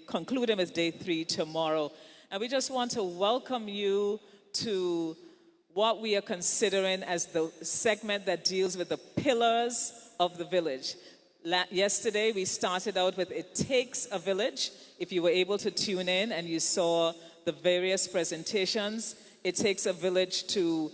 concluding with day 3 tomorrow. And we just want to welcome you to what we are considering as the segment that deals with the pillars of the village. Yesterday, we started out with It Takes a Village. If you were able to tune in and you saw the various presentations, it takes a village to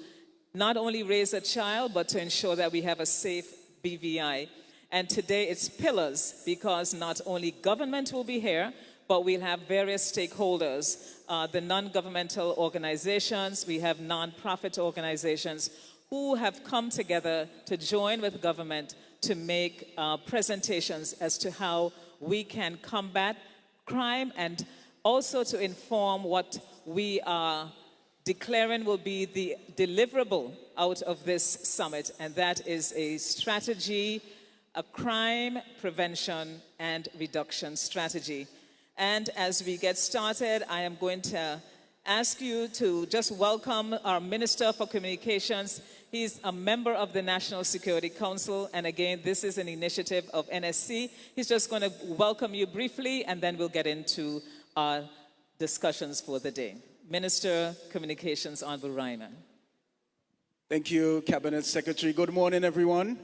not only raise a child, but to ensure that we have a safe BVI. And today it's pillars, because not only government will be here, but we'll have various stakeholders, the non-governmental organizations, we have non-profit organizations who have come together to join with government to make presentations as to how we can combat crime, and also to inform what we are declaring will be the deliverable out of this summit, and that is a strategy, a crime prevention and reduction strategy. And as we get started, I am going to ask you to just welcome our Minister for Communications. He's a member of the National Security Council, and again, this is an initiative of NSC. He's just going to welcome you briefly, and then we'll get into our discussions for the day. Minister Communications, Honorable Reimer. Thank you, Cabinet Secretary. Good morning, everyone.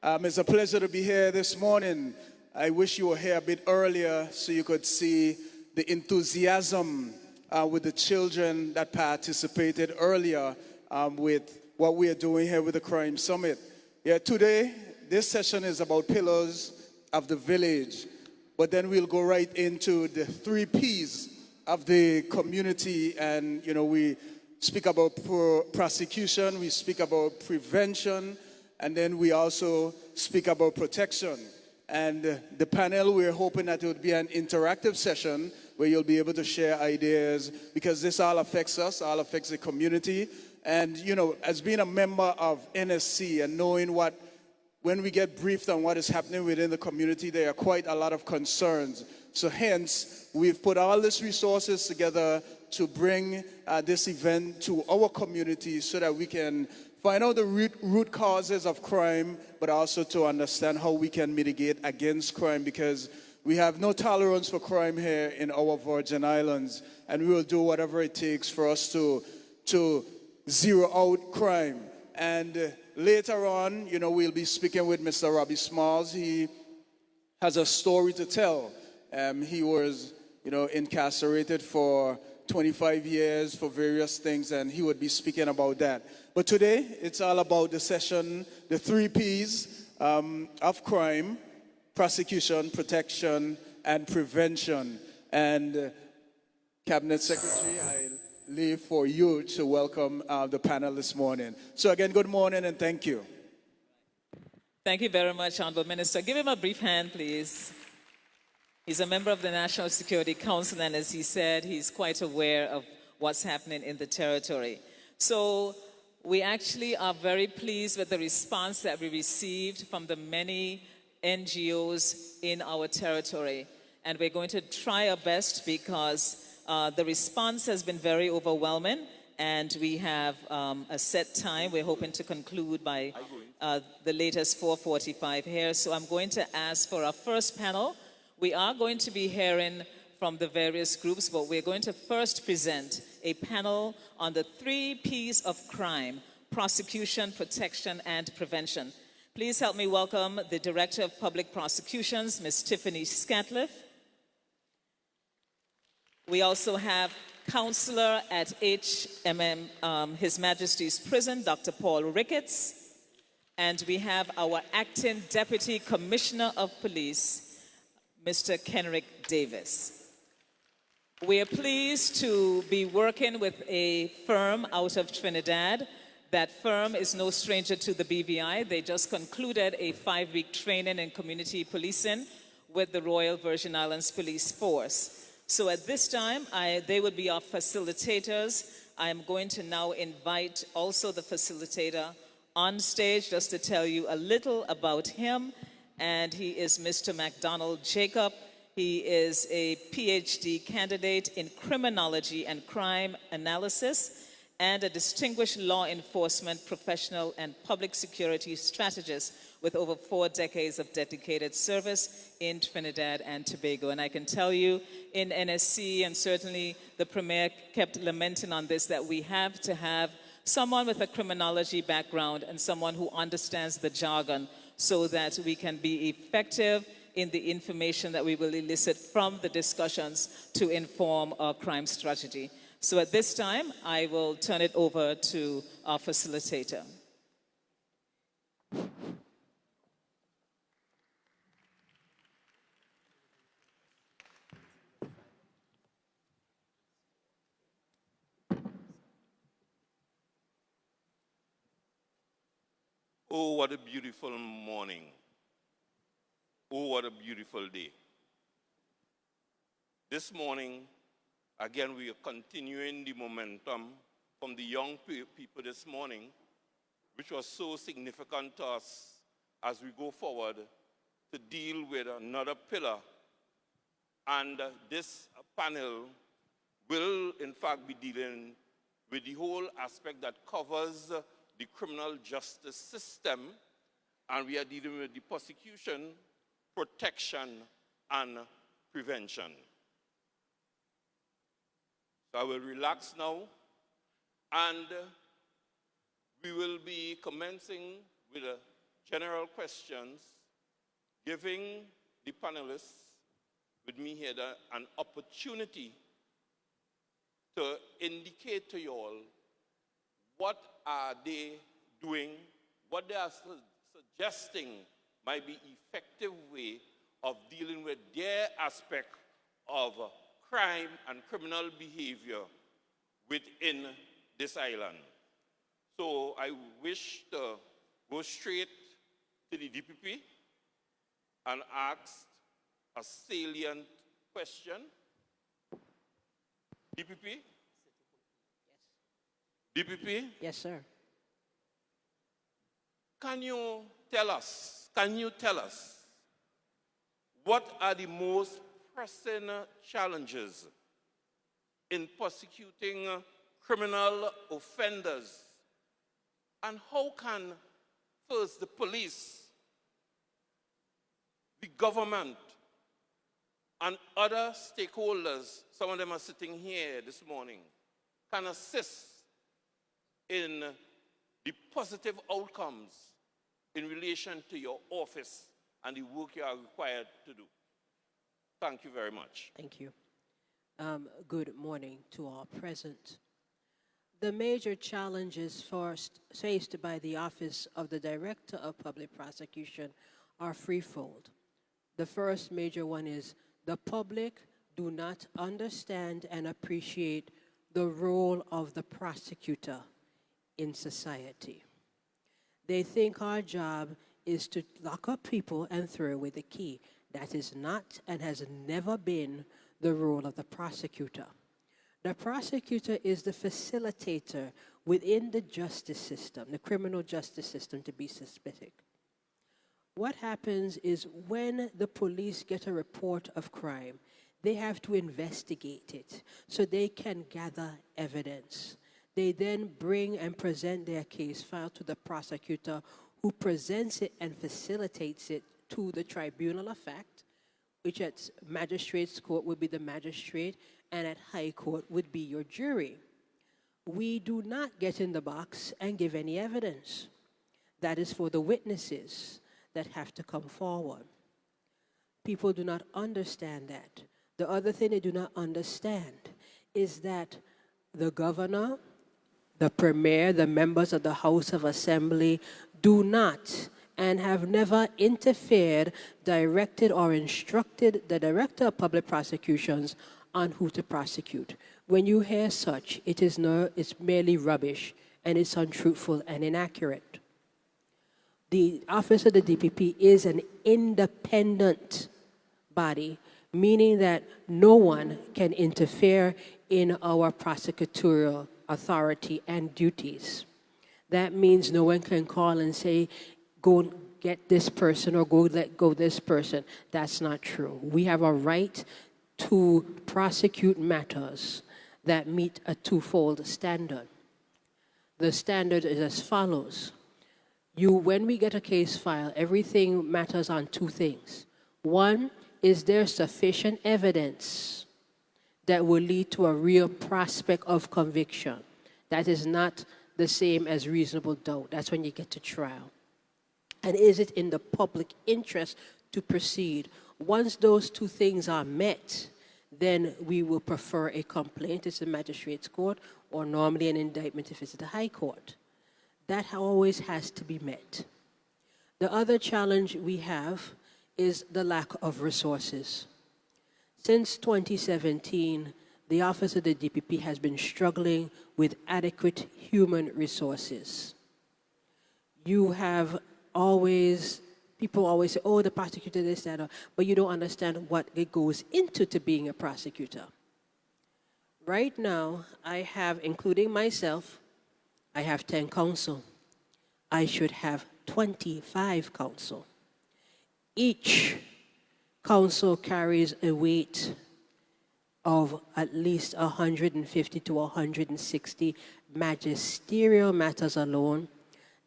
It's a pleasure to be here this morning. I wish you were here a bit earlier so you could see the enthusiasm with the children that participated earlier with what we are doing here with the Crime Summit. Yeah, today, this session is about pillars of the village, but then we'll go right into the 3 Ps of the community, and we speak about prosecution, we speak about prevention, and then we also speak about protection. And the panel, we're hoping that it would be an interactive session where you'll be able to share ideas, because this all affects us, all affects the community. And, as being a member of NSC and knowing when we get briefed on what is happening within the community, there are quite a lot of concerns. So hence, we've put all these resources together to bring this event to our community so that we can find out the root causes of crime, but also to understand how we can mitigate against crime, because we have no tolerance for crime here in our Virgin Islands, and we will do whatever it takes for us to zero out crime. And later on, we'll be speaking with Mr. Robbie Smalls. He has a story to tell. He was, incarcerated for 25 years for various things, and he would be speaking about that. But today, it's all about the session, the 3 Ps of crime: prosecution, protection, and prevention. And Cabinet Secretary, I leave for you to welcome the panel this morning. So again, good morning and thank you. Thank you very much, Honorable Minister. Give him a brief hand, please. He's a member of the National Security Council, and as he said, he's quite aware of what's happening in the territory. So we actually are very pleased with the response that we received from the many NGOs in our territory. And we're going to try our best, because the response has been very overwhelming, and we have a set time. We're hoping to conclude by the latest 4:45 here. So I'm going to ask for our first panel. We are going to be hearing from the various groups, but we're going to first present a panel on the 3 Ps of crime: prosecution, protection, and prevention. Please help me welcome the Director of Public Prosecutions, Ms. Tiffany Scatliff. We also have Counselor at His Majesty's Prison, Dr. Paul Ricketts. And we have our Acting Deputy Commissioner of Police, Mr. Kenrick Davis. We are pleased to be working with a firm out of Trinidad. That firm is no stranger to the BVI. They just concluded a 5-week training in community policing with the Royal Virgin Islands Police Force. So at this time, they would be our facilitators. I am going to now invite also the facilitator on stage just to tell you a little about him. And he is Mr. MacDonald Jacob. He is a PhD candidate in criminology and crime analysis, and a distinguished law enforcement professional and public security strategist with over 4 decades of dedicated service in Trinidad and Tobago. And I can tell you, in NSC, and certainly the Premier kept lamenting on this, that we have to have someone with a criminology background and someone who understands the jargon so that we can be effective in the information that we will elicit from the discussions to inform our crime strategy. So at this time, I will turn it over to our facilitator. Oh, what a beautiful morning. Oh, what a beautiful day. This morning, again, we are continuing the momentum from the young people this morning, which was so significant to us as we go forward to deal with another pillar. And this panel will, in fact, be dealing with the whole aspect that covers the criminal justice system, and we are dealing with the prosecution, protection, and prevention. So I will relax now, and we will be commencing with general questions, giving the panelists with me here an opportunity to indicate to you all what are they doing, what they are suggesting might be effective way of dealing with their aspect of crime and criminal behavior within this island. So I wish to go straight to the DPP and ask a salient question. DPP? DPP? Yes, sir. Can you tell us what are the most pressing challenges in prosecuting criminal offenders? And how can, first, the police, the government, and other stakeholders, some of them are sitting here this morning, can assist in the positive outcomes in relation to your office and the work you are required to do? Thank you very much. Thank you. Good morning to all present. The major challenges faced by the Office of the Director of Public Prosecution are threefold. The first major one is the public do not understand and appreciate the role of the prosecutor in society. They think our job is to lock up people and throw away the key. That is not and has never been the role of the prosecutor. The prosecutor is the facilitator within the justice system, the criminal justice system to be specific. What happens is when the police get a report of crime, they have to investigate it so they can gather evidence. They then bring and present their case file to the prosecutor, who presents it and facilitates it to the tribunal of fact, which at magistrate's court would be the magistrate, and at high court would be your jury. We do not get in the box and give any evidence. That is for the witnesses that have to come forward. People do not understand that. The other thing they do not understand is that the governor, the premier, the members of the House of Assembly do not and have never interfered, directed, or instructed the Director of Public Prosecutions on who to prosecute. When you hear such, it's merely rubbish, and it's untruthful and inaccurate. The Office of the DPP is an independent body, meaning that no one can interfere in our prosecutorial authority and duties. That means no one can call and say, go get this person or go let go this person. That's not true. We have a right to prosecute matters that meet a twofold standard. the standard is as follows. When we get a case file, everything matters on two things. One, is there sufficient evidence that will lead to a real prospect of conviction? That is not the same as reasonable doubt. That's when you get to trial. And is it in the public interest to proceed? Once those two things are met, then we will prefer a complaint if it's the magistrate's court, or normally an indictment if it's the high court. That always has to be met. The other challenge we have is the lack of resources. Since 2017, the Office of the DPP has been struggling with adequate human resources. People always say, oh, the prosecutor this, that, but you don't understand what it goes into to being a prosecutor. Right now, I have, including myself, I have 10 counsel. I should have 25 counsel. Each counsel carries a weight of at least 150 to 160 magisterial matters alone.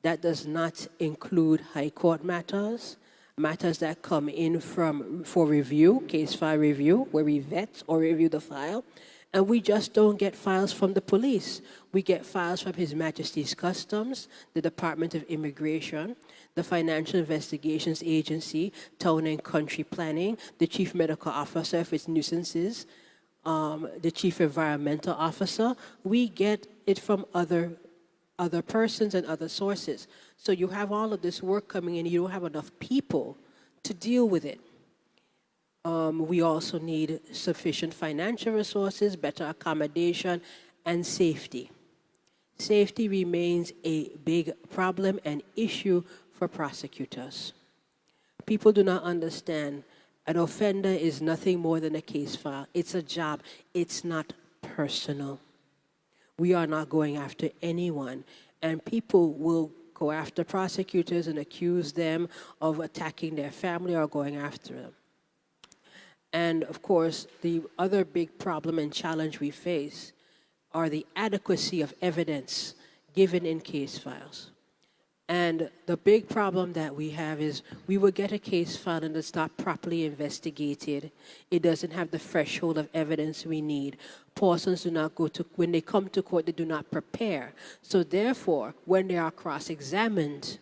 That does not include high court matters, matters that come in for review, case file review, where we vet or review the file. And we just don't get files from the police. We get files from His Majesty's Customs, the Department of Immigration, the Financial Investigations Agency, Town and Country Planning, the Chief Medical Officer if it's nuisances, the Chief Environmental Officer. We get it from other persons and other sources. So you have all of this work coming in, you don't have enough people to deal with it. We also need sufficient financial resources, better accommodation, and safety. Safety remains a big problem and issue for prosecutors. People do not understand an offender is nothing more than a case file. It's a job. It's not personal. We are not going after anyone, and people will go after prosecutors and accuse them of attacking their family or going after them. And of course, the other big problem and challenge we face are the adequacy of evidence given in case files. And the big problem that we have is we will get a case file and it's not properly investigated. It doesn't have the threshold of evidence we need. Persons do not when they come to court, they do not prepare. So therefore, when they are cross-examined,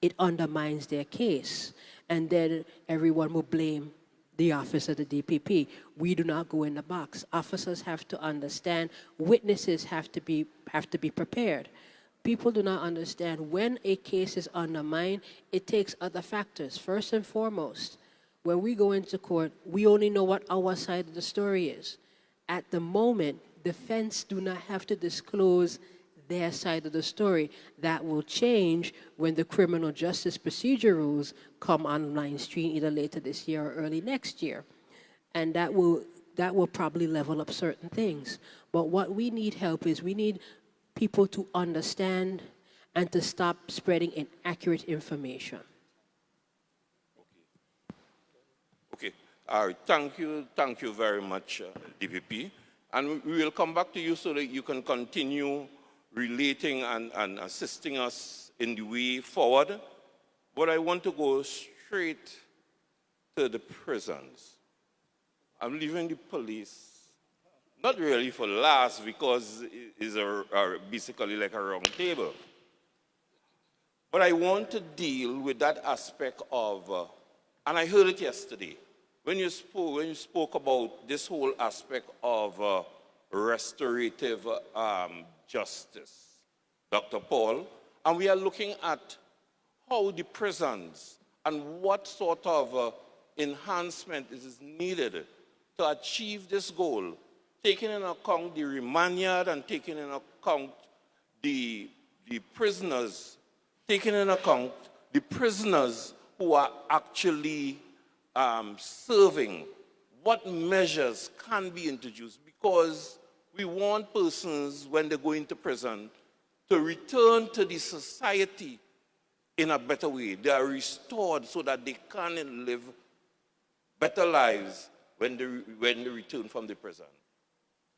it undermines their case. And then everyone will blame the office of the DPP. We do not go in the box. Officers have to understand. Witnesses have to be prepared. People do not understand when a case is undermined, it takes other factors. First and foremost, when we go into court, we only know what our side of the story is. At the moment, defense do not have to disclose their side of the story. That will change when the criminal justice procedure rules come online stream either later this year or early next year. And that will probably level up certain things. But what we need help is we need people to understand and to stop spreading inaccurate information. Okay. All right. Thank you very much, DPP. And we will come back to you so that you can continue relating and assisting us in the way forward. But I want to go straight to the prisons. I'm leaving the police, not really for last because it's basically like a round table. But I want to deal with that aspect of, and I heard it yesterday, when you spoke about this whole aspect of restorative justice, Dr. Paul, and we are looking at how the prisons and what sort of enhancement is needed to achieve this goal, taking into account the remand yard and taking into account the prisoners, taking into account the prisoners who are actually serving, what measures can be introduced, because we want persons, when they go into prison, to return to the society in a better way. They are restored so that they can live better lives when they return from the prison.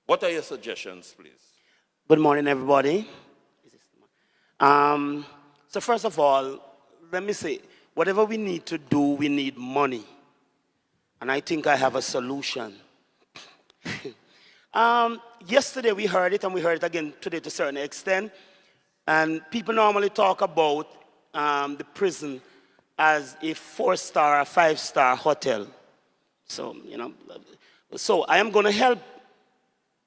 What are your suggestions, please? Good morning, everybody. So first of all, let me say, whatever we need to do, we need money. And I think I have a solution. Yesterday we heard it, and we heard it again today to a certain extent. And people normally talk about the prison as a 4-star or 5-star hotel. So, so I am going to help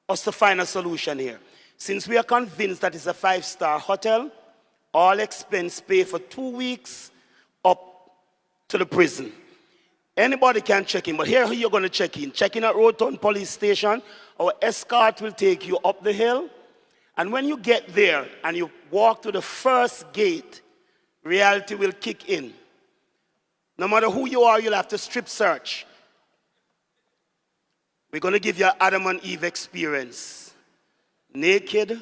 us to find a solution here. Since we are convinced that it's a 5-star hotel, all expense paid for 2 weeks up to the prison. Anybody can check in, but here you're going to check in. Check in at Roton Police Station. Our escort will take you up the hill. And when you get there and you walk to the first gate, reality will kick in. No matter who you are, you'll have to strip search. We're going to give you an Adam and Eve experience. Naked.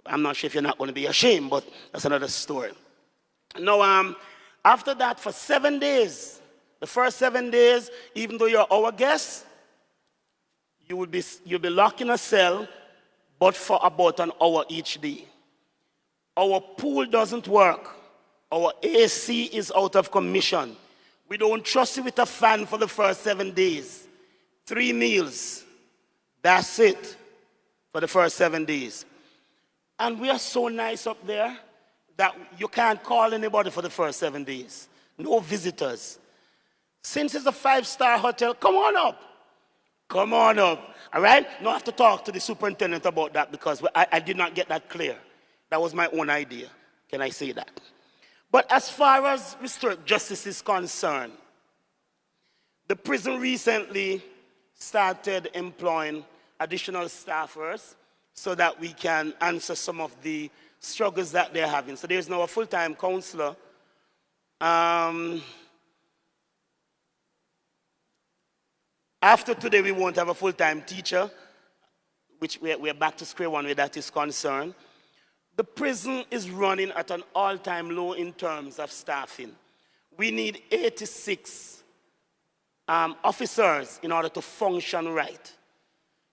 I'm not sure if you're not going to be ashamed, but that's another story. Now, after that, for 7 days, the first 7 days, even though you're our guest, you'll be locked in a cell, but for about an hour each day. Our pool doesn't work. Our AC is out of commission. We don't trust you with a fan for the first 7 days. 3 meals. That's it for the first 7 days. And we are so nice up there that you can't call anybody for the first 7 days. No visitors. Since it's a 5-star hotel, come on up. Come on up. All right? Now I have to talk to the superintendent about that because I did not get that clear. That was my own idea. Can I say that? But as far as restorative justice is concerned, the prison recently started employing additional staffers so that we can answer some of the struggles that they're having. So there's now a full-time counselor. After today, we won't have a full-time teacher, which we're back to square one where that is concerned. The prison is running at an all-time low in terms of staffing. We need 86 officers in order to function right.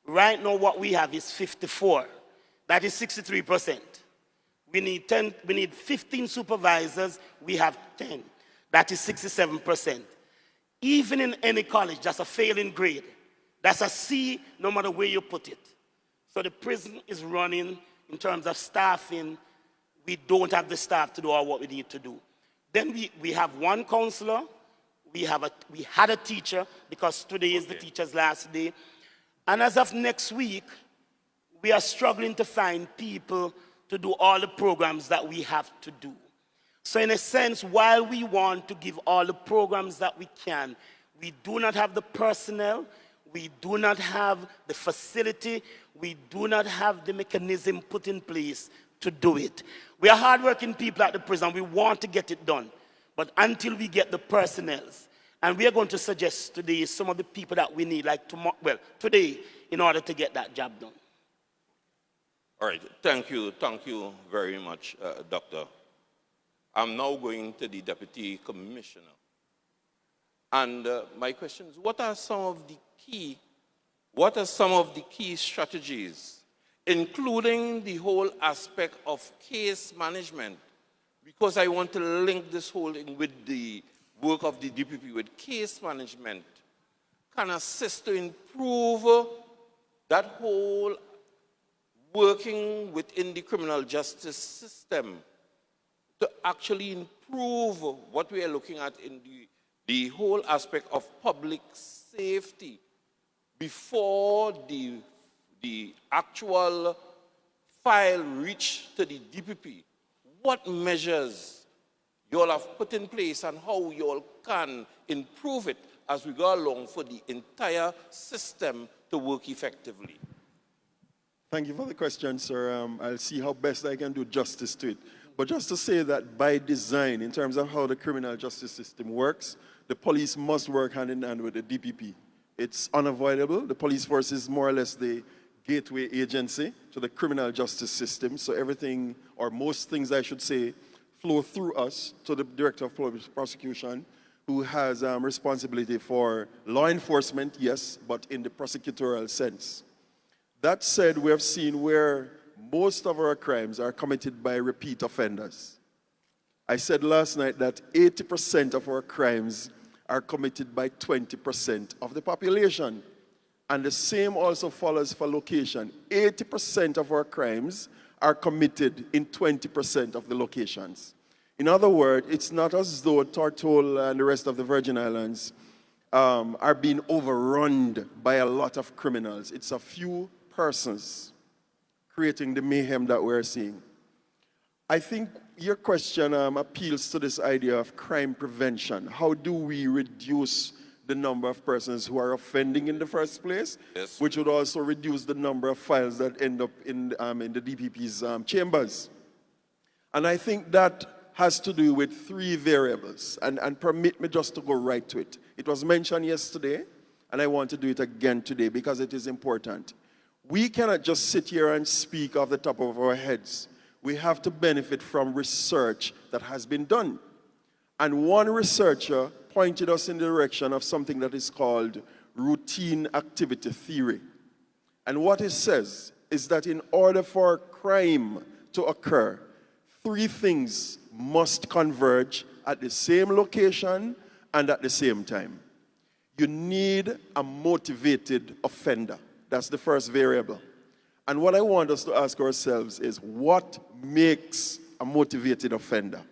Right now, what we have is 54. That is 63%. We need 15 supervisors. We have 10. That is 67%. Even in any college, that's a failing grade. That's a C, no matter where you put it. So the prison is running in terms of staffing. We don't have the staff to do all what we need to do. Then we have one counselor. We had a teacher because today is the teacher's last day. And as of next week, we are struggling to find people to do all the programs that we have to do. So in a sense, while we want to give all the programs that we can, we do not have the personnel, we do not have the facility, we do not have the mechanism put in place to do it. We are hardworking people at the prison. We want to get it done. But until we get the personnel, and we are going to suggest today some of the people that we need, like today, in order to get that job done. All right, thank you very much, Doctor. I'm now going to the Deputy Commissioner. And my question is, what are some of the key strategies, including the whole aspect of case management? Because I want to link this whole thing with the work of the DPP, with case management, can assist to improve that whole working within the criminal justice system, to actually improve what we are looking at in the whole aspect of public safety before the actual file reach to the DPP. What measures you all have put in place and how you all can improve it as we go along for the entire system to work effectively? Thank you for the question, sir. I'll see how best I can do justice to it. But just to say that by design, in terms of how the criminal justice system works, the police must work hand in hand with the DPP. It's unavoidable. The police force is more or less the gateway agency to the criminal justice system. So everything, or most things I should say, flow through us to the Director of Public Prosecution, who has responsibility for law enforcement, yes, but in the prosecutorial sense. That said, we have seen where most of our crimes are committed by repeat offenders. I said last night that 80% of our crimes are committed by 20% of the population. And the same also follows for location. 80% of our crimes are committed in 20% of the locations. In other words, it's not as though Tortola and the rest of the Virgin Islands are being overrun by a lot of criminals. It's a few persons creating the mayhem that we're seeing. I think your question appeals to this idea of crime prevention. How do we reduce the number of persons who are offending in the first place, Yes. which would also reduce the number of files that end up in the DPP's chambers? And I think that has to do with three variables. And permit me just to go right to it. It was mentioned yesterday, and I want to do it again today because it is important. We cannot just sit here and speak off the top of our heads. We have to benefit from research that has been done. And one researcher pointed us in the direction of something that is called routine activity theory. And what it says is that in order for crime to occur, three things must converge at the same location and at the same time. You need a motivated offender. That's the first variable. And what I want us to ask ourselves is, what makes a motivated offender?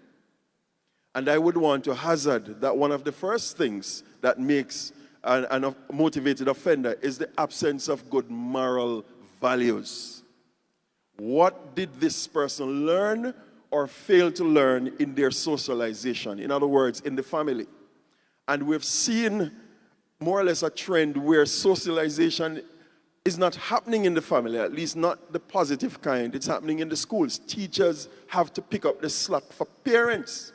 And I would want to hazard that one of the first things that makes a motivated offender is the absence of good moral values. What did this person learn or fail to learn in their socialization? In other words, in the family. And we've seen more or less a trend where socialization is not happening in the family, at least not the positive kind. It's happening in the schools. Teachers have to pick up the slack for parents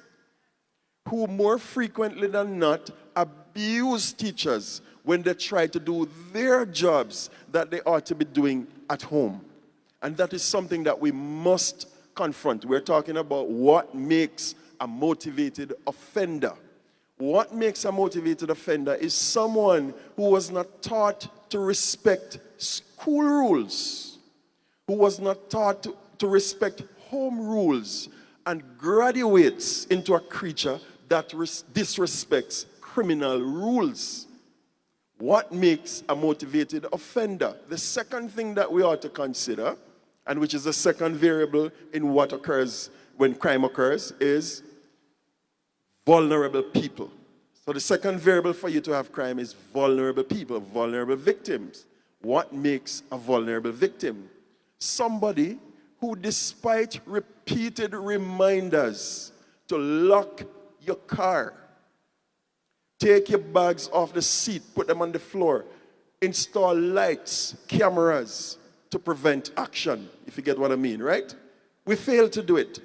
who more frequently than not abuse teachers when they try to do their jobs that they ought to be doing at home. And that is something that we must confront. We're talking about what makes a motivated offender. What makes a motivated offender is someone who was not taught to respect school rules, who was not taught to respect home rules, and graduates into a creature that disrespects criminal rules. What makes a motivated offender? The second thing that we ought to consider, and which is the second variable in what occurs when crime occurs, is vulnerable people. So the second variable for you to have crime is vulnerable people, vulnerable victims. What makes a vulnerable victim? Somebody who, despite repeated reminders to lock your car, take your bags off the seat, put them on the floor, install lights, cameras to prevent action, if you get what I mean, right? We fail to do it.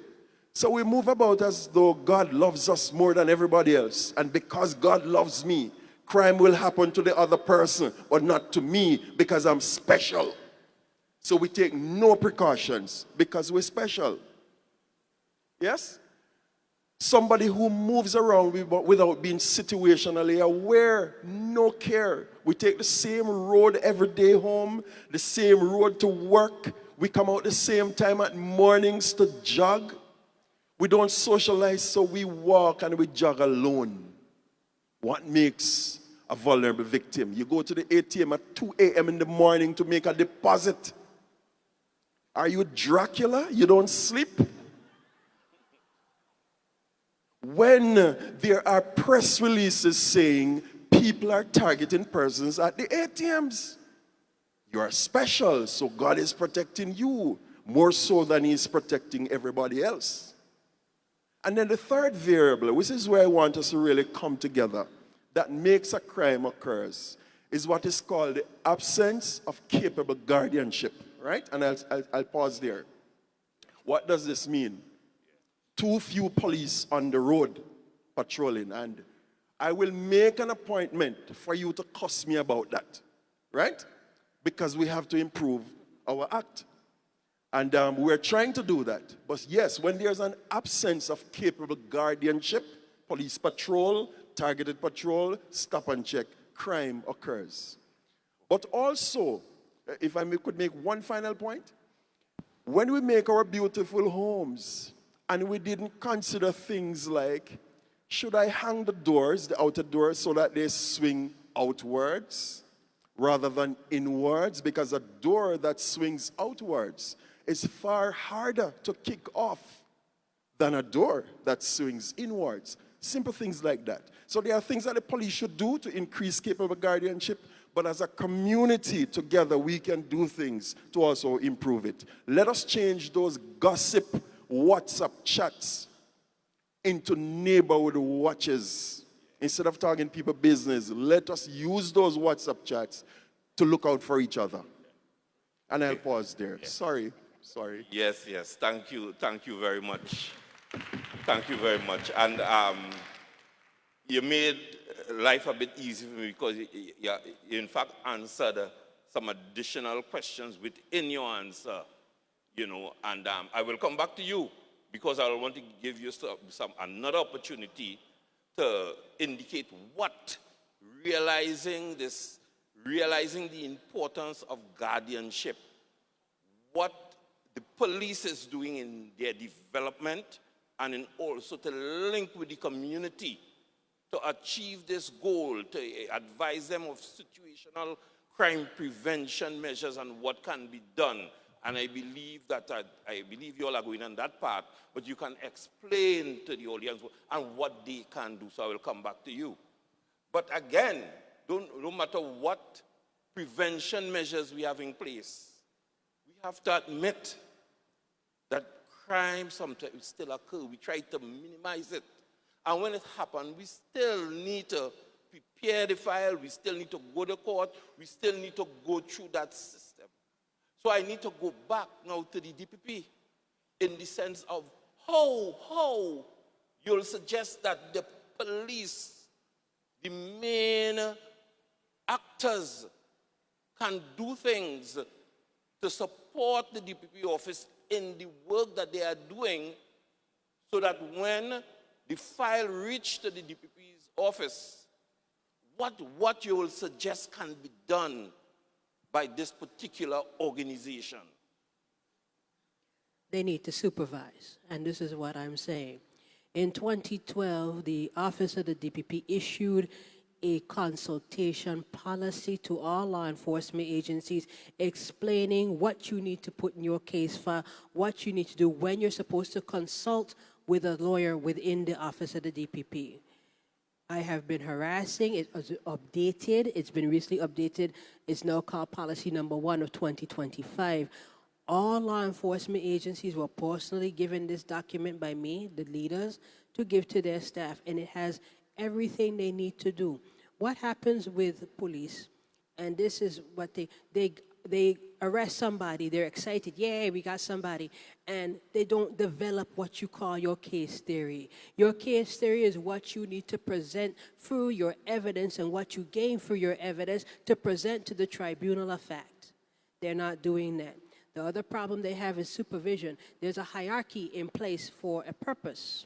So we move about as though God loves us more than everybody else. And because God loves me, crime will happen to the other person, but not to me because I'm special. So we take no precautions because we're special. Yes? Somebody who moves around without being situationally aware, no care. We take the same road every day home, the same road to work. We come out the same time at mornings to jog. We don't socialize, so we walk and we jog alone. What makes a vulnerable victim? You go to the ATM at 2 a.m. in the morning to make a deposit. Are you Dracula? You don't sleep? When there are press releases saying people are targeting persons at the ATMs, you are special, so God is protecting you more so than He's protecting everybody else. And then the third variable, which is where I want us to really come together, that makes a crime occurs, is what is called the absence of capable guardianship, right? And I'll pause there. What does this mean? Too few police on the road patrolling, and I will make an appointment for you to cuss me about that, right? Because we have to improve our act. And we're trying to do that. But yes, when there's an absence of capable guardianship, police patrol, targeted patrol, stop and check, crime occurs. But also, if I could make one final point, when we make our beautiful homes and we didn't consider things like, should I hang the doors, the outer doors, so that they swing outwards rather than inwards? Because a door that swings outwards is far harder to kick off than a door that swings inwards. Simple things like that. So there are things that the police should do to increase capable guardianship, but as a community together, we can do things to also improve it. Let us change those gossip WhatsApp chats into neighborhood watches. Instead of talking people business, let us use those WhatsApp chats to look out for each other. And I'll pause there. Sorry. Yes, yes. Thank you very much. Thank you very much. And you made life a bit easy for me because you in fact answered some additional questions within your answer, you know, and I will come back to you because I want to give you another opportunity to indicate what realizing the importance of guardianship, what the police is doing in their development, and in also to link with the community to achieve this goal, to advise them of situational crime prevention measures and what can be done. And I believe that I believe you all are going on that path, but you can explain to the audience and what they can do. So I will come back to you. But again, no matter what prevention measures we have in place, we have to admit that crime sometimes still occurs. We try to minimize it. And when it happens, we still need to prepare the file. We still need to go to court. We still need to go through that system. So I need to go back now to the DPP in the sense of how you'll suggest that the police, the main actors, can do things to support the DPP office in the work that they are doing so that when the file reaches the DPP's office, what you will suggest can be done by this particular organization? They need to supervise, and this is what I'm saying. In 2012, the Office of the DPP issued a consultation policy to all law enforcement agencies explaining what you need to put in your case file, what you need to do, when you're supposed to consult with a lawyer within the Office of the DPP. I have been harassing, it was updated, it's been recently updated, it's now called policy number 1 of 2025. All law enforcement agencies were personally given this document by me, the leaders, to give to their staff, and it has everything they need to do. What happens with police, and this is what they arrest somebody, they're excited, yay, we got somebody, and they don't develop what you call your case theory. Your case theory is what you need to present through your evidence and what you gain through your evidence to present to the tribunal of fact. They're not doing that. The other problem they have is supervision. There's a hierarchy in place for a purpose.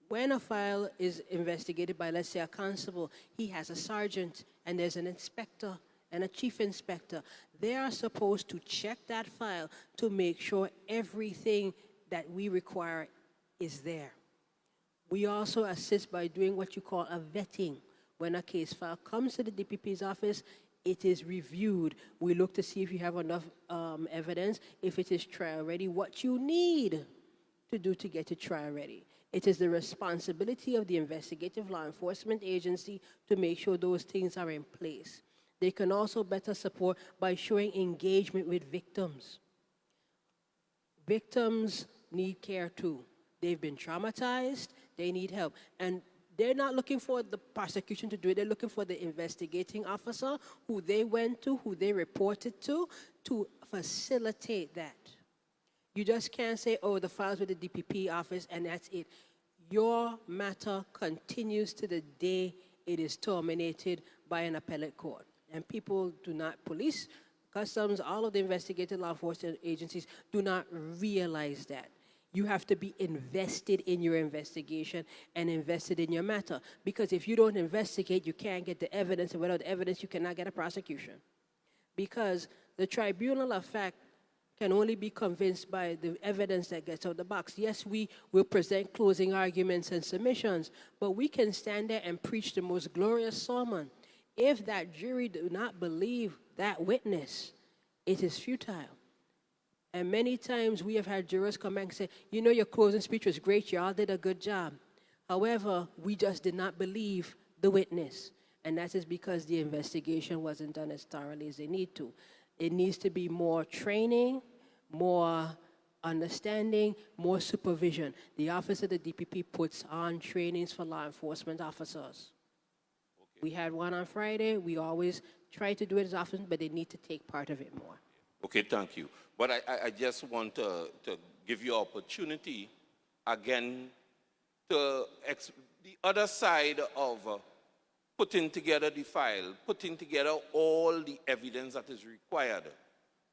When a file is investigated by, let's say, a constable, he has a sergeant, and there's an inspector and a chief inspector. They are supposed to check that file to make sure everything that we require is there. We also assist by doing what you call a vetting. When a case file comes to the DPP's office, it is reviewed. We look to see if you have enough evidence, if it is trial ready, what you need to do to get it trial ready. It is the responsibility of the investigative law enforcement agency to make sure those things are in place. They can also better support by showing engagement with victims. Victims need care too. They've been traumatized, they need help. And they're not looking for the prosecution to do it, they're looking for the investigating officer who they went to, who they reported to facilitate that. You just can't say, oh, the file's with the DPP office and that's it. Your matter continues to the day it is terminated by an appellate court. And people do not, police, customs, all of the investigative law enforcement agencies do not realize that. You have to be invested in your investigation and invested in your matter. Because if you don't investigate, you can't get the evidence, and without the evidence, you cannot get a prosecution. Because the tribunal of fact can only be convinced by the evidence that gets out of the box. Yes, we will present closing arguments and submissions, but we can stand there and preach the most glorious sermon. If that jury do not believe that witness, it is futile. And many times we have had jurors come back and say, you know, your closing speech was great, you all did a good job. However, we just did not believe the witness. And that is because the investigation wasn't done as thoroughly as they need to. It needs to be more training, more understanding, more supervision. The Office of the DPP puts on trainings for law enforcement officers. Okay. We had one on Friday. We always try to do it as often, but they need to take part of it more. Okay, thank you. But I just want to give you opportunity again to the other side of putting together the file, putting together all the evidence that is required.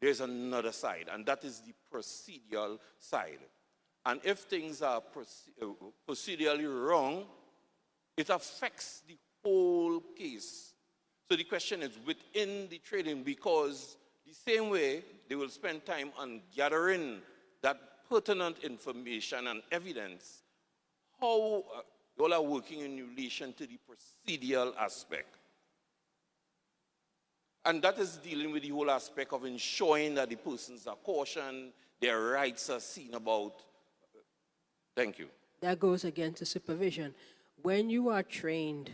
There's another side, and that is the procedural side. And if things are procedurally wrong, it affects the whole case. So the question is within the trading, because the same way they will spend time on gathering that pertinent information and evidence, how you all are working in relation to the procedural aspect. And that is dealing with the whole aspect of ensuring that the persons are cautioned, their rights are seen about. Thank you. That goes again to supervision. When you are trained,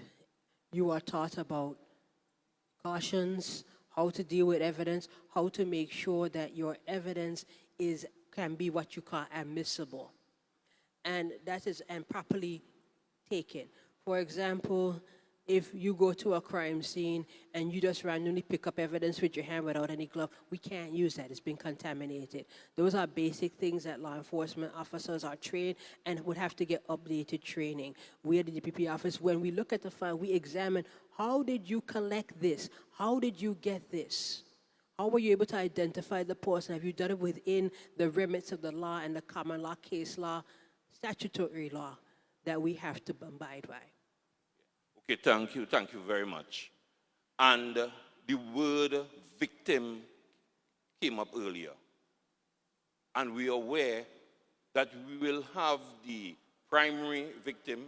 you are taught about cautions, how to deal with evidence, how to make sure that your evidence can be what you call admissible. And that is properly taken. For example, if you go to a crime scene and you just randomly pick up evidence with your hand without any glove, we can't use that. It's been contaminated. Those are basic things that law enforcement officers are trained and would have to get updated training. We at the DPP office, when we look at the file, we examine, how did you collect this? How did you get this? How were you able to identify the person? Have you done it within the remits of the law and the common law, case law, statutory law that we have to abide by? Okay, thank you very much. And the word victim came up earlier. And we are aware that we will have the primary victim,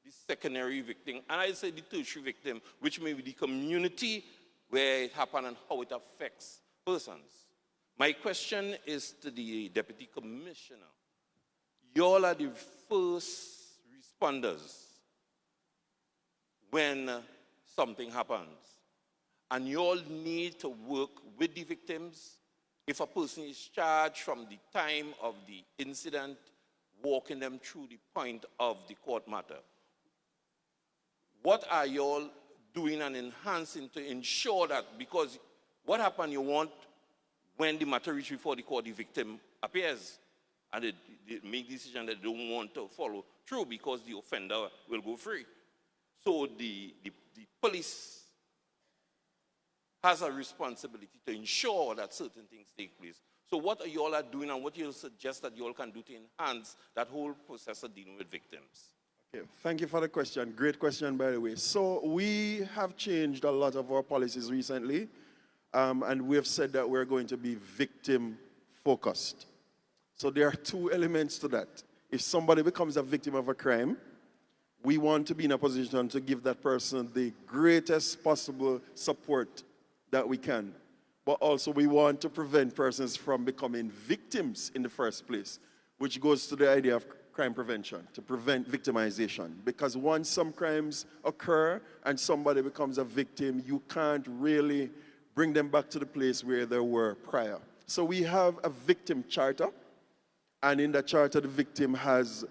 the secondary victim, and I say the tertiary victim, which may be the community where it happened and how it affects persons. My question is to the Deputy Commissioner. You all are the first responders when something happens. And you all need to work with the victims. If a person is charged from the time of the incident, walking them through the point of the court matter. What are you all doing and enhancing to ensure that, because what happened, you want when the matter reaches before the court, the victim appears and they make the decision that they don't want to follow through because the offender will go free. So the police has a responsibility to ensure that certain things take place. So what are you all are doing and what you suggest that you all can do to enhance that whole process of dealing with victims? Okay, thank you for the question. Great question, by the way. So we have changed a lot of our policies recently, and we have said that we're going to be victim-focused. So there are two elements to that. If somebody becomes a victim of a crime, we want to be in a position to give that person the greatest possible support that we can. But also we want to prevent persons from becoming victims in the first place, which goes to the idea of crime prevention, to prevent victimization. Because once some crimes occur and somebody becomes a victim, you can't really bring them back to the place where they were prior. So we have a victim charter, and in that charter the victim has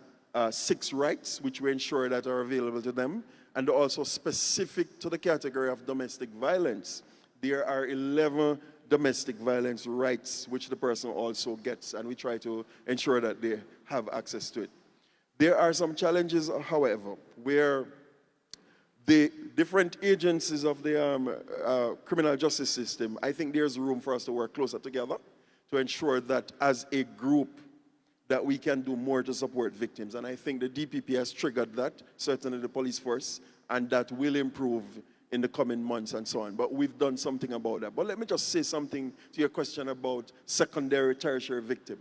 6 rights which we ensure that are available to them, and also specific to the category of domestic violence. There are 11 domestic violence rights which the person also gets, and we try to ensure that they have access to it. There are some challenges, however, where the different agencies of the criminal justice system, I think there's room for us to work closer together to ensure that as a group that we can do more to support victims. And I think the DPP has triggered that, certainly the police force, and that will improve in the coming months and so on. But we've done something about that. But let me just say something to your question about secondary, tertiary victim.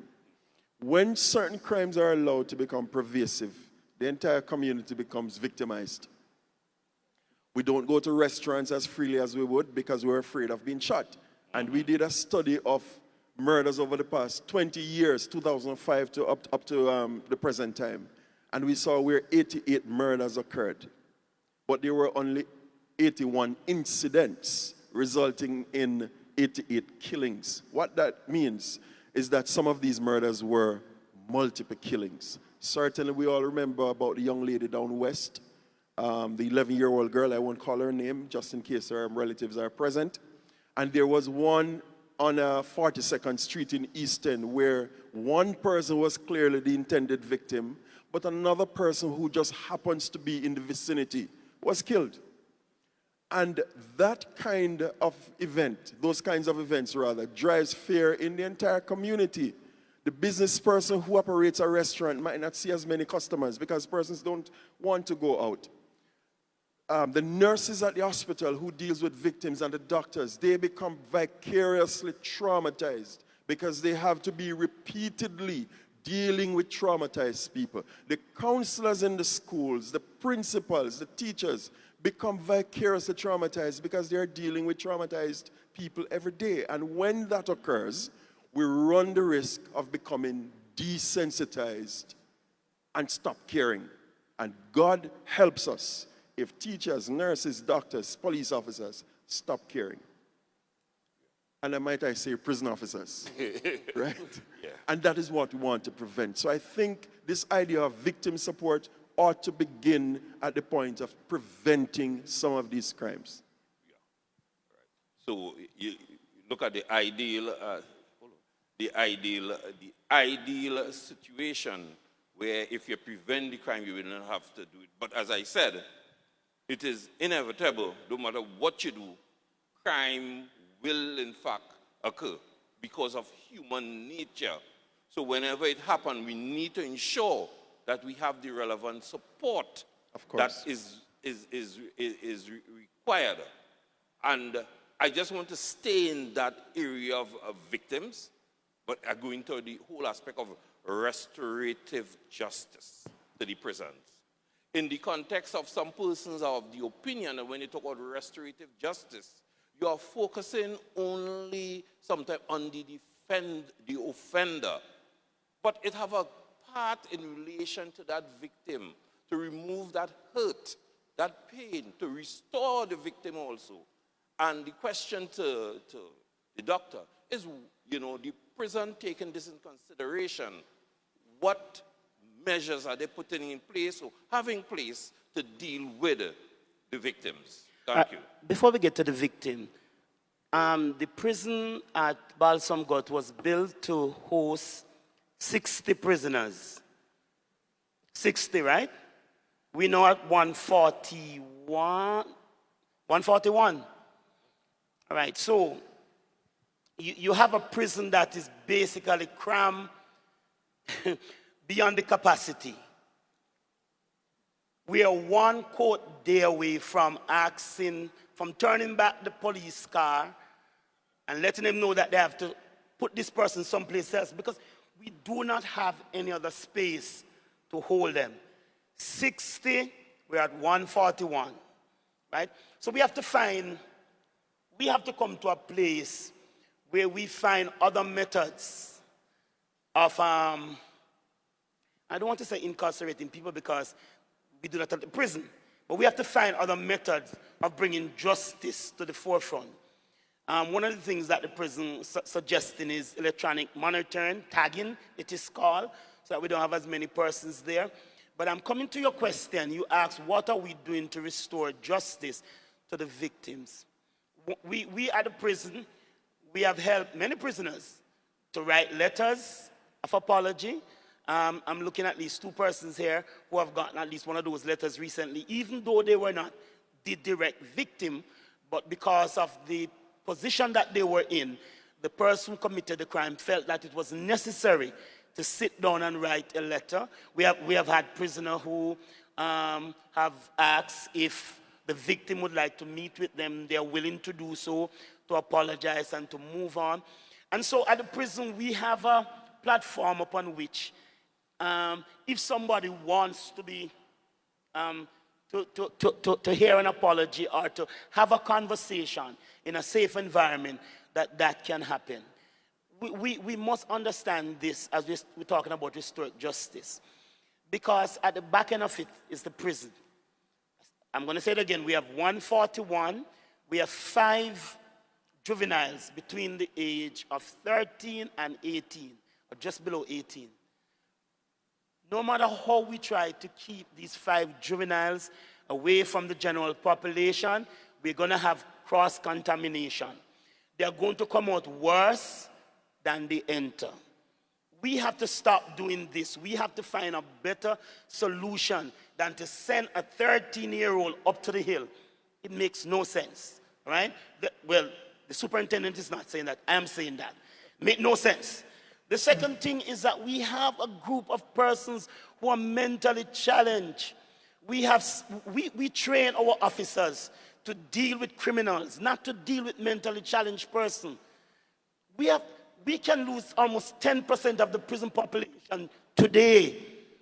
When certain crimes are allowed to become pervasive, the entire community becomes victimized. We don't go to restaurants as freely as we would because we're afraid of being shot. And we did a study of murders over the past 20 years, 2005 to up to the present time. And we saw where 88 murders occurred. But there were only 81 incidents resulting in 88 killings. What that means is that some of these murders were multiple killings. Certainly we all remember about the young lady down west, the 11-year-old girl, I won't call her name just in case her relatives are present. And there was one on 42nd Street in East End where one person was clearly the intended victim, but another person who just happens to be in the vicinity was killed. And that kind of event, those kinds of events rather, drives fear in the entire community. The business person who operates a restaurant might not see as many customers because persons don't want to go out. The nurses at the hospital who deals with victims and the doctors, they become vicariously traumatized because they have to be repeatedly dealing with traumatized people. The counselors in the schools, the principals, the teachers become vicariously traumatized because they're dealing with traumatized people every day. And when that occurs, we run the risk of becoming desensitized and stop caring. And God helps us if teachers, nurses, doctors, police officers stop caring. And might I say prison officers, right? Yeah. And that is what we want to prevent. So I think this idea of victim support ought to begin at the point of preventing some of these crimes. So you look at the ideal situation where if you prevent the crime, you will not have to do it. But as I said, it is inevitable, no matter what you do, crime will in fact occur because of human nature. So whenever it happens, we need to ensure that we have the relevant support Of course. that is required. And I just want to stay in that area of victims, but I go into the whole aspect of restorative justice to the prisons. In the context of some persons are of the opinion that when you talk about restorative justice, you are focusing only sometimes on the offender. But it have a part in relation to that victim, to remove that hurt, that pain, to restore the victim also. And the question to the doctor is, the prison taking this in consideration, what measures are they putting in place or having place to deal with the victims? Thank you. Before we get to the victim, the prison at Balsam Gut was built to host 60 prisoners. 60, right? We know at 141. 141. All right, so you have a prison that is basically crammed beyond the capacity. We are one court day away from turning back the police car and letting them know that they have to put this person someplace else because we do not have any other space to hold them. 60, we're at 141, right? So we have to come to a place where we find other methods of, I don't want to say incarcerating people because we do not have the prison, but we have to find other methods of bringing justice to the forefront. One of the things that the prison suggesting is electronic monitoring, tagging, it is called, so that we don't have as many persons there. But I'm coming to your question. You asked, what are we doing to restore justice to the victims? We at the prison, we have helped many prisoners to write letters of apology. I'm looking at least 2 persons here who have gotten at least one of those letters recently, even though they were not the direct victim, but because of the position that they were in, the person who committed the crime felt that it was necessary to sit down and write a letter. We have had prisoners who have asked if the victim would like to meet with them, they're willing to do so, to apologize and to move on. And so at the prison, we have a platform upon which if somebody wants to be, to hear an apology or to have a conversation in a safe environment, that can happen. We must understand this as we're talking about historic justice. Because at the back end of it is the prison. I'm going to say it again. We have 141. We have 5 juveniles between the age of 13 and 18, or just below 18. No matter how we try to keep these 5 juveniles away from the general population, we're going to have cross-contamination. They're going to come out worse than they enter. We have to stop doing this. We have to find a better solution than to send a 13-year-old up to the hill. It makes no sense, right? Well, the superintendent is not saying that. I am saying that. Make no sense. The second thing is that we have a group of persons who are mentally challenged. We train our officers to deal with criminals, not to deal with mentally challenged persons. We can lose almost 10% of the prison population today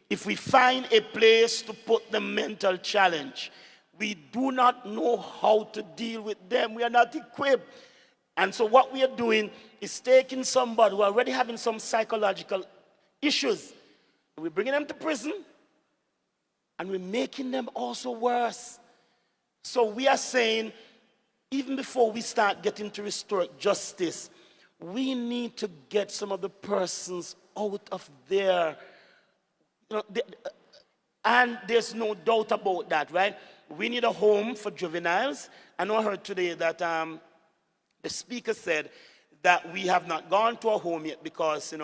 if we find a place to put the mental challenge. We do not know how to deal with them. We are not equipped. And so what we are doing is taking somebody who are already having some psychological issues. We're bringing them to prison, and we're making them also worse. So we are saying, even before we start getting to historic justice, we need to get some of the persons out of there. And there's no doubt about that, right? We need a home for juveniles. I know I heard today that the speaker said that we have not gone to a home yet because,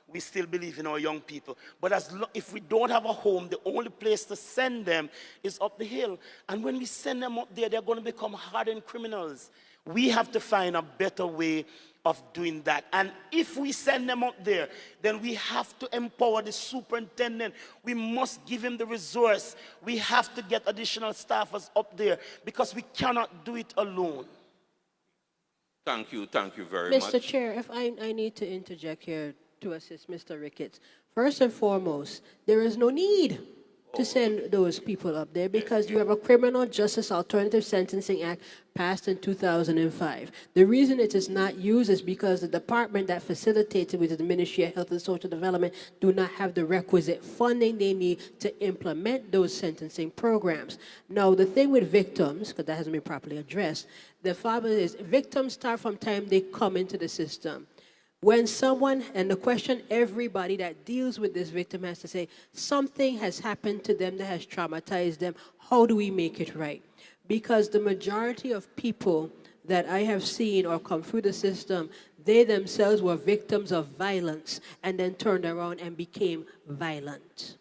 we still believe in our young people. But if we don't have a home, the only place to send them is up the hill. And when we send them up there, they're going to become hardened criminals. We have to find a better way of doing that. And if we send them up there, then we have to empower the superintendent. We must give him the resource. We have to get additional staffers up there because we cannot do it alone. Thank you very much. Mr. Chair, if I need to interject here to assist Mr. Ricketts. First and foremost, there is no need to send those people up there because you have a Criminal Justice Alternative Sentencing Act passed in 2005. The reason it is not used is because the department that facilitates it, which is the Ministry of Health and Social Development, do not have the requisite funding they need to implement those sentencing programs. Now, the thing with victims, because that hasn't been properly addressed, the problem is victims start from time they come into the system. When someone, and the question everybody that deals with this victim has to say, something has happened to them that has traumatized them, how do we make it right? Because the majority of people that I have seen or come through the system, they themselves were victims of violence and then turned around and became violent.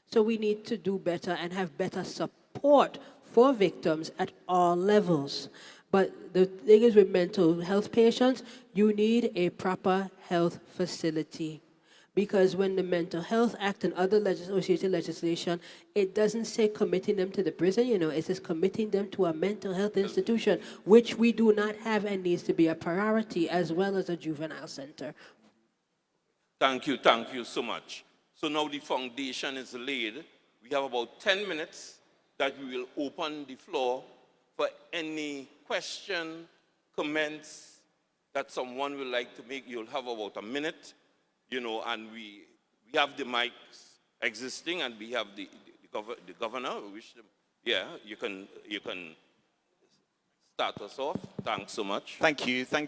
So we need to do better and have better support for victims at all levels. But the thing is with mental health patients, you need a proper health facility. Because when the Mental Health Act and other associated legislation, it doesn't say committing them to the prison, it says committing them to a mental health institution, which we do not have and needs to be a priority, as well as a juvenile center. Thank you so much. So now the foundation is laid. We have about 10 minutes that we will open the floor for any question, comments that someone would like to make. You'll have about a minute, and we have the mics existing, and we have the governor. You can start us off. Thanks so much. Thank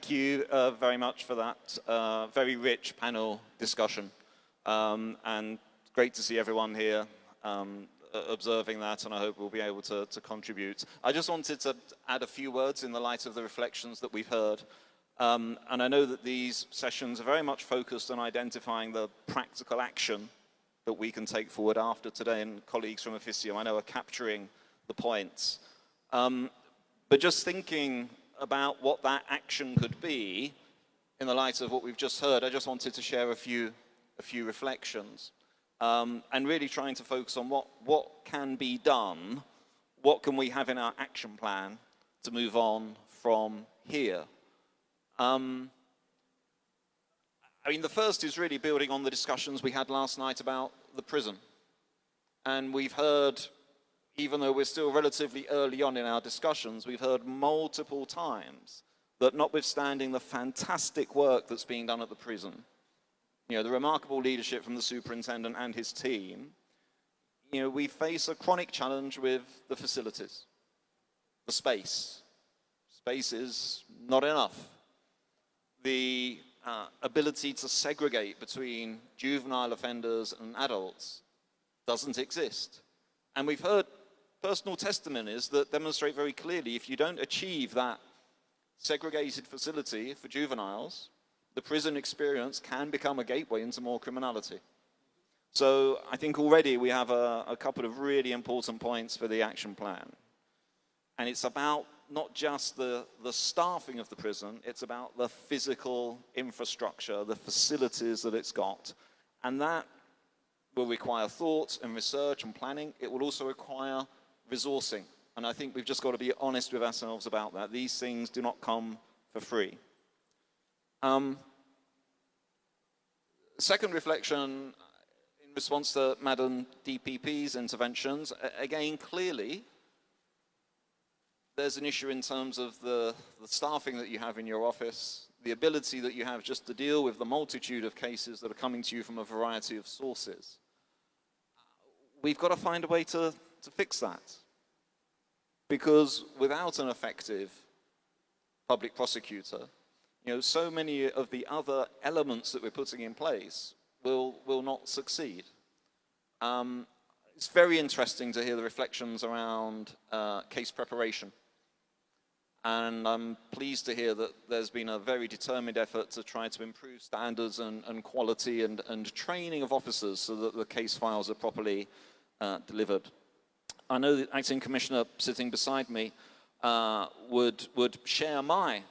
you very much for that very rich panel discussion, and great to see everyone here observing that, and I hope we'll be able to contribute. I just wanted to add a few words in the light of the reflections that we've heard. And I know that these sessions are very much focused on identifying the practical action that we can take forward after today, and colleagues from Officio, I know, are capturing the points. But just thinking about what that action could be in the light of what we've just heard, I just wanted to share a few reflections. And really trying to focus on what can be done what can we have in our action plan to move on from here? I mean, the first is really building on the discussions we had last night about the prison. And we've heard, even though we're still relatively early on in our discussions, we've heard multiple times that notwithstanding the fantastic work that's being done at the prison, you know, the remarkable leadership from the superintendent and his team, you know, we face a chronic challenge with the facilities, the space. Space is not enough. The ability to segregate between juvenile offenders and adults doesn't exist. And we've heard personal testimonies that demonstrate very clearly if you don't achieve that segregated facility for juveniles, the prison experience can become a gateway into more criminality. So I think already we have a couple of really important points for the action plan. And it's about not just the staffing of the prison, it's about the physical infrastructure, the facilities that it's got. And that will require thought and research and planning. It will also require resourcing. And I think we've just got to be honest with ourselves about that. These things do not come for free. Second reflection in response to Madam DPP's interventions, again, clearly, there's an issue in terms of the staffing that you have in your office, the ability that you have just to deal with the multitude of cases that are coming to you from a variety of sources. We've got to find a way to fix that. Because without an effective public prosecutor, you know, so many of the other elements that we're putting in place will not succeed. It's very interesting to hear the reflections around case preparation. And I'm pleased to hear that there's been a very determined effort to try to improve standards and quality and training of officers so that the case files are properly delivered. I know the acting commissioner sitting beside me would share my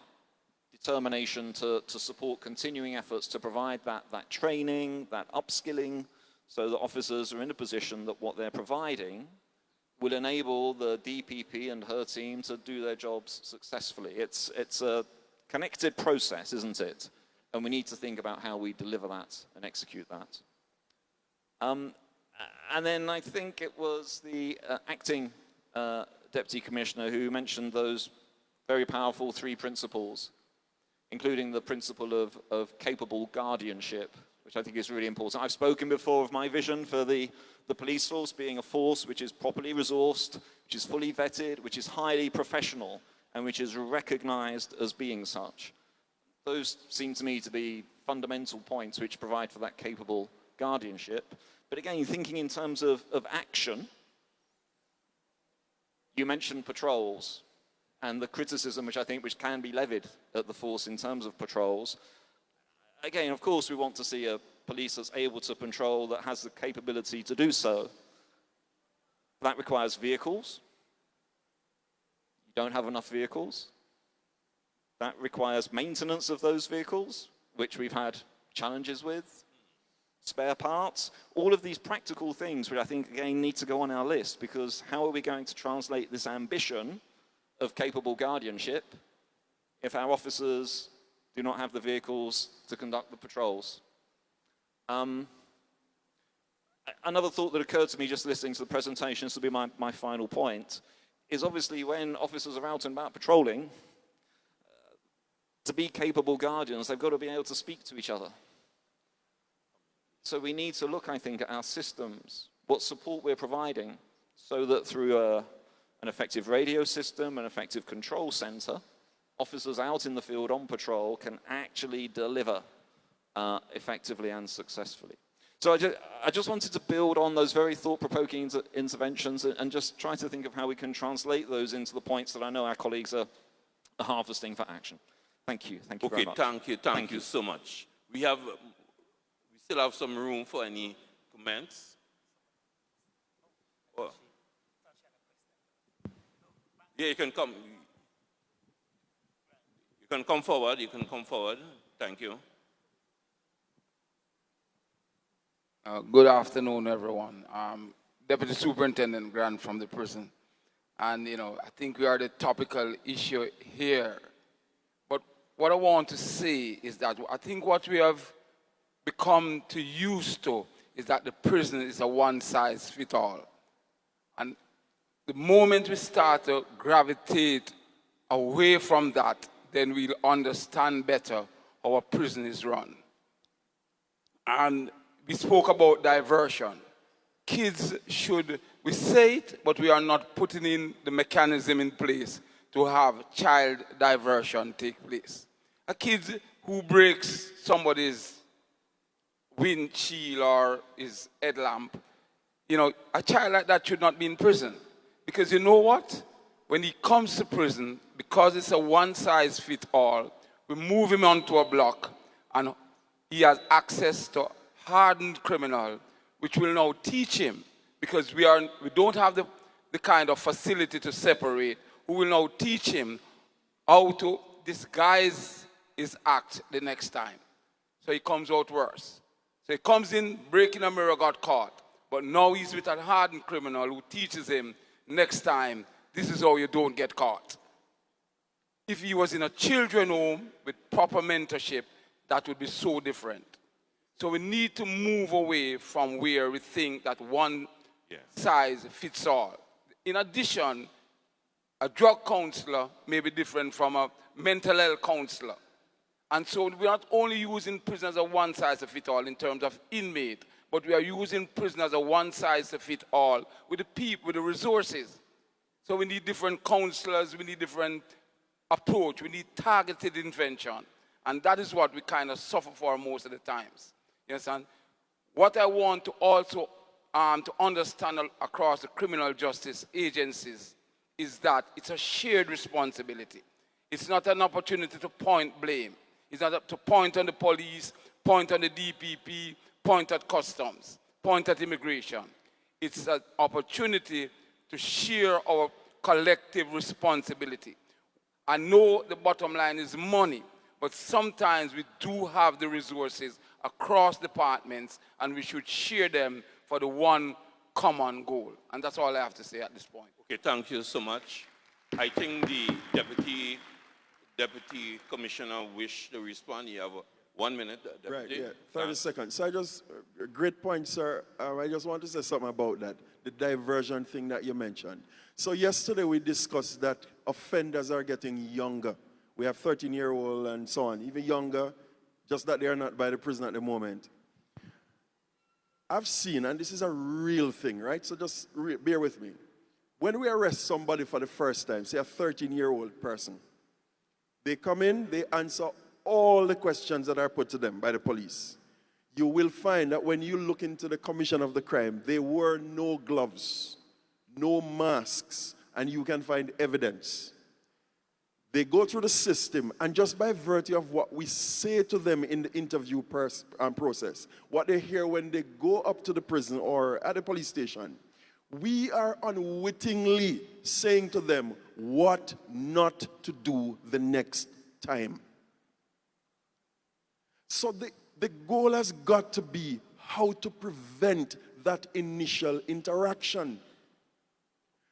determination to support continuing efforts to provide that training, that upskilling, so that officers are in a position that what they're providing will enable the DPP and her team to do their jobs successfully. It's a connected process, isn't it? And we need to think about how we deliver that and execute that. And then I think it was the acting Deputy Commissioner who mentioned those very powerful 3 principles, including the principle of capable guardianship, which I think is really important. I've spoken before of my vision for the police force being a force which is properly resourced, which is fully vetted, which is highly professional, and which is recognized as being such. Those seem to me to be fundamental points which provide for that capable guardianship. But again, thinking in terms of action, you mentioned patrols and the criticism which can be levied at the force in terms of patrols. Again, of course, we want to see a police that's able to patrol, that has the capability to do so. That requires vehicles. You don't have enough vehicles. That requires maintenance of those vehicles, which we've had challenges with. Spare parts, all of these practical things which I think, again, need to go on our list, because how are we going to translate this ambition of capable guardianship if our officers do not have the vehicles to conduct the patrols? Another thought that occurred to me just listening to the presentation, this will be my final point, is obviously when officers are out and about patrolling, to be capable guardians, they've got to be able to speak to each other. So we need to look, I think, at our systems, what support we're providing, so that through an effective radio system, an effective control center, officers out in the field on patrol can actually deliver effectively and successfully. So I just wanted to build on those very thought-provoking interventions and just try to think of how we can translate those into the points that I know our colleagues are harvesting for action. Thank you. Thank you very much. Okay, thank you so much. We still have some room for any comments. Oh. Yeah, you can come. You can come forward. You can come forward. Thank you. Good afternoon, everyone. Deputy Superintendent Grant from the prison. And, I think we are the topical issue here. But what I want to say is that I think what we have become too used to is that the prison is a one-size-fits-all. And the moment we start to gravitate away from that, then we'll understand better how a prison is run. And we spoke about diversion. Kids should, we say it, but we are not putting in the mechanism in place to have child diversion take place. A kid who breaks somebody's windshield or his headlamp, a child like that should not be in prison. Because you know what? When he comes to prison, because it's a one-size-fits-all, we move him onto a block and he has access to hardened criminal, which will now teach him, because we don't have the kind of facility to separate, who will now teach him how to disguise his act the next time. So he comes out worse. So he comes in, breaking a mirror, got caught. But now he's with a hardened criminal who teaches him, next time, this is how you don't get caught. If he was in a children's home with proper mentorship, that would be so different. So we need to move away from where we think that one size fits all. In addition, a drug counselor may be different from a mental health counselor. And so we're not only using prison as a one-size-fits-all in terms of inmate, but we are using prison as a one-size-fits-all with the people, with the resources. So we need different counselors, we need different approach, we need targeted intervention. And that is what we kind of suffer for most of the times. You understand? What I want to also to understand across the criminal justice agencies is that it's a shared responsibility. It's not an opportunity to point blame. It's not to point on the police, point on the DPP, point at customs, point at immigration. It's an opportunity to share our collective responsibility. I know the bottom line is money, but sometimes we do have the resources across departments, and we should share them for the one common goal. And that's all I have to say at this point. Okay, thank you so much. I think the Deputy Commissioner wished to respond. You have 1 minute, Deputy. Right, yeah, 30 seconds. So great point, sir. I just want to say something about that, the diversion thing that you mentioned. So yesterday we discussed that offenders are getting younger. We have 13-year-old and so on, even younger, just that they are not by the prison at the moment. I've seen, and this is a real thing, right? So just bear with me. When we arrest somebody for the first time, say a 13-year-old person, they come in, they answer all the questions that are put to them by the police. You will find that when you look into the commission of the crime, there were no gloves, no masks, and you can find evidence. They go through the system, and just by virtue of what we say to them in the interview process, what they hear when they go up to the prison or at the police station, we are unwittingly saying to them what not to do the next time. So the goal has got to be how to prevent that initial interaction.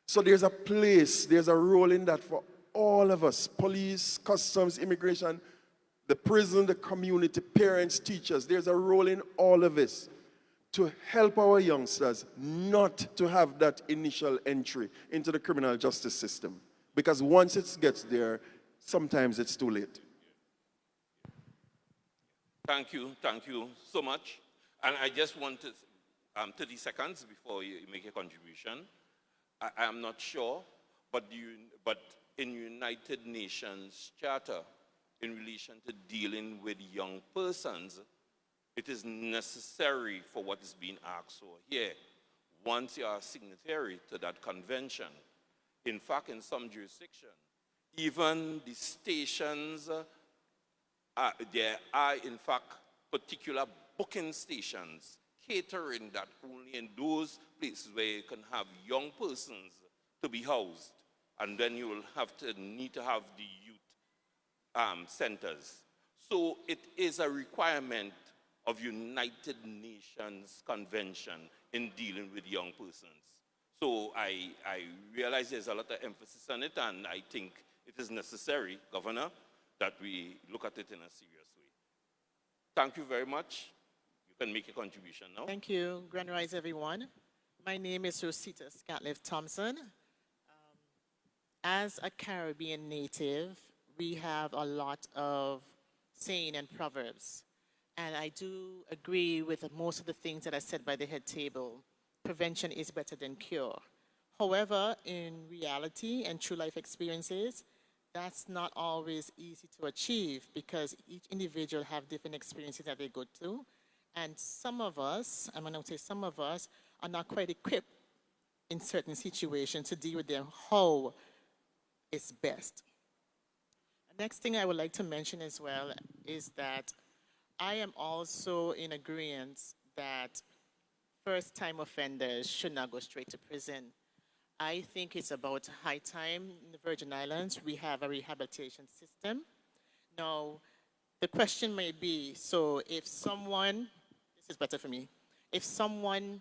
So there's a place, there's a role in that for all of us, police, customs, immigration, the prison, the community, parents, teachers. There's a role in all of us to help our youngsters not to have that initial entry into the criminal justice system. Because once it gets there, sometimes it's too late. Thank you so much. And I just wanted 30 seconds before you make a contribution. I am not sure, but in United Nations Charter, in relation to dealing with young persons, it is necessary for what is being asked for here. Once you are a signatory to that convention, in fact, in some jurisdictions, even the stations, there are, in fact, particular booking stations catering that only in those places where you can have young persons to be housed. And then you will need to have the youth centers. So it is a requirement of United Nations Convention in dealing with young persons. So I realize there's a lot of emphasis on it, and I think it is necessary, Governor, that we look at it in a serious way. Thank you very much. You can make a contribution now. Thank you. Grand Rise, everyone. My name is Rosita Scatliff Thompson. As a Caribbean native, we have a lot of saying and proverbs. And I do agree with most of the things that are said by the head table. Prevention is better than cure. However, in reality and true life experiences, that's not always easy to achieve because each individual have different experiences that they go through. And some of us, I'm going to say some of us, are not quite equipped in certain situations to deal with them how is best. The next thing I would like to mention as well is that I am also in agreement that first-time offenders should not go straight to prison. I think it's about high time in the Virgin Islands we have a rehabilitation system. Now, the question may be, so if someone, this is better for me, if someone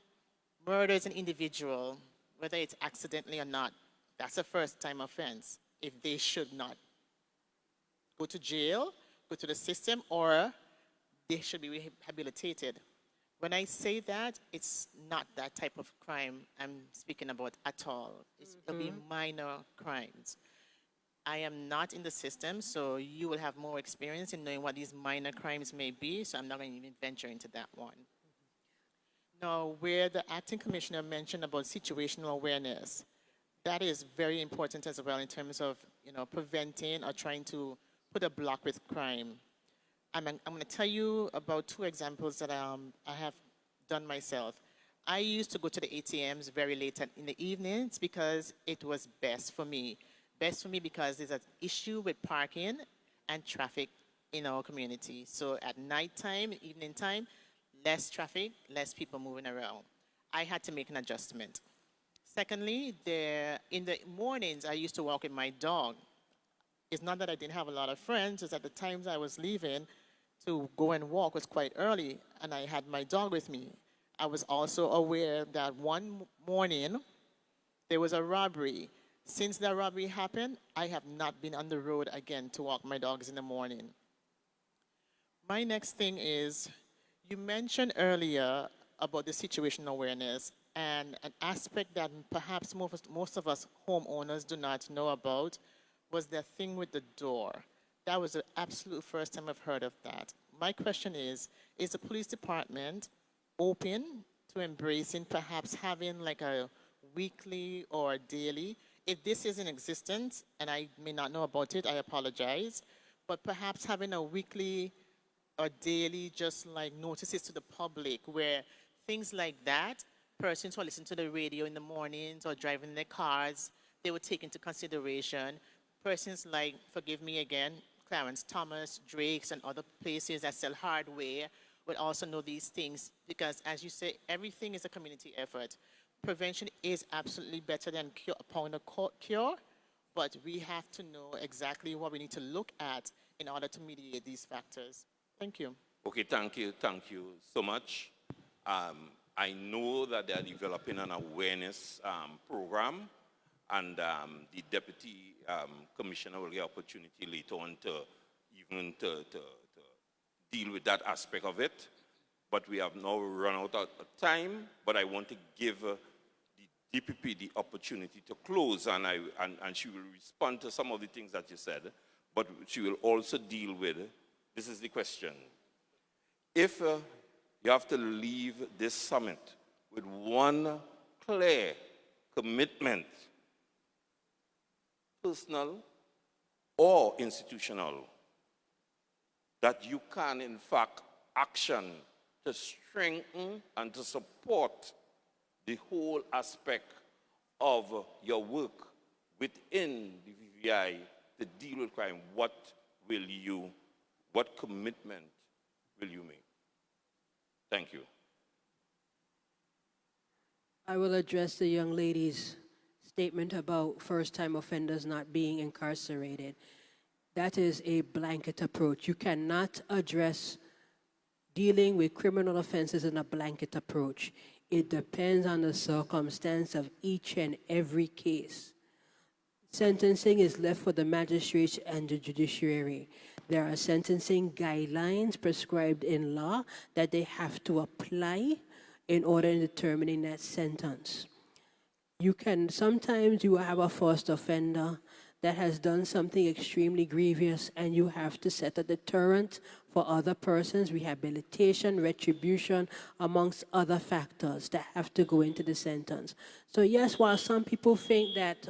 murders an individual, whether it's accidentally or not, that's a first-time offense. If they should not go to jail, go to the system, or they should be rehabilitated. When I say that, it's not that type of crime I'm speaking about at all. It'll be minor crimes. I am not in the system, so you will have more experience in knowing what these minor crimes may be, so I'm not going to even venture into that one. Now, where the acting commissioner mentioned about situational awareness, that is very important as well in terms of preventing or trying to put a block with crime. I'm going to tell you about two examples that I have done myself. I used to go to the ATMs very late in the evenings because it was best for me. Best for me because there's an issue with parking and traffic in our community. So at nighttime, evening time, less traffic, less people moving around. I had to make an adjustment. Secondly, in the mornings, I used to walk with my dog. It's not that I didn't have a lot of friends, it's at the times I was leaving to go and walk was quite early, and I had my dog with me. I was also aware that one morning there was a robbery. Since that robbery happened, I have not been on the road again to walk my dogs in the morning. My next thing is, you mentioned earlier about the situational awareness, and an aspect that perhaps most of us homeowners do not know about was the thing with the door. That was the absolute first time I've heard of that. My question is the police department open to embracing perhaps having like a weekly or daily? If this is in existence, and I may not know about it, I apologize, but perhaps having a weekly or daily just like notices to the public where things like that, persons who listen to the radio in the mornings or driving their cars, they would take into consideration. Persons like, forgive me again, Clarence Thomas, Drake's, and other places that sell hardware would also know these things because, as you say, everything is a community effort. Prevention is absolutely better than cure, but we have to know exactly what we need to look at in order to mediate these factors. Thank you. Okay, thank you so much. I know that they are developing an awareness program, and the deputy commissioner will get opportunity later on to deal with that aspect of it. But we have now run out of time, but I want to give the DPP the opportunity to close, and she will respond to some of the things that you said, but she will also deal with, this is the question. If you have to leave this summit with one clear commitment, personal or institutional, that you can in fact action to strengthen and to support the whole aspect of your work within the VVI to deal with crime, what commitment will you make? Thank you. I will address the young lady's statement about first-time offenders not being incarcerated. That is a blanket approach. You cannot address dealing with criminal offenses in a blanket approach. It depends on the circumstance of each and every case. Sentencing is left for the magistrates and the judiciary. There are sentencing guidelines prescribed in law that they have to apply in order in determining that sentence. Sometimes you have a first offender that has done something extremely grievous, and you have to set a deterrent for other persons, rehabilitation, retribution, amongst other factors that have to go into the sentence. So yes, while some people think that,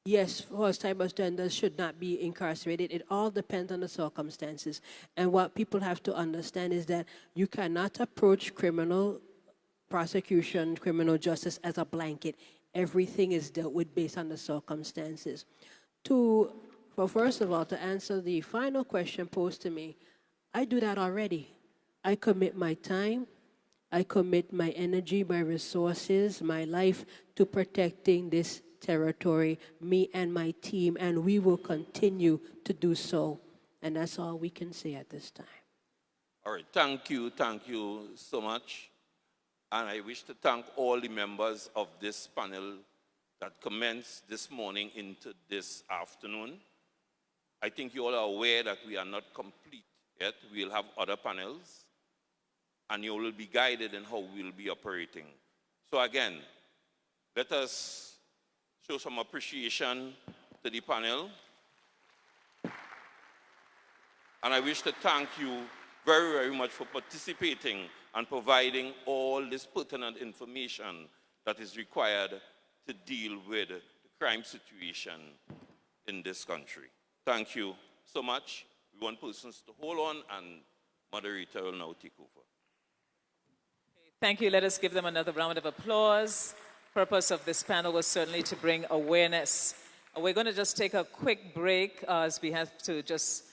yes, first-time offenders should not be incarcerated, it all depends on the circumstances. And what people have to understand is that you cannot approach criminal prosecution, criminal justice as a blanket. Everything is dealt with based on the circumstances. First of all, to answer the final question posed to me, I do that already. I commit my time, I commit my energy, my resources, my life to protecting this territory, me and my team, and we will continue to do so. And that's all we can say at this time. All right, thank you so much. And I wish to thank all the members of this panel that commenced this morning into this afternoon. I think you all are aware that we are not complete yet. We'll have other panels, and you will be guided in how we'll be operating. So again, let us show some appreciation to the panel. And I wish to thank you very, very much for participating and providing all this pertinent information that is required to deal with the crime situation in this country. Thank you so much. We want persons to hold on, and moderator will now take over. Thank you. Let us give them another round of applause. Purpose of this panel was certainly to bring awareness. We're going to just take a quick break as we have to just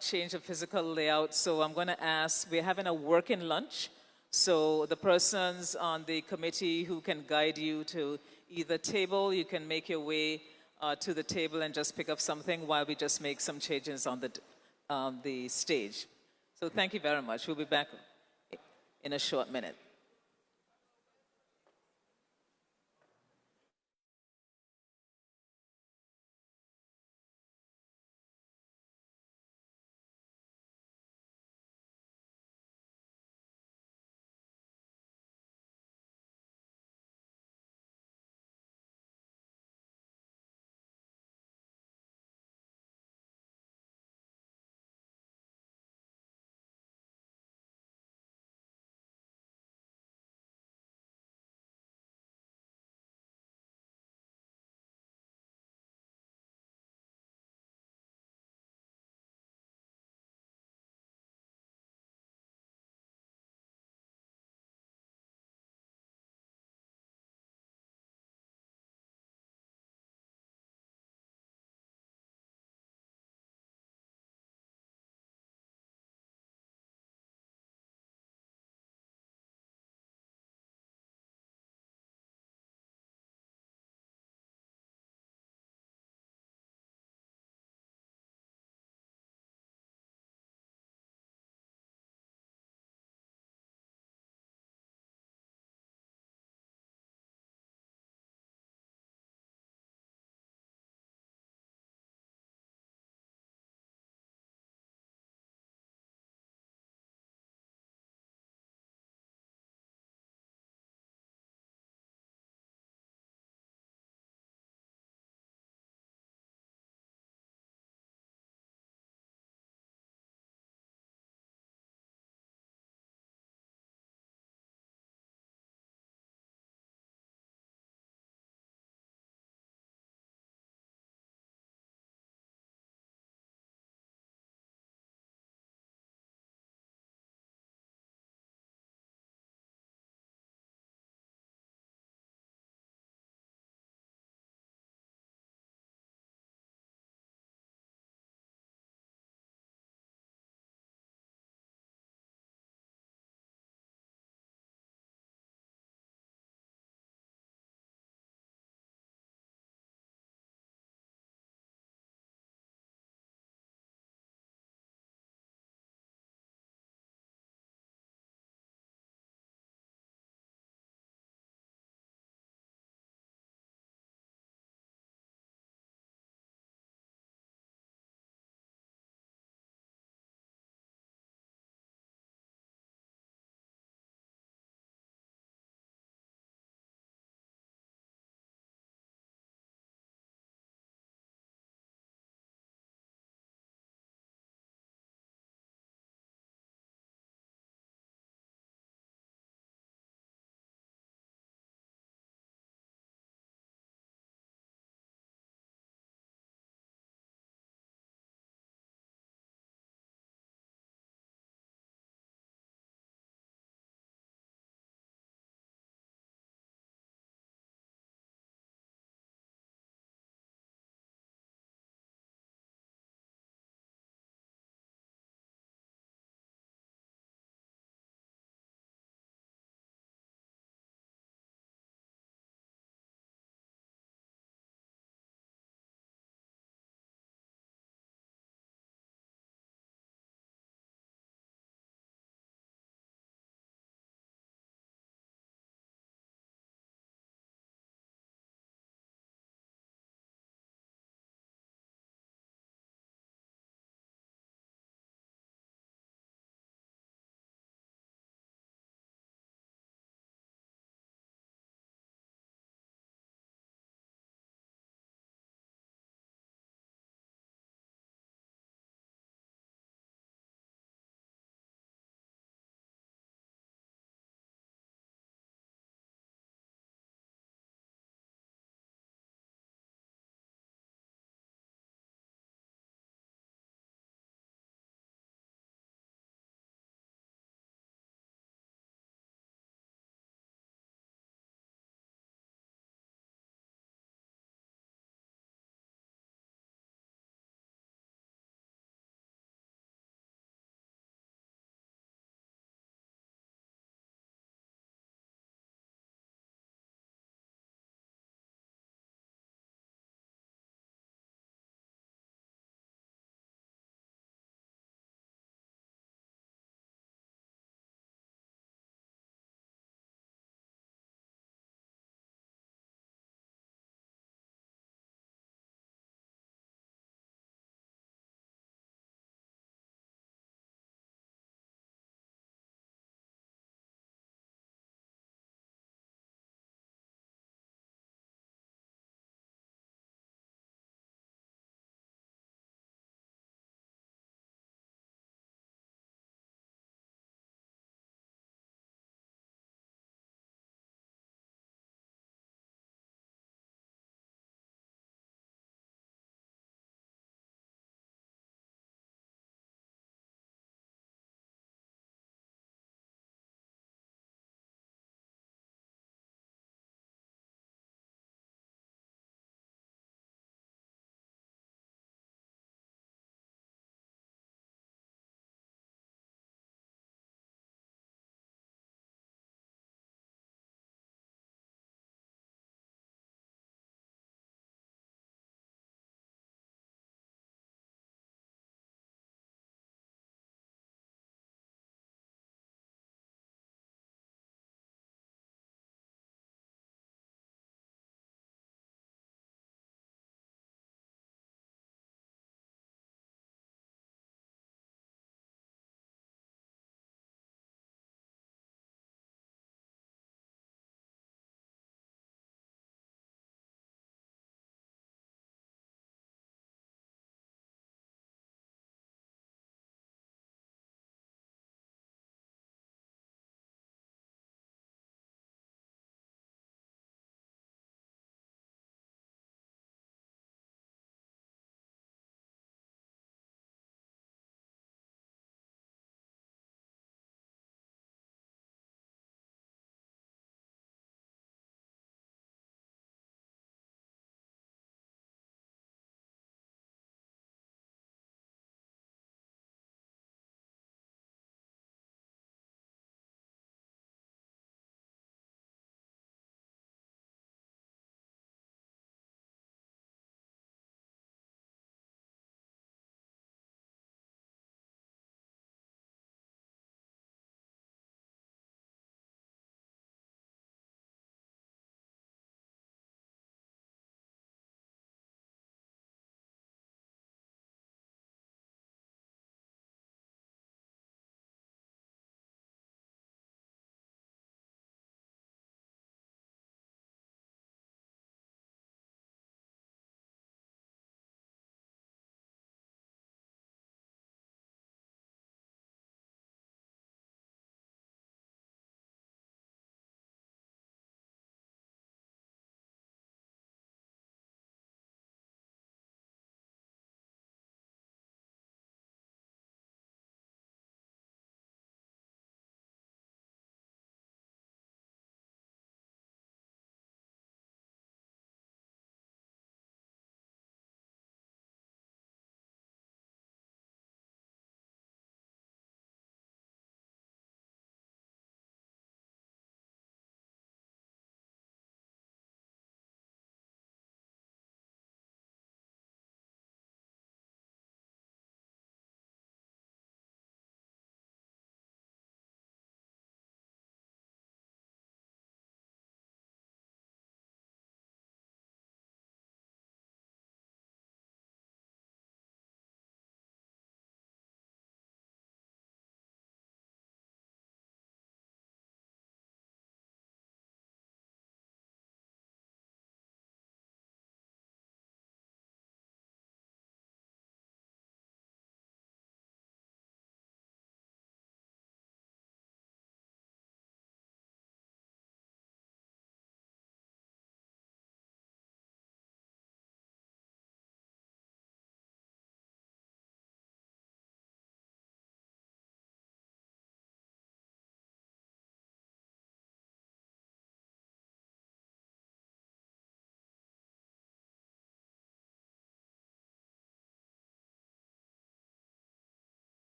change the physical layout. So I'm going to ask, we're having a working lunch. So the persons on the committee who can guide you to either table, you can make your way to the table and just pick up something while we just make some changes on the stage. So thank you very much. We'll be back in a short minute.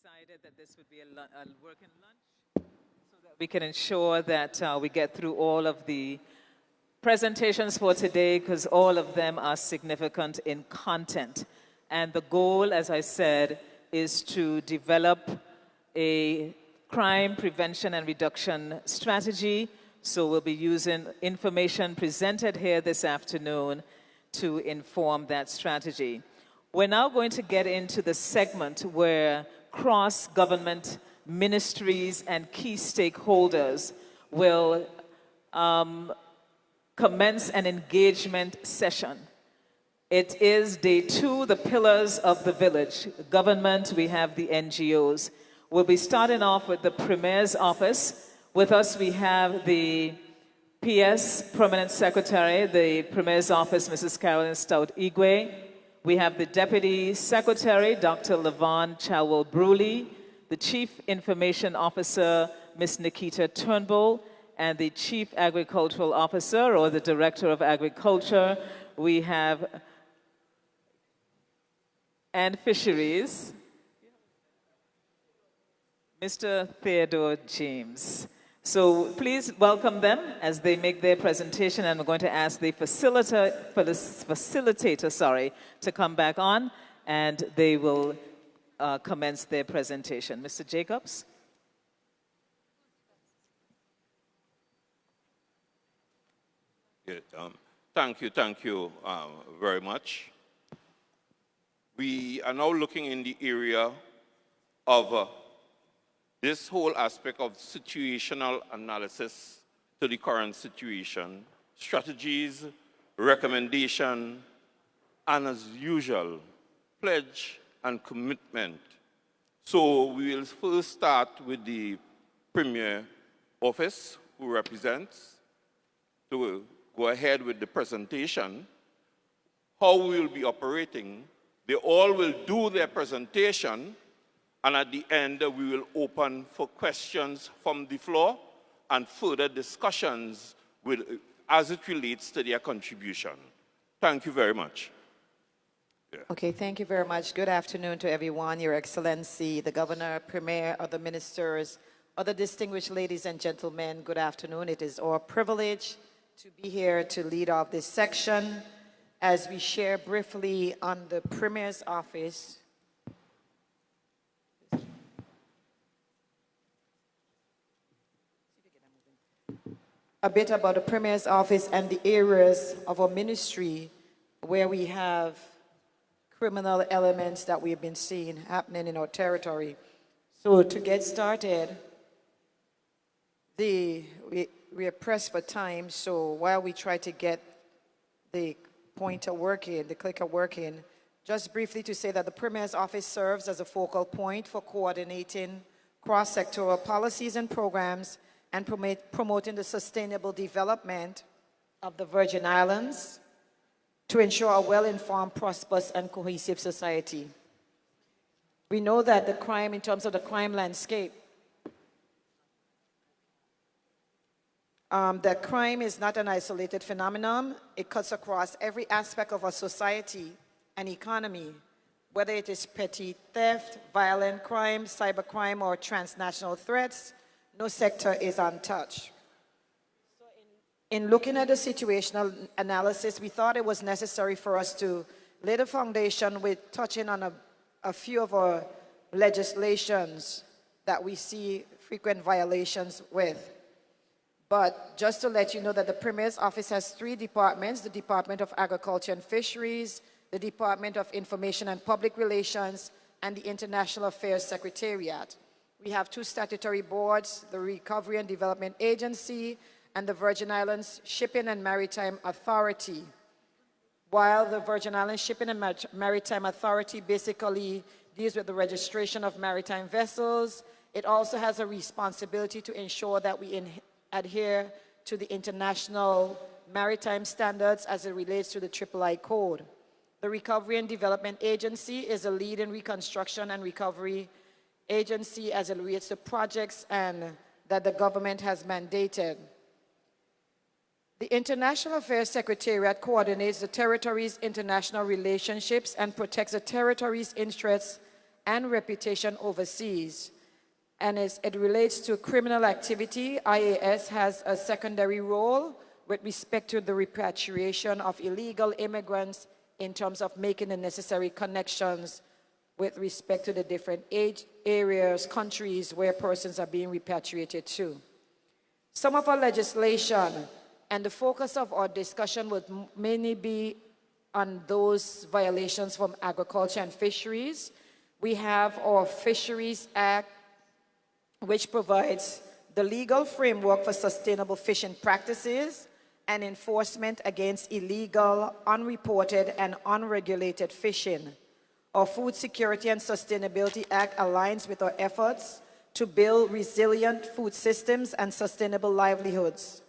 decided that this would be a working lunch so that we can ensure that we get through all of the presentations for today, because all of them are significant in content. And the goal, as I said, is to develop a crime prevention and reduction strategy. So we'll be using information presented here this afternoon to inform that strategy. We're now going to get into the segment where cross-government ministries and key stakeholders will commence an engagement session. It is day 2, the pillars of the village. Government, we have the NGOs. We'll be starting off with the Premier's office. With us, we have the PS, Permanent Secretary, the Premier's office, Mrs. Carolyn Stout-Igwe. We have the Deputy Secretary, Dr. Levon Chalwell-Bruley, the Chief Information Officer, Ms. Nikita Turnbull, and the Chief Agricultural Officer, or the Director of Agriculture. We have and Fisheries, Mr. Theodore James. So please welcome them as they make their presentation, and we're going to ask the facilitator, to come back on, and they will commence their presentation. Mr. Jacobs. Yeah, thank you very much. We are now looking in the area of this whole aspect of situational analysis to the current situation, strategies, recommendation, and as usual, pledge and commitment. So we will first start with the Premier Office, who represents, to go ahead with the presentation, how we will be operating. They all will do their presentation, and at the end, we will open for questions from the floor and further discussions as it relates to their contribution. Thank you very much. Yeah. Okay, thank you very much. Good afternoon to everyone, Your Excellency, the Governor, Premier, other ministers, other distinguished ladies and gentlemen, good afternoon. It is our privilege to be here to lead off this section as we share briefly on the Premier's office. A bit about the Premier's office and the areas of our ministry where we have criminal elements that we've been seeing happening in our territory. So to get started, we are pressed for time, so while we try to get the pointer working, the clicker working, just briefly to say that the Premier's office serves as a focal point for coordinating cross-sectoral policies and programs and promoting the sustainable development of the Virgin Islands to ensure a well-informed, prosperous, and cohesive society. We know that the crime, in terms of the crime landscape, that crime is not an isolated phenomenon. It cuts across every aspect of our society and economy, whether it is petty theft, violent crime, cybercrime, or transnational threats. No sector is untouched. In looking at the situational analysis, we thought it was necessary for us to lay the foundation with touching on a few of our legislations that we see frequent violations with. But just to let you know that the Premier's office has 3 departments: the Department of Agriculture and Fisheries, the Department of Information and Public Relations, and the International Affairs Secretariat. We have 2 statutory boards, the Recovery and Development Agency and the Virgin Islands Shipping and Maritime Authority. While the Virgin Islands Shipping and Maritime Authority basically deals with the registration of maritime vessels, it also has a responsibility to ensure that we adhere to the international maritime standards as it relates to the III Code. The Recovery and Development Agency is a leading reconstruction and recovery agency as it relates to projects and that the government has mandated. The International Affairs Secretariat coordinates the territory's international relationships and protects the territory's interests and reputation overseas. And it relates to criminal activity. IAS has a secondary role with respect to the repatriation of illegal immigrants in terms of making the necessary connections with respect to the different areas, countries where persons are being repatriated to. Some of our legislation and the focus of our discussion would mainly be on those violations from agriculture and fisheries. We have our Fisheries Act, which provides the legal framework for sustainable fishing practices and enforcement against illegal, unreported, and unregulated fishing. Our Food Security and Sustainability Act aligns with our efforts to build resilient food systems and sustainable livelihoods.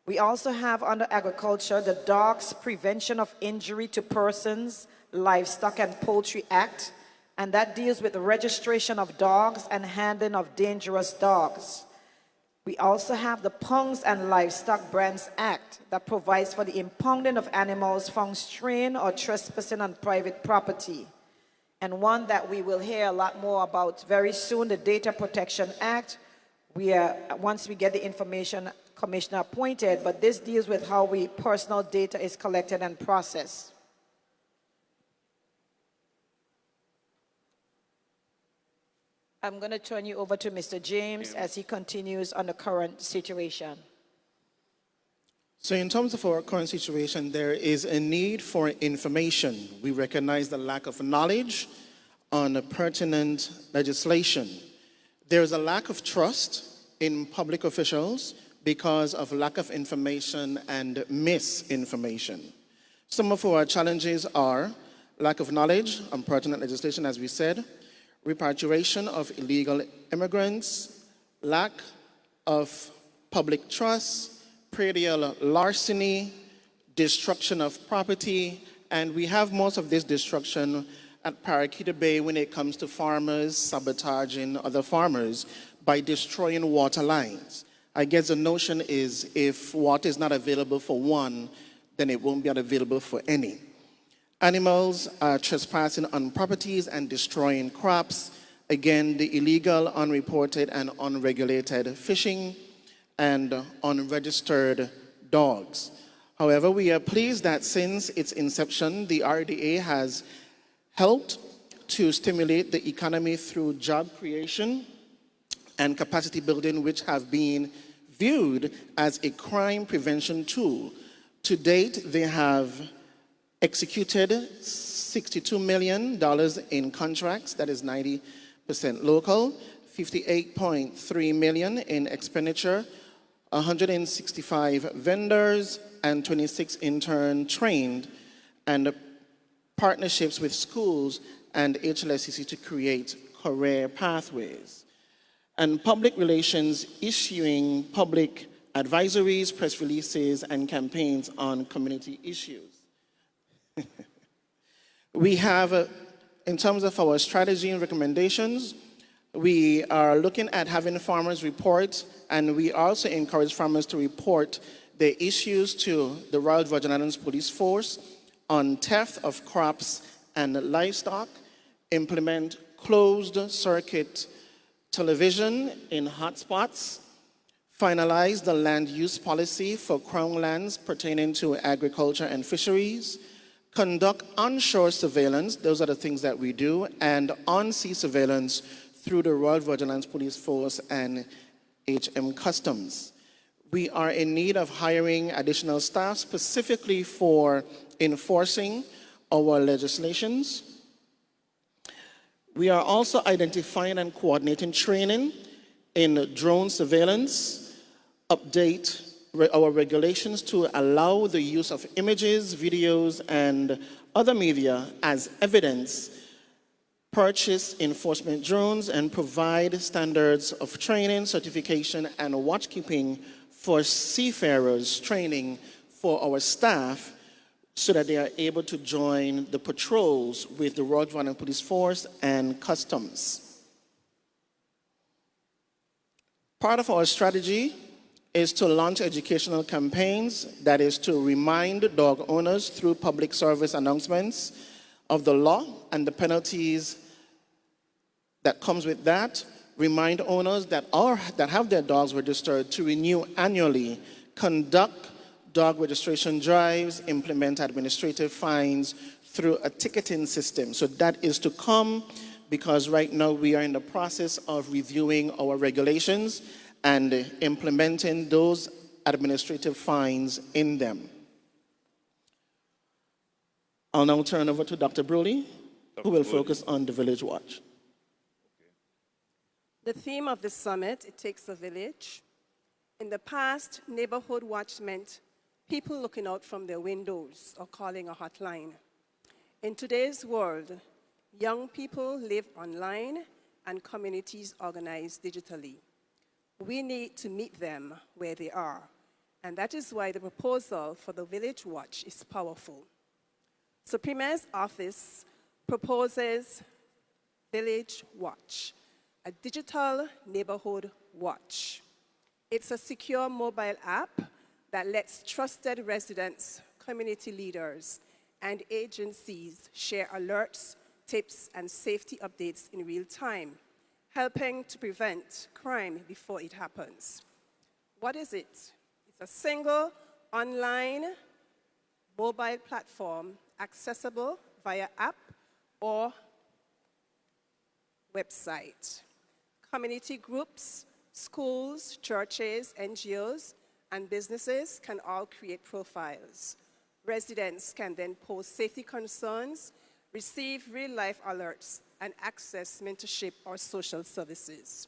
We also have under agriculture the Dogs Prevention of Injury to Persons, Livestock and Poultry Act, and that deals with the registration of dogs and handling of dangerous dogs. We also have the Pungs and Livestock Brands Act that provides for the impounding of animals found straying or trespassing on private property. And one that we will hear a lot more about very soon, the Data Protection Act. Once we get the information commissioner appointed, but this deals with how personal data is collected and processed. I'm going to turn you over to Mr. James as he continues on the current situation. So in terms of our current situation, there is a need for information. We recognize the lack of knowledge on pertinent legislation. There is a lack of trust in public officials because of lack of information and misinformation. Some of our challenges are lack of knowledge on pertinent legislation, as we said, repatriation of illegal immigrants, lack of public trust, predial larceny, destruction of property, and we have most of this destruction at Paraquita Bay when it comes to farmers sabotaging other farmers by destroying water lines. I guess the notion is if water is not available for one, then it won't be available for any. Animals are trespassing on properties and destroying crops. Again, the illegal, unreported, and unregulated fishing and unregistered dogs. However, we are pleased that since its inception, the RDA has helped to stimulate the economy through job creation and capacity building, which have been viewed as a crime prevention tool. To date, they have executed $62 million in contracts, that is 90% local, $58.3 million in expenditure, 165 vendors, and 26 intern trained, and partnerships with schools and HLSCC to create career pathways. And public relations issuing public advisories, press releases, and campaigns on community issues. We have, in terms of our strategy and recommendations, we are looking at having farmers report, and we also encourage farmers to report their issues to the Royal Virgin Islands Police Force on theft of crops and livestock, implement closed circuit television in hotspots, finalize the land use policy for Crown lands pertaining to agriculture and fisheries, conduct onshore surveillance, those are the things that we do, and on-sea surveillance through the Royal Virgin Islands Police Force and HM Customs. We are in need of hiring additional staff specifically for enforcing our legislations. We are also identifying and coordinating training in drone surveillance, update our regulations to allow the use of images, videos, and other media as evidence, purchase enforcement drones, and provide standards of training, certification, and watchkeeping for seafarers, training for our staff so that they are able to join the patrols with the Royal Virgin Islands Police Force and Customs. Part of our strategy is to launch educational campaigns, that is to remind dog owners through public service announcements of the law and the penalties that comes with that, remind owners that have their dogs registered to renew annually, conduct dog registration drives, implement administrative fines through a ticketing system. So that is to come, because right now we are in the process of reviewing our regulations and implementing those administrative fines in them. I'll now turn over to Dr. Broley, who will focus on the Village Watch. The theme of the summit, It Takes a Village. In the past, Neighborhood Watch meant people looking out from their windows or calling a hotline. In today's world, young people live online and communities organize digitally. We need to meet them where they are, and that is why the proposal for the Village Watch is powerful. So Premier's office proposes Village Watch, a digital neighborhood watch. It's a secure mobile app that lets trusted residents, community leaders, and agencies share alerts, tips, and safety updates in real time, helping to prevent crime before it happens. What is it? It's a single online mobile platform accessible via app or website. Community groups, schools, churches, NGOs, and businesses can all create profiles. Residents can then post safety concerns, receive real-life alerts, and access mentorship or social services.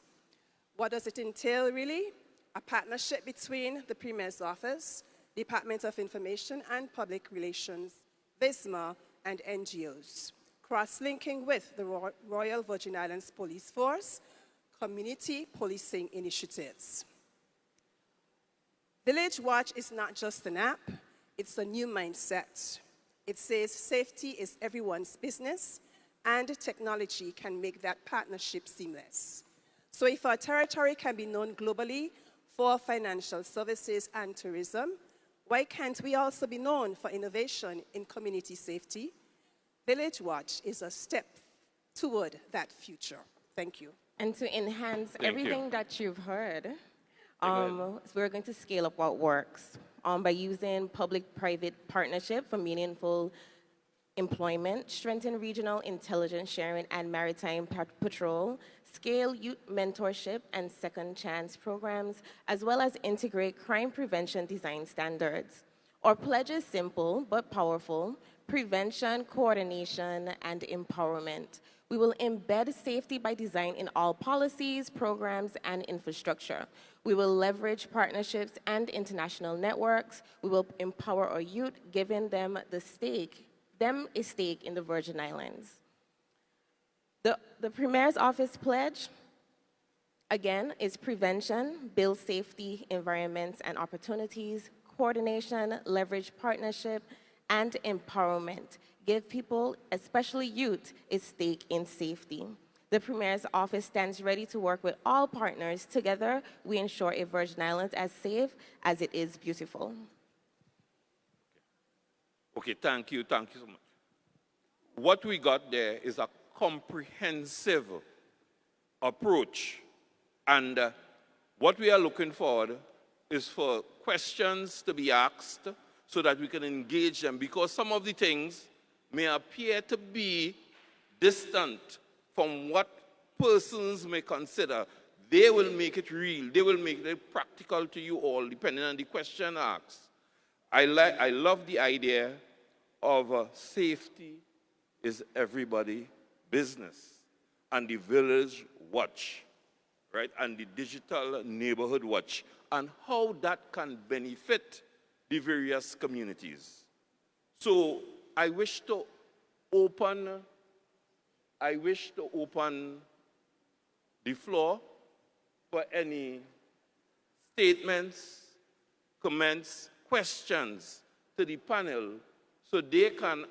What does it entail, really? A partnership between the Premier's Office, Department of Information and Public Relations, VISMA, and NGOs, cross-linking with the Royal Virgin Islands Police Force, community policing initiatives. Village Watch is not just an app, it's a new mindset. It says safety is everyone's business, and technology can make that partnership seamless. So if our territory can be known globally for financial services and tourism, why can't we also be known for innovation in community safety? Village Watch is a step toward that future. Thank you. And to enhance everything that you've heard, we're going to scale up what works by using public-private partnership for meaningful employment, strengthen regional intelligence sharing and maritime patrol, scale youth mentorship and second chance programs, as well as integrate crime prevention design standards. Our pledge is simple but powerful: prevention, coordination, and empowerment. We will embed safety by design in all policies, programs, and infrastructure. We will leverage partnerships and international networks. We will empower our youth, giving them a stake in the Virgin Islands. The Premier's Office pledge, again, is prevention, build safety environments and opportunities, coordination, leverage partnership, and empowerment. Give people, especially youth, a stake in safety. The Premier's Office stands ready to work with all partners. Together, we ensure a Virgin Islands as safe as it is beautiful. Okay, thank you so much. What we got there is a comprehensive approach, and what we are looking for is for questions to be asked so that we can engage them, because some of the things may appear to be distant from what persons may consider. They will make it real. They will make it practical to you all, depending on the question asked. I love the idea of safety is everybody's business, and the Village Watch, right, and the digital neighborhood watch, and how that can benefit the various communities. So I wish to open the floor for any statements, comments, questions to the panel, so they can,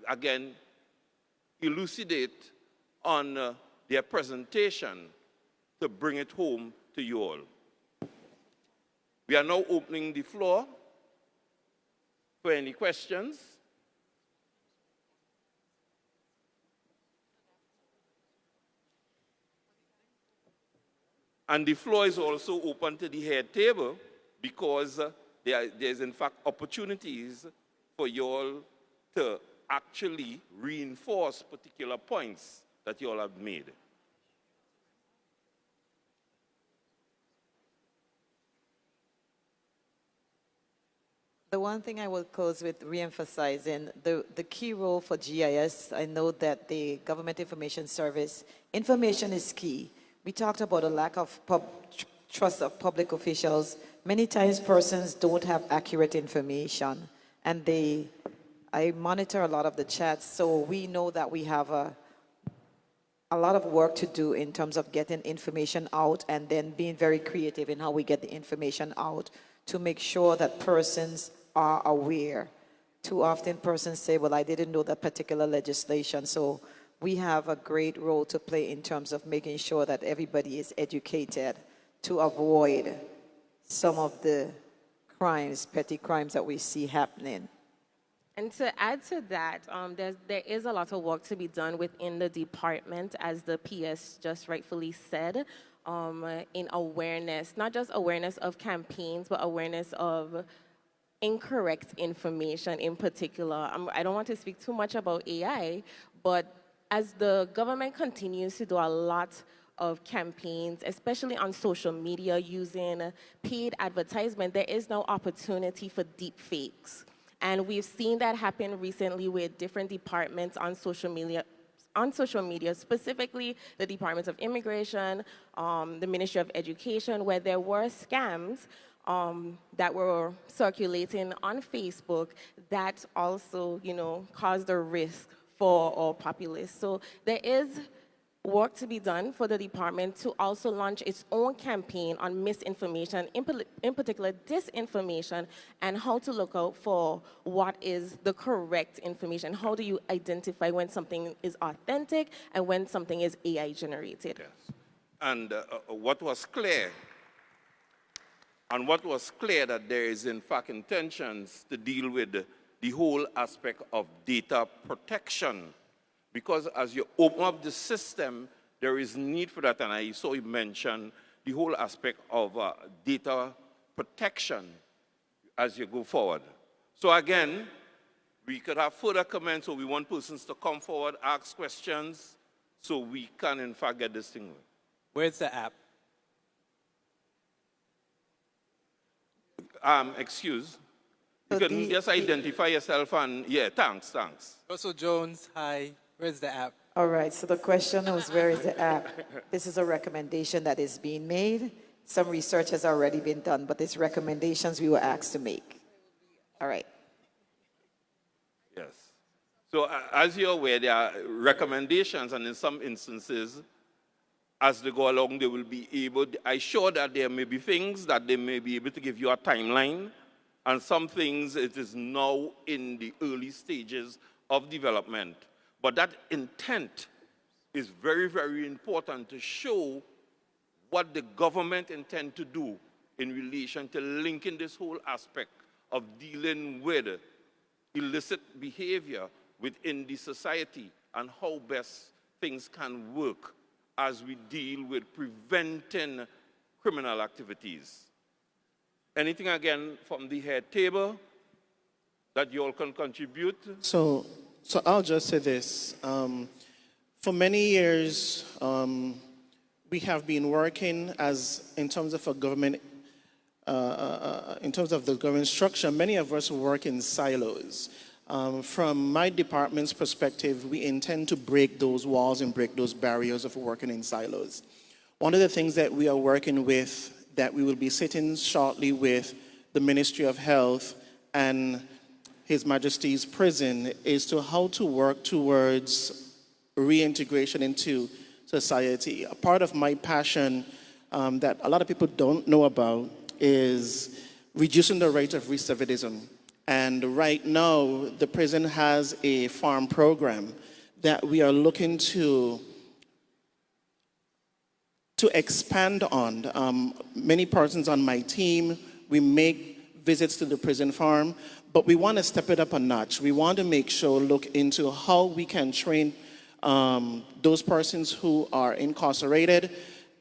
again, elucidate on their presentation to bring it home to you all. We are now opening the floor for any questions. And the floor is also open to the head table because there's in fact opportunities for you all to actually reinforce particular points that you all have made. The one thing I will close with re-emphasizing, the key role for GIS, I know that the Government Information Service, information is key. We talked about a lack of trust of public officials. Many times persons don't have accurate information, and I monitor a lot of the chats, so we know that we have a lot of work to do in terms of getting information out and then being very creative in how we get the information out to make sure that persons are aware. Too often persons say, well, I didn't know that particular legislation. So we have a great role to play in terms of making sure that everybody is educated to avoid some of the crimes, petty crimes that we see happening. And to add to that, there is a lot of work to be done within the department, as the PS just rightfully said, in awareness, not just awareness of campaigns, but awareness of incorrect information in particular. I don't want to speak too much about AI, but as the government continues to do a lot of campaigns, especially on social media using paid advertisement, there is no opportunity for deep fakes. And we've seen that happen recently with different departments on social media, specifically the Department of Immigration, the Ministry of Education, where there were scams that were circulating on Facebook that also, caused a risk for our populace. So there is work to be done for the department to also launch its own campaign on misinformation, in particular disinformation, and how to look out for what is the correct information. How do you identify when something is authentic and when something is AI generated? Yes. And what was clear that there is in fact intentions to deal with the whole aspect of data protection. Because as you open up the system, there is need for that. And I saw you mention the whole aspect of data protection as you go forward. So again, we could have further comments, so we want persons to come forward, ask questions, so we can in fact get this thing. Where's the app? Excuse. You can just identify yourself and, yeah, thanks. Russell Jones, hi. Where's the app? All right, so the question was, where is the app? This is a recommendation that is being made. Some research has already been done, but these recommendations we were asked to make. All right. Yes. So as you're aware, there are recommendations, and in some instances, as they go along, they will be able, I'm sure that there may be things that they may be able to give you a timeline, and some things it is now in the early stages of development. But that intent is very, very important to show what the government intends to do in relation to linking this whole aspect of dealing with illicit behavior within the society and how best things can work as we deal with preventing criminal activities. Anything again from the head table that you all can contribute? So I'll just say this. For many years, we have been working in terms of a government, in terms of the government structure, many of us work in silos. From my department's perspective, we intend to break those walls and break those barriers of working in silos. One of the things that we are working with, that we will be sitting shortly with the Ministry of Health and His Majesty's Prison, is to how to work towards reintegration into society. A part of my passion that a lot of people don't know about is reducing the rate of recidivism. And right now, the prison has a farm program that we are looking to expand on. Many persons on my team, we make visits to the prison farm, but we want to step it up a notch. We want to make sure, look into how we can train those persons who are incarcerated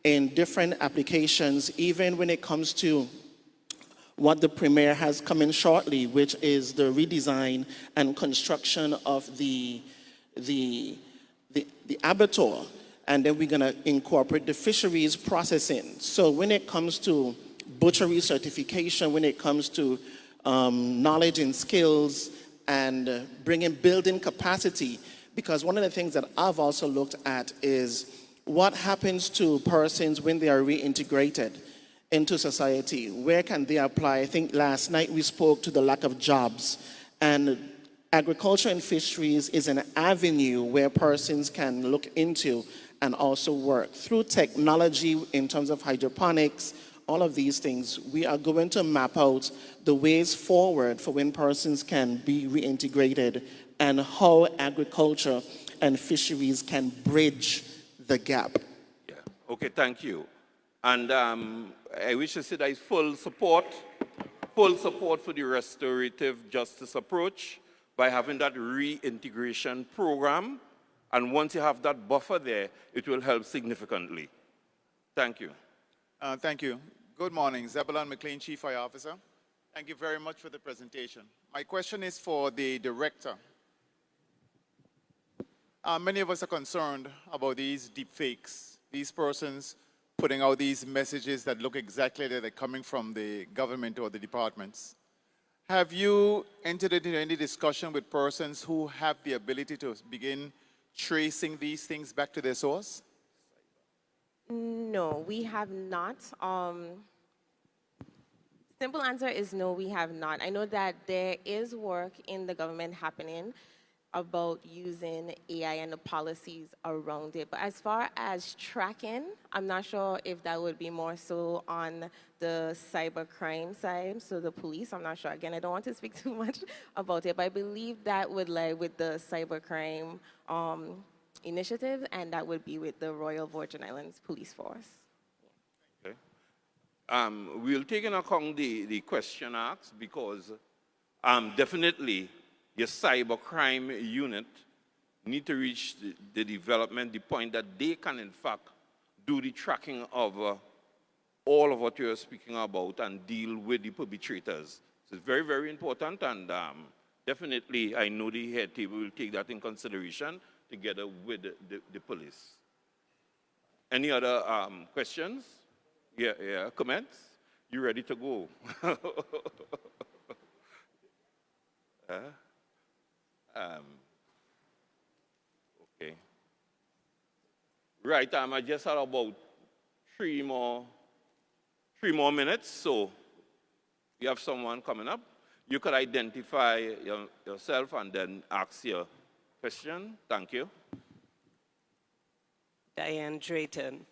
in different applications, even when it comes to what the Premier has coming shortly, which is the redesign and construction of the abattoir. And then we're going to incorporate the fisheries processing. So when it comes to butchery certification, when it comes to knowledge and skills and building capacity, because one of the things that I've also looked at is what happens to persons when they are reintegrated into society. Where can they apply? I think last night we spoke to the lack of jobs, and agriculture and fisheries is an avenue where persons can look into and also work. Through technology in terms of hydroponics, all of these things, we are going to map out the ways forward for when persons can be reintegrated and how agriculture and fisheries can bridge the gap. Yeah. Okay, thank you. And I wish to say there is full support for the restorative justice approach by having that reintegration program. And once you have that buffer there, it will help significantly. Thank you. Thank you. Good morning. Zebulon McLean, Chief Fire Officer. Thank you very much for the presentation. My question is for the director. Many of us are concerned about these deep fakes, these persons putting out these messages that look exactly like they're coming from the government or the departments. Have you entered into any discussion with persons who have the ability to begin tracing these things back to their source? No, we have not. Simple answer is no, we have not. I know that there is work in the government happening about using AI and the policies around it. But as far as tracking, I'm not sure if that would be more so on the cybercrime side, so the police, I'm not sure. Again, I don't want to speak too much about it, but I believe that would lie with the cybercrime initiative, and that would be with the Royal Virgin Islands Police Force. Okay. We'll take into account the question asked, because definitely your cybercrime unit need to reach the development, the point that they can in fact do the tracking of all of what you're speaking about and deal with the perpetrators. So it's very, very important, and definitely I know the head table will take that in consideration together with the police. Any other questions? Yeah, comments? You ready to go? Okay. Right, I just had about three more minutes, so you have someone coming up. You could identify yourself and then ask your question. Thank you. Diane Drayton.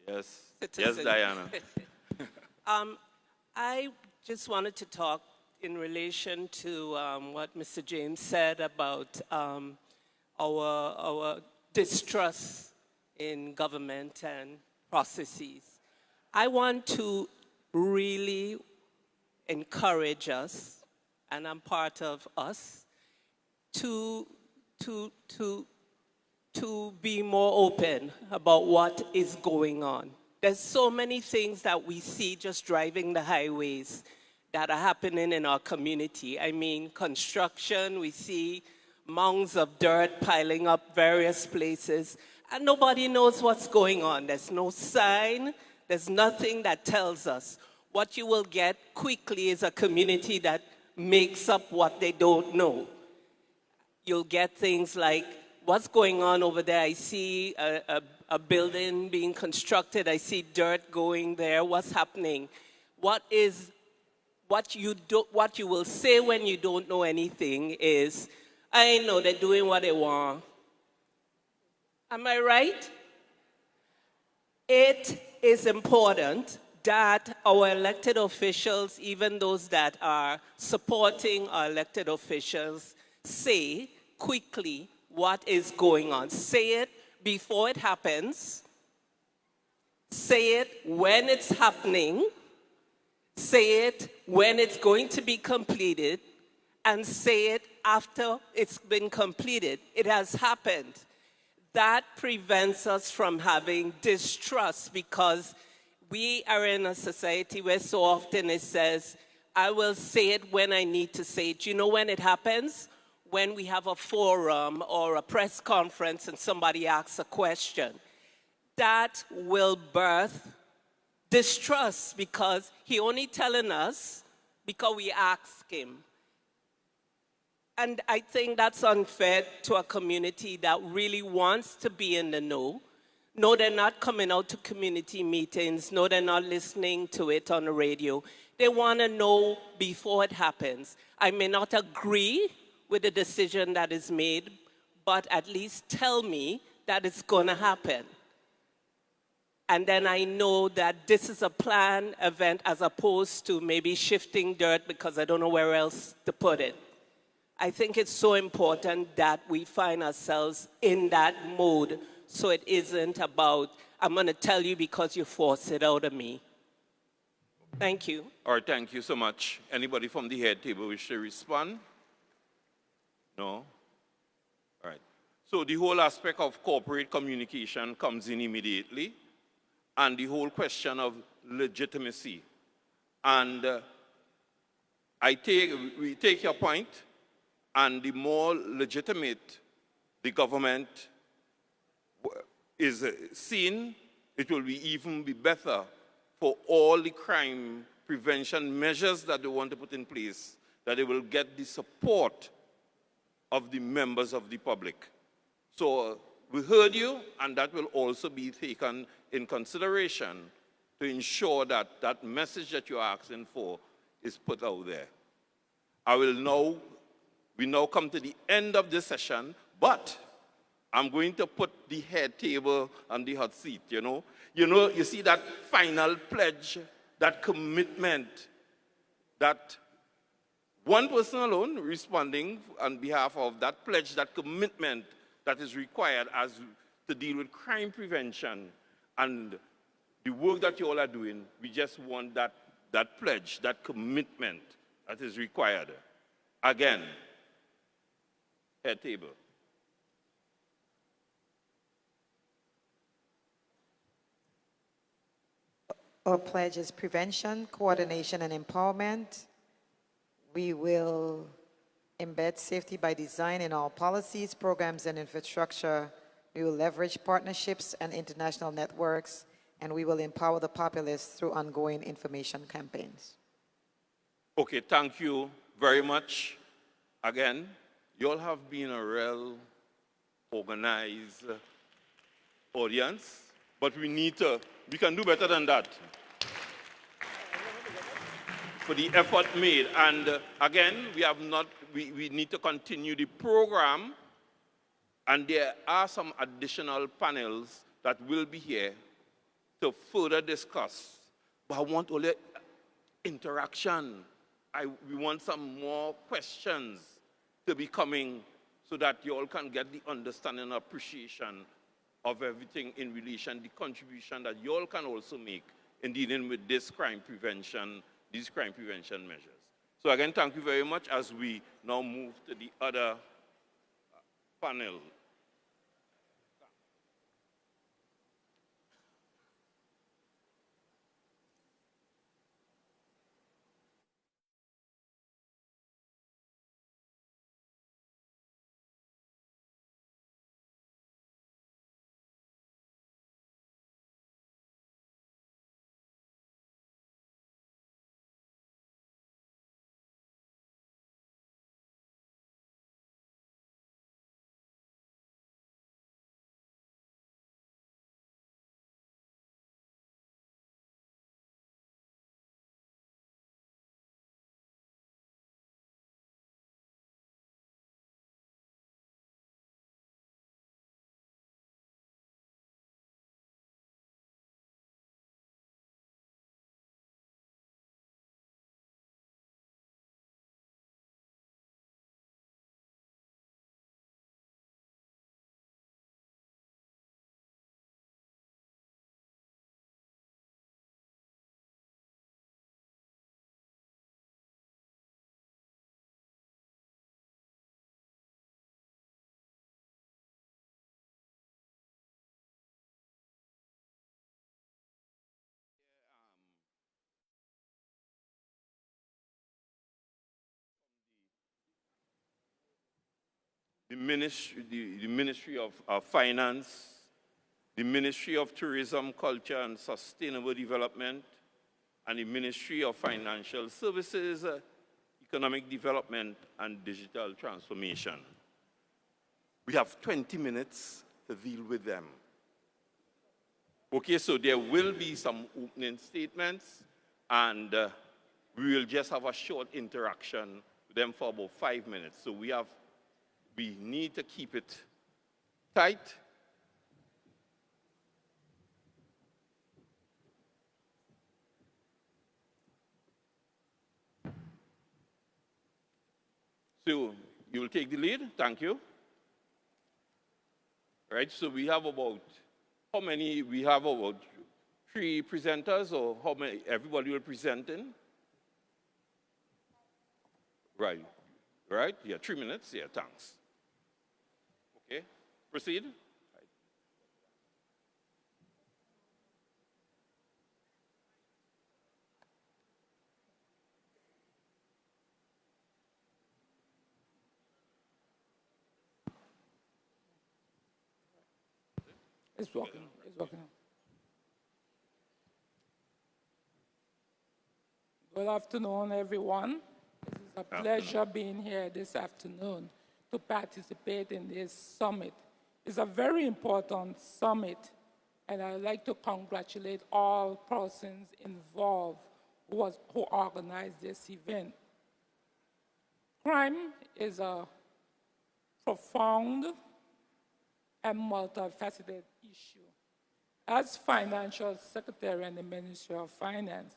Yes. Citizen. Yes, Diana. I just wanted to talk in relation to what Mr. James said about our distrust in government and processes. I want to really encourage us, and I'm part of us, to be more open about what is going on. There's so many things that we see just driving the highways that are happening in our community. I mean, construction, we see mounds of dirt piling up various places, and nobody knows what's going on. There's no sign, there's nothing that tells us. What you will get quickly is a community that makes up what they don't know. You'll get things like, what's going on over there? I see a building being constructed. I see dirt going there. What's happening? What you will say when you don't know anything is, I know they're doing what they want. Am I right? It is important that our elected officials, even those that are supporting our elected officials, say quickly what is going on. Say it before it happens. Say it when it's happening. Say it when it's going to be completed. And say it after it's been completed. It has happened. that prevents us from having distrust, because we are in a society where so often it says, I will say it when I need to say it. You know when it happens? When we have a forum or a press conference and somebody asks a question. That will birth distrust, because he only telling us because we ask him. And I think that's unfair to a community that really wants to be in the know. No, they're not coming out to community meetings. No, they're not listening to it on the radio. They want to know before it happens. I may not agree with the decision that is made, but at least tell me that it's going to happen. And then I know that this is a planned event as opposed to maybe shifting dirt because I don't know where else to put it. I think it's so important that we find ourselves in that mode, so it isn't about, I'm going to tell you because you forced it out of me. Thank you. All right, thank you so much. Anybody from the head table wish to respond? No? All right. So the whole aspect of corporate communication comes in immediately, and the whole question of legitimacy. And we take your point, and the more legitimate the government is seen, it will even be better for all the crime prevention measures that they want to put in place, that they will get the support of the members of the public. So we heard you, and that will also be taken in consideration to ensure that that message that you're asking for is put out there. We now come to the end of this session, but I'm going to put the head table on the hot seat, You see that final pledge, that commitment, that one person alone responding on behalf of that pledge, that commitment that is required to deal with crime prevention and the work that you all are doing. We just want that pledge, that commitment that is required. Again, head table. Our pledge is prevention, coordination, and empowerment. We will embed safety by design in all policies, programs, and infrastructure. We will leverage partnerships and international networks, and we will empower the populace through ongoing information campaigns. Okay, thank you very much. Again, you all have been a real organized audience, but we can do better than that for the effort made. And again, we need to continue the program, and there are some additional panels that will be here to further discuss. But I want only interaction. We want some more questions to be coming so that you all can get the understanding and appreciation of everything in relation, the contribution that you all can also make in dealing with these crime prevention measures. So again, thank you very much as we now move to the other panel. the Ministry of Finance, the Ministry of Tourism, Culture and Sustainable Development, and the Ministry of Financial Services, Economic Development and Digital Transformation. We have 20 minutes to deal with them. Okay, so there will be some opening statements, and we will just have a short interaction with them for about 5 minutes. So we need to keep it tight. So you will take the lead. Thank you. Right, so we have about, how many? We have about 3 presenters, or how many? Everybody will present in? Right, right, yeah, 3 minutes, yeah, thanks. Okay, proceed. It's working. It's working. Good afternoon, everyone. It is a pleasure being here this afternoon to participate in this summit. It's a very important summit, and I'd like to congratulate all persons involved who organized this event. Crime is a profound and multifaceted issue. As Financial Secretary in the Ministry of Finance,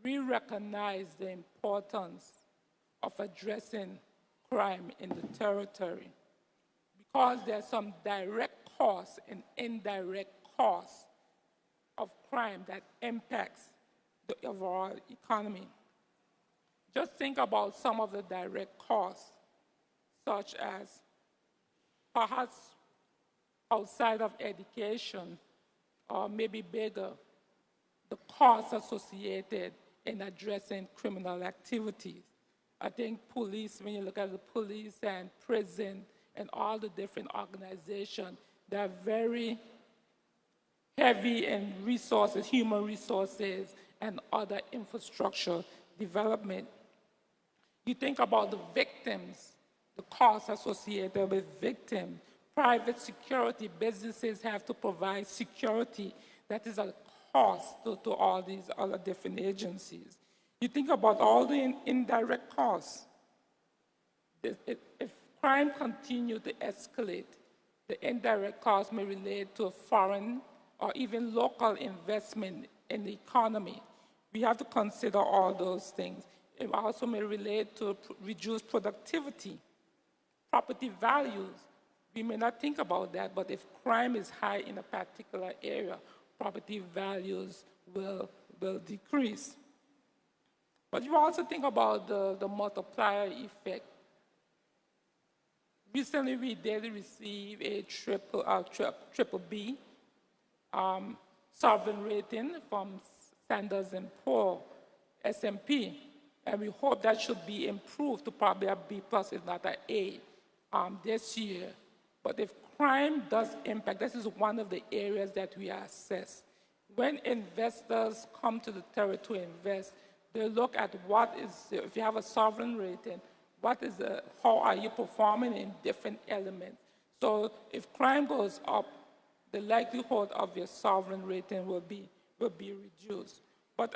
we recognize the importance of addressing crime in the territory because there are some direct costs and indirect costs of crime that impacts the overall economy. Just think about some of the direct costs, such as perhaps outside of education, or maybe bigger, the costs associated in addressing criminal activities. I think police, when you look at the police and prison and all the different organizations, they're very heavy in resources, human resources, and other infrastructure development. You think about the victims, the costs associated with victims. Private security, businesses have to provide security. That is a cost to all these other different agencies. You think about all the indirect costs. If crime continues to escalate, the indirect costs may relate to foreign or even local investment in the economy. We have to consider all those things. It also may relate to reduced productivity, property values. We may not think about that, but if crime is high in a particular area, property values will decrease. But you also think about the multiplier effect. Recently, we did receive a triple B sovereign rating from Standard & Poor's, S&P, and we hope that should be improved to probably a B+, if not an A, this year. But if crime does impact, this is one of the areas that we assess. When investors come to the territory to invest, they look at what is, if you have a sovereign rating, how are you performing in different elements. So if crime goes up, the likelihood of your sovereign rating will be reduced. But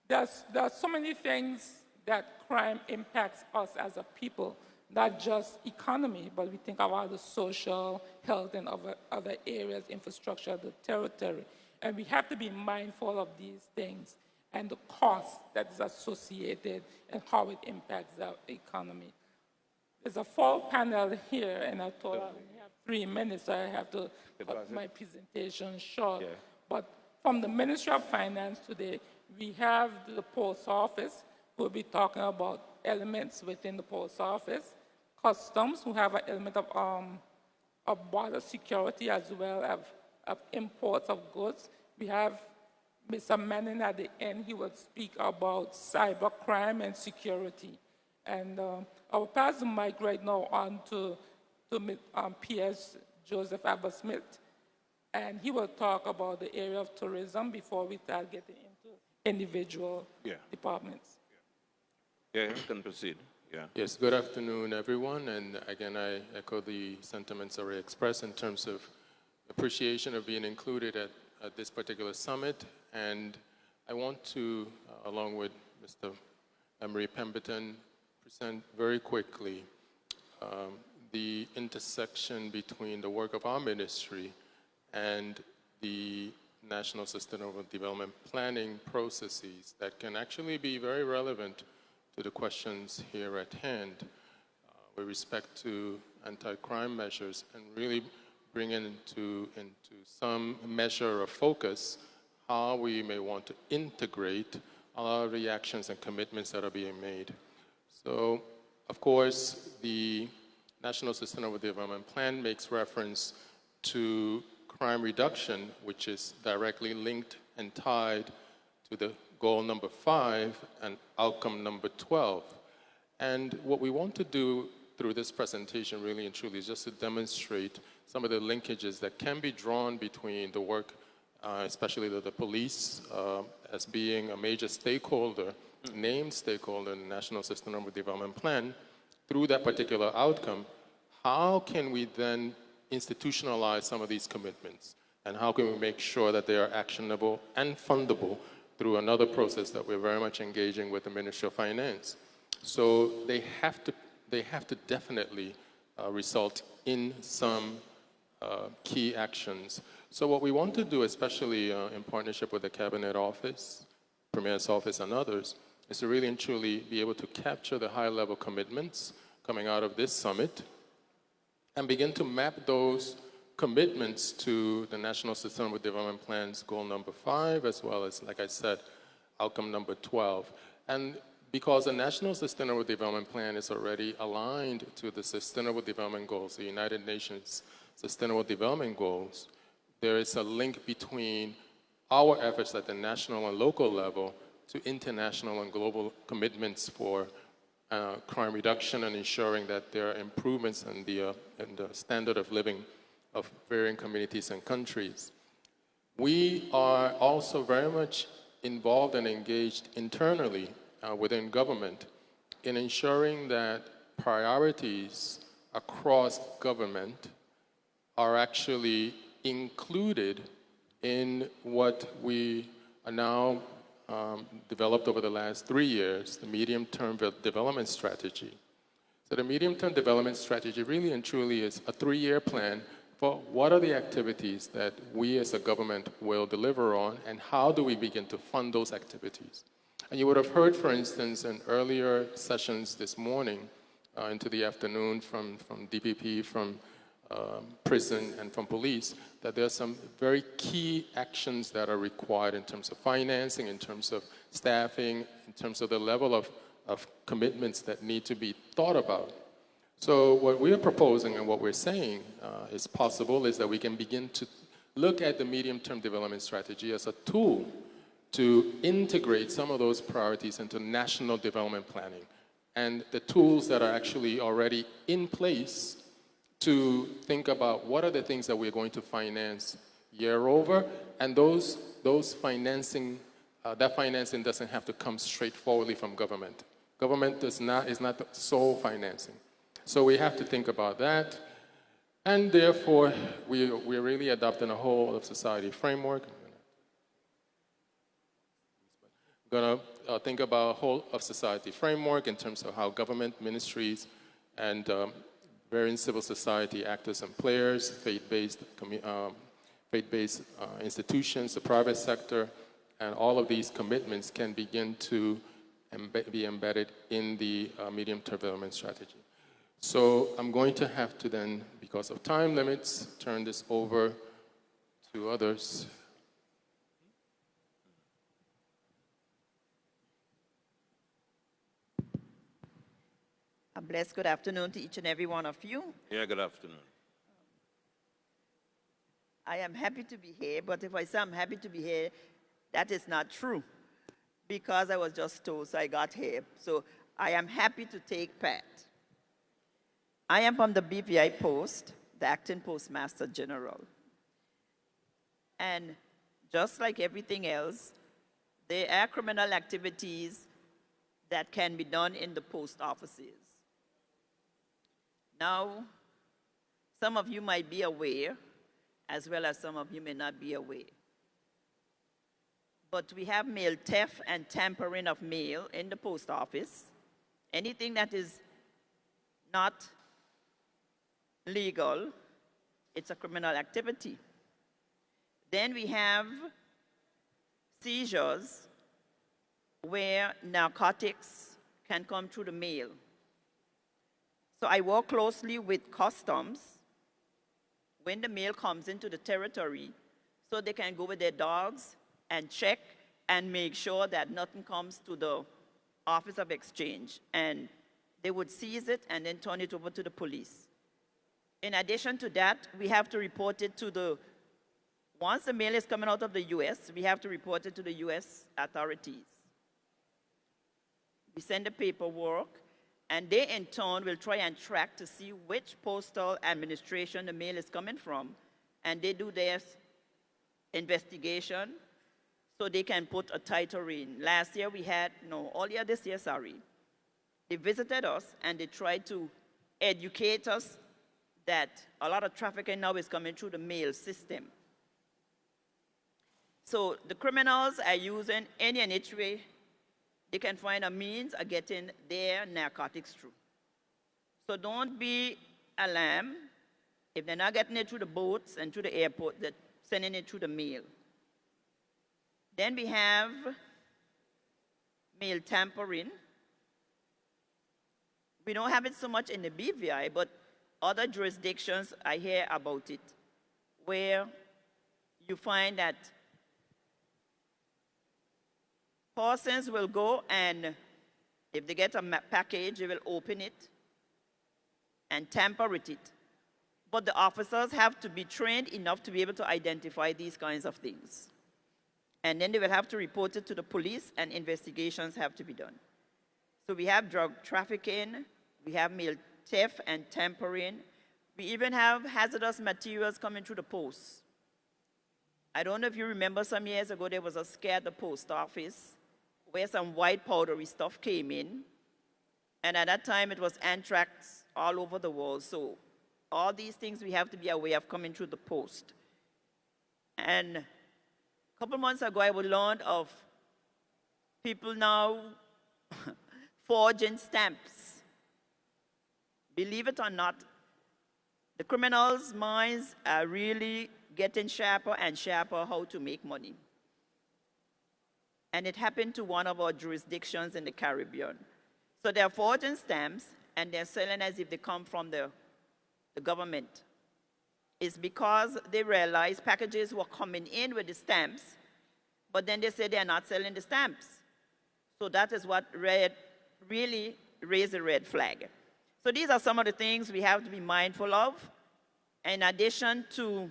there are so many things that crime impacts us as a people, not just economy, but we think about the social, health, and other areas, infrastructure of the territory. And we have to be mindful of these things and the cost that is associated and how it impacts our economy. There's a full panel here, and I thought I only have 3 minutes, so I have to cut my presentation short. Yeah. But from the Ministry of Finance today, we have the Post Office, who will be talking about elements within the Post Office, Customs, who have an element of border security as well as of imports of goods. We have Mr. Manning at the end. He will speak about cybercrime and security. And I'll pass the mic right now on to P.S. Joseph Abersmith, and he will talk about the area of tourism before we start getting into individual departments. Yeah, you can proceed. Yeah. Yes, good afternoon, everyone. And again, I echo the sentiments already expressed in terms of appreciation of being included at this particular summit. And I want to, along with Mr. Emery Pemberton, present very quickly the intersection between the work of our ministry and the National Sustainable Development Planning processes that can actually be very relevant to the questions here at hand with respect to anti-crime measures, and really bring into some measure of focus how we may want to integrate a lot of the actions and commitments that are being made. So, of course, the National Sustainable Development Plan makes reference to crime reduction, which is directly linked and tied to the goal number 5 and outcome number 12. And what we want to do through this presentation really and truly is just to demonstrate some of the linkages that can be drawn between the work, especially the police as being a major stakeholder, named stakeholder in the National Sustainable Development Plan, through that particular outcome. How can we then institutionalize some of these commitments? And how can we make sure that they are actionable and fundable through another process that we're very much engaging with the Ministry of Finance? So they have to definitely result in some key actions. So what we want to do, especially in partnership with the Cabinet Office, Premier's Office, and others, is to really and truly be able to capture the high-level commitments coming out of this summit and begin to map those commitments to the National Sustainable Development Plan's goal number 5, as well as, like I said, outcome number 12. And because the National Sustainable Development Plan is already aligned to the Sustainable Development Goals, the United Nations Sustainable Development Goals, there is a link between our efforts at the national and local level to international and global commitments for crime reduction and ensuring that there are improvements in the standard of living of varying communities and countries. We are also very much involved and engaged internally within government in ensuring that priorities across government are actually included in what we are now developed over the last 3 years, the medium-term development strategy. So the medium-term development strategy really and truly is a 3-year plan for what are the activities that we as a government will deliver on, and how do we begin to fund those activities. And you would have heard, for instance, in earlier sessions this morning into the afternoon from DPP, from prison, and from police, that there are some very key actions that are required in terms of financing, in terms of staffing, in terms of the level of commitments that need to be thought about. So what we are proposing and what we're saying is possible is that we can begin to look at the medium-term development strategy as a tool to integrate some of those priorities into national development planning, and the tools that are actually already in place to think about what are the things that we're going to finance year over, and those financing, that financing doesn't have to come straightforwardly from government. Government is not the sole financing. So we have to think about that, and therefore we're really adopting a whole of society framework. We're going to think about a whole of society framework in terms of how government, ministries, and various civil society actors and players, faith-based institutions, the private sector, and all of these commitments can begin to be embedded in the medium-term development strategy. So I'm going to have to then, because of time limits, turn this over to others. A blessed good afternoon to each and every one of you. Yeah, good afternoon. I am happy to be here, but if I say I'm happy to be here, that is not true, because I was just told, so I got here. So I am happy to take part. I am from the BVI Post, the Acting Postmaster General. And just like everything else, there are criminal activities that can be done in the post offices. Now, some of you might be aware, as well as some of you may not be aware. But we have mail theft and tampering of mail in the post office. Anything that is not legal, it's a criminal activity. Then we have seizures where narcotics can come through the mail. So I work closely with customs when the mail comes into the territory so they can go with their dogs and check and make sure that nothing comes to the Office of Exchange. And they would seize it and then turn it over to the police. In addition to that, we have to report it to the, once the mail is coming out of the US, we have to report it to the US authorities. We send the paperwork, and they in turn will try and track to see which postal administration the mail is coming from, and they do their investigation so they can put a title in. Last year we had, no, all year this year, sorry. They visited us and they tried to educate us that a lot of trafficking now is coming through the mail system. So the criminals are using any and each way they can find a means of getting their narcotics through. So don't be alarmed if they're not getting it through the boats and through the airport, they're sending it through the mail. Then we have mail tampering. We don't have it so much in the BVI, but other jurisdictions, I hear about it, where you find that persons will go and if they get a package, they will open it and tamper with it. But the officers have to be trained enough to be able to identify these kinds of things. And then they will have to report it to the police and investigations have to be done. So we have drug trafficking, we have mail theft and tampering. We even have hazardous materials coming through the post. I don't know if you remember some years ago, there was a scare at the post office where some white powdery stuff came in. And at that time, it was anthrax all over the world. So all these things we have to be aware of coming through the post. And a couple months ago, I learned of people now forging stamps. Believe it or not, the criminals' minds are really getting sharper and sharper how to make money. And it happened to one of our jurisdictions in the Caribbean. So they're forging stamps and they're selling as if they come from the government. It's because they realized packages were coming in with the stamps, but then they said they're not selling the stamps. So that is what really raised a red flag. So these are some of the things we have to be mindful of. In addition to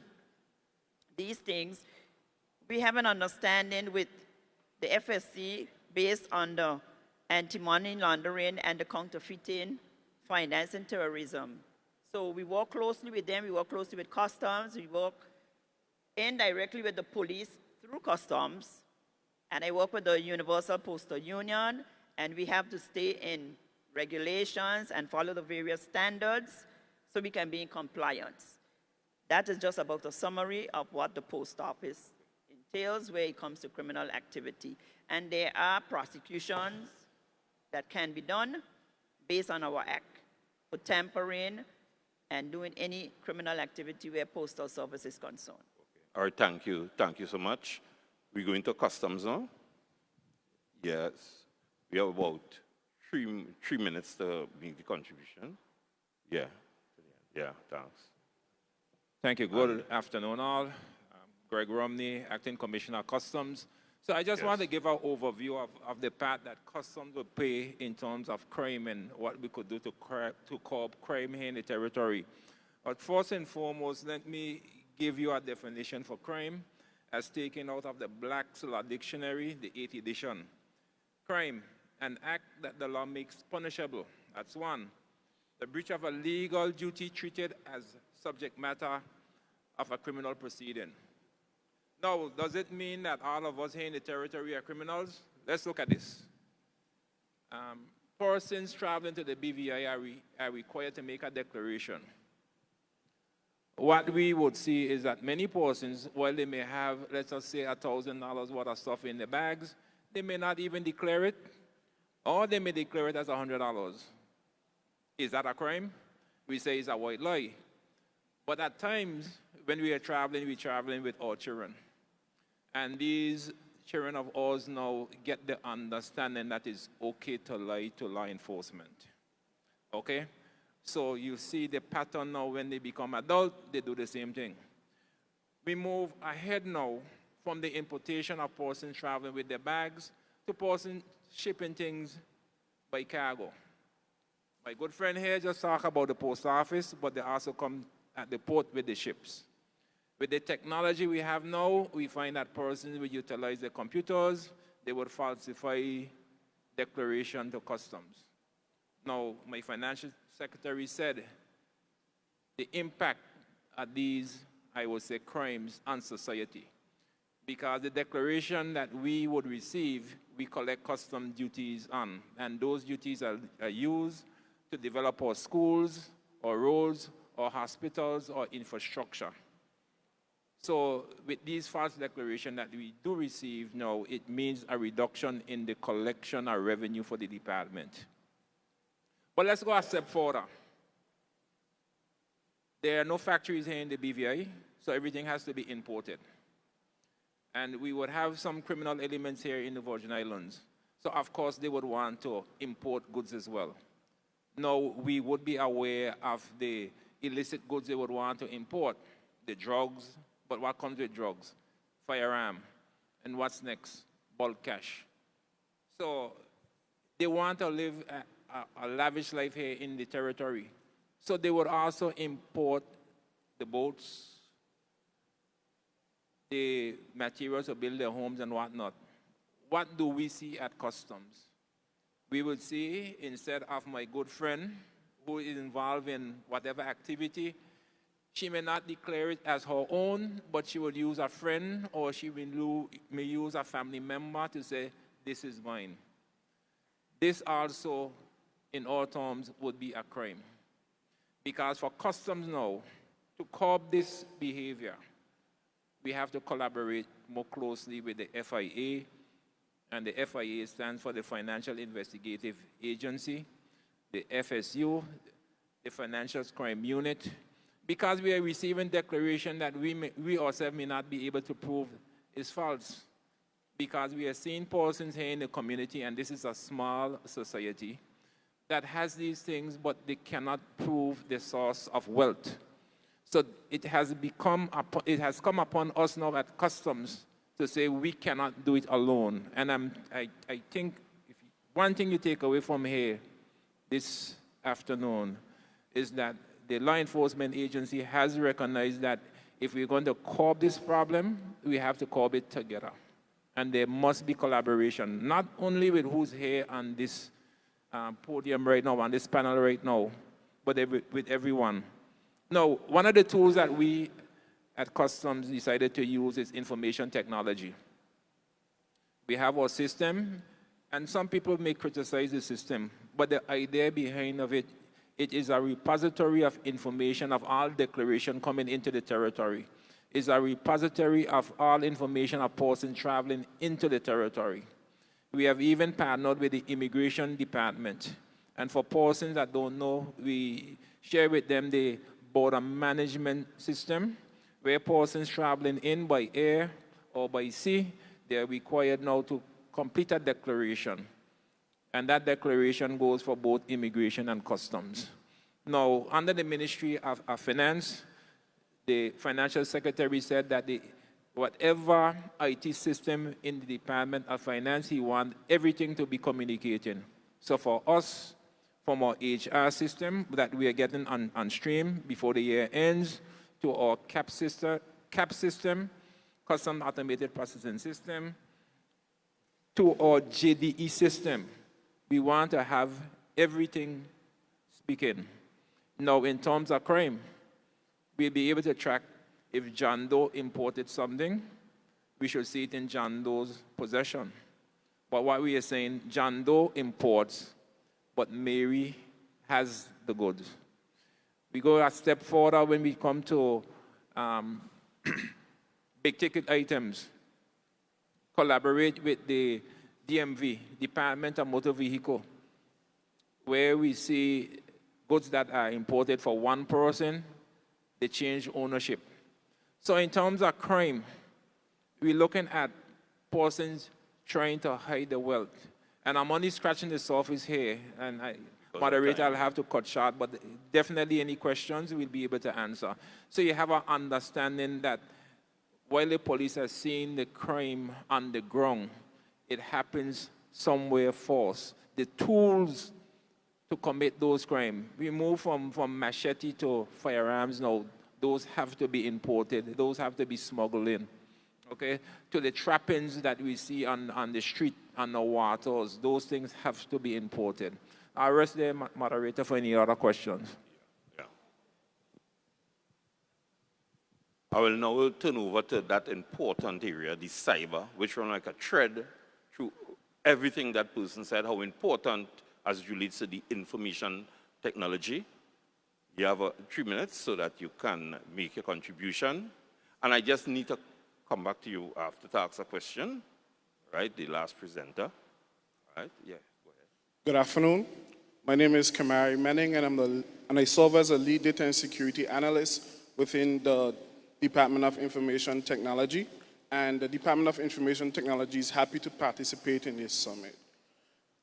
these things, we have an understanding with the FSC based on the anti-money laundering and the counterfeiting, financing terrorism. So we work closely with them, we work closely with customs, we work indirectly with the police through customs, and I work with the Universal Postal Union, and we have to stay in regulations and follow the various standards so we can be in compliance. That is just about a summary of what the post office entails when it comes to criminal activity. And there are prosecutions that can be done based on our act for tampering and doing any criminal activity where postal service is concerned. All right, thank you. Thank you so much. We go into customs now. Yes. We have about three minutes to make the contribution. Yeah. Yeah, thanks. Thank you. Good afternoon, all. I'm Greg Romney, Acting Commissioner of Customs. So I just want to give an overview of the part that Customs will play in terms of crime and what we could do to curb crime here in the territory. But first and foremost, let me give you a definition for crime as taken out of the Black's Law Dictionary, the 8th edition. Crime an act that the law makes punishable. That's one. The breach of a legal duty treated as subject matter of a criminal proceeding. Now, does it mean that all of us here in the territory are criminals? Let's look at this. Persons traveling to the BVI are required to make a declaration. What we would see is that many persons, while they may have, let's just say, $1,000 worth of stuff in their bags, they may not even declare it, or they may declare it as $100. Is that a crime? We say it's a white lie. But at times, when we are traveling, we're traveling with our children. And these children of ours now get the understanding that it's okay to lie to law enforcement. Okay? So you see the pattern now when they become adult, they do the same thing. We move ahead now from the importation of persons traveling with their bags to persons shipping things by cargo. My good friend here just talked about the post office, but they also come at the port with the ships. With the technology we have now, we find that persons will utilize their computers, they would falsify declaration to customs. Now, my financial secretary said the impact of these, I would say, crimes on society. Because the declaration that we would receive, we collect custom duties on. And those duties are used to develop our schools, our roads, our hospitals, our infrastructure. So with these false declarations that we do receive now, it means a reduction in the collection of revenue for the department. But let's go a step further. There are no factories here in the BVI, so everything has to be imported. And we would have some criminal elements here in the Virgin Islands. So of course they would want to import goods as well. Now we would be aware of the illicit goods they would want to import, the drugs, but what comes with drugs? Firearm. And what's next? Bulk cash. So they want to live a lavish life here in the territory. So they would also import the boats, the materials to build their homes and whatnot. What do we see at customs? We would see, instead of my good friend who is involved in whatever activity, she may not declare it as her own, but she would use a friend or she may use a family member to say, this is mine. This also, in our terms, would be a crime. Because for customs now, to curb this behavior, we have to collaborate more closely with the FIA, and the FIA stands for the Financial Investigative Agency, the FSU, the Financial Crime Unit, because we are receiving declaration that we ourselves may not be able to prove is false. Because we are seeing persons here in the community, and this is a small society, that has these things, but they cannot prove the source of wealth. So it has come upon us now at customs to say we cannot do it alone. And I think one thing you take away from here this afternoon is that the law enforcement agency has recognized that if we're going to curb this problem, we have to curb it together. And there must be collaboration, not only with who's here on this podium right now, on this panel right now, but with everyone. Now, one of the tools that we at Customs decided to use is information technology. We have our system, and some people may criticize the system, but the idea behind of it is a repository of information of all declaration coming into the territory. It's a repository of all information of persons traveling into the territory. We have even partnered with the Immigration Department. And for persons that don't know, we share with them the border management system, where persons traveling in by air or by sea, they are required now to complete a declaration. And that declaration goes for both immigration and customs. Now, under the Ministry of Finance, the financial secretary said that whatever IT system in the Department of Finance, he wants everything to be communicating. So for us, from our HR system that we are getting on stream before the year ends, to our CAP system, Custom Automated Processing System, to our JDE system, We want to have everything speaking. Now, in terms of crime, we'll be able to track if John Doe imported something, we should see it in John Doe's possession. But what we are saying, John Doe imports, but Mary has the goods. We go a step further when we come to big ticket items. Collaborate with the DMV, Department of Motor Vehicle, where we see goods that are imported for one person, they change ownership. So in terms of crime, we're looking at persons trying to hide the wealth. And I'm only scratching the surface here, and moderator, I'll have to cut short, but definitely any questions we'll be able to answer. So you have an understanding that while the police are seeing the crime on the ground, it happens somewhere else. The tools to commit those crimes, we move from machete to firearms now. Those have to be imported. Those have to be smuggled in. Okay, to the trappings that we see on the street, on the waters, those things have to be imported. I'll rest there, moderator, for any other questions. Yeah. I will now turn over to that important area, the cyber, which run like a thread through everything that person said, how important as it relates to the information technology. You have 3 minutes so that you can make a contribution. And I just need to come back to you after to ask a question, right? The last presenter, right? Yeah, go ahead. Good afternoon. My name is Kamari Manning, and I serve as a lead data and security analyst within the Department of Information Technology. And the Department of Information Technology is happy to participate in this summit.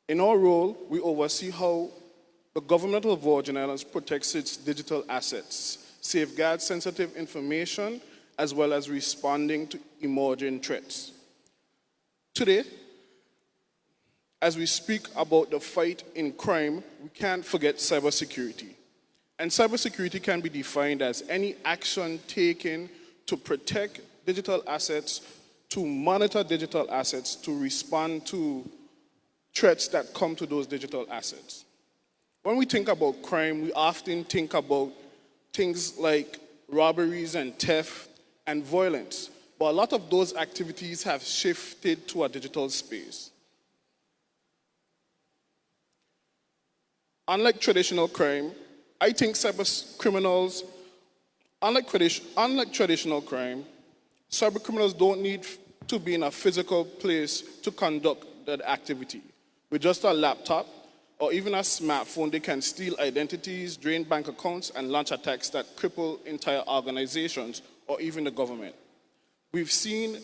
In our role, we oversee how the government of Virgin Islands protects its digital assets, safeguards sensitive information, as well as responding to emerging threats. Today, as we speak about the fight in crime, we can't forget cybersecurity. And cybersecurity can be defined as any action taken to protect digital assets, to monitor digital assets, to respond to threats that come to those digital assets. When we think about crime, we often think about things like robberies and theft and violence, but a lot of those activities have shifted to a digital space. Unlike traditional crime, I think cyber criminals, unlike traditional crime, cyber criminals don't need to be in a physical place to conduct that activity. With just a laptop or even a smartphone, they can steal identities, drain bank accounts, and launch attacks that cripple entire organizations or even the government. We've seen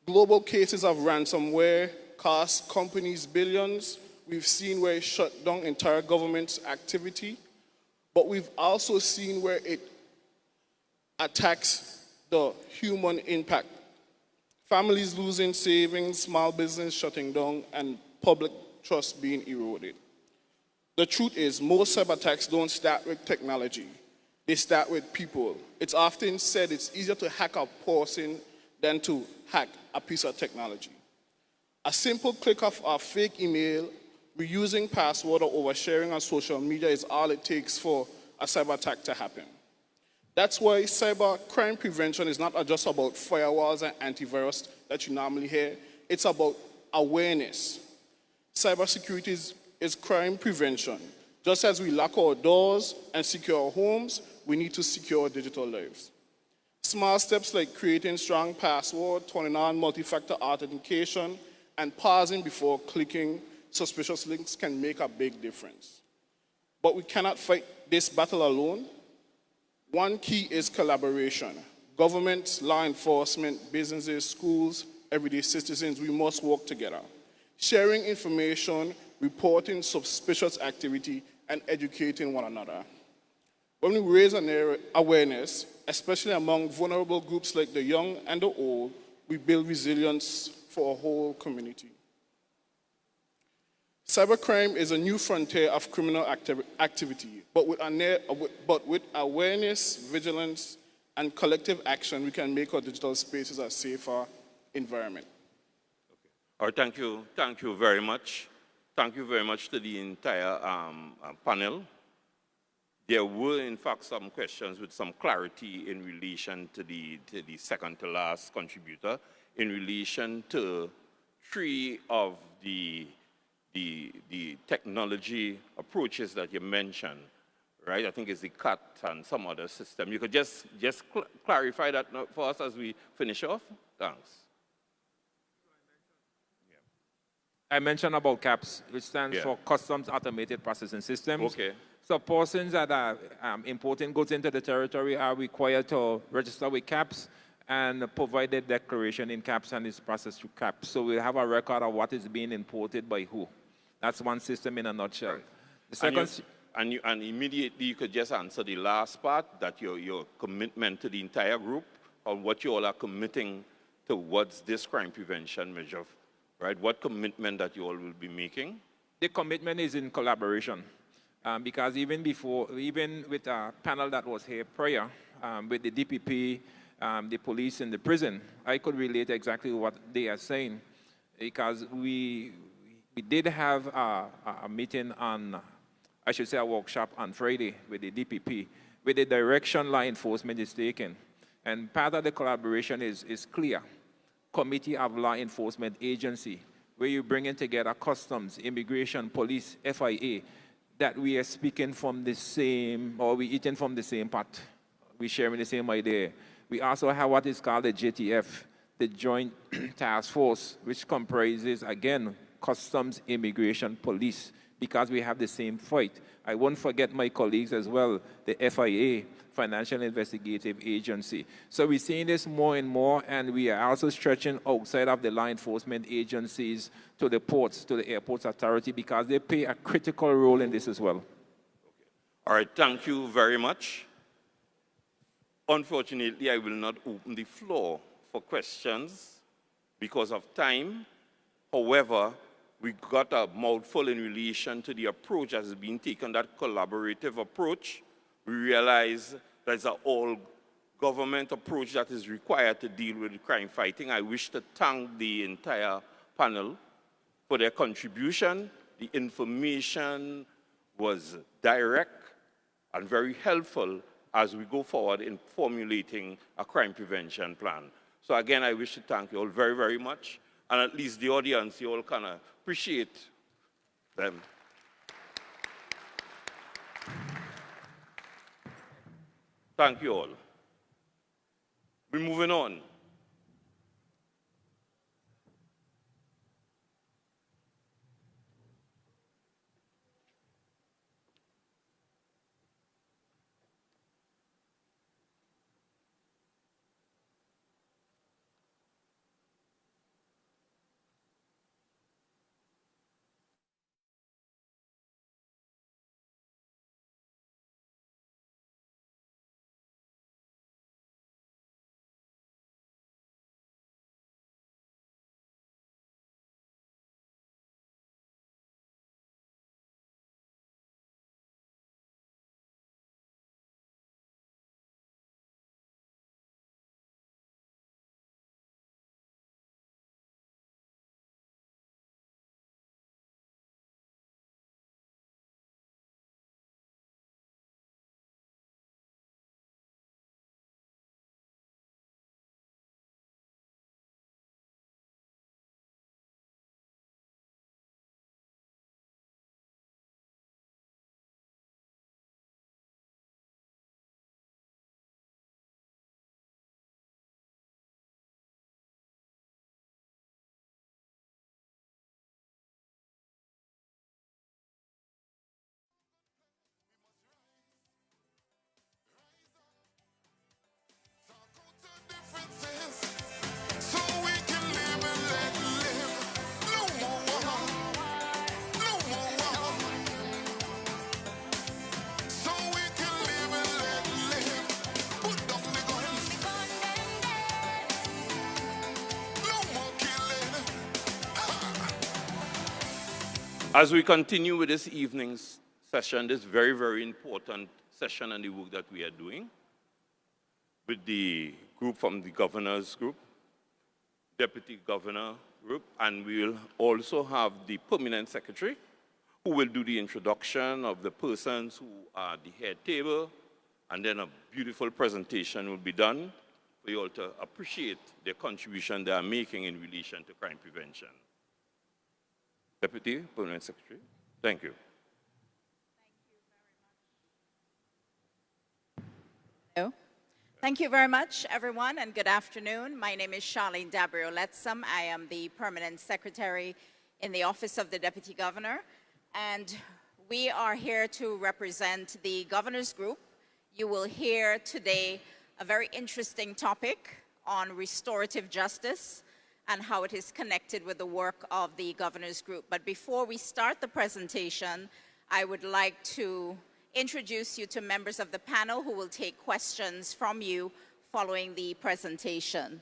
global cases of ransomware cost companies billions. We've seen where it shut down entire government's activity, but we've also seen where it attacks the human impact. Families losing savings, small business shutting down, and public trust being eroded. The truth is, most cyber attacks don't start with technology. They start with people. It's often said it's easier to hack a person than to hack a piece of technology. A simple click of a fake email, reusing password, or oversharing on social media is all it takes for a cyber attack to happen. That's why cyber crime prevention is not just about firewalls and antivirus that you normally hear. It's about awareness. Cybersecurity is crime prevention. Just as we lock our doors and secure our homes, we need to secure our digital lives. Small steps like creating strong password, turning on multi-factor authentication, and pausing before clicking suspicious links can make a big difference. But we cannot fight this battle alone. One key is collaboration. Governments, law enforcement, businesses, schools, everyday citizens, we must work together. Sharing information, reporting suspicious activity, and educating one another. When we raise an awareness, especially among vulnerable groups like the young and the old, we build resilience for a whole community. Cybercrime is a new frontier of criminal activity, but with awareness, vigilance, and collective action, we can make our digital spaces a safer environment. All right, thank you very much. thank you very much to the entire panel. There were, in fact, some questions with some clarity in relation to the second to last contributor, in relation to three of the technology approaches that you mentioned, right? I think it's the CAT and some other system. You could just clarify that for us as we finish off? Thanks. I mentioned about CAPS, which stands for Customs Automated Processing Systems. Okay. So persons that are importing goods into the territory are required to register with CAPS and provide their declaration in CAPS and it's processed through CAPS. So we have a record of what is being imported by who. That's one system in a nutshell. The second, and immediately you could just answer the last part, that your commitment to the entire group, or what you all are committing towards this crime prevention measure, right? What commitment that you all will be making? The commitment is in collaboration. Because even with a panel that was here prior, with the DPP, the police and the prison, I could relate exactly what they are saying. Because we did have a meeting on, I should say a workshop on Friday with the DPP, with the direction law enforcement is taking. And part of the collaboration is clear. Committee of Law Enforcement Agency, where you bring in together customs, immigration, police, FIA, that we are speaking from the same, or we eating from the same pot. We're sharing the same idea. We also have what is called the JTF, the Joint Task Force, which comprises, again, customs, immigration, police, because we have the same fight. I won't forget my colleagues as well, the FIA, Financial Investigative Agency. So we're seeing this more and more, and we are also stretching outside of the law enforcement agencies to the ports, to the airports authority, because they play a critical role in this as well. All right, thank you very much. Unfortunately, I will not open the floor for questions because of time. However, we got a mouthful in relation to the approach that has been taken, that collaborative approach. We realize there's an all-government approach that is required to deal with crime fighting. I wish to thank the entire panel for their contribution. The information was direct and very helpful as we go forward in formulating a crime prevention plan. So again, I wish to thank you all very, very much. And at least the audience, you all can appreciate them. Thank you all. We're moving on. As we continue with this evening's session, this very, very important session and the work that we are doing with the group from the governor's group, Deputy Governor group, and we'll also have the permanent secretary who will do the introduction of the persons who are at the head table, and then a beautiful presentation will be done for you all to appreciate the contribution they are making in relation to crime prevention. Deputy Permanent Secretary, thank you. Hello. Thank you very much, everyone, and good afternoon. My name is Charlene Dabrio-Letsam. I am the Permanent Secretary in the Office of the Deputy Governor, and we are here to represent the Governor's Group. You will hear today a very interesting topic on restorative justice and how it is connected with the work of the Governor's Group. But before we start the presentation, I would like to introduce you to members of the panel who will take questions from you following the presentation.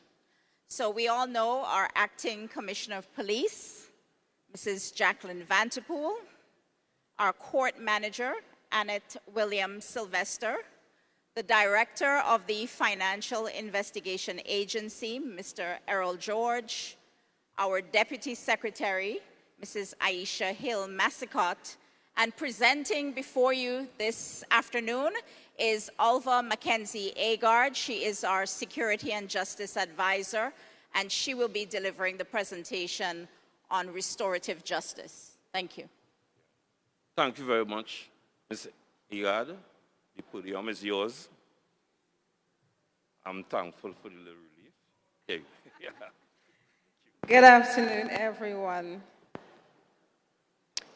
So we all know our Acting Commissioner of Police, Mrs. Jacqueline Vanterpool, our Court Manager, Annette Williams-Sylvester, the Director of the Financial Investigation Agency, Mr. Errol George, our Deputy Secretary, Mrs. Aisha Hill-Massicott, and presenting before you this afternoon is Ulva Mackenzie Agard. She is our Security and Justice Advisor, and she will be delivering the presentation on restorative justice. Thank you. Thank you very much, Ms. Agard. The podium is yours. I'm thankful for the little relief. Okay. Yeah. Good afternoon, everyone.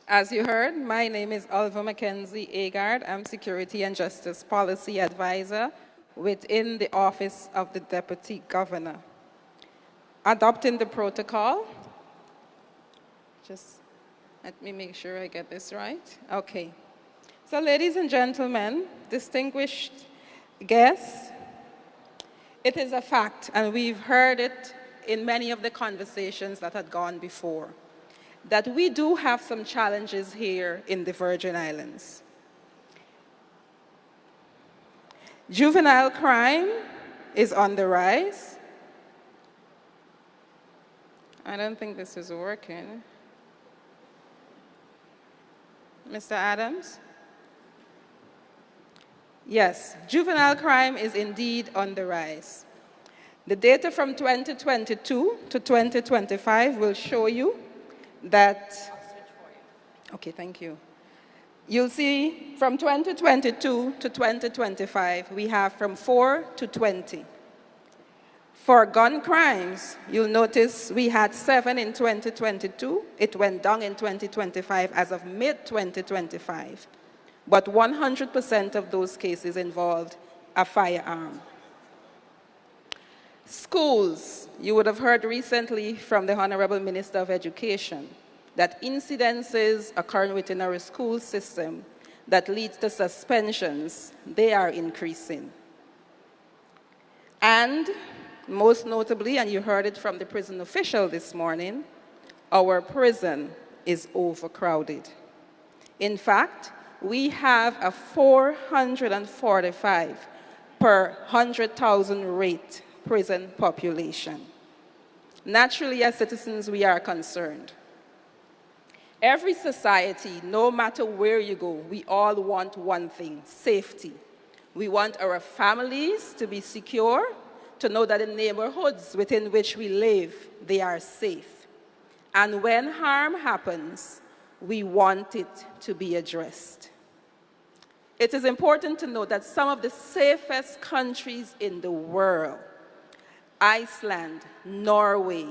As you heard, my name is Ulva Mackenzie Agard. I'm Security and Justice Policy Advisor within the Office of the Deputy Governor. Adopting the protocol, just let me make sure I get this right. Okay. So ladies and gentlemen, distinguished guests, it is a fact, and we've heard it in many of the conversations that had gone before, that we do have some challenges here in the Virgin Islands. Juvenile crime is on the rise. I don't think this is working. Mr. Adams? Yes, juvenile crime is indeed on the rise. The data from 2022 to 2025 will show you that, okay, thank you. You'll see from 2022 to 2025, we have from 4 to 20. For gun crimes, you'll notice we had 7 in 2022. It went down in 2025 as of mid-2025. But 100% of those cases involved a firearm. Schools, you would have heard recently from the Honorable Minister of Education that incidences occurring within our school system that leads to suspensions, they are increasing. And most notably, and you heard it from the prison official this morning, our prison is overcrowded. In fact, we have a 445 per 100,000 rate prison population. Naturally, as citizens, we are concerned. Every society, no matter where you go, we all want one thing: safety. We want our families to be secure, to know that the neighborhoods within which we live, they are safe. And when harm happens, we want it to be addressed. It is important to note that some of the safest countries in the world, Iceland, Norway,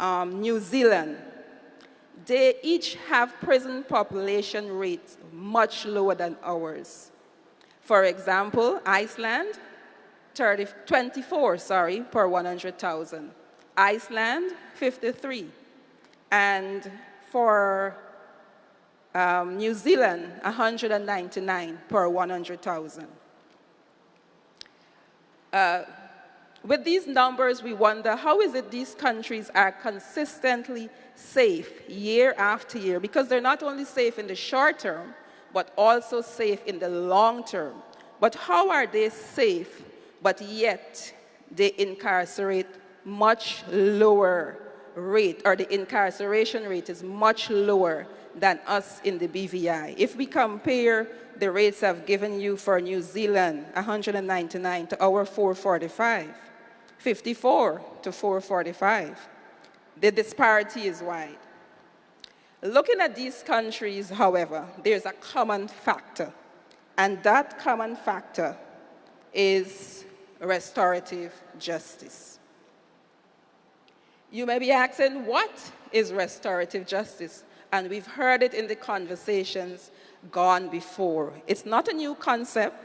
New Zealand, they each have prison population rates much lower than ours. For example, Iceland, 24 per 100,000. Iceland, 53. And for New Zealand, 199 per 100,000. With these numbers, we wonder, how is it these countries are consistently safe year after year? Because they're not only safe in the short term, but also safe in the long term. But how are they safe, but yet they incarcerate much lower rate or the incarceration rate is much lower than us in the BVI. If we compare the rates I've given you for New Zealand, 199 to our 445, 54 to 445, the disparity is wide. Looking at these countries, however, there's a common factor, and that common factor is restorative justice. You may be asking, what is restorative justice? And we've heard it in the conversations gone before. It's not a new concept,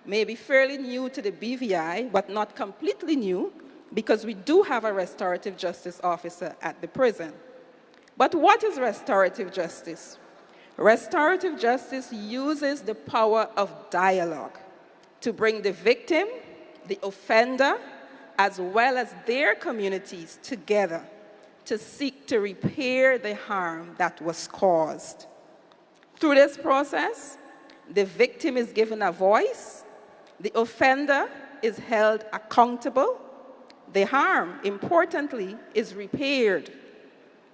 maybe fairly new to the BVI, but not completely new, because we do have a restorative justice officer at the prison. But what is restorative justice? Restorative justice uses the power of dialogue to bring the victim, the offender, as well as their communities together to seek to repair the harm that was caused. Through this process, the victim is given a voice, the offender is held accountable, the harm, importantly, is repaired,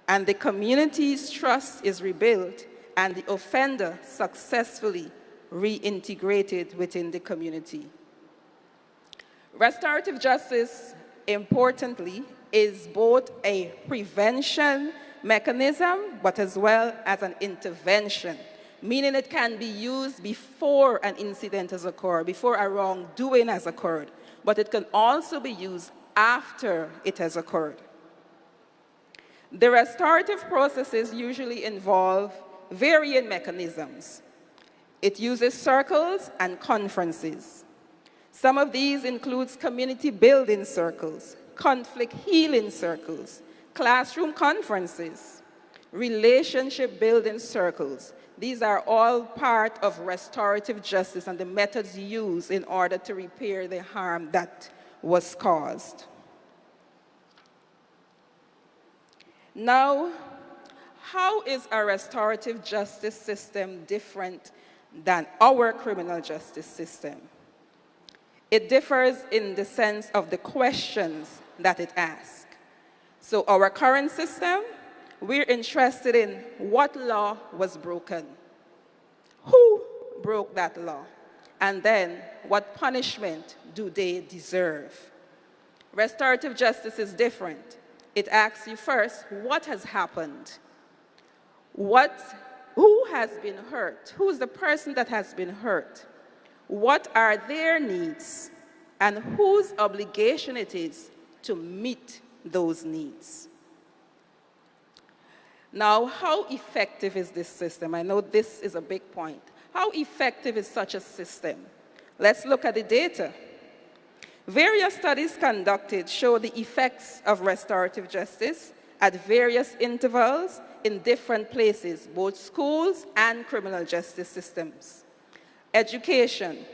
and the community's trust is rebuilt, and the offender successfully reintegrated within the community. Restorative justice, importantly, is both a prevention mechanism, but as well as an intervention, meaning it can be used before an incident has occurred, before a wrongdoing has occurred, but it can also be used after it has occurred. The restorative processes usually involve varying mechanisms. It uses circles and conferences. Some of these includes community building circles, conflict healing circles, classroom conferences, relationship building circles. These are all part of restorative justice and the methods used in order to repair the harm that was caused. Now, how is a restorative justice system different than our criminal justice system? It differs in the sense of the questions that it asks. So our current system, we're interested in what law was broken, who broke that law, and then what punishment do they deserve. Restorative justice is different. It asks you first, what has happened? Who has been hurt? Who's the person that has been hurt? What are their needs? And whose obligation it is to meet those needs? Now, how effective is this system? I know this is a big point. How effective is such a system? Let's look at the data. Various studies conducted show the effects of restorative justice at various intervals in different places, both schools and criminal justice systems. Education.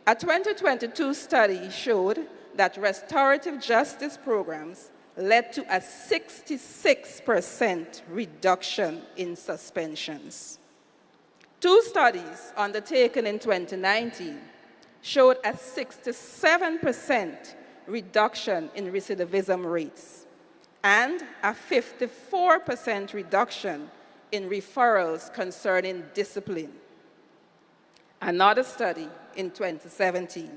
A 2022 study showed that restorative justice programs led to a 66% reduction in suspensions. Two studies undertaken in 2019 showed a 67% reduction in recidivism rates and a 54% reduction in referrals concerning discipline. Another study in 2017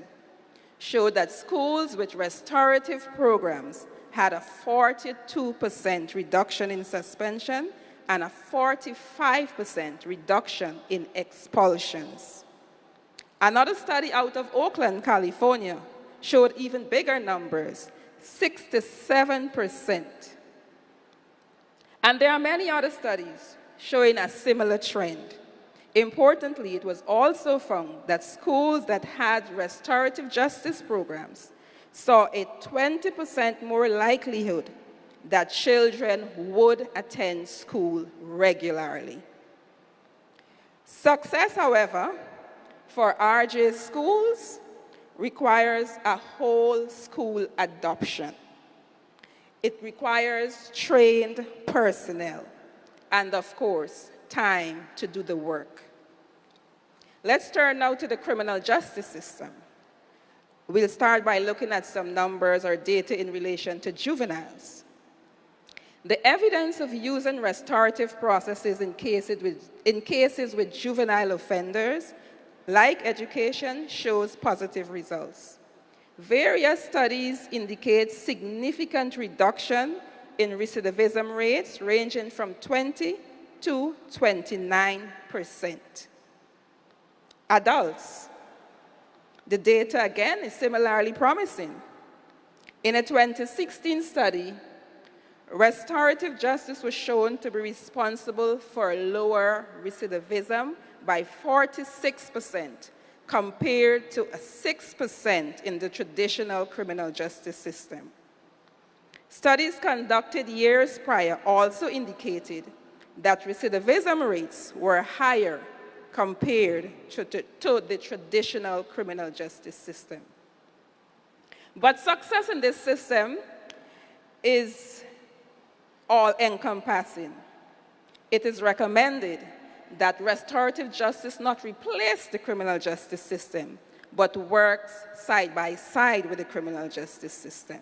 showed that schools with restorative programs had a 42% reduction in suspension and a 45% reduction in expulsions. Another study out of Oakland, California, showed even bigger numbers, 67%. And there are many other studies showing a similar trend. Importantly, it was also found that schools that had restorative justice programs saw a 20% more likelihood that children would attend school regularly. Success, however, for RJ schools requires a whole school adoption. It requires trained personnel and, of course, time to do the work. Let's turn now to the criminal justice system. We'll start by looking at some numbers or data in relation to juveniles. The evidence of using restorative processes in cases with juvenile offenders, like education, shows positive results. Various studies indicate significant reduction in recidivism rates ranging from 20 to 29%. Adults, the data again is similarly promising. In a 2016 study, restorative justice was shown to be responsible for lower recidivism by 46% compared to a 6% in the traditional criminal justice system. Studies conducted years prior also indicated that recidivism rates were higher compared to the traditional criminal justice system. But success in this system is all-encompassing. It is recommended that restorative justice not replace the criminal justice system, but works side by side with the criminal justice system.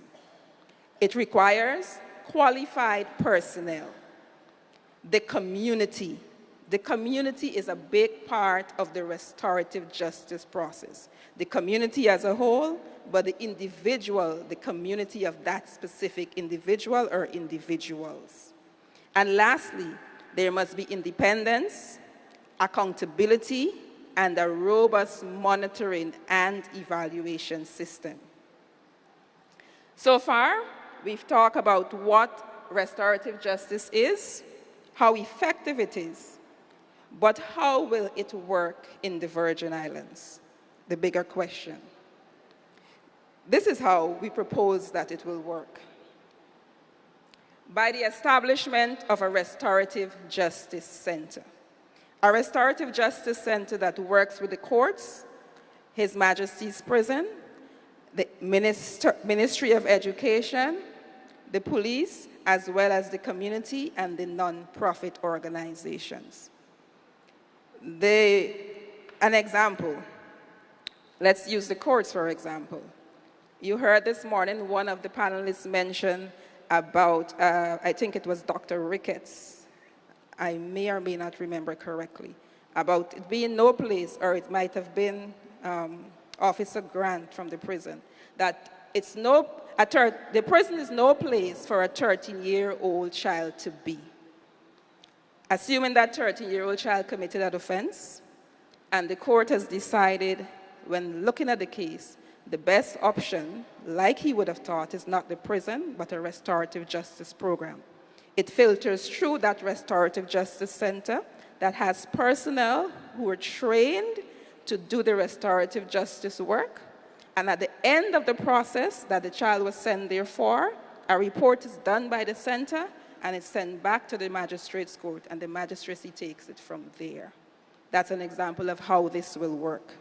It requires qualified personnel, the community. The community is a big part of the restorative justice process. The community as a whole, but the individual, the community of that specific individual or individuals. And lastly, there must be independence, accountability, and a robust monitoring and evaluation system. So far, we've talked about what restorative justice is, how effective it is, but how will it work in the Virgin Islands? The bigger question. This is how we propose that it will work. By the establishment of a restorative justice center. A restorative justice center that works with the courts, His Majesty's Prison, the Ministry of Education, the police, as well as the community and the non-profit organizations. An example, let's use the courts for example. You heard this morning one of the panelists mention about, I think it was Dr. Ricketts, I may or may not remember correctly, about it being no place, or it might have been Officer Grant from the prison, that it's the prison is no place for a 13-year-old child to be. Assuming that 13-year-old child committed an offense, and the court has decided, when looking at the case, the best option, like he would have thought, is not the prison, but a restorative justice program. It filters through that restorative justice center that has personnel who are trained to do the restorative justice work, and at the end of the process that the child was sent there for, a report is done by the center, and it's sent back to the magistrate's court, and the magistracy takes it from there. That's an example of how this will work.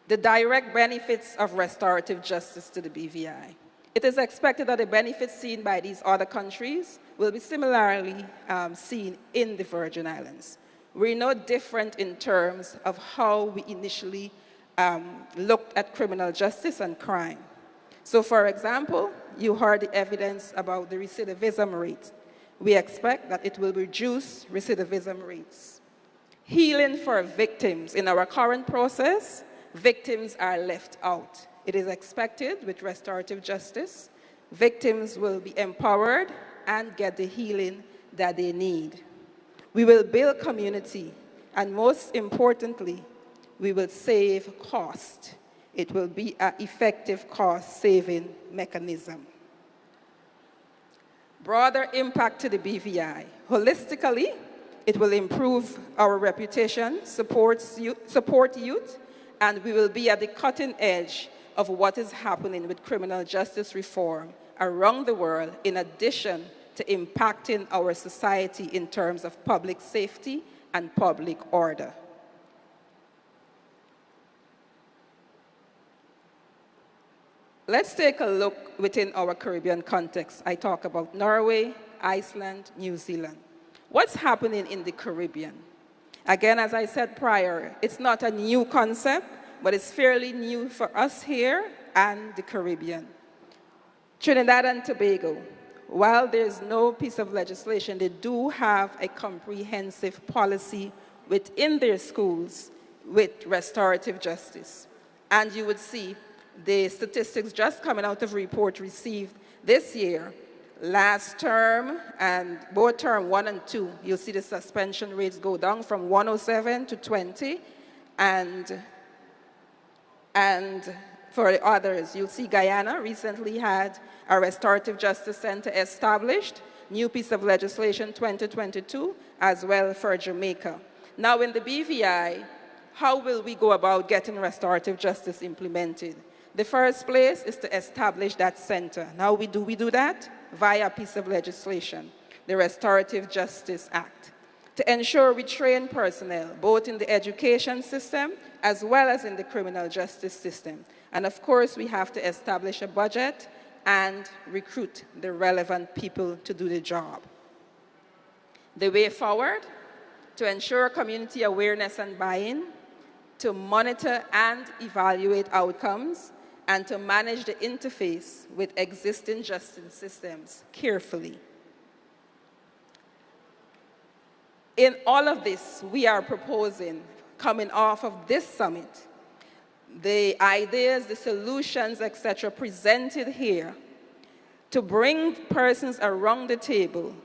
The direct benefits of restorative justice to the BVI. It is expected that the benefits seen by these other countries will be similarly seen in the Virgin Islands. We're no different in terms of how we initially looked at criminal justice and crime. So for example, you heard the evidence about the recidivism rate. We expect that it will reduce recidivism rates. Healing for victims. In our current process, victims are left out. It is expected with restorative justice, victims will be empowered and get the healing that they need. We will build community, and most importantly, we will save cost. It will be an effective cost-saving mechanism. Broader impact to the BVI. Holistically, it will improve our reputation, support youth, and we will be at the cutting edge of what is happening with criminal justice reform around the world, in addition to impacting our society in terms of public safety and public order. Let's take a look within our Caribbean context. I talk about Norway, Iceland, New Zealand. What's happening in the Caribbean? Again, as I said prior, it's not a new concept, but it's fairly new for us here and the Caribbean. Trinidad and Tobago, while there's no piece of legislation, they do have a comprehensive policy within their schools with restorative justice. And you would see the statistics just coming out of a report received this year, last term, and both term 1 and 2, you'll see the suspension rates go down from 107 to 20, and for the others, you'll see Guyana recently had a restorative justice center established, new piece of legislation 2022, as well for Jamaica. Now in the BVI, how will we go about getting restorative justice implemented? The first place is to establish that center. Now we do that via a piece of legislation, the Restorative Justice Act, to ensure we train personnel, both in the education system as well as in the criminal justice system. And of course, we have to establish a budget and recruit the relevant people to do the job. The way forward, to ensure community awareness and buy-in, to monitor and evaluate outcomes, and to manage the interface with existing justice systems carefully. In all of this, we are proposing, coming off of this summit, the ideas, the solutions, etc., presented here to bring persons around the table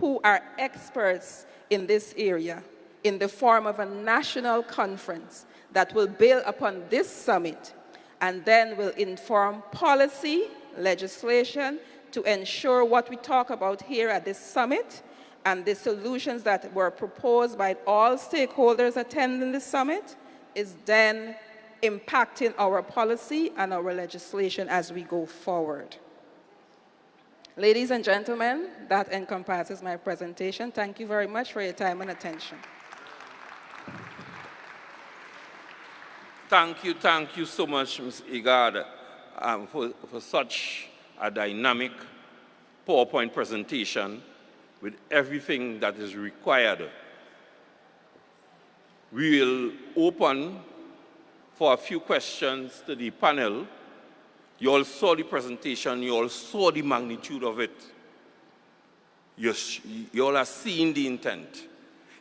who are experts in this area in the form of a national conference that will build upon this summit and then will inform policy, legislation, to ensure what we talk about here at this summit and the solutions that were proposed by all stakeholders attending the summit is then impacting our policy and our legislation as we go forward. Ladies and gentlemen, that encompasses my presentation. Thank you very much for your time and attention. Thank you so much, Ms. Igard, for such a dynamic PowerPoint presentation with everything that is required. We will open for a few questions to the panel. You all saw the presentation, you all saw the magnitude of it. You all are seeing the intent.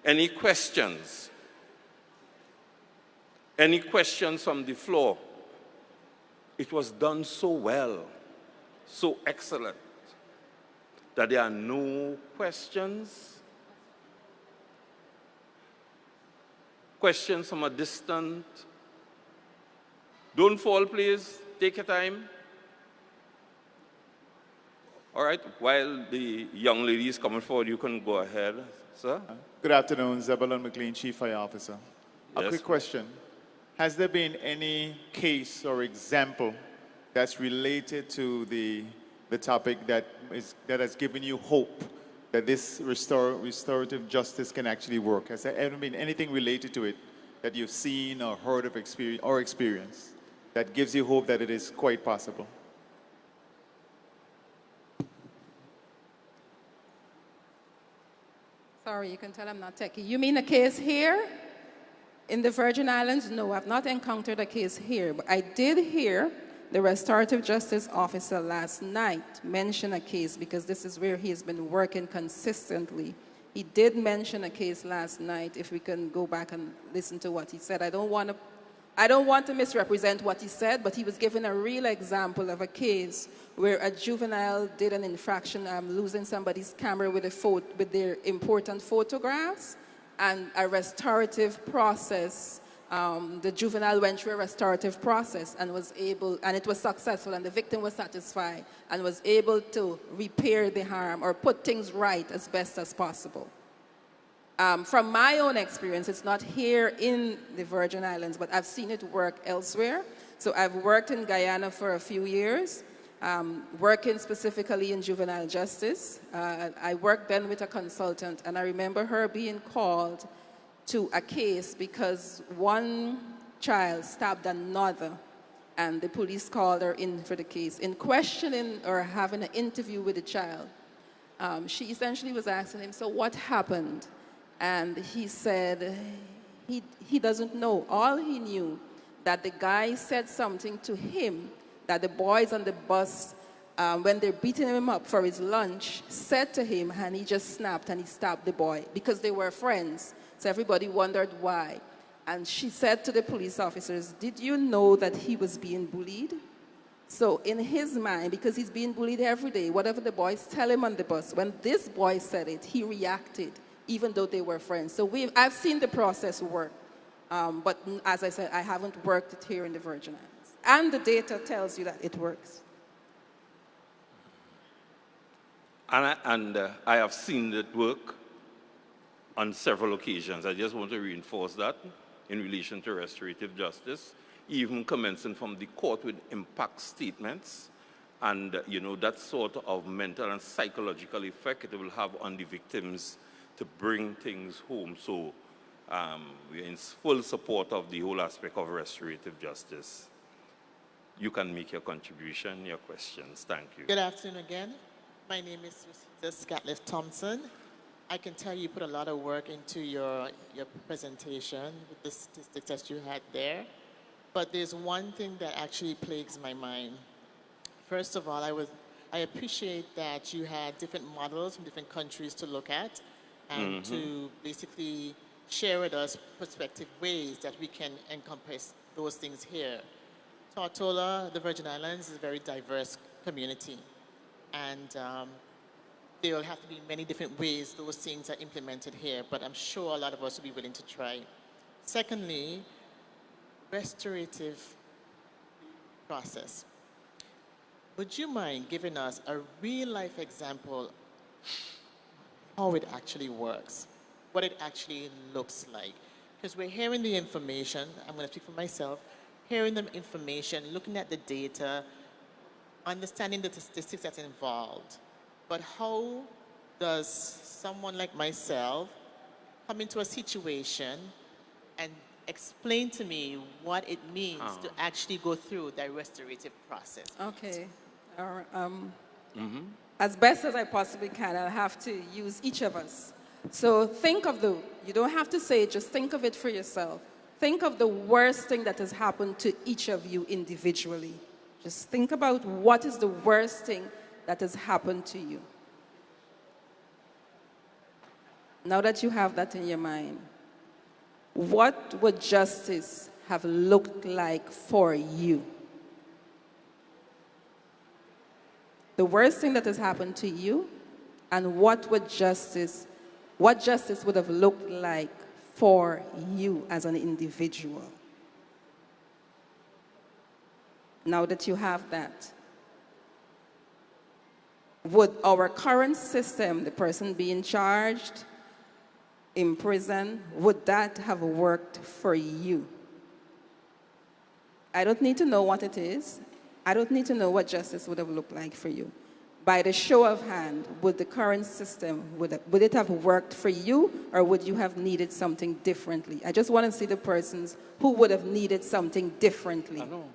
Any questions? Any questions from the floor? It was done so well, so excellent, that there are no questions. Questions from a distant? Don't fall, please. Take your time. All right, while the young lady is coming forward, you can go ahead, sir. Good afternoon, Zebulon McLean, Chief Fire Officer. Yes. A quick question. Has there been any case or example that's related to the topic that has given you hope that this restorative justice can actually work? Has there ever been anything related to it that you've seen or heard of experience that gives you hope that it is quite possible? Sorry, you can tell I'm not techie. You mean a case here? In the Virgin Islands? No, I've not encountered a case here, but I did hear the restorative justice officer last night mention a case because this is where he's been working consistently. He did mention a case last night. If we can go back and listen to what he said. I don't want to misrepresent what he said, but he was giving a real example of a case where a juvenile did an infraction, losing somebody's camera with their important photographs, and a restorative process. The juvenile went through a restorative process and it was successful, and the victim was satisfied and was able to repair the harm or put things right as best as possible. From my own experience, it's not here in the Virgin Islands, but I've seen it work elsewhere. So I've worked in Guyana for a few years, working specifically in juvenile justice. I worked then with a consultant, and I remember her being called to a case because one child stabbed another, and the police called her in for the case. In questioning or having an interview with the child, she essentially was asking him, so what happened? And he said he doesn't know. All he knew, that the guy said something to him that the boys on the bus when they're beating him up for his lunch, said to him, and he just snapped and he stabbed the boy because they were friends. So everybody wondered why. And she said to the police officers, did you know that he was being bullied? So in his mind, because he's being bullied every day, whatever the boys tell him on the bus, when this boy said it, he reacted, even though they were friends. So I've seen the process work. But as I said, I haven't worked it here in the Virgin Islands. And the data tells you that it works. And I have seen it work on several occasions. I just want to reinforce that in relation to restorative justice, even commencing from the court with impact statements and, that sort of mental and psychological effect it will have on the victims to bring things home. So we're in full support of the whole aspect of restorative justice. You can make your contribution, your questions. Thank you. Good afternoon again. My name is Rosita Scatliff Thompson. I can tell you put a lot of work into your presentation with the statistics that you had there. But there's one thing that actually plagues my mind. First of all, I appreciate that you had different models from different countries to look at and to basically share with us prospective ways that we can encompass those things here. Tortola, the Virgin Islands, is a very diverse community. And there will have to be many different ways those things are implemented here, but I'm sure a lot of us will be willing to try. Secondly, restorative process. Would you mind giving us a real-life example how it actually works, what it actually looks like? Because we're hearing the information, I'm going to speak for myself, hearing the information, looking at the data, understanding the statistics that's involved. But how does someone like myself come into a situation and explain to me what it means to actually go through that restorative process? Okay. As best as I possibly can, I'll have to use each of us. So think of you don't have to say it, just think of it for yourself. Think of the worst thing that has happened to each of you individually. Just think about what is the worst thing that has happened to you. Now that you have that in your mind, what would justice have looked like for you? The worst thing that has happened to you, and what justice would have looked like for you as an individual. Now that you have that, would our current system, the person being charged in prison, would that have worked for you? I don't need to know what it is. I don't need to know what justice would have looked like for you. By the show of hand, would the current system, would it have worked for you, or would you have needed something differently? I just want to see the persons who would have needed something differently. I know.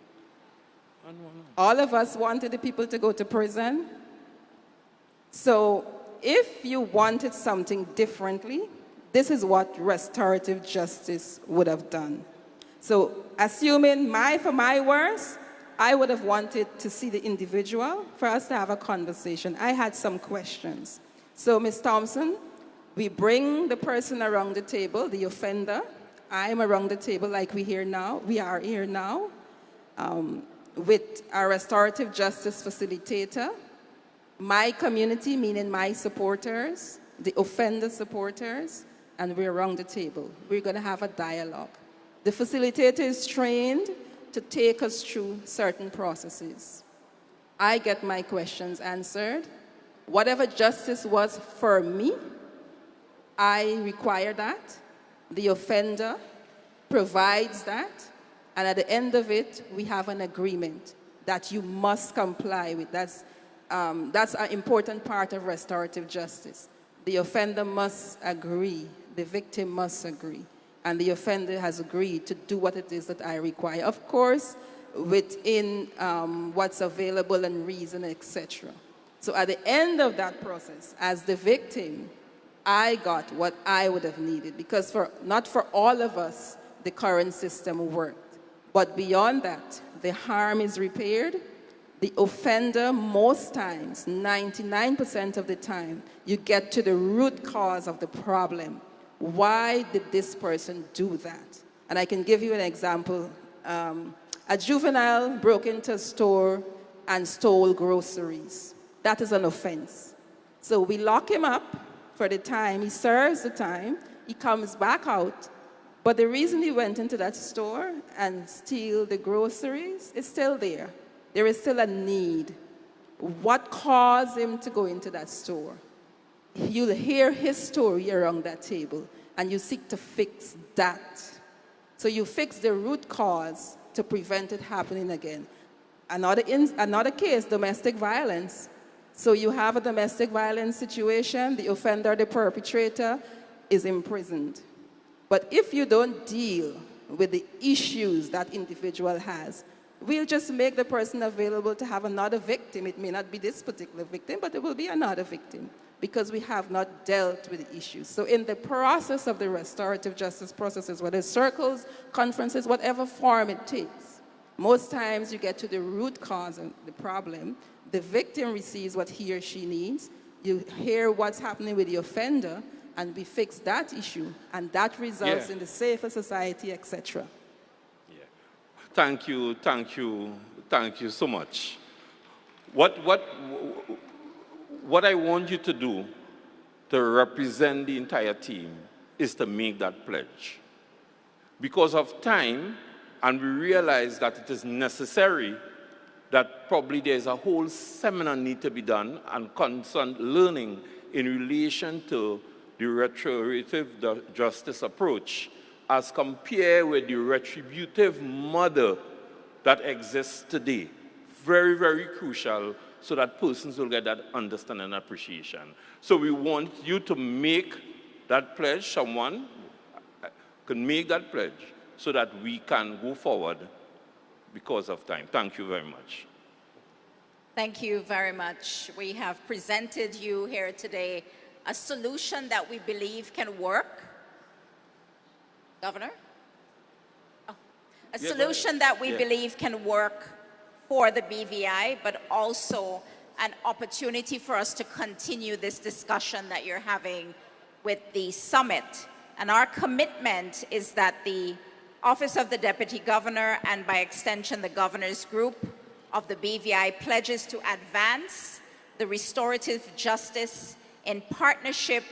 All of us wanted the people to go to prison. So if you wanted something differently, this is what restorative justice would have done. So assuming for my worst, I would have wanted to see the individual for us to have a conversation. I had some questions. So Ms. Thompson, we bring the person around the table, the offender. I'm around the table like we are here now, with our restorative justice facilitator, my community, meaning my supporters, the offender supporters, and we're around the table. We're going to have a dialogue. The facilitator is trained to take us through certain processes. I get my questions answered. Whatever justice was for me, I require that. The offender provides that. And at the end of it, we have an agreement that you must comply with. That's an important part of restorative justice. The offender must agree. The victim must agree. And the offender has agreed to do what it is that I require. Of course, within what's available and reason, etc. So at the end of that process, as the victim, I got what I would have needed, because not for all of us, the current system worked. But beyond that, the harm is repaired, The offender, most times, 99% of the time, you get to the root cause of the problem. Why did this person do that? And I can give you an example. A juvenile broke into a store and stole groceries. That is an offense. So we lock him up for the time, he serves the time, he comes back out, but the reason he went into that store and steal the groceries is still there. There is still a need. What caused him to go into that store? You'll hear his story around that table, and you seek to fix that. So you fix the root cause to prevent it happening again. Another case, domestic violence. So you have a domestic violence situation, the offender, the perpetrator, is imprisoned. But if you don't deal with the issues that individual has, we'll just make the person available to have another victim. It may not be this particular victim, but it will be another victim because we have not dealt with the issues. So in the process of the restorative justice processes, whether circles, conferences, whatever form it takes, most times you get to the root cause of the problem. The victim receives what he or she needs. You hear what's happening with the offender, and we fix that issue, and that results in the safer society, etc. Thank you so much. What I want you to do to represent the entire team is to make that pledge. Because of time, and we realize that it is necessary that probably there's a whole seminar need to be done and constant learning in relation to the restorative justice approach as compared with the retributive model that exists today. Very, very crucial so that persons will get that understanding and appreciation. So we want you to make that pledge. Someone can make that pledge so that we can go forward because of time. Thank you very much. Thank you very much. We have presented you here today a solution that we believe can work. Governor? Oh. A solution that we believe can work for the BVI, but also an opportunity for us to continue this discussion that you're having with the summit. And our commitment is that the Office of the Deputy Governor, and by extension the Governor's Group of the BVI, pledges to advance the restorative justice in partnership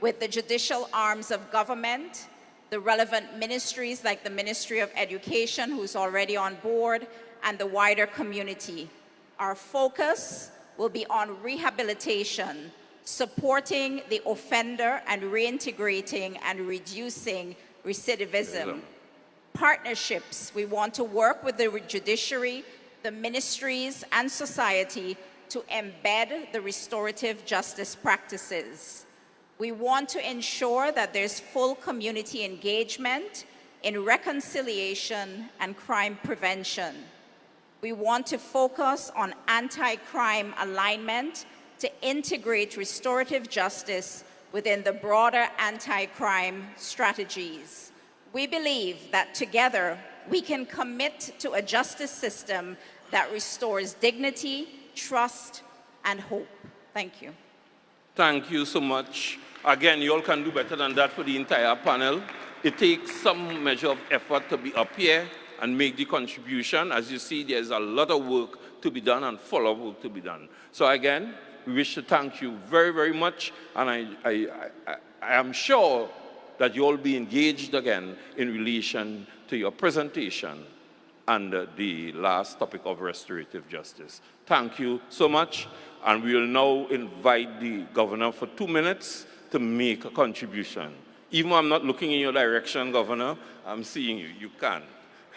with the judicial arms of government, the relevant ministries like the Ministry of Education, who's already on board, and the wider community. Our focus will be on rehabilitation, supporting the offender and reintegrating and reducing recidivism. Partnerships, we want to work with the judiciary, the ministries, and society to embed the restorative justice practices. We want to ensure that there's full community engagement in reconciliation and crime prevention. We want to focus on anti-crime alignment to integrate restorative justice within the broader anti-crime strategies. We believe that together we can commit to a justice system that restores dignity, trust, and hope. Thank you. Thank you so much. Again, you all can do better than that for the entire panel. It takes some measure of effort to be up here and make the contribution. As you see, there's a lot of work to be done and follow-up work to be done. So again, we wish to thank you very, very much. And I am sure that you all be engaged again in relation to your presentation and the last topic of restorative justice. Thank you so much. And we will now invite the governor for 2 minutes to make a contribution. Even though I'm not looking in your direction, Governor, I'm seeing you. You can.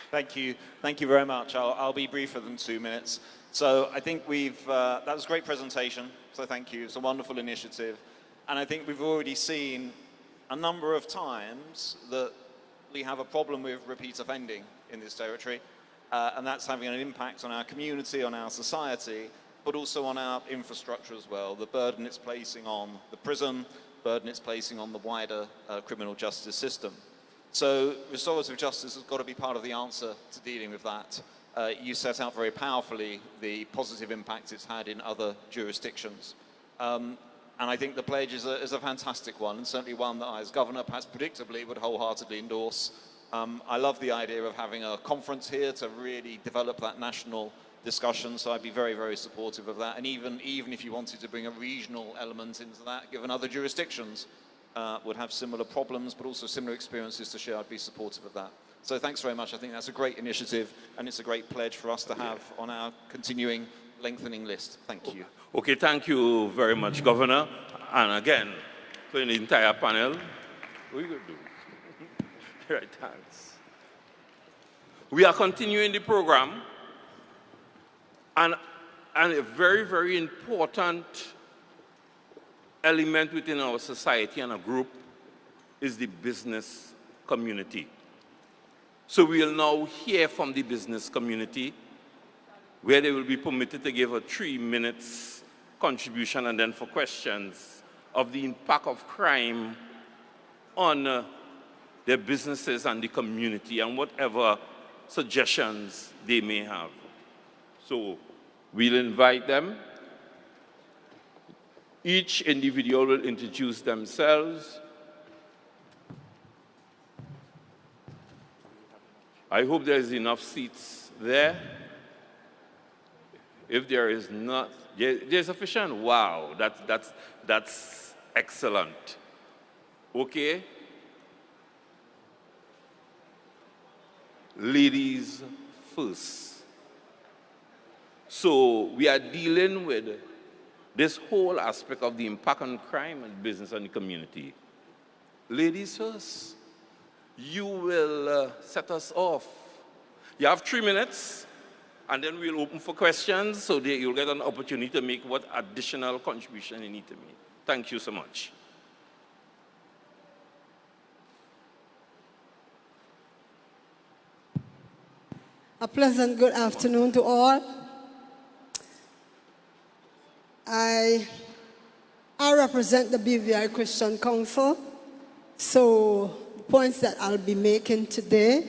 Thank you. Thank you very much. I'll be briefer than 2 minutes. So I think that was a great presentation. So thank you. It's a wonderful initiative. And I think we've already seen a number of times that we have a problem with repeat offending in this territory. And that's having an impact on our community, on our society, but also on our infrastructure as well. The burden it's placing on the prison, burden it's placing on the wider criminal justice system. So restorative justice has got to be part of the answer to dealing with that. you set out very powerfully the positive impact it's had in other jurisdictions. And I think the pledge is a fantastic one, and certainly one that I, as governor, perhaps predictably, would wholeheartedly endorse. I love the idea of having a conference here to really develop that national discussion, so I'd be very, very supportive of that. And even if you wanted to bring a regional element into that, given other jurisdictions would have similar problems, but also similar experiences to share, I'd be supportive of that. So thanks very much. I think that's a great initiative, and it's a great pledge for us to have on our continuing lengthening list. Thank you. Okay, thank you very much, Governor. And again, for the entire panel, what are you going to do? Right, thanks. We are continuing the program, and a very, very important element within our society and a group is the business community. So we'll now hear from the business community, where they will be permitted to give a 3 minutes contribution, and then for questions of the impact of crime on their businesses and the community, and whatever suggestions they may have. So we'll invite them. Each individual will introduce themselves. I hope there's enough seats there. If there is not, there's sufficient. Wow, that's excellent. Okay. Ladies first. So we are dealing with this whole aspect of the impact on crime and business and the community. Ladies first. You will set us off. You have 3 minutes, and then we'll open for questions, so that you'll get an opportunity to make what additional contribution you need to make. Thank you so much. A pleasant good afternoon to all. I represent the BVI Christian Council, so the points that I'll be making today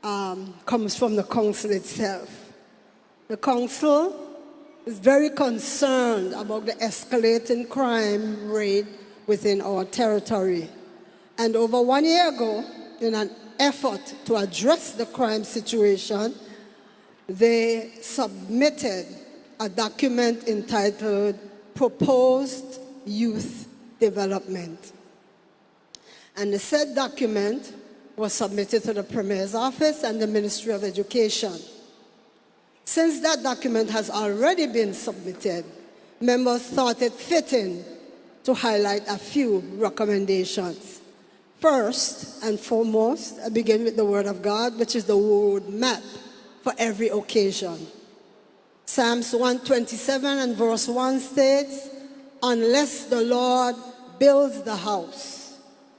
comes from the council itself. The council is very concerned about the escalating crime rate within our territory. And over 1 year ago, in an effort to address the crime situation, they submitted a document entitled Proposed Youth Development. And the said document was submitted to the Premier's Office and the Ministry of Education. Since that document has already been submitted, members thought it fitting to highlight a few recommendations. First and foremost, I begin with the Word of God, which is the road map for every occasion. Psalms 127 and verse 1 states, "Unless the Lord builds the house,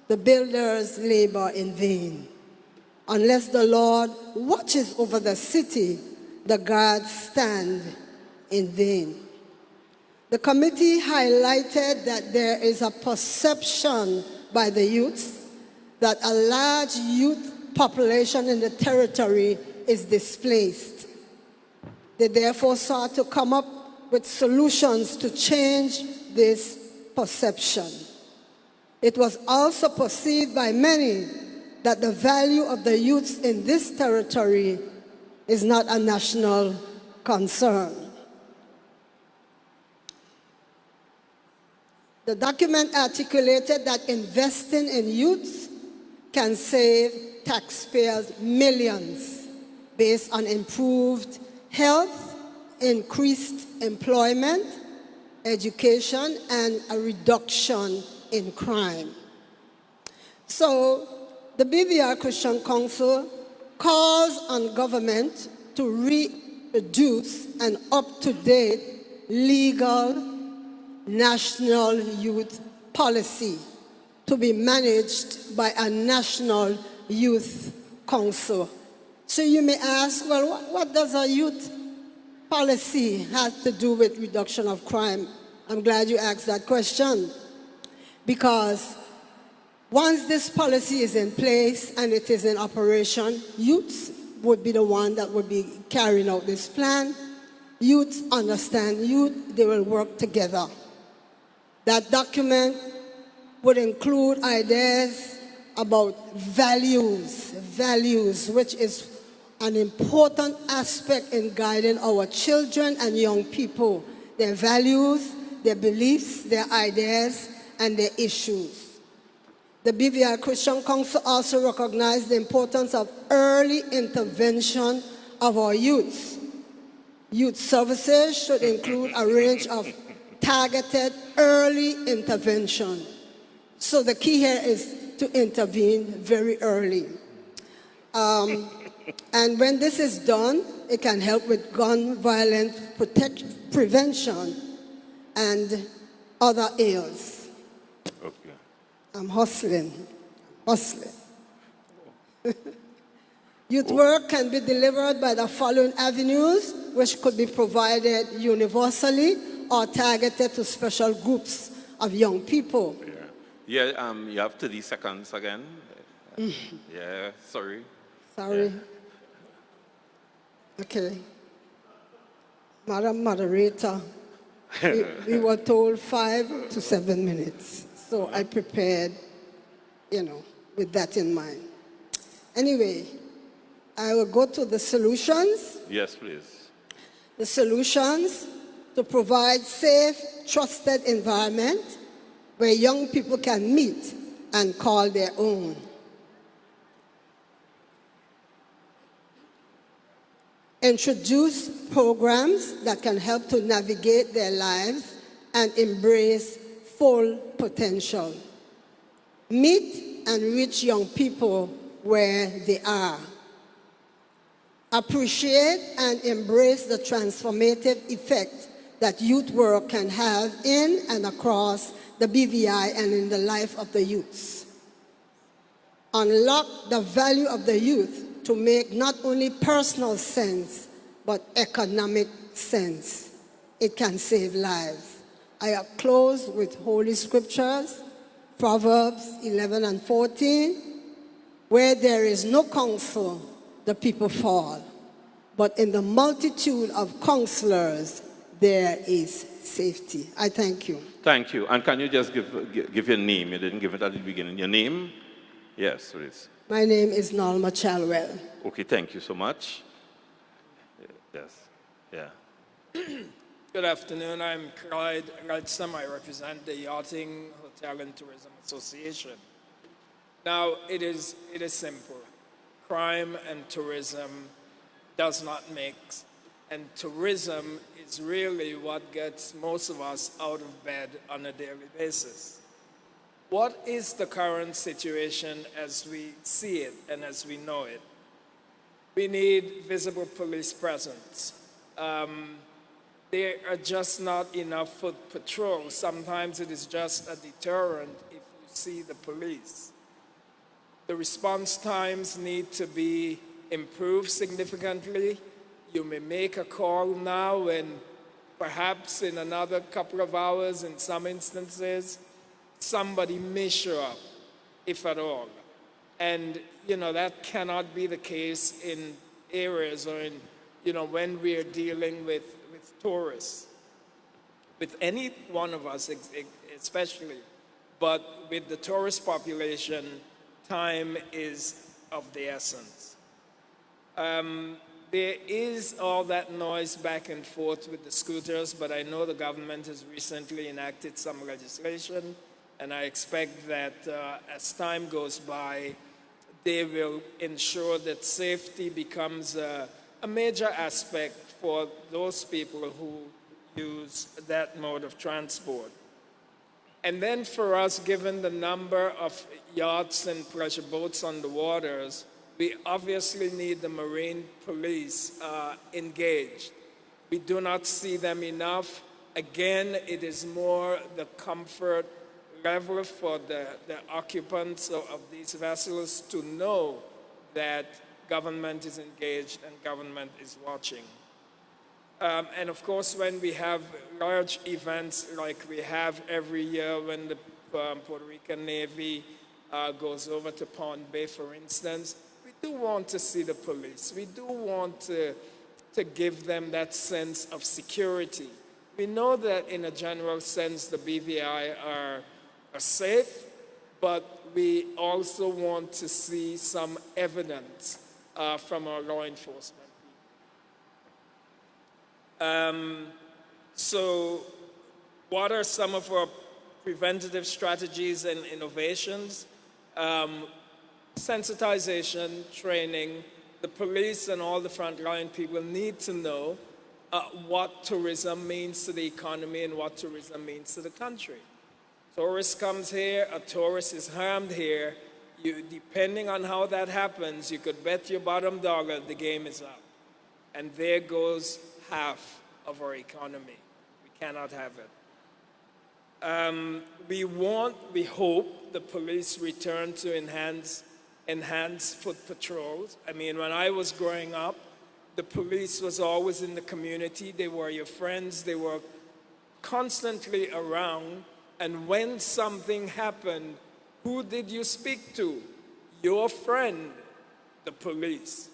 the builders labor in vain. Unless the Lord watches over the city, the guards stand in vain." The committee highlighted that there is a perception by the youth that a large youth population in the territory is displaced. They therefore sought to come up with solutions to change this perception. It was also perceived by many that the value of the youth in this territory is not a national concern. The document articulated that investing in youth can save taxpayers millions based on improved health, increased employment, education, and a reduction in crime. So the BVI Christian Council calls on government to reproduce an up-to-date legal national youth policy to be managed by a national youth council. So you may ask, well, what does a youth policy have to do with reduction of crime? I'm glad you asked that question. Because once this policy is in place and it is in operation, youths would be the one that would be carrying out this plan. Youth understand youth, they will work together. That document would include ideas about values, which is an important aspect in guiding our children and young people, their values, their beliefs, their ideas, and their issues. The BVI Christian Council also recognized the importance of early intervention of our youth. Youth services should include a range of targeted early intervention. So the key here is to intervene very early. And when this is done, it can help with gun violence prevention and other ills. Okay. I'm hustling. Youth work can be delivered by the following avenues, which could be provided universally or targeted to special groups of young people. Yeah, you have 30 seconds again. Yeah, sorry. Sorry. Yeah. Okay. Madam Moderator, we were told 5 to 7 minutes. So I prepared, with that in mind. Anyway, I will go to the solutions. Yes, please. The solutions to provide safe, trusted environment where young people can meet and call their own. Introduce programs that can help to navigate their lives and embrace full potential. Meet and reach young people where they are. Appreciate and embrace the transformative effect that youth work can have in and across the BVI and in the life of the youths. Unlock the value of the youth to make not only personal sense, but economic sense. It can save lives. I close with Holy Scriptures, Proverbs 11 and 14, where there is no counsel, the people fall. But in the multitude of counselors, there is safety. I thank you. Thank you. And can you just give your name? You didn't give it at the beginning. Your name? Yes, please. My name is Nalma Chalwell. Okay, thank you so much. Yes, yeah. Good afternoon. I'm Clyde Ransom. I represent the Yachting, Hotel and Tourism Association. Now, it is simple. Crime and tourism does not mix, and tourism is really what gets most of us out of bed on a daily basis. What is the current situation as we see it and as we know it? We need visible police presence. There are just not enough foot patrols. Sometimes it is just a deterrent if you see the police. The response times need to be improved significantly. You may make a call now and perhaps in another couple of hours, in some instances, somebody may show up, if at all. And, that cannot be the case in areas or in, when we are dealing with tourists. With any one of us, especially, but with the tourist population, time is of the essence. There is all that noise back and forth with the scooters, but I know the government has recently enacted some legislation, and I expect that as time goes by, they will ensure that safety becomes a major aspect for those people who use that mode of transport. And then for us, given the number of yachts and pleasure boats on the waters, we obviously need the Marine Police engaged. We do not see them enough. Again, it is more the comfort level for the occupants of these vessels to know that government is engaged and government is watching. And of course, when we have large events like we have every year when the Puerto Rican Navy goes over to Palm Bay, for instance, we do want to see the police. We do want to give them that sense of security. We know that in a general sense, the BVI are safe, but we also want to see some evidence from our law enforcement. So what are some of our preventative strategies and innovations? Sensitization, training. The police and all the frontline people need to know what tourism means to the economy and what tourism means to the country. Tourist comes here, a tourist is harmed here. Depending on how that happens, you could bet your bottom dollar the game is up. And there goes half of our economy. We cannot have it. We hope the police return to enhance foot patrols. I mean, when I was growing up, the police was always in the community. They were your friends. They were constantly around. And when something happened, who did you speak to? Your friend, the police.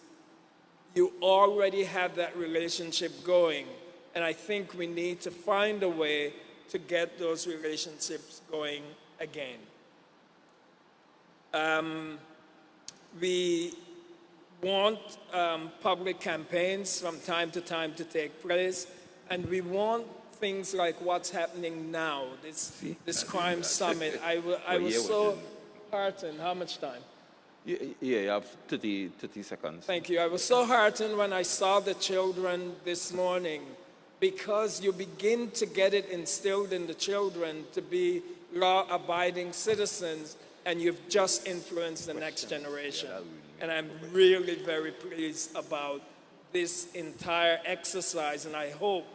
You already had that relationship going. And I think we need to find a way to get those relationships going again. We want public campaigns from time to time to take place, and we want things like what's happening now, this crime summit. I was so heartened. How much time? Yeah, you have 30 seconds. Thank you. I was so heartened when I saw the children this morning, because you begin to get it instilled in the children to be law-abiding citizens, and you've just influenced the next generation. And I'm really very pleased about this entire exercise, and I hope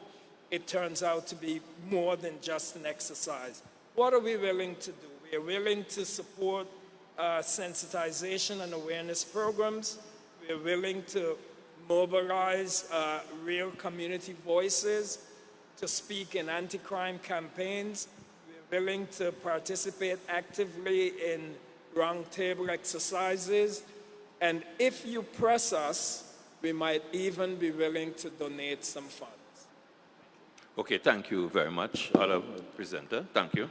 it turns out to be more than just an exercise. What are we willing to do? We are willing to support sensitization and awareness programs. We are willing to mobilize real community voices to speak in anti-crime campaigns. We're willing to participate actively in roundtable exercises. And if you press us, we might even be willing to donate some funds. Okay, thank you very much, other presenter. Thank you.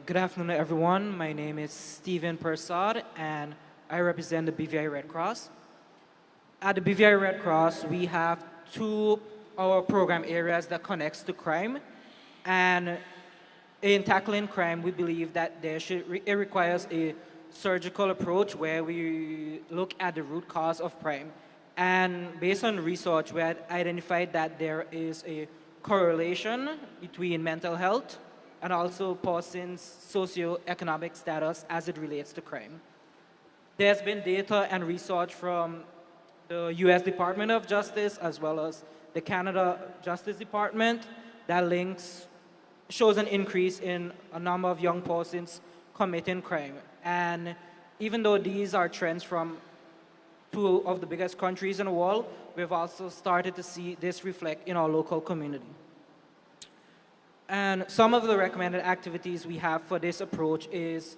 Good afternoon, everyone. My name is Stephen Persad, and I represent the BVI Red Cross. At the BVI Red Cross, we have two our program areas that connects to crime. And in tackling crime, we believe that it requires a surgical approach where we look at the root cause of crime. And based on research, we had identified that there is a correlation between mental health and also person's socioeconomic status as it relates to crime. There's been data and research from the US Department of Justice as well as the Canada Justice Department that shows an increase in a number of young persons committing crime. And even though these are trends from two of the biggest countries in the world, we've also started to see this reflect in our local community. And some of the recommended activities we have for this approach is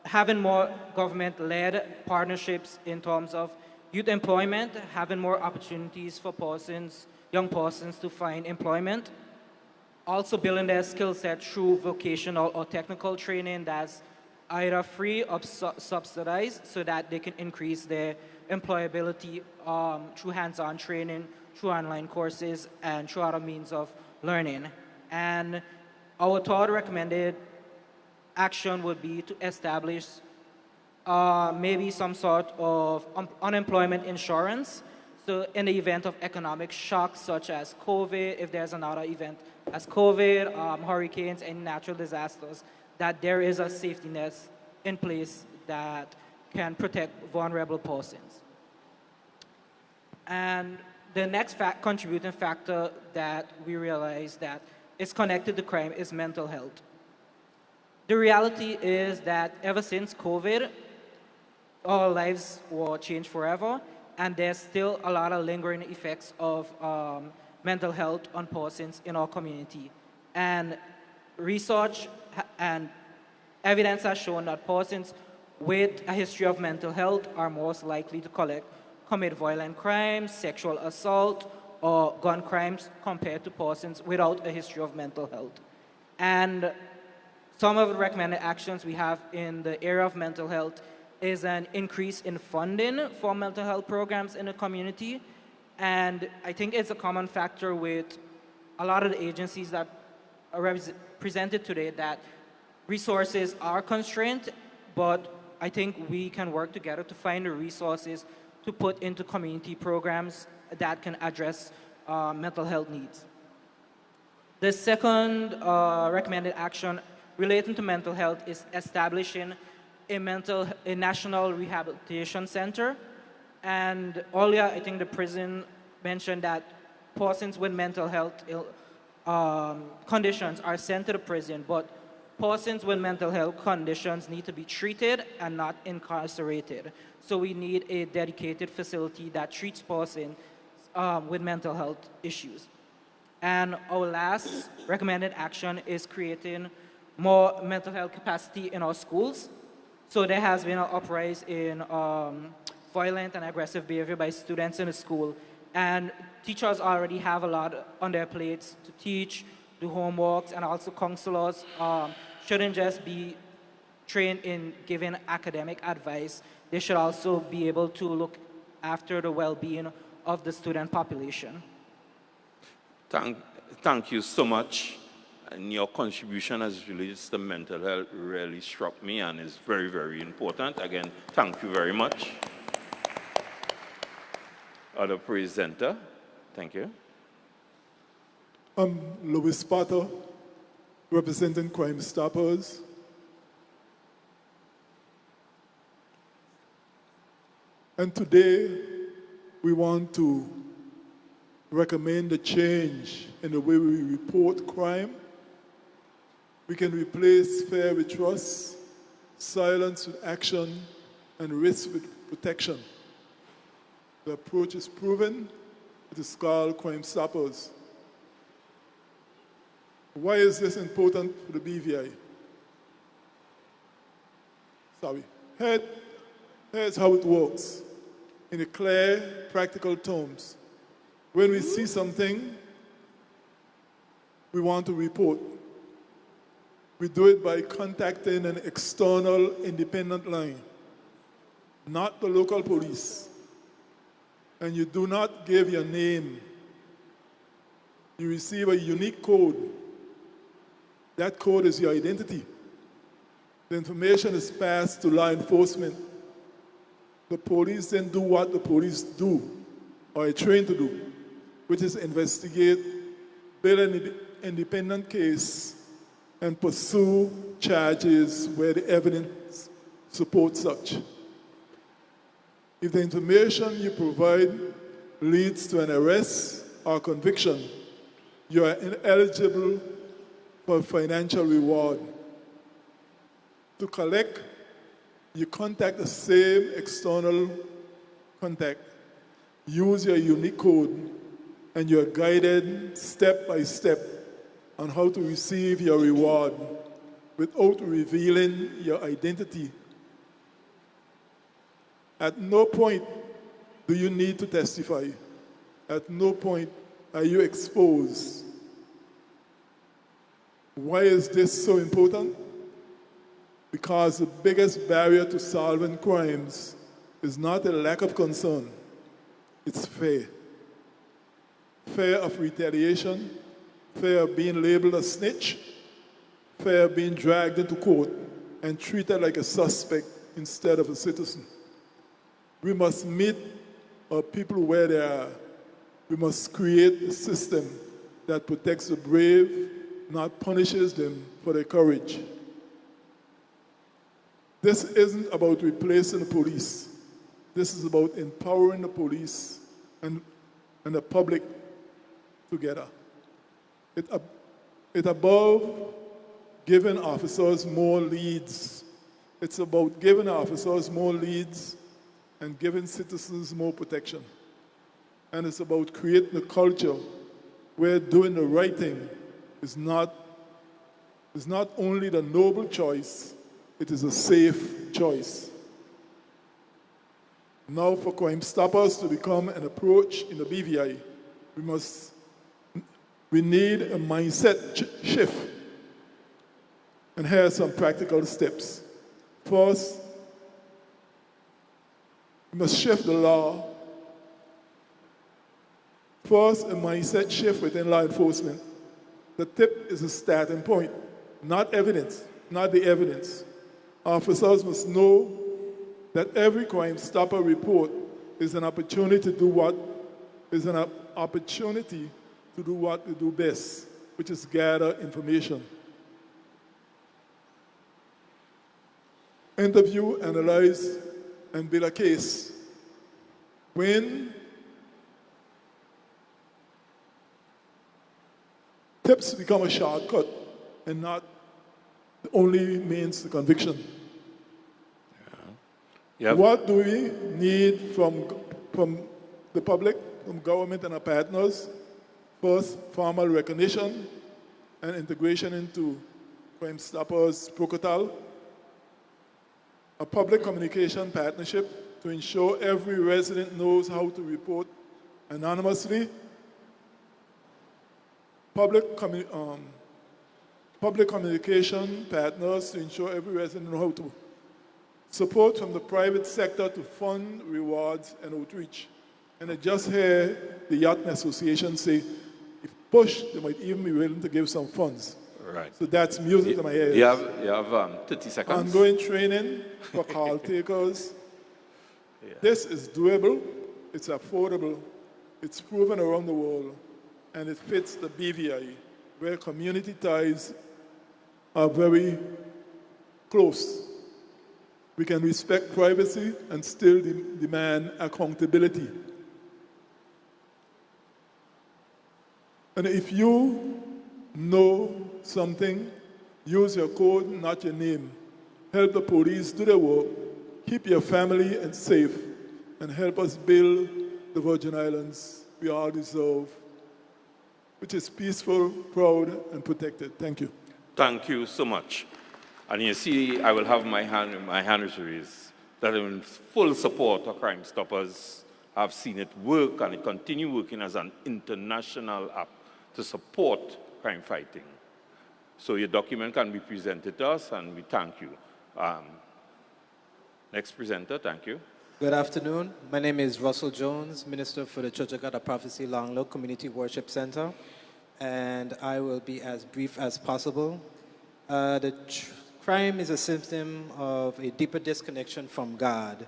having more government-led partnerships in terms of youth employment, having more opportunities for young persons to find employment, also building their skill set through vocational or technical training that's either free or subsidized so that they can increase their employability through hands-on training, through online courses, and through other means of learning. And our third recommended action would be to establish maybe some sort of unemployment insurance. So in the event of economic shocks such as COVID, if there's another event as COVID, hurricanes, and natural disasters, that there is a safety net in place that can protect vulnerable persons. And the next contributing factor that we realize that is connected to crime is mental health. The reality is that ever since COVID, our lives were changed forever, and there's still a lot of lingering effects of mental health on persons in our community. And research and evidence has shown that persons with a history of mental health are most likely to commit violent crimes, sexual assault, or gun crimes compared to persons without a history of mental health. And some of the recommended actions we have in the area of mental health is an increase in funding for mental health programs in the community. And I think it's a common factor with a lot of the agencies that are represented today that resources are constrained, but I think we can work together to find the resources to put into community programs that can address mental health needs. The second recommended action relating to mental health is establishing a national rehabilitation center. And earlier, I think the prison mentioned that persons with mental health conditions are sent to the prison, but persons with mental health conditions need to be treated and not incarcerated. So we need a dedicated facility that treats persons with mental health issues. And our last recommended action is creating more mental health capacity in our schools. So there has been an uprise in violent and aggressive behavior by students in the school. And teachers already have a lot on their plates to teach, do homeworks, and also counselors shouldn't just be trained in giving academic advice. They should also be able to look after the well-being of the student population. Thank you so much. And your contribution as it relates to mental health really struck me and is very, very important. Again, thank you very much. Other presenter, thank you. I'm Louis Potter, representing Crime Stoppers. And today, we want to recommend a change in the way we report crime. We can replace fear with trust, silence with action, and risk with protection. The approach is proven. It is called Crime Stoppers. Why is this important for the BVI? Here's how it works in a clear, practical terms. When we see something we want to report, we do it by contacting an external independent line, not the local police. And you do not give your name. You receive a unique code. That code is your identity. The information is passed to law enforcement. The police then do what the police do, or are trained to do, which is investigate, build an independent case, and pursue charges where the evidence supports such. If the information you provide leads to an arrest or conviction, you are ineligible for financial reward. To collect, you contact the same external contact. Use your unique code, and you are guided step by step on how to receive your reward without revealing your identity. At no point do you need to testify. At no point are you exposed. Why is this so important? Because the biggest barrier to solving crimes is not a lack of concern, it's fear. Fear of retaliation, fear of being labeled a snitch, fear of being dragged into court and treated like a suspect instead of a citizen. We must meet our people where they are. We must create a system that protects the brave, not punishes them for their courage. This isn't about replacing the police. This is about empowering the police and the public together. It's above giving officers more leads. It's about giving officers more leads and giving citizens more protection. And it's about creating a culture where doing the right thing is not only the noble choice, it is a safe choice. Now, for Crime Stoppers to become an approach in the BVI, we need a mindset shift. And here are some practical steps. First, we must shift the law. First, a mindset shift within law enforcement. The tip is a starting point, not evidence, not the evidence. Officers must know that every Crime Stopper report is an opportunity to do what they do best, which is gather information. Interview, analyze, and build a case. When tips become a shortcut and not the only means to conviction. Yeah. What do we need from the public, from government and our partners? First, formal recognition and integration into Crime Stoppers protocol. A public communication partnership to ensure every resident knows how to report anonymously. Public communication partners to ensure every resident knows how to. Support from the private sector to fund rewards and outreach. And I just heard the Yacht Association say, if pushed, they might even be willing to give some funds. Right. So that's music to my ears. You have 30 seconds. Ongoing training for call takers. Yeah. This is doable, it's affordable, it's proven around the world, and it fits the BVI, where community ties are very close. We can respect privacy and still demand accountability. And if you know something, use your code, not your name. Help the police do their work, keep your family safe, and help us build the Virgin Islands we all deserve, which is peaceful, proud, and protected. Thank you. Thank you so much. And you see, I will have my hand is raised, that I'm in full support of Crime Stoppers. I've seen it work, and it continue working as an international app to support crime fighting. So your document can be presented to us, and we thank you. Next presenter, thank you. Good afternoon. My name is Russell Jones, Minister for the Church of God of Prophecy Longlow Community Worship Center, and I will be as brief as possible. Crime is a symptom of a deeper disconnection from God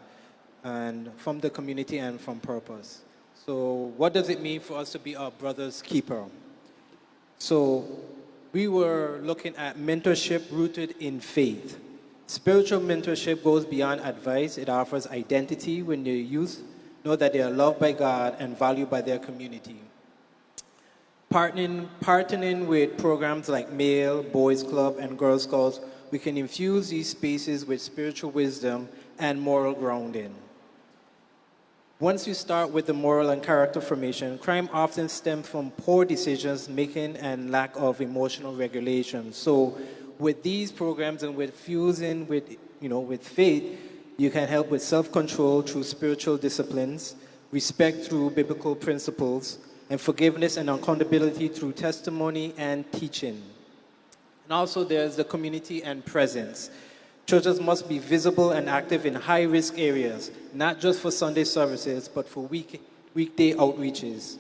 and from the community and from purpose. So what does it mean for us to be our brother's keeper? So we were looking at mentorship rooted in faith. Spiritual mentorship goes beyond advice. It offers identity when the youth know that they are loved by God and valued by their community. Partnering with programs like Male, Boys Club, and Girl Scouts, we can infuse these spaces with spiritual wisdom and moral grounding. Once you start with the moral and character formation, crime often stems from poor decisions making and lack of emotional regulation. So with these programs and with fusing with faith, you can help with self-control through spiritual disciplines, respect through biblical principles, and forgiveness and accountability through testimony and teaching. And also there's the community and presence. Churches must be visible and active in high-risk areas, not just for Sunday services, but for weekday outreaches.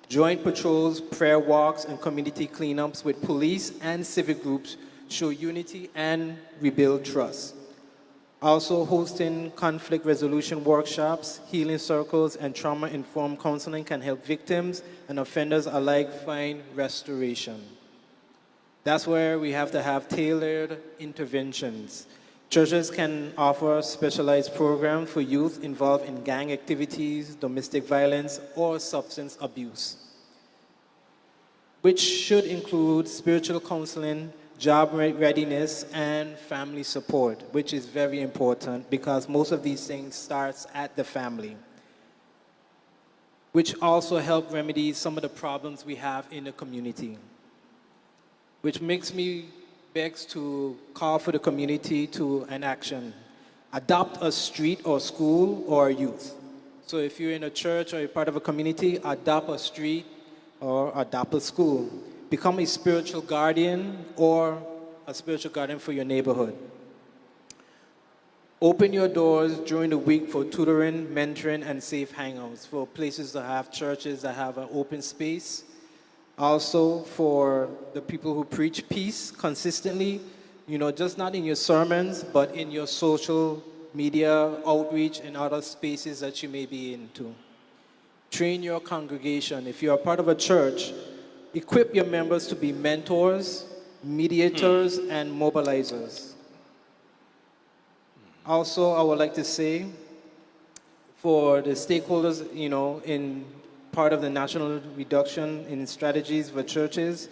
Joint patrols, prayer walks, and community cleanups with police and civic groups show unity and rebuild trust. Also, hosting conflict resolution workshops, healing circles, and trauma-informed counseling can help victims and offenders alike find restoration. That's where we have to have tailored interventions. Churches can offer specialized programs for youth involved in gang activities, domestic violence, or substance abuse, which should include spiritual counseling, job readiness, and family support, which is very important because most of these things starts at the family, which also help remedy some of the problems we have in the community. Which makes me begs to call for the community to an action. Adopt a street or school or youth. So if you're in a church or you're part of a community, adopt a street or adopt a school. Become a spiritual guardian or a spiritual guardian for your neighborhood. Open your doors during the week for tutoring, mentoring, and safe hangouts, for places that have churches that have an open space. Also for the people who preach peace consistently, just not in your sermons, but in your social media outreach and other spaces that you may be into. Train your congregation. If you're a part of a church, equip your members to be mentors, mediators, and mobilizers. Also, I would like to say, for the stakeholders, in part of the national reduction in strategies for churches,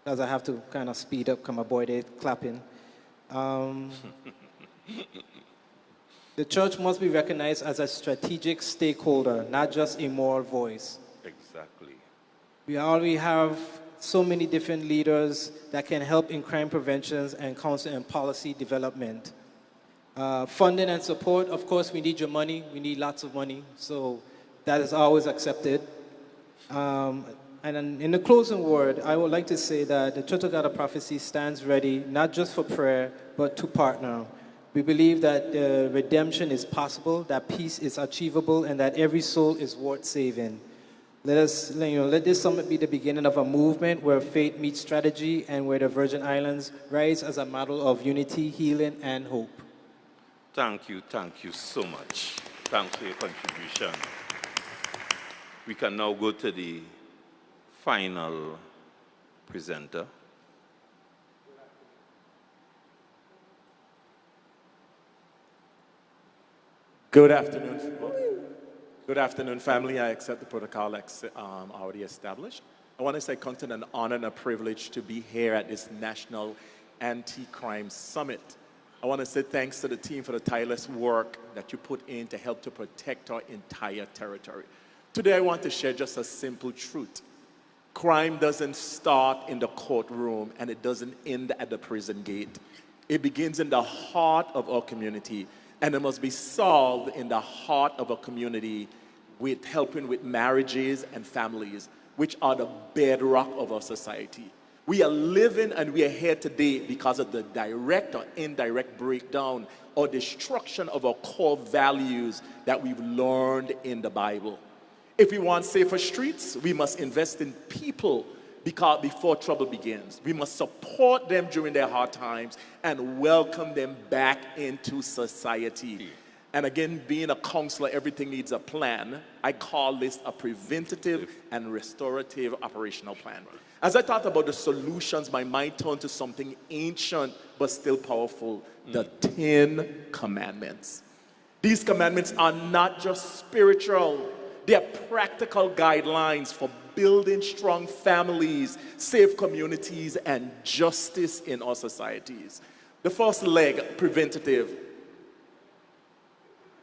as I have to kind of speed up, come aboard it, clapping. The church must be recognized as a strategic stakeholder, not just a moral voice. Exactly. We already have so many different leaders that can help in crime prevention and counsel and policy development. Funding and support, of course, we need your money. We need lots of money, so that is always accepted. And in the closing word, I would like to say that the Church of God of Prophecy stands ready, not just for prayer, but to partner. We believe that redemption is possible, that peace is achievable, and that every soul is worth saving. Let this summit be the beginning of a movement where faith meets strategy and where the Virgin Islands rise as a model of unity, healing, and hope. Thank you so much. Thanks for your contribution. We can now go to the final presenter. Good afternoon, family. I accept the protocol already established. I want to say consider an honor and a privilege to be here at this National Anti-Crime Summit. I want to say thanks to the team for the tireless work that you put in to help to protect our entire territory. Today I want to share just a simple truth. Crime doesn't start in the courtroom and it doesn't end at the prison gate. It begins in the heart of our community, and it must be solved in the heart of a community with helping with marriages and families, which are the bedrock of our society. We are living and we are here today because of the direct or indirect breakdown or destruction of our core values that we've learned in the Bible. If we want safer streets, we must invest in people before trouble begins. We must support them during their hard times and welcome them back into society. And again, being a counselor, everything needs a plan. I call this a preventative and restorative operational plan. As I thought about the solutions, my mind turned to something ancient but still powerful, the 10 Commandments. These commandments are not just spiritual, they are practical guidelines for building strong families, safe communities, and justice in our societies. The first leg, preventative.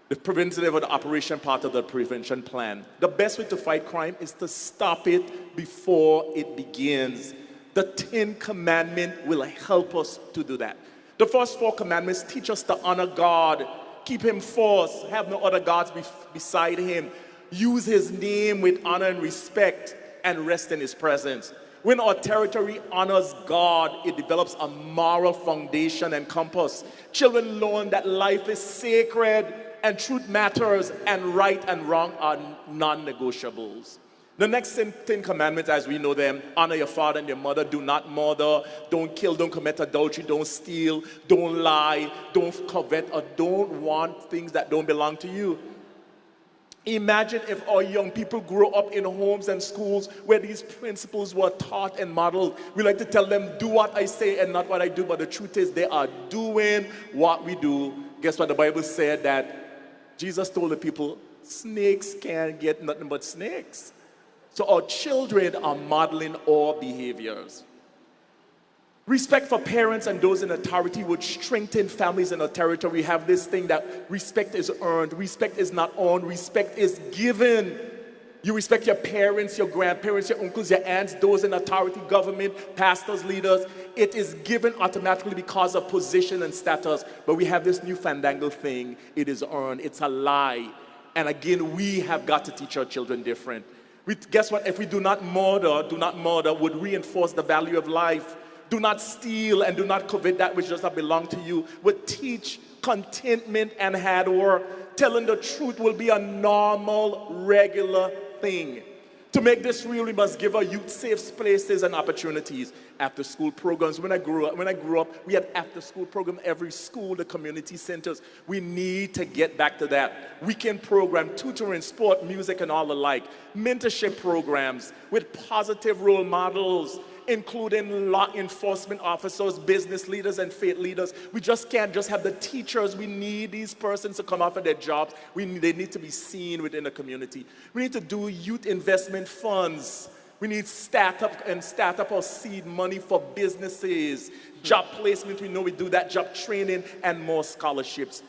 The preventative or the operation part of the prevention plan. The best way to fight crime is to stop it before it begins. The 10 Commandments will help us to do that. The first 4 commandments teach us to honor God, keep Him first, have no other gods beside Him, use His name with honor and respect, and rest in His presence. When our territory honors God, it develops a moral foundation and compass. Children learn that life is sacred and truth matters and right and wrong are non-negotiables. The next 10 commandments as we know them: honor your father and your mother, do not murder, don't kill, don't commit adultery, don't steal, don't lie, don't covet, or don't want things that don't belong to you. Imagine if our young people grow up in homes and schools where these principles were taught and modeled. We like to tell them, do what I say and not what I do, but the truth is they are doing what we do. Guess what? The Bible said that Jesus told the people, snakes can't get nothing but snakes. So our children are modeling our behaviors. Respect for parents and those in authority would strengthen families in our territory. We have this thing that respect is earned, respect is not owned, respect is given. You respect your parents, your grandparents, your uncles, your aunts, those in authority, government, pastors, leaders. It is given automatically because of position and status. But we have this new fandangled thing. It is earned. It's a lie. And again, we have got to teach our children different. Guess what? If we do not murder, would reinforce the value of life. Do not steal and do not covet that which does not belong to you. Would teach contentment and hard work. Telling the truth will be a normal, regular thing. To make this real, we must give our youth safe spaces and opportunities. After school programs. When I grew up, we had after school program every school, the community centers. We need to get back to that. Weekend program, tutoring, sport, music, and all alike. Mentorship programs with positive role models, including law enforcement officers, business leaders, and faith leaders. We just can't just have the teachers. We need these persons to come off of their jobs. They need to be seen within the community. We need to do youth investment funds. We need startup or seed money for businesses, job placement. We know we do that, job training, and more scholarships.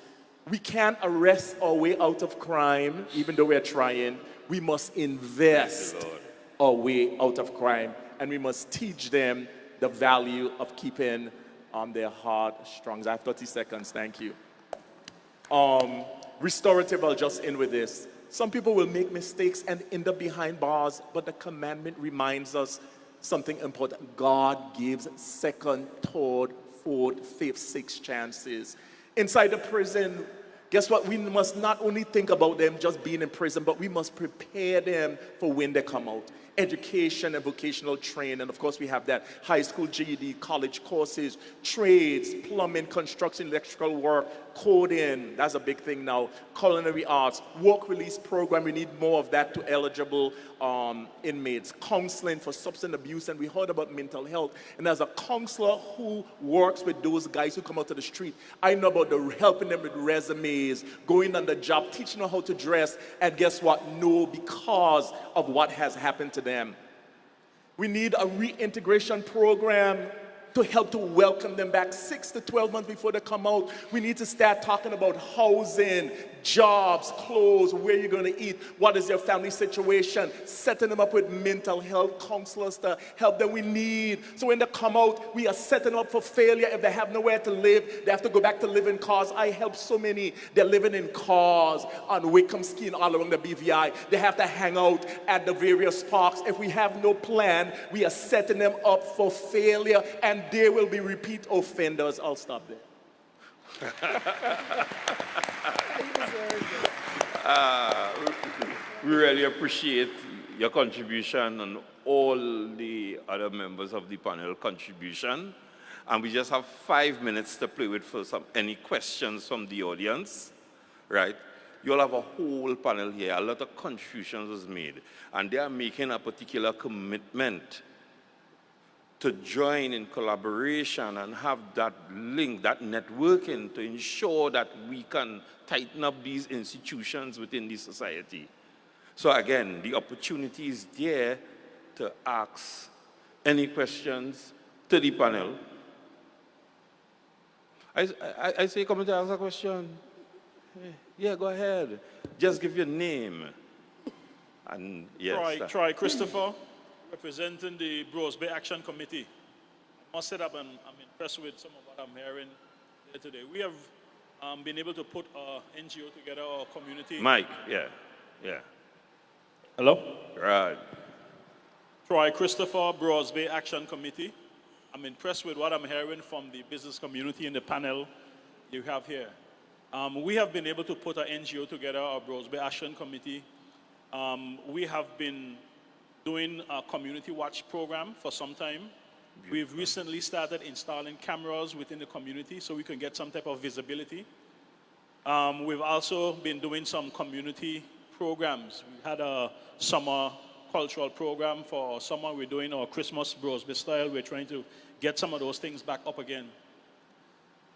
We can't arrest our way out of crime, even though we're trying. We must invest our way out of crime. And we must teach them the value of keeping their heart strong. I have 30 seconds, thank you. Restorative, I'll just end with this. Some people will make mistakes and end up behind bars, but the commandment reminds us something important. God gives second, third, fourth, fifth, sixth chances. Inside the prison, guess what? We must not only think about them just being in prison, but we must prepare them for when they come out. Education and vocational training. Of course, we have that high school GED, college courses, trades, plumbing, construction, electrical work, coding. That's a big thing now. Culinary arts, work release program. We need more of that to eligible inmates. Counseling for substance abuse, and we heard about mental health. And as a counselor who works with those guys who come out to the street, I know about helping them with resumes, going on the job, teaching them how to dress, and guess what? No, because of what has happened to them. We need a reintegration program to help to welcome them back 6 to 12 months before they come out. We need to start talking about housing, jobs, clothes, where you're going to eat, what is your family situation, setting them up with mental health counselors to help them. We need, so when they come out, we are setting them up for failure. If they have nowhere to live, they have to go back to live in cars. I help so many. They're living in cars on Wickham Skin all around the BVI. They have to hang out at the various parks. If we have no plan, we are setting them up for failure, and they will be repeat offenders. I'll stop there. We really appreciate your contribution and all the other members of the panel contribution. And we just have 5 minutes to play with for any questions from the audience, right? You'll have a whole panel here. A lot of contributions was made. And they are making a particular commitment to join in collaboration and have that link, that networking to ensure that we can tighten up these institutions within the society. So again, the opportunity is there to ask any questions to the panel. I say, come to ask a question. Yeah, go ahead. Just give your name. And yes. Troy Christopher, representing the Browse Bay Action Committee. I must say that I'm impressed with some of what I'm hearing here today. We have been able to put our NGO together, our community. Mike, yeah. Hello? Right. Troy Christopher, Browse Bay Action Committee. I'm impressed with what I'm hearing from the business community in the panel you have here. We have been able to put our NGO together, our Browse Bay Action Committee. We have been doing a community watch program for some time. We've recently started installing cameras within the community so we can get some type of visibility. We've also been doing some community programs. We had a summer cultural program for summer. We're doing our Christmas Browse Bay style. We're trying to get some of those things back up again.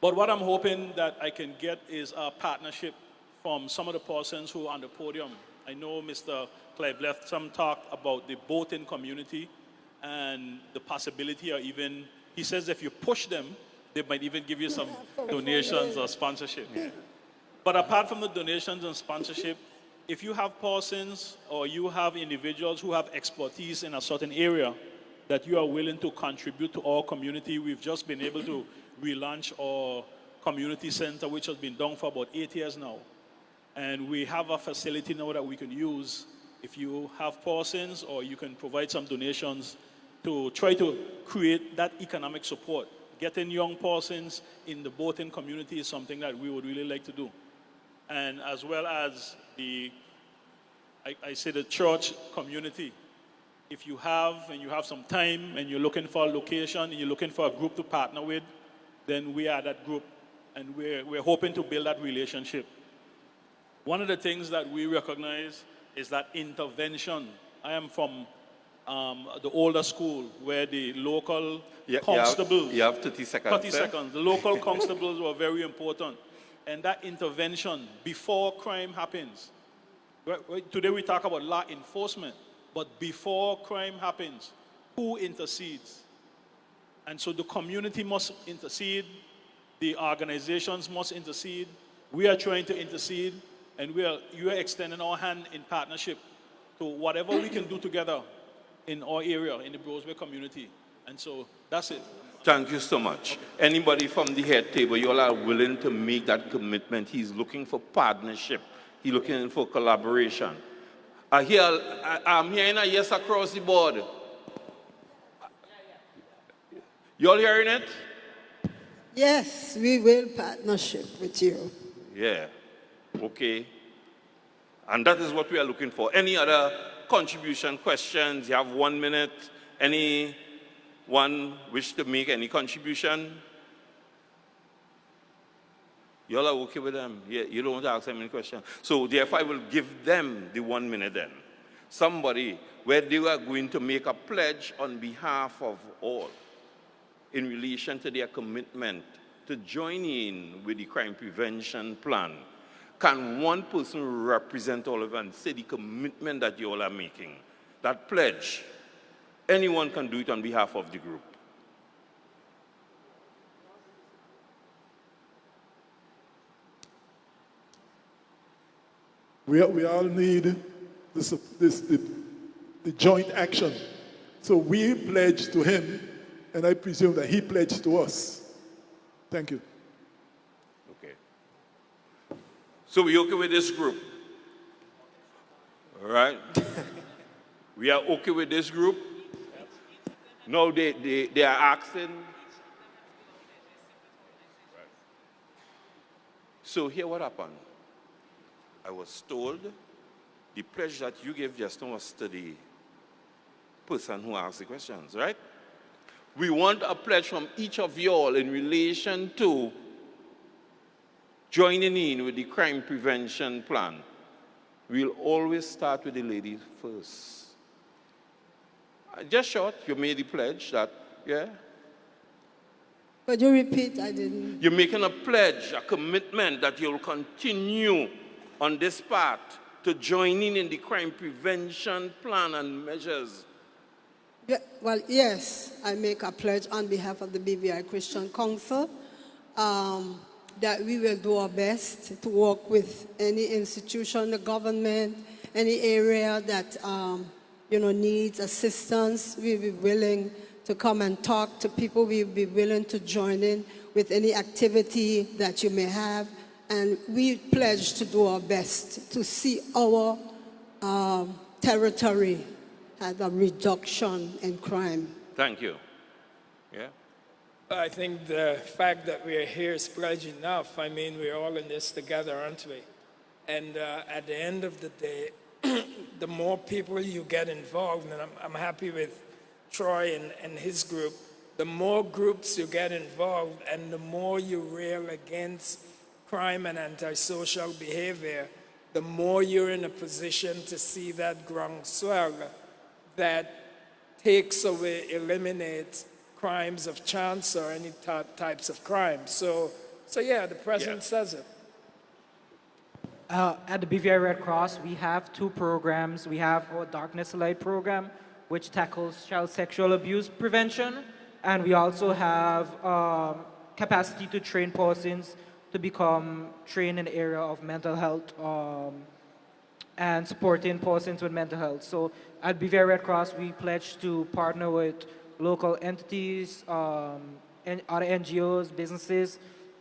But what I'm hoping that I can get is a partnership from some of the persons who are on the podium. I know Mr. Clive left some talk about the boating community and the possibility, or even, he says if you push them, they might even give you some donations or sponsorship. But apart from the donations and sponsorship, if you have persons or you have individuals who have expertise in a certain area that you are willing to contribute to our community, we've just been able to relaunch our community center, which has been done for about 8 years now. And we have a facility now that we can use if you have persons, or you can provide some donations to try to create that economic support. Getting young persons in the boating community is something that we would really like to do. And as well as I say the church community. If you have, and you have some time, and you're looking for a location, and you're looking for a group to partner with, then we are that group. And we're hoping to build that relationship. One of the things that we recognize is that intervention. I am from the older school where the local constables... You have 30 seconds. 30 seconds. The local constables were very important. And that intervention before crime happens. Today we talk about law enforcement, but before crime happens, who intercedes? And so the community must intercede, the organizations must intercede, we are trying to intercede, and you are extending our hand in partnership to whatever we can do together in our area, in the Browns Bay community. And so that's it. Thank you so much. Anybody from the head table, you all are willing to make that commitment. He's looking for partnership. He's looking for collaboration. I'm hearing a yes across the board. You all hearing it? Yes, we will partnership with you. Yeah. Okay. And that is what we are looking for. Any other contribution, questions? You have 1 minute. Anyone wish to make any contribution? You all are okay with them? Yeah, you don't want to ask them any questions. So therefore, I will give them the 1 minute then. Somebody where they are going to make a pledge on behalf of all in relation to their commitment to join in with the crime prevention plan. Can one person represent all of them and say the commitment that you all are making? That pledge, anyone can do it on behalf of the group. We all need the joint action. So we pledge to him, and I presume that he pledged to us. Thank you. Okay. So we okay with this group? All right. We are okay with this group? No, they are asking. So here what happened. I was told the pledge that you gave just now was to the person who asked the questions, right? We want a pledge from each of you all in relation to joining in with the crime prevention plan. We'll always start with the ladies first. Just short, you made the pledge that, yeah? Could you repeat? I didn't. You're making a pledge, a commitment that you'll continue on this path to join in the crime prevention plan and measures. Yeah, well, yes, I make a pledge on behalf of the BVI Christian Council that we will do our best to work with any institution, the government, any area that needs assistance. We'll be willing to come and talk to people. We'll be willing to join in with any activity that you may have. And we pledge to do our best to see our territory have a reduction in crime. Thank you. Yeah? I think the fact that we're here is pledge enough. I mean, we're all in this together, aren't we? And at the end of the day, the more people you get involved, and I'm happy with Troy and his group, the more groups you get involved and the more you rail against crime and antisocial behavior, the more you're in a position to see that groundswell that takes away, eliminates crimes of chance or any types of crime. So yeah, the president says it. At the BVI Red Cross, we have 2 programs. We have our Darkness Light program, which tackles child sexual abuse prevention, and we also have capacity to train persons to become trained in the area of mental health and supporting persons with mental health. So at BVI Red Cross, we pledge to partner with local entities, and other NGOs, businesses,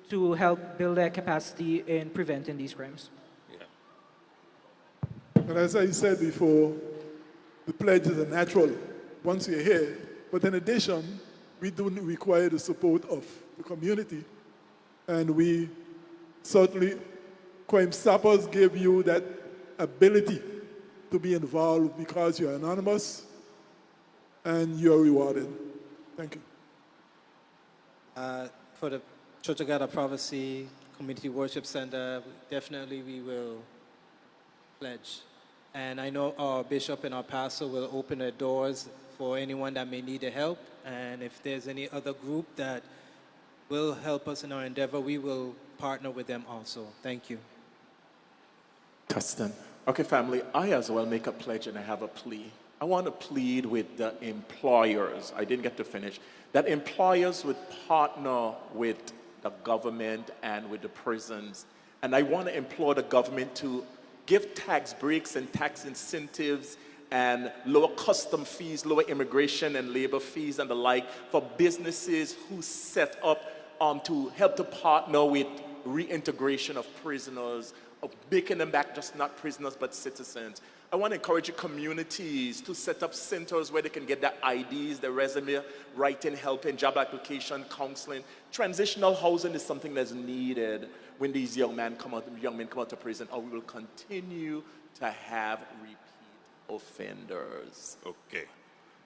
to help build their capacity in preventing these crimes. And as I said before, the pledge is a natural once you're here. But in addition, we do require the support of the community. And we certainly, Crime Stoppers give you that ability to be involved because you're anonymous and you're rewarded. Thank you. For the Church of God of Prophecy Community Worship Center, definitely we will pledge. And I know our bishop and our pastor will open their doors for anyone that may need the help. And if there's any other group that will help us in our endeavor, we will partner with them also. Thank you. Tustin. Okay, family, I as well make a pledge and I have a plea. I want to plead with the employers. I didn't get to finish. That employers would partner with the government and with the prisons. And I want to implore the government to give tax breaks and tax incentives and lower custom fees, lower immigration and labor fees and the like for businesses who set up to help to partner with reintegration of prisoners, of making them back just not prisoners but citizens. I want to encourage communities to set up centers where they can get their IDs, their resume, writing, helping, job application, counseling. Transitional housing is something that's needed when these young men come out of prison, or we will continue to have repeat offenders. Okay.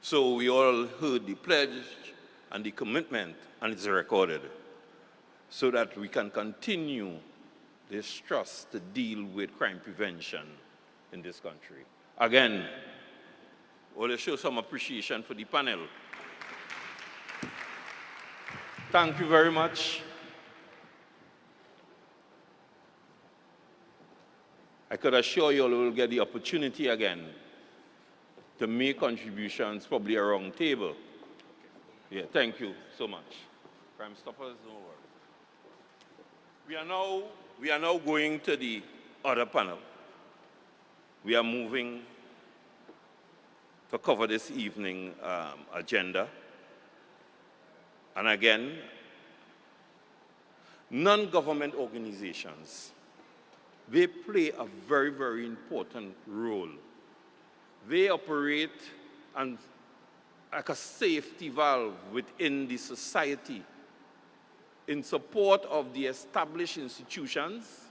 So we all heard the pledge and the commitment, and it's recorded, so that we can continue this trust to deal with crime prevention in this country. Again, I want to show some appreciation for the panel. Thank you very much. I could assure you all will get the opportunity again to make contributions, probably a round table. Yeah, thank you so much. Crime Stoppers, no worries. We are now going to the other panel. We are moving to cover this evening agenda. And again, non-government organizations, they play a very, very important role. They operate like a safety valve within the society in support of the established institutions,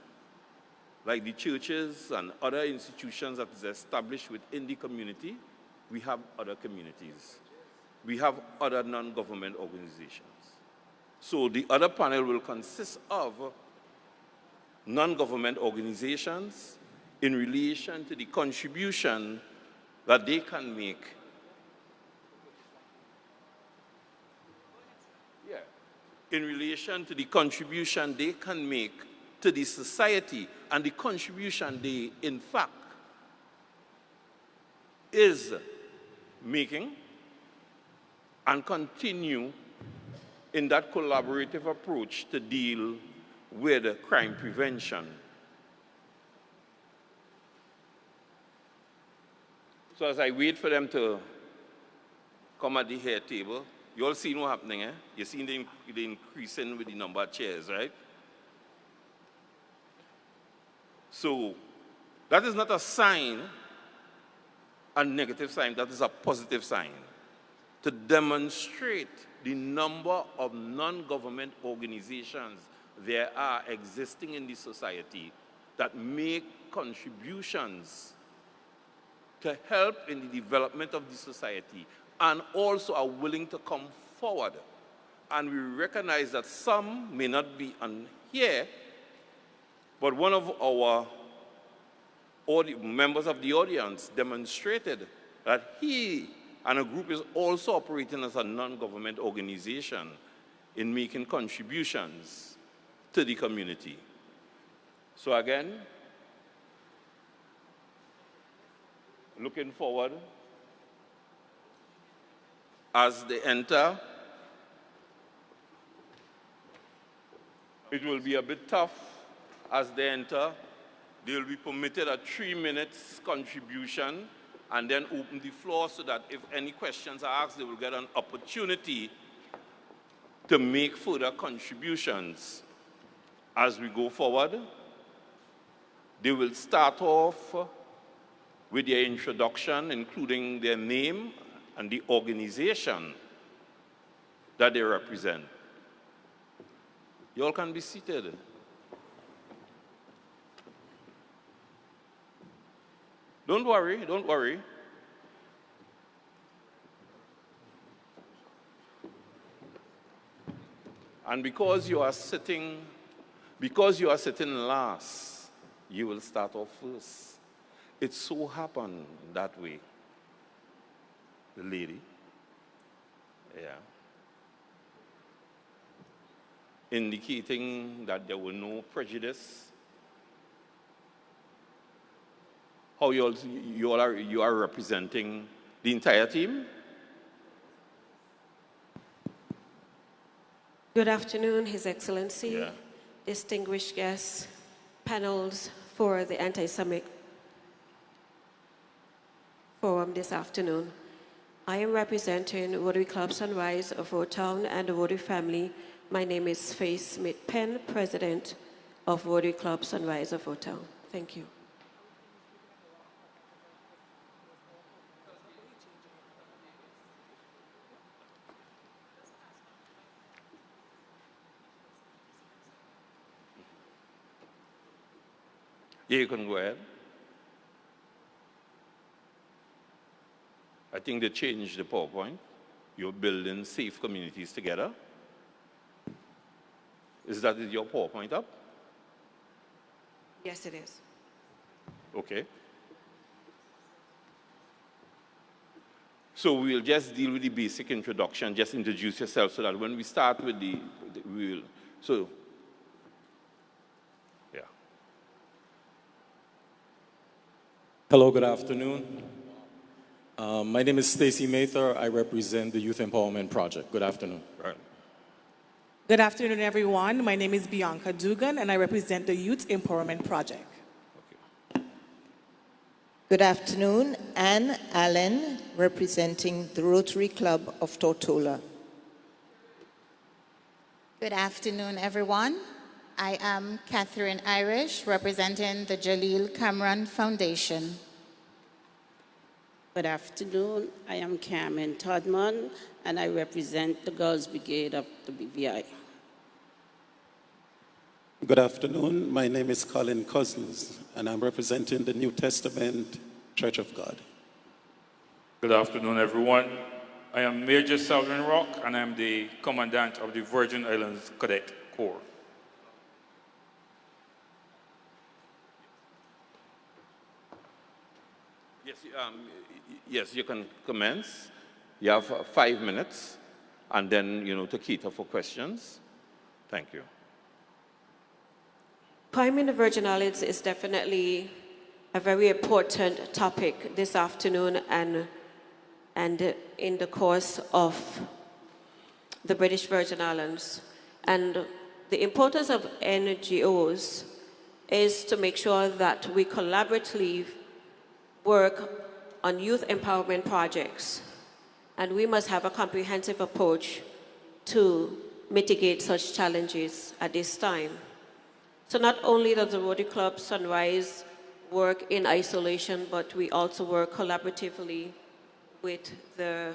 like the churches and other institutions that is established within the community. We have other communities. We have other non-government organizations. So the other panel will consist of non-government organizations in relation to the contribution that they can make. Yeah. In relation to the contribution they can make to the society and the contribution they, in fact, is making, and continue in that collaborative approach to deal with crime prevention. So as I wait for them to come at the head table, you all seen what's happening, eh? You seen the increasing with the number of chairs, right? So that is not a sign, a negative sign, that is a positive sign to demonstrate the number of non-government organizations there are existing in the society that make contributions to help in the development of the society and also are willing to come forward. And we recognize that some may not be on here, but one of our members of the audience demonstrated that he and a group is also operating as a non-government organization in making contributions to the community. So again, looking forward, as they enter, it will be a bit tough as they enter, They will be permitted a 3 minutes contribution and then open the floor so that if any questions are asked, they will get an opportunity to make further contributions. As we go forward, they will start off with their introduction, including their name and the organization that they represent. You all can be seated. Don't worry, don't worry. And because you are sitting last, you will start off first. It so happened that way. The lady, yeah, indicating that there were no prejudice. How you are representing the entire team? Good afternoon, His Excellency, distinguished guests, panels for the Anti-Semitic Forum this afternoon. I am representing Rotary Club Sunrise of Rotown and the Rotary family. My name is Faith Smith-Penn, President of Rotary Club Sunrise of Rotown. Thank you. Yeah, you can go ahead. I think they changed the PowerPoint. You're building safe communities together. Is your PowerPoint up? Yes, it is. Okay. So we'll just deal with the basic introduction. Just introduce yourself so that when we start with Hello, good afternoon. My name is Stacy Mather. I represent the Youth Empowerment Project. Good afternoon. Right. Good afternoon, everyone. My name is Bianca Dugan, and I represent the Youth Empowerment Project. Good afternoon. Anne Allen, representing the Rotary Club of Tortola. Good afternoon, everyone. I am Catherine Irish, representing the Jaleel Cameron Foundation. Good afternoon. I am Carmen Todman, and I represent the Girls Brigade of the BVI. Good afternoon. My name is Colin Cousins, and I'm representing the New Testament Church of God. Good afternoon, everyone. I am Major Southern Rock, and I'm the Commandant of the Virgin Islands Cadet Corps. Yes, you can commence. You have 5 minutes, and then, to cater for questions. Thank you. Crime in the Virgin Islands is definitely a very important topic this afternoon and in the course of the British Virgin Islands. And the importance of NGOs is to make sure that we collaboratively work on youth empowerment projects. And we must have a comprehensive approach to mitigate such challenges at this time. So not only does the Rotary Club Sunrise work in isolation, but we also work collaboratively with the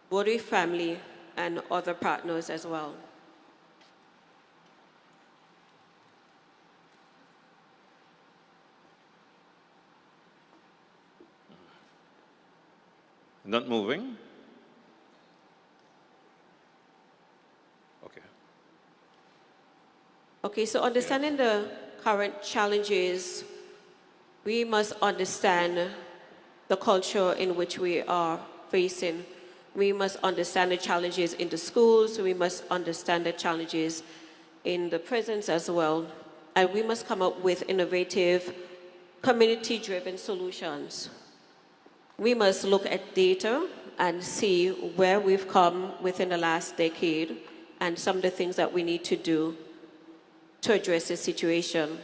Rotary family and other partners as well. Not moving? Okay. Okay, so understanding the current challenges, we must understand the culture in which we are facing. We must understand the challenges in the schools. We must understand the challenges in the prisons as well. And we must come up with innovative, community-driven solutions. We must look at data and see where we've come within the last decade and some of the things that we need to do to address the situation.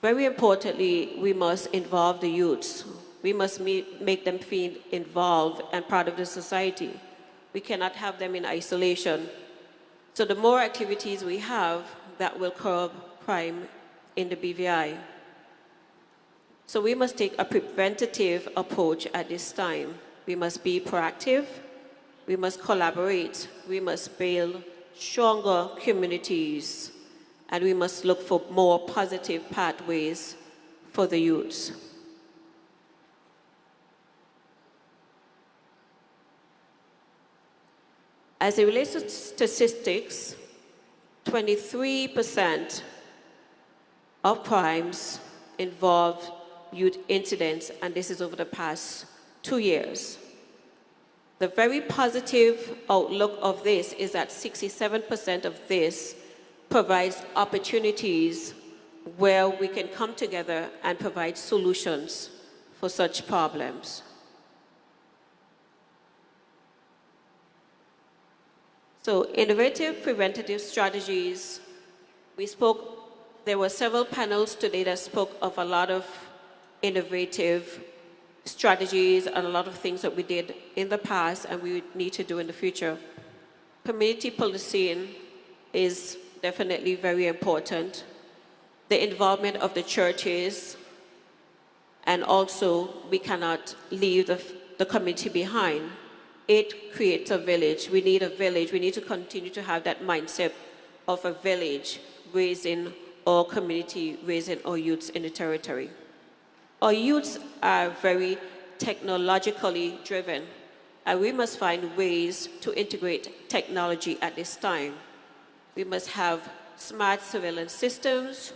Very importantly, we must involve the youths. We must make them feel involved and part of the society. We cannot have them in isolation. So the more activities we have, that will curb crime in the BVI. So we must take a preventative approach at this time. We must be proactive, we must collaborate, we must build stronger communities, and we must look for more positive pathways for the youths. As it relates to statistics, 23% of crimes involve youth incidents, and this is over the past 2 years. The very positive outlook of this is that 67% of this provides opportunities where we can come together and provide solutions for such problems. So innovative preventative strategies, there were several panels today that spoke of a lot of innovative strategies and a lot of things that we did in the past and we need to do in the future. Community policing is definitely very important. The involvement of the churches, and also we cannot leave the community behind. It creates a village. We need a village. We need to continue to have that mindset of a village, raising our community, raising our youths in the territory. Our youths are very technologically driven, and we must find ways to integrate technology at this time. We must have smart surveillance systems,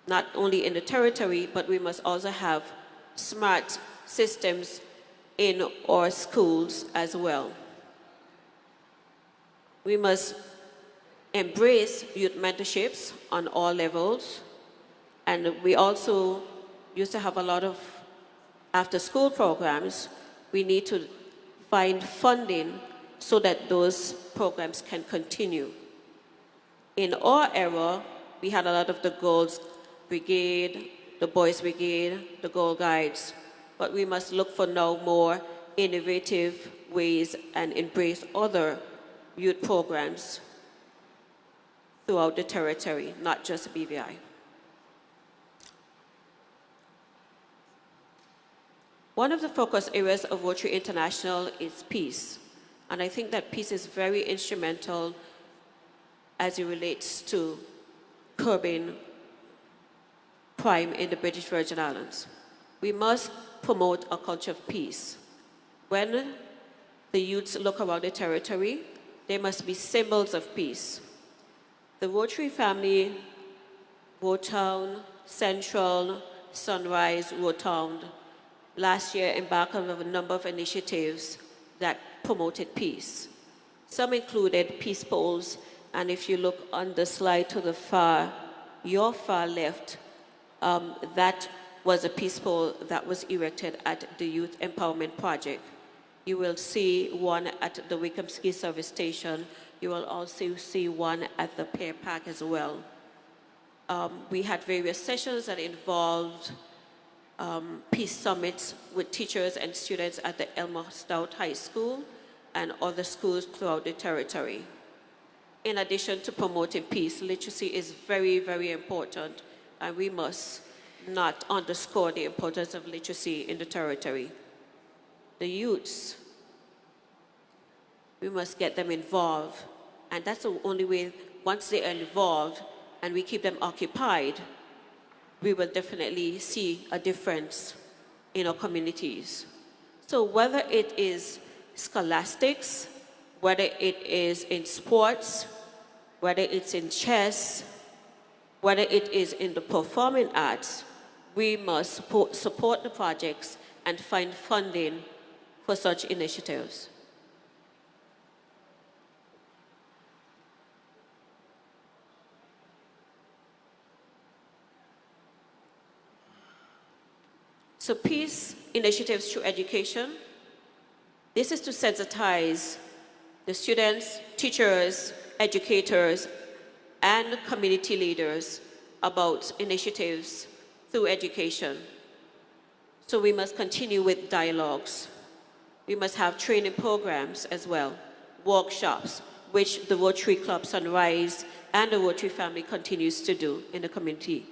not only in the territory, but we must also have smart systems in our schools as well. We must embrace youth mentorships on all levels, and we also used to have a lot of after-school programs. We need to find funding so that those programs can continue. In our era, we had a lot of the Girls Brigade, the Boys Brigade, the Girl Guides, but we must look for now more innovative ways and embrace other youth programs throughout the territory, not just BVI. One of the focus areas of Rotary International is peace, and I think that peace is very instrumental as it relates to curbing crime in the British Virgin Islands. We must promote a culture of peace. When the youths look around the territory, they must be symbols of peace. The Rotary family, Rotown, Central, Sunrise, Rotown, last year embarked on a number of initiatives that promoted peace. Some included peace poles, and if you look on the slide to the your far left, that was a peace pole that was erected at the Youth Empowerment Project. You will see one at the Wickham Ski Service Station. You will also see one at the Pear Park as well. We had various sessions that involved peace summits with teachers and students at the Elmer Stout High School and other schools throughout the territory. In addition to promoting peace, literacy is very, very important, and we must not underscore the importance of literacy in the territory. The youths, we must get them involved, and that's the only way. Once they are involved and we keep them occupied, we will definitely see a difference in our communities. So whether it is scholastics, whether it is in sports, whether it's in chess, whether it is in the performing arts, we must support the projects and find funding for such initiatives. So peace initiatives through education. This is to sensitize the students, teachers, educators, and community leaders about initiatives through education. So we must continue with dialogues. We must have training programs as well, workshops, which the Rotary Club Sunrise and the Rotary family continues to do in the community,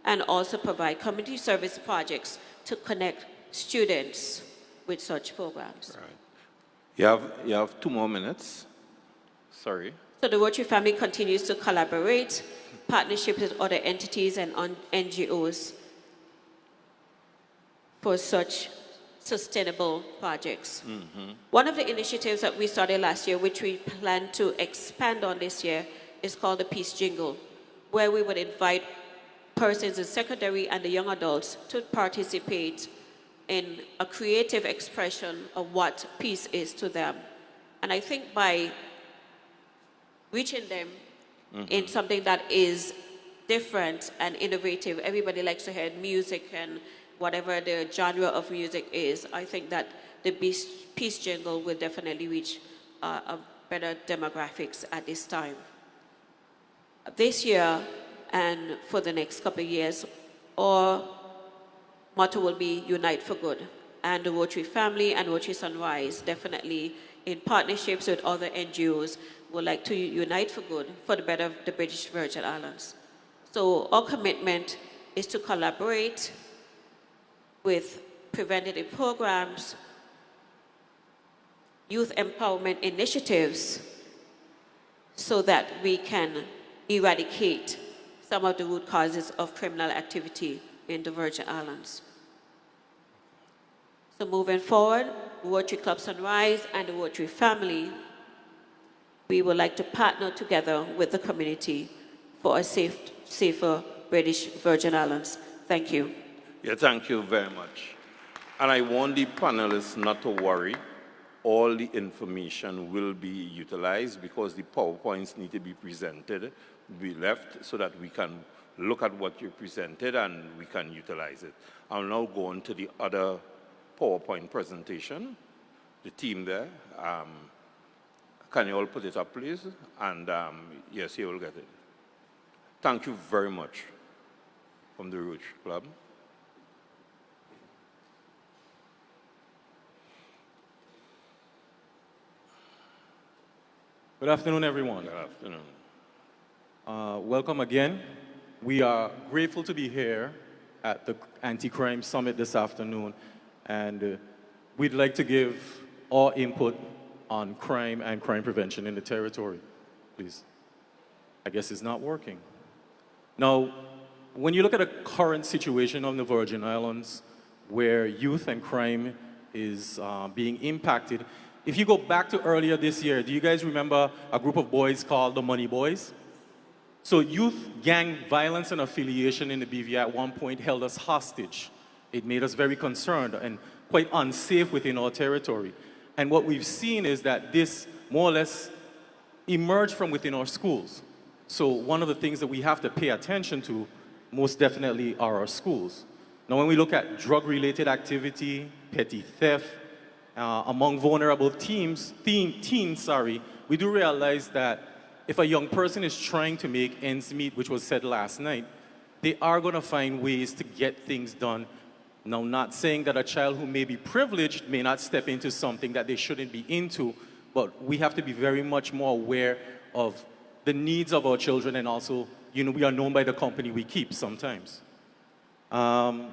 and also provide community service projects to connect students with such programs. Right. You have 2 more minutes. Sorry. So the Rotary family continues to collaborate, partnerships with other entities and NGOs for such sustainable projects. One of the initiatives that we started last year, which we plan to expand on this year, is called the Peace Jingle, where we would invite persons in secondary and the young adults to participate in a creative expression of what peace is to them. And I think by reaching them in something that is different and innovative, everybody likes to hear music and whatever the genre of music is, I think that the Peace Jingle will definitely reach a better demographics at this time. This year and for the next couple of years, our motto will be Unite for Good. And the Rotary family and Rotary Sunrise definitely in partnerships with other NGOs would like to unite for good for the better of the British Virgin Islands. So our commitment is to collaborate with preventative programs, youth empowerment initiatives, so that we can eradicate some of the root causes of criminal activity in the Virgin Islands. So moving forward, Rotary Club Sunrise and the Rotary family, we would like to partner together with the community for a safer British Virgin Islands. Thank you. Yeah, thank you very much. And I want the panelists not to worry. All the information will be utilized because the PowerPoints need to be presented, be left so that we can look at what you presented and we can utilize it. I'll now go on to the other PowerPoint presentation. The team there, can you all put it up, please? And yes, you will get it. Thank you very much from the Rotary Club. Good afternoon, everyone. Good afternoon. Welcome again. We are grateful to be here at the Anti-Crime Summit this afternoon, and we'd like to give our input on crime and crime prevention in the territory. Please. I guess it's not working. Now, when you look at the current situation on the Virgin Islands, where youth and crime is being impacted, if you go back to earlier this year, do you guys remember a group of boys called the Money Boys? So youth gang violence and affiliation in the BVI at one point held us hostage. It made us very concerned and quite unsafe within our territory. And what we've seen is that this more or less emerged from within our schools. So one of the things that we have to pay attention to most definitely are our schools. Now when we look at drug-related activity, petty theft, among vulnerable teens, we do realize that if a young person is trying to make ends meet, which was said last night, they are going to find ways to get things done. Now, not saying that a child who may be privileged may not step into something that they shouldn't be into, but we have to be very much more aware of the needs of our children, and also, we are known by the company we keep sometimes. Now,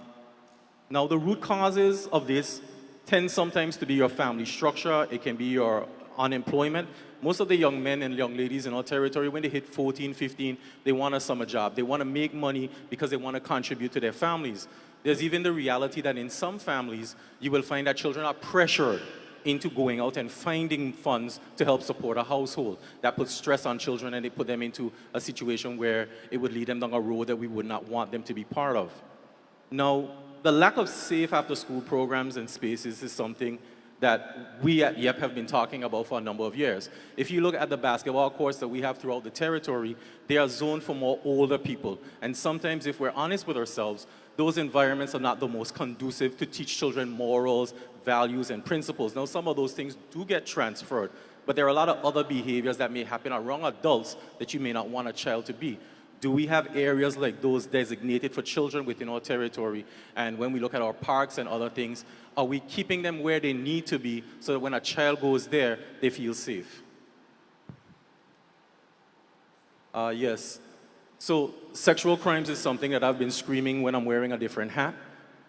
the root causes of this tend sometimes to be your family structure. It can be your unemployment. Most of the young men and young ladies in our territory, when they hit 14, 15, they want a summer job. They want to make money because they want to contribute to their families. There's even the reality that in some families, you will find that children are pressured into going out and finding funds to help support a household. That puts stress on children, and they put them into a situation where it would lead them down a road that we would not want them to be part of. Now, the lack of safe after-school programs and spaces is something that we at YEP have been talking about for a number of years. If you look at the basketball courts that we have throughout the territory, they are zoned for more older people. And sometimes, if we're honest with ourselves, those environments are not the most conducive to teach children morals, values, and principles. Now, some of those things do get transferred, but there are a lot of other behaviors that may happen around adults that you may not want a child to be. Do we have areas like those designated for children within our territory? And when we look at our parks and other things, are we keeping them where they need to be so that when a child goes there, they feel safe? Yes. So sexual crimes is something that I've been screaming when I'm wearing a different hat.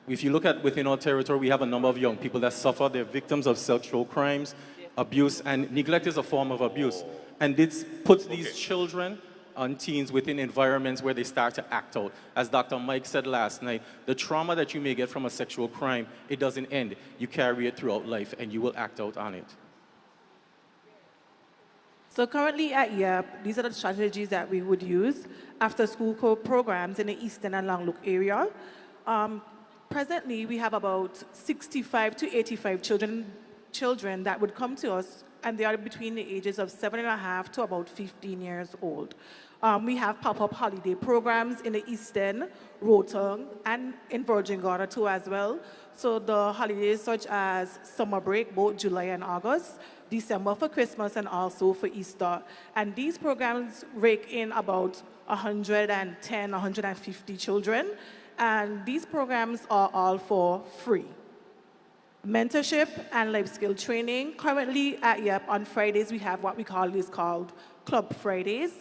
If you look at within our territory, we have a number of young people that suffer. They're victims of sexual crimes, abuse, and neglect is a form of abuse. And this puts these children and teens within environments where they start to act out. As Dr. Mike said last night, the trauma that you may get from a sexual crime, it doesn't end. You carry it throughout life, and you will act out on it. So currently at YEP, these are the strategies that we would use after school programs in the Eastern and Long Look area. Presently, we have about 65 to 85 children that would come to us, and they are between the ages of 7.5 to about 15 years old. We have pop-up holiday programs in the Eastern, Rotong, and in Virgin Gorda too as well. So the holidays such as summer break, both July and August, December for Christmas, and also for Easter. And these programs rake in about 110, 150 children. And these programs are all for free. Mentorship and life skill training. Currently at YEP on Fridays, we have what we call Club Fridays,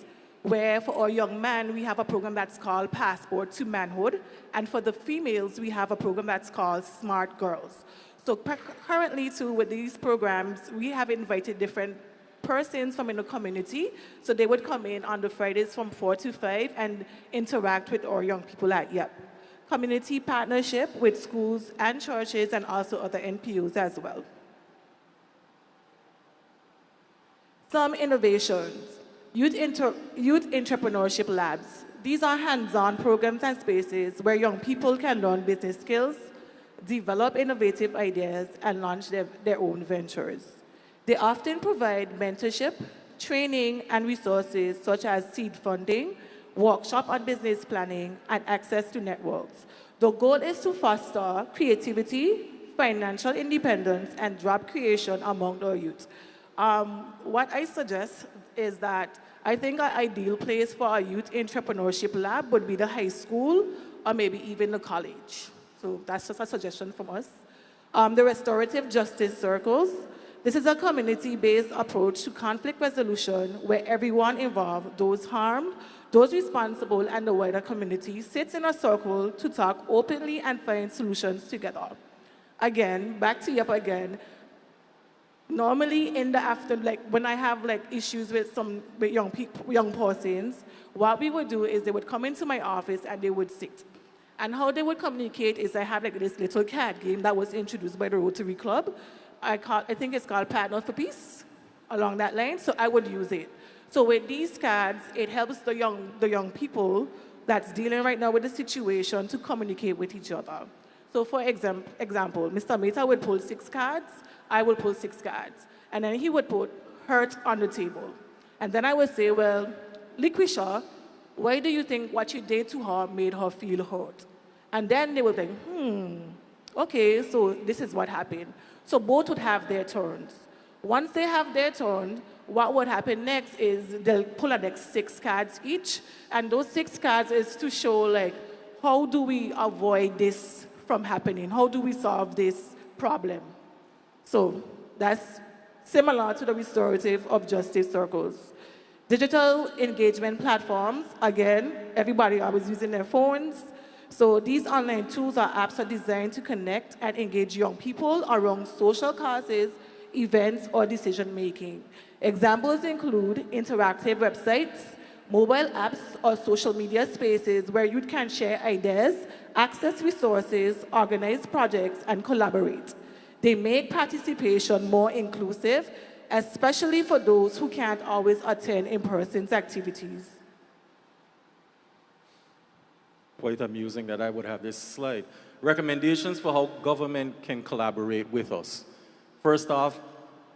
where for our young men, we have a program that's called Passport to Manhood. And for the females, we have a program that's called Smart Girls. So currently too, with these programs, we have invited different persons from in the community. So they would come in on the Fridays from 4 to 5 and interact with our young people at YEP. Community partnership with schools and churches and also other NPOs as well. Some innovations. Youth entrepreneurship labs. These are hands-on programs and spaces where young people can learn business skills, develop innovative ideas, and launch their own ventures. They often provide mentorship, training, and resources such as seed funding, workshop on business planning, and access to networks. The goal is to foster creativity, financial independence, and job creation among our youth. What I suggest is that I think an ideal place for a youth entrepreneurship lab would be the high school or maybe even the college. So that's just a suggestion from us. The restorative justice circles. This is a community-based approach to conflict resolution where everyone involved, those harmed, those responsible, and the wider community sits in a circle to talk openly and find solutions together. Again, back to YEP again. Normally in the after, when I have issues with young persons, what we would do is they would come into my office and they would sit. And how they would communicate is I have this little card game that was introduced by the Rotary Club. I think it's called Partner for Peace, along that line, so I would use it. So with these cards, it helps the young people that's dealing right now with the situation to communicate with each other. So for example, Mr. Mehta would pull 6 cards, I would pull 6 cards, and then he would put hurt on the table. And then I would say, well, Liquisha, why do you think what you did to her made her feel hurt? And then they would think, okay, so this is what happened. So both would have their turns. Once they have their turn, what would happen next is they'll pull a next 6 cards each, and those 6 cards is to show how do we avoid this from happening? How do we solve this problem? So that's similar to the restorative of justice circles. Digital engagement platforms, again, everybody always using their phones. So these online tools or apps are designed to connect and engage young people around social causes, events, or decision-making. Examples include interactive websites, mobile apps, or social media spaces where you can share ideas, access resources, organize projects, and collaborate. They make participation more inclusive, especially for those who can't always attend in-person activities. Quite amusing that I would have this slide. Recommendations for how government can collaborate with us. First off,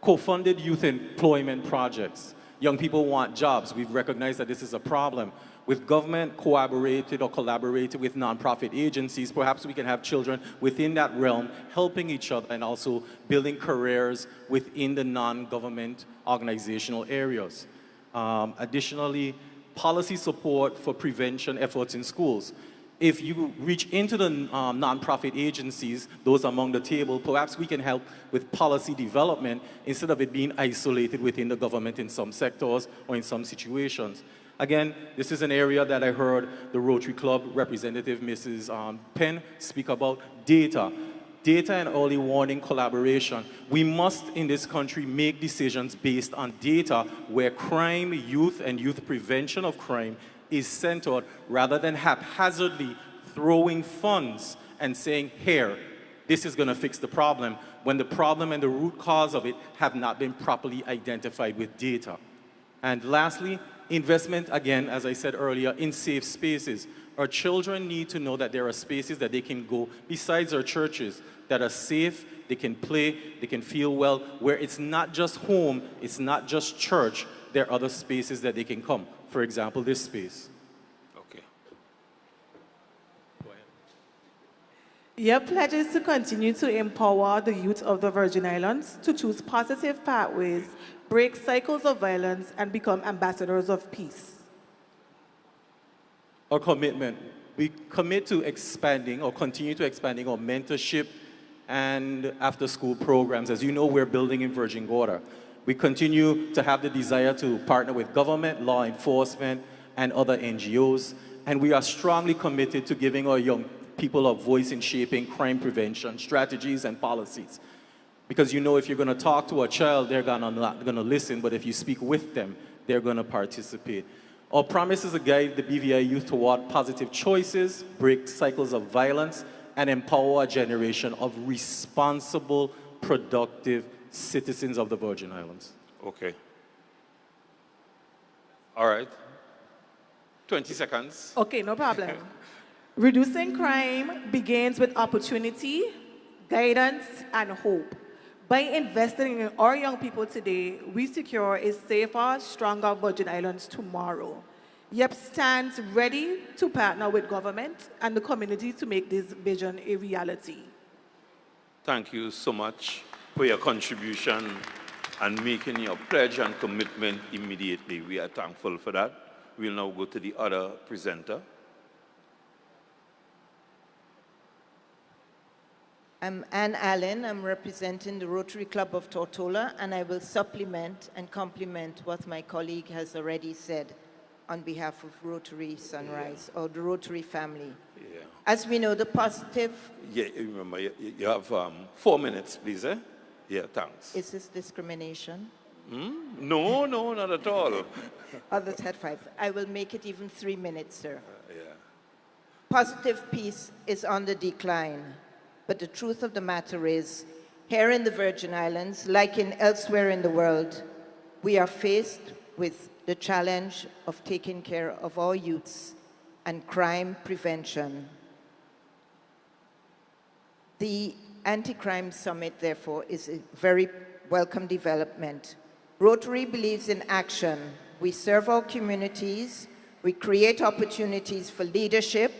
co-funded youth employment projects. Young people want jobs. We've recognized that this is a problem. With government collaborated or collaborated with nonprofit agencies, perhaps we can have children within that realm helping each other and also building careers within the non-government organizational areas. Additionally, policy support for prevention efforts in schools. If you reach into the nonprofit agencies, those among the table, perhaps we can help with policy development instead of it being isolated within the government in some sectors or in some situations. Again, this is an area that I heard the Rotary Club representative, Mrs. Penn, speak about: data. Data and early warning collaboration. We must, in this country, make decisions based on data where crime, youth, and youth prevention of crime is centered, rather than haphazardly throwing funds and saying, here, this is going to fix the problem, when the problem and the root cause of it have not been properly identified with data. And lastly, investment, again, as I said earlier, in safe spaces. Our children need to know that there are spaces that they can go besides our churches that are safe, they can play, they can feel well, where it's not just home, it's not just church, there are other spaces that they can come. For example, this space. Okay. Go ahead. Your pledge is to continue to empower the youth of the Virgin Islands to choose positive pathways, break cycles of violence, and become ambassadors of peace. Our commitment, we commit to expanding or continue to expanding our mentorship and after-school programs. As you know, we're building in Virgin Gorda. We continue to have the desire to partner with government, law enforcement, and other NGOs, and we are strongly committed to giving our young people a voice in shaping crime prevention strategies and policies. Because you know, if you're going to talk to a child, they're not going to listen, but if you speak with them, they're going to participate. Our promise is to guide the BVI youth toward positive choices, break cycles of violence, and empower a generation of responsible, productive citizens of the Virgin Islands. Okay. All right. 20 seconds. Okay, no problem. Reducing crime begins with opportunity, guidance, and hope. By investing in our young people today, we secure a safer, stronger Virgin Islands tomorrow. YEP stands ready to partner with government and the community to make this vision a reality. Thank you so much for your contribution and making your pledge and commitment immediately. We are thankful for that. We'll now go to the other presenter. I'm Anne Allen. I'm representing the Rotary Club of Tortola, and I will supplement and complement what my colleague has already said on behalf of Rotary Sunrise, or the Rotary family. Yeah. As we know, the positive... Yeah, remember, you have 4 minutes, please, eh? Yeah, thanks. Is this discrimination? No, no, not at all. Others had 5. I will make it even 3 minutes, sir. Yeah. Positive peace is on the decline. But the truth of the matter is, here in the Virgin Islands, like in elsewhere in the world, we are faced with the challenge of taking care of our youths and crime prevention. The Anti-Crime Summit, therefore, is a very welcome development. Rotary believes in action. We serve our communities, we create opportunities for leadership,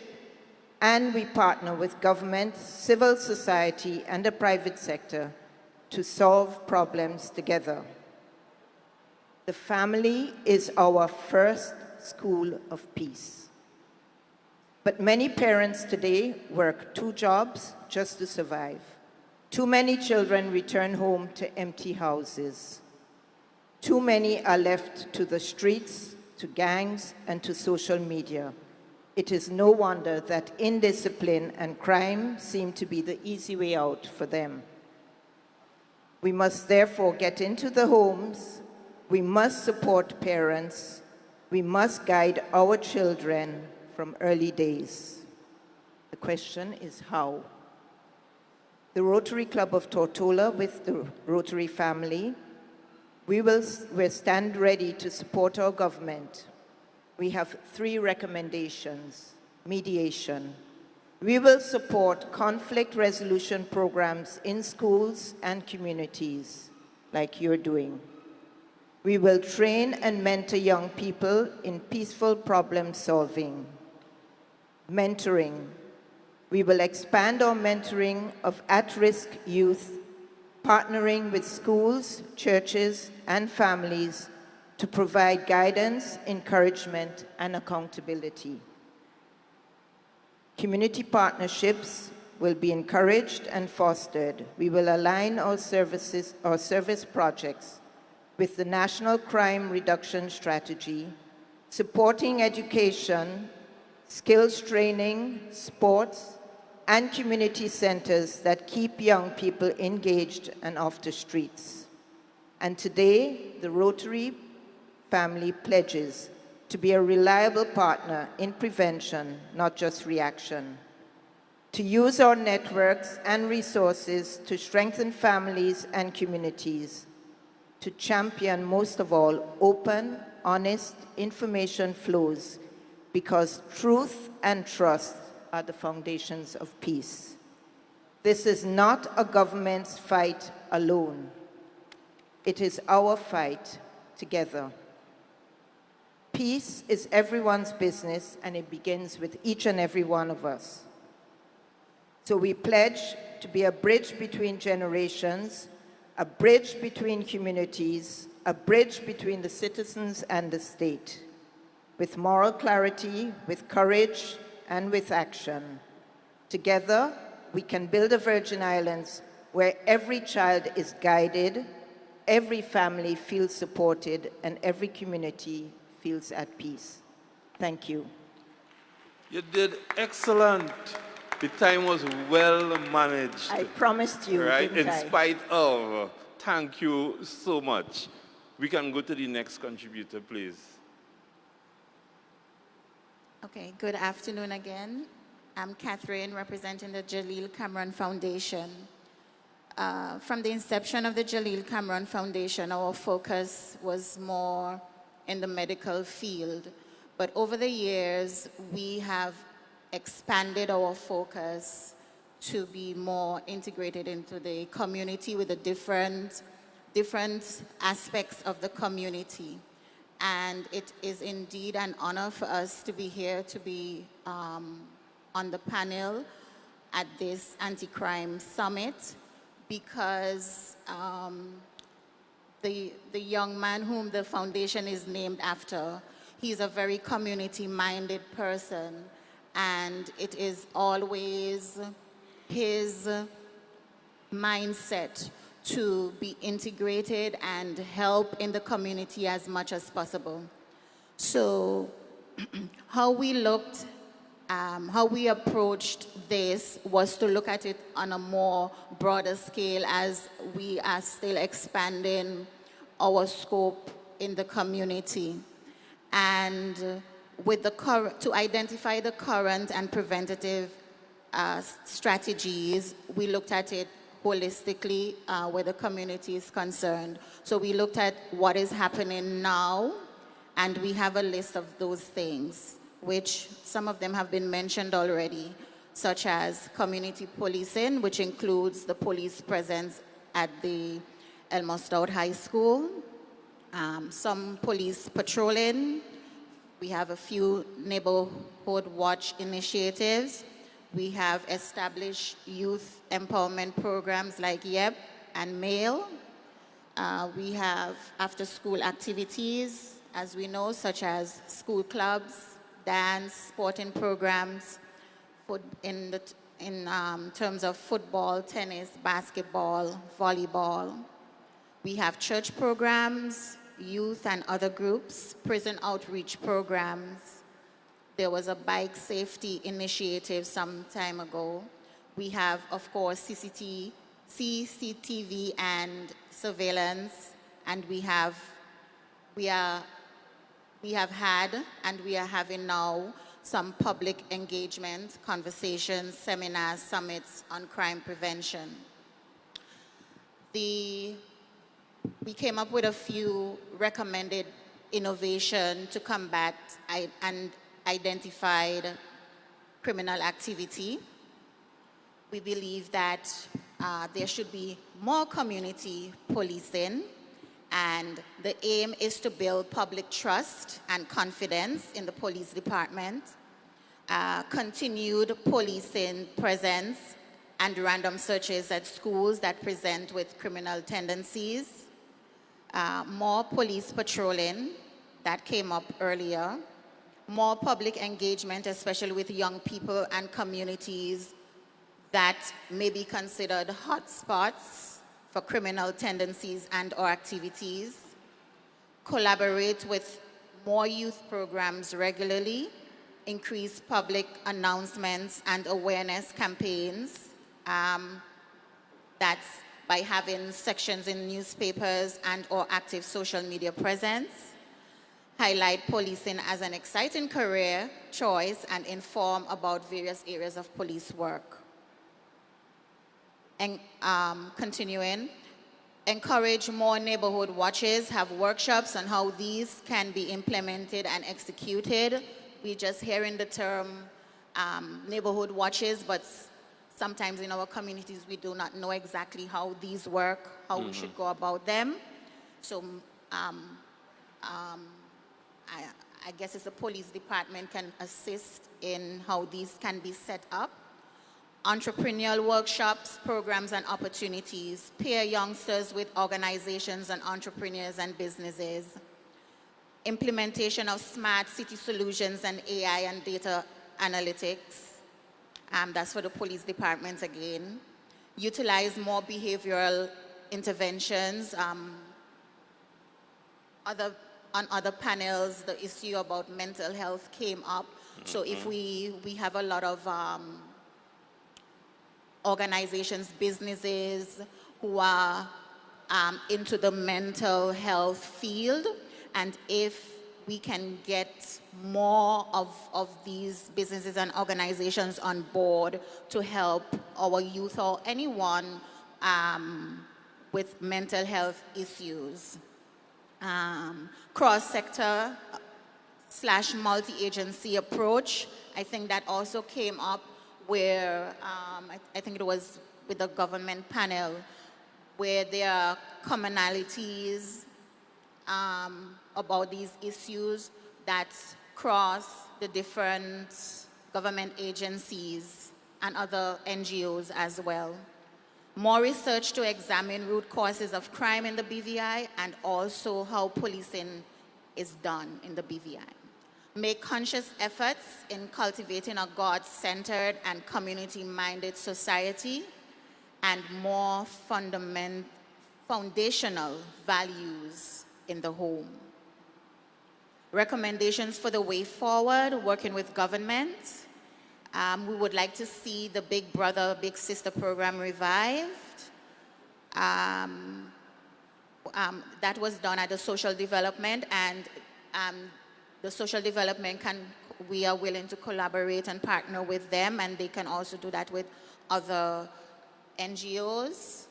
and we partner with government, civil society, and the private sector to solve problems together. The family is our first school of peace. But many parents today work 2 jobs just to survive. Too many children return home to empty houses. Too many are left to the streets, to gangs, and to social media. It is no wonder that indiscipline and crime seem to be the easy way out for them. We must therefore get into the homes, we must support parents, we must guide our children from early days. The question is how? The Rotary Club of Tortola, with the Rotary family, we stand ready to support our government. We have 3 recommendations. Mediation. We will support conflict resolution programs in schools and communities, like you're doing. We will train and mentor young people in peaceful problem solving. Mentoring. We will expand our mentoring of at-risk youth, partnering with schools, churches, and families to provide guidance, encouragement, and accountability. Community partnerships will be encouraged and fostered. We will align our service projects with the National Crime Reduction Strategy, supporting education, skills training, sports, and community centers that keep young people engaged and off the streets. And today, the Rotary family pledges to be a reliable partner in prevention, not just reaction. To use our networks and resources to strengthen families and communities, to champion, most of all, open, honest information flows, because truth and trust are the foundations of peace. This is not a government's fight alone. It is our fight together. Peace is everyone's business, and it begins with each and every one of us. So we pledge to be a bridge between generations, a bridge between communities, a bridge between the citizens and the state, with moral clarity, with courage, and with action. Together, we can build a Virgin Islands where every child is guided, every family feels supported, and every community feels at peace. Thank you. You did excellent. The time was well managed. I promised you, right? didn't In I? spite of. Thank you so much. We can go to the next contributor, please. Okay, good afternoon again. I'm Catherine, representing the Jaleel Cameron Foundation. From the inception of the Jaleel Cameron Foundation, our focus was more in the medical field. But over the years, we have expanded our focus to be more integrated into the community with the different aspects of the community. And it is indeed an honor for us to be here, to be on the panel at this anti-crime summit, because the young man whom the foundation is named after, he's a very community-minded person, and it is always his mindset to be integrated and help in the community as much as possible. So how we approached this was to look at it on a more broader scale, as we are still expanding our scope in the community. And with to identify the current and preventative strategies, we looked at it holistically where the community is concerned. So we looked at what is happening now, and we have a list of those things, which some of them have been mentioned already, such as community policing, which includes the police presence at the Elmhurst High School, some police patrolling. We have a few neighborhood watch initiatives. We have established youth empowerment programs like YEP and MAIL. We have after-school activities, as we know, such as school clubs, dance, sporting programs, in terms of football, tennis, basketball, volleyball. We have church programs, youth and other groups, prison outreach programs. There was a bike safety initiative some time ago. We have, of course, CCTV and surveillance, and we have had and we are having now some public engagement, conversations, seminars, summits on crime prevention. We came up with a few recommended innovation to combat and identified criminal activity. We believe that there should be more community policing, and the aim is to build public trust and confidence in the police department, continued policing presence and random searches at schools that present with criminal tendencies, more police patrolling, that came up earlier, more public engagement, especially with young people and communities that may be considered hotspots for criminal tendencies and or activities, collaborate with more youth programs regularly, increase public announcements and awareness campaigns. That's by having sections in newspapers and or active social media presence, highlight policing as an exciting career choice and inform about various areas of police work. And continuing, encourage more neighborhood watches, have workshops on how these can be implemented and executed. We're just hearing the term neighborhood watches, but sometimes in our communities we do not know exactly how these work, how we should go about them. So I guess as a police department can assist in how these can be set up. Entrepreneurial workshops, programs and opportunities, pair youngsters with organizations and entrepreneurs and businesses. Implementation of smart city solutions and AI and data analytics. That's for the police department again. Utilize more behavioral interventions. On other panels, the issue about mental health came up. So if we have a lot of organizations, businesses who are into the mental health field, and if we can get more of these businesses and organizations on board to help our youth or anyone with mental health issues. Cross-sector / multi-agency approach, I think that also came up where I think it was with the government panel, where there are commonalities about these issues that cross the different government agencies and other NGOs as well. More research to examine root causes of crime in the BVI and also how policing is done in the BVI. Make conscious efforts in cultivating a God-centered and community-minded society and more foundational values in the home. Recommendations for the way forward, working with government. We would like to see the Big Brother, Big Sister program revived. That was done at the social development, and the social development we are willing to collaborate and partner with them, and they can also do that with other NGOs.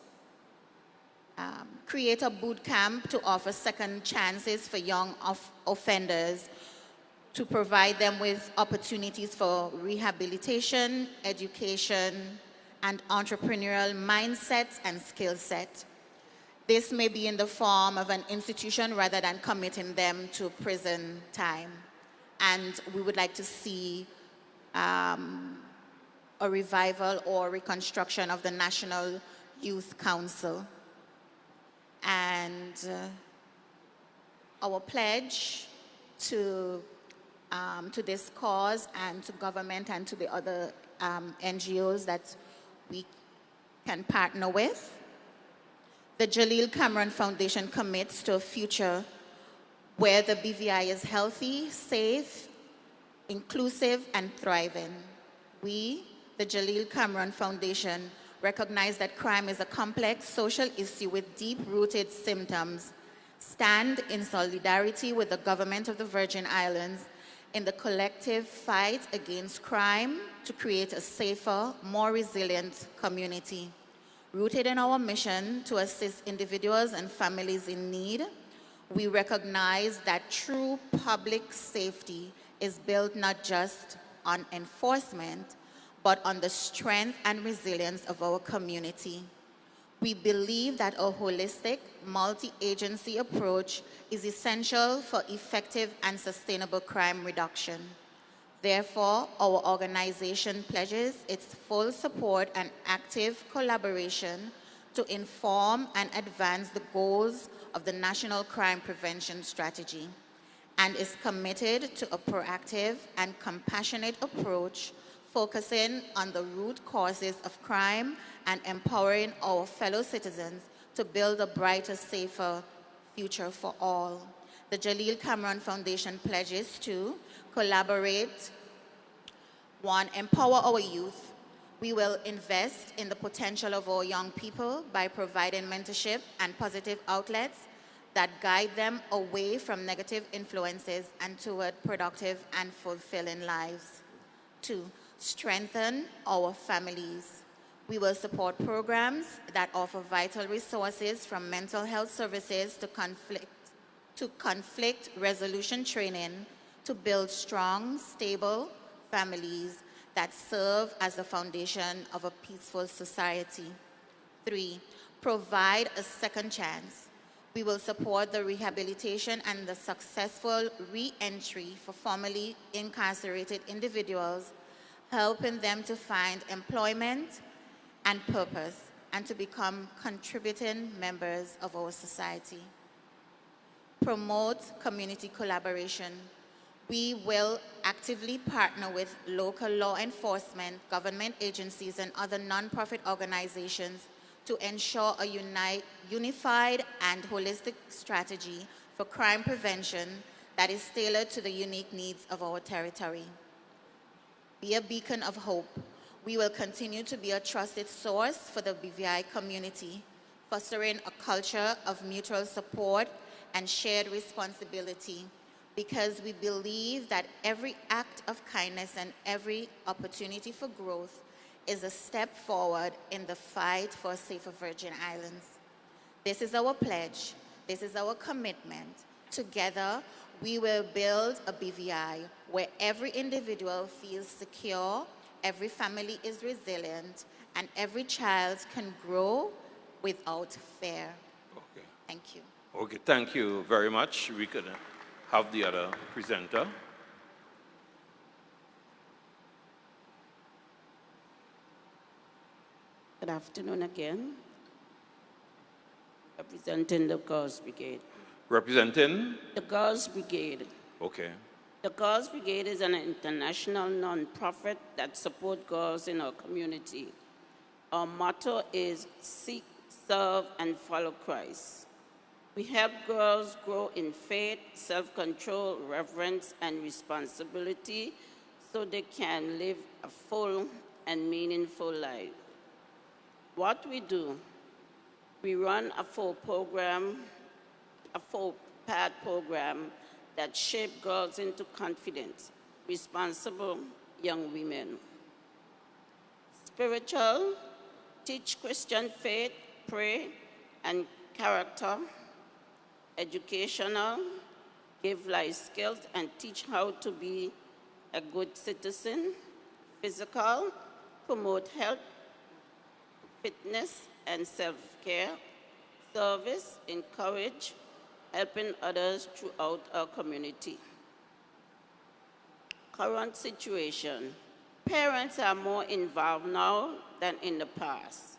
Create a boot camp to offer second chances for young offenders, to provide them with opportunities for rehabilitation, education, and entrepreneurial mindsets and skill set. This may be in the form of an institution rather than committing them to prison time. And we would like to see a revival or reconstruction of the National Youth Council. And our pledge to this cause and to government and to the other NGOs that we can partner with. The Jalil Cameron Foundation commits to a future where the BVI is healthy, safe, inclusive, and thriving. We, the Jalil Cameron Foundation, recognize that crime is a complex social issue with deep-rooted symptoms, stand in solidarity with the government of the Virgin Islands in the collective fight against crime to create a safer, more resilient community. Rooted in our mission to assist individuals and families in need, we recognize that true public safety is built not just on enforcement, but on the strength and resilience of our community. We believe that a holistic, multi-agency approach is essential for effective and sustainable crime reduction. Therefore, our organization pledges its full support and active collaboration to inform and advance the goals of the National Crime Prevention Strategy and is committed to a proactive and compassionate approach focusing on the root causes of crime and empowering our fellow citizens to build a brighter, safer future for all. The Jaleel Cameron Foundation pledges to collaborate, 1, empower our youth. We will invest in the potential of our young people by providing mentorship and positive outlets that guide them away from negative influences and toward productive and fulfilling lives. 2, strengthen our families. We will support programs that offer vital resources from mental health services to conflict resolution training to build strong, stable families that serve as the foundation of a peaceful society. 3, provide a second chance. We will support the rehabilitation and the successful re-entry for formerly incarcerated individuals, helping them to find employment and purpose and to become contributing members of our society. Promote community collaboration. We will actively partner with local law enforcement, government agencies, and other nonprofit organizations to ensure a unified and holistic strategy for crime prevention that is tailored to the unique needs of our territory. Be a beacon of hope. We will continue to be a trusted source for the BVI community, fostering a culture of mutual support and shared responsibility, because we believe that every act of kindness and every opportunity for growth is a step forward in the fight for a safer Virgin Islands. This is our pledge. This is our commitment. Together, we will build a BVI where every individual feels secure, every family is resilient, and every child can grow without fear. Okay. Thank you. Okay, thank you very much. We could have the other presenter. Good afternoon again. Representing the Girls Brigade. Representing? The Girls Brigade. Okay. The Girls Brigade is an international non-profit that supports girls in our community. Our motto is seek, serve, and follow Christ. We help girls grow in faith, self-control, reverence, and responsibility so they can live a full and meaningful life. What we do, we run a four-part program that shape girls into confident, responsible young women. Spiritual, teach Christian faith, pray, and character. Educational, give life skills and teach how to be a good citizen. Physical, promote health, fitness, and self-care. Service, encourage, helping others throughout our community. Current situation. Parents are more involved now than in the past.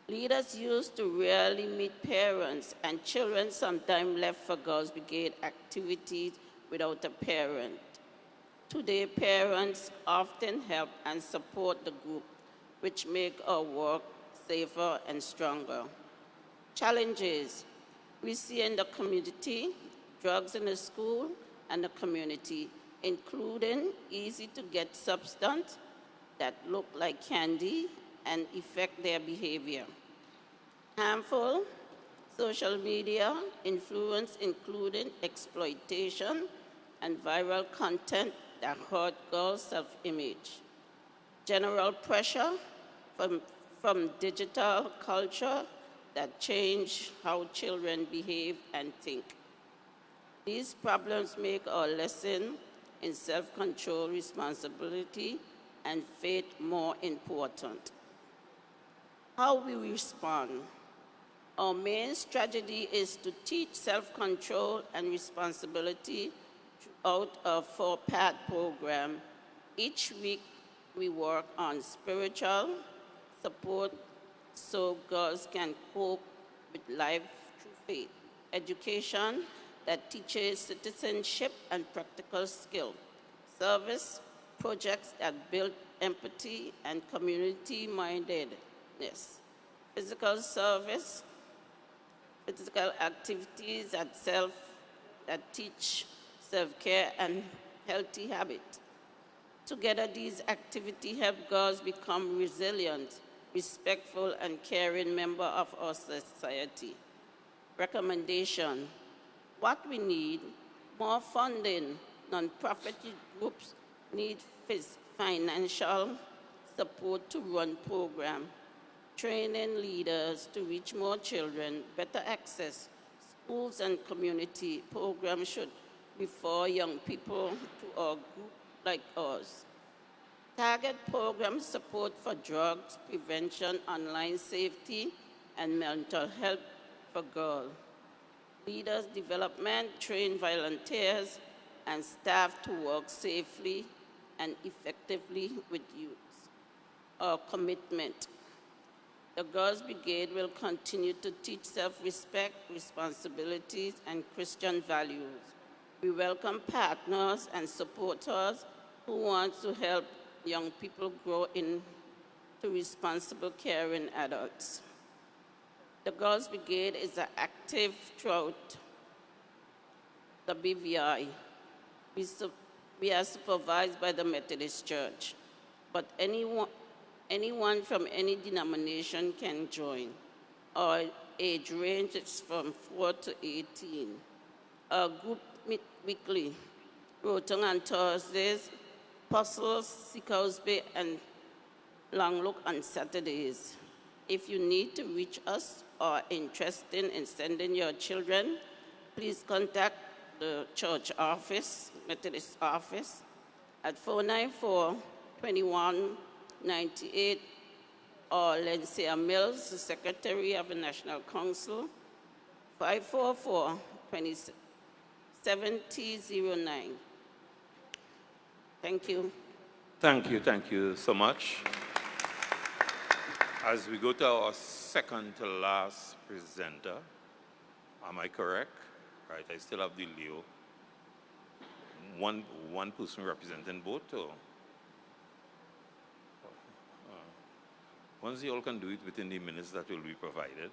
Leaders used to rarely meet parents, and children sometimes left for Girls Brigade activities without a parent. Today, parents often help and support the group, which make our work safer and stronger. Challenges we see in the community, drugs in the school and the community, including easy-to-get substances that look like candy and affect their behavior. Harmful social media influence, including exploitation and viral content that hurt girls' self-image. General pressure from digital culture that change how children behave and think. These problems make our lesson in self-control, responsibility, and faith more important. How we respond. Our main strategy is to teach self-control and responsibility throughout our four-part program. Each week, we work on spiritual support, so girls can cope with life through faith. Education that teaches citizenship and practical skill. Service projects that build empathy and community-mindedness. Physical service, physical activities that teach self-care and healthy habits. Together, these activities help girls become resilient, respectful, and caring members of our society. Recommendation: what we need, more funding. Non-profit groups need financial support to run programs, training leaders to reach more children, better access. Schools and community programs should refer young people to a group like ours. Target program support for drugs prevention, online safety, and mental health for girls. Leaders development, train volunteers and staff to work safely and effectively with youth. Our commitment: the Girls Brigade will continue to teach self-respect, responsibilities, and Christian values. We welcome partners and supporters who want to help young people grow into responsible, caring adults. The Girls Brigade is active throughout the BVI. We are supervised by the Methodist Church, but anyone from any denomination can join. Our age range is from 4 to 18. Our group meet weekly, Rotong on Thursdays, Apostles, Seacoast Bay, and Longlook on Saturdays. If you need to reach us or are interested in sending your children, please contact the church office, Methodist office, at 494-2198, or Lencia Mills, the Secretary of the National Council, 544-7009. Thank you. Thank you so much. As we go to our second to last presenter, am I correct? Right, I still have the Leo. One person representing both, or? Once you all can do it within the minutes that will be provided.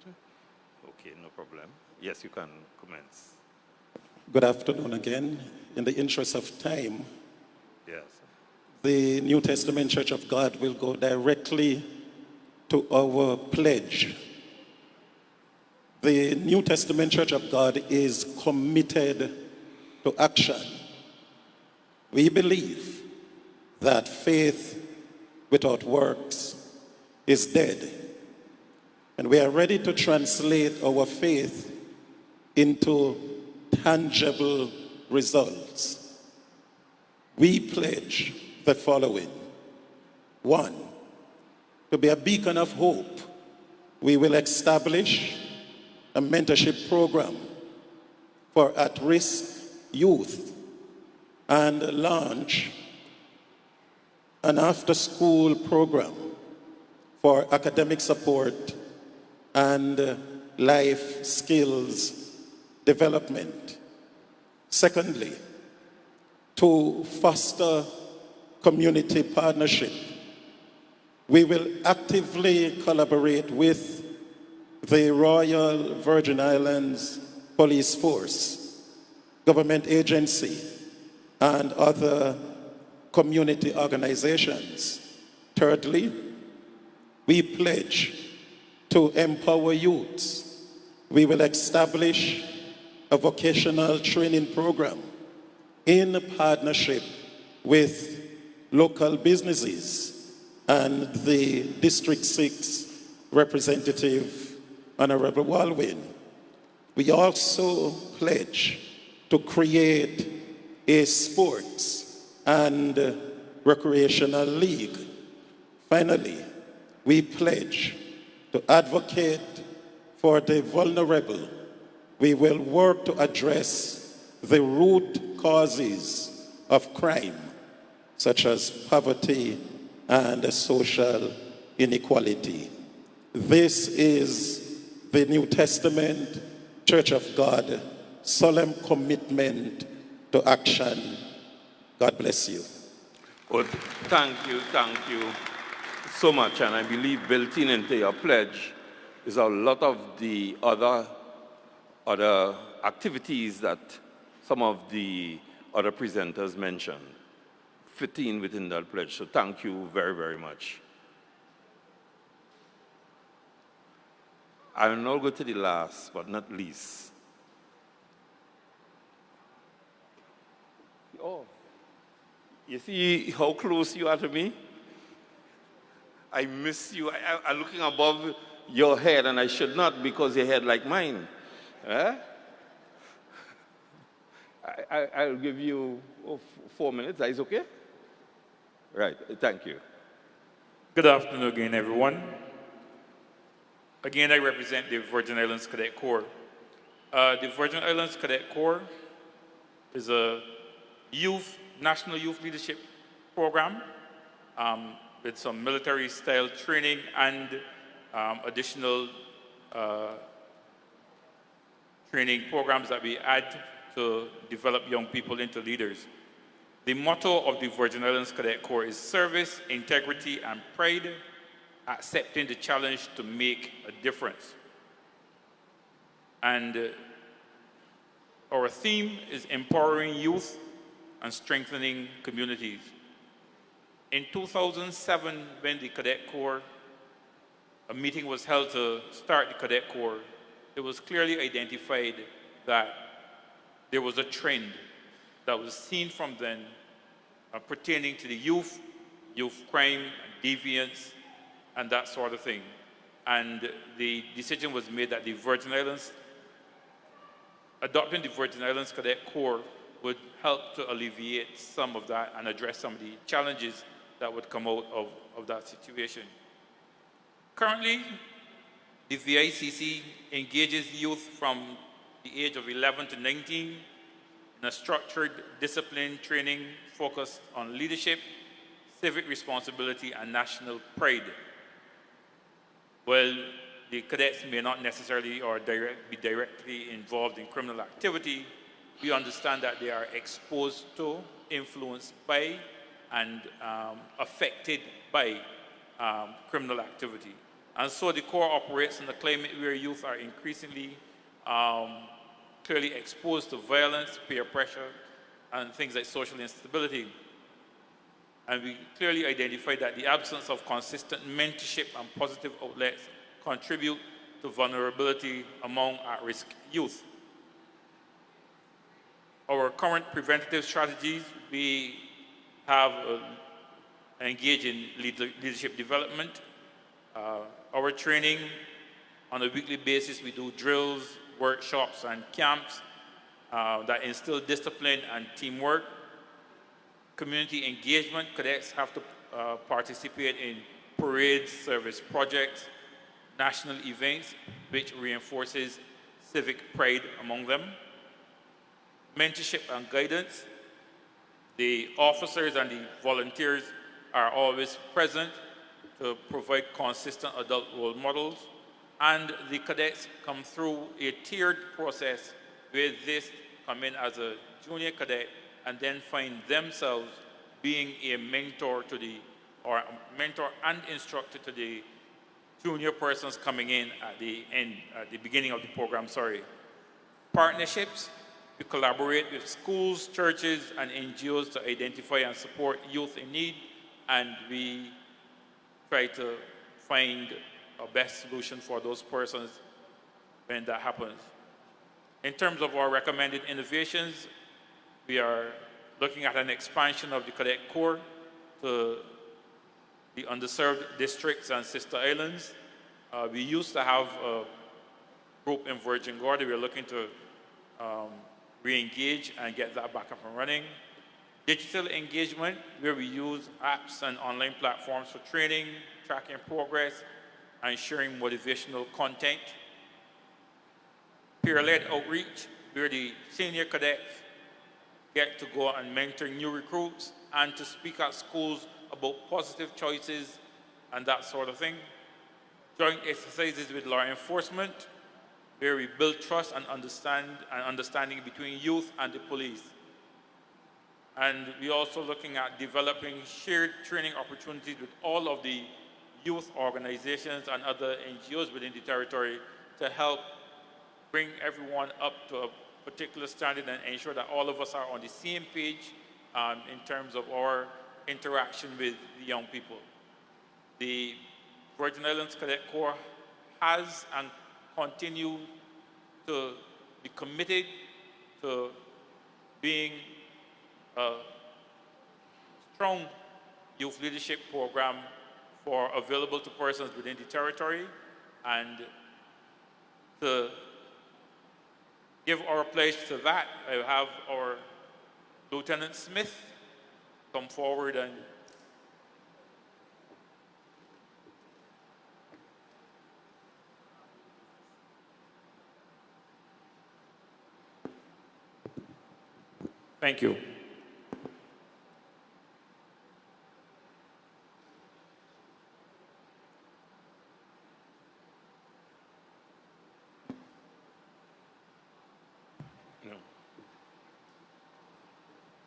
Okay, no problem. Yes, you can commence. Good afternoon again. In the interest of time, Yes. the New Testament Church of God will go directly to our pledge. The New Testament Church of God is committed to action. We believe that faith without works is dead. And we are ready to translate our faith into tangible results. We pledge the following. 1, to be a beacon of hope, we will establish a mentorship program for at-risk youth and launch an after-school program for academic support and life skills development. Secondly, to foster community partnership, we will actively collaborate with the Royal Virgin Islands Police Force, government agency, and other community organizations. Thirdly, we pledge to empower youths. We will establish a vocational training program in partnership with local businesses and the District 6 representative, Honorable Walwyn. We also pledge to create a sports and recreational league. Finally, we pledge to advocate for the vulnerable. We will work to address the root causes of crime, such as poverty and social inequality. This is the New Testament Church of God, solemn commitment to action. God bless you. Well, thank you so much. And I believe built into your pledge is a lot of the other activities that some of the other presenters mentioned fit in within that pledge. So thank you very, very much. I will now go to the last but not least. Oh, you see how close you are to me? I miss you. I'm looking above your head, and I should not because your head like mine. I'll give you 4 minutes. Is okay? Right. Thank you. Good afternoon again, everyone. Again, I represent the Virgin Islands Cadet Corps. The Virgin Islands Cadet Corps is a national youth leadership program with some military-style training and additional training programs that we add to develop young people into leaders. The motto of the Virgin Islands Cadet Corps is service, integrity, and pride, accepting the challenge to make a difference. And our theme is empowering youth and strengthening communities. In 2007, when the Cadet Corps, a meeting was held to start the Cadet Corps, it was clearly identified that there was a trend that was seen from then pertaining to the youth crime, deviance, and that sort of thing. And the decision was made that the Virgin Islands, adopting the Virgin Islands Cadet Corps would help to alleviate some of that and address some of the challenges that would come out of that situation. Currently, the VICC engages youth from the age of 11 to 19 in a structured discipline training focused on leadership, civic responsibility, and national pride. Well, the cadets may not necessarily be directly involved in criminal activity. We understand that they are exposed to, influenced by, and affected by criminal activity. And so the Corps operates in a climate where youth are increasingly clearly exposed to violence, peer pressure, and things like social instability. And we clearly identify that the absence of consistent mentorship and positive outlets contribute to vulnerability among at-risk youth. Our current preventative strategies, we have engaged in leadership development. Our training on a weekly basis, we do drills, workshops, and camps that instill discipline and teamwork. Community engagement, cadets have to participate in parades, service projects, national events, which reinforces civic pride among them. Mentorship and guidance, the officers and the volunteers are always present to provide consistent adult role models, and the cadets come through a tiered process where they come in as a junior cadet and then find themselves being a mentor to mentor and instructor to the junior persons coming in at the beginning of the program, Partnerships, we collaborate with schools, churches, and NGOs to identify and support youth in need, and we try to find a best solution for those persons when that happens. In terms of our recommended innovations, we are looking at an expansion of the Cadet Corps to the underserved districts and sister islands. We used to have a group in Virgin Gorda. We're looking to re-engage and get that back up and running. Digital engagement, where we use apps and online platforms for training, tracking progress, and sharing motivational content. Peer-led outreach, where the senior cadets get to go and mentor new recruits and to speak at schools about positive choices and that sort of thing. joint exercises with law enforcement, where we build trust and understanding between youth and the police. And we're also looking at developing shared training opportunities with all of the youth organizations and other NGOs within the territory to help bring everyone up to a particular standard and ensure that all of us are on the same page in terms of our interaction with the young people. The Virgin Islands Cadet Corps has and continue to be committed to being a strong youth leadership program available to persons within the territory, and to give our pledge to that, I have our Lieutenant Smith come forward and thank you.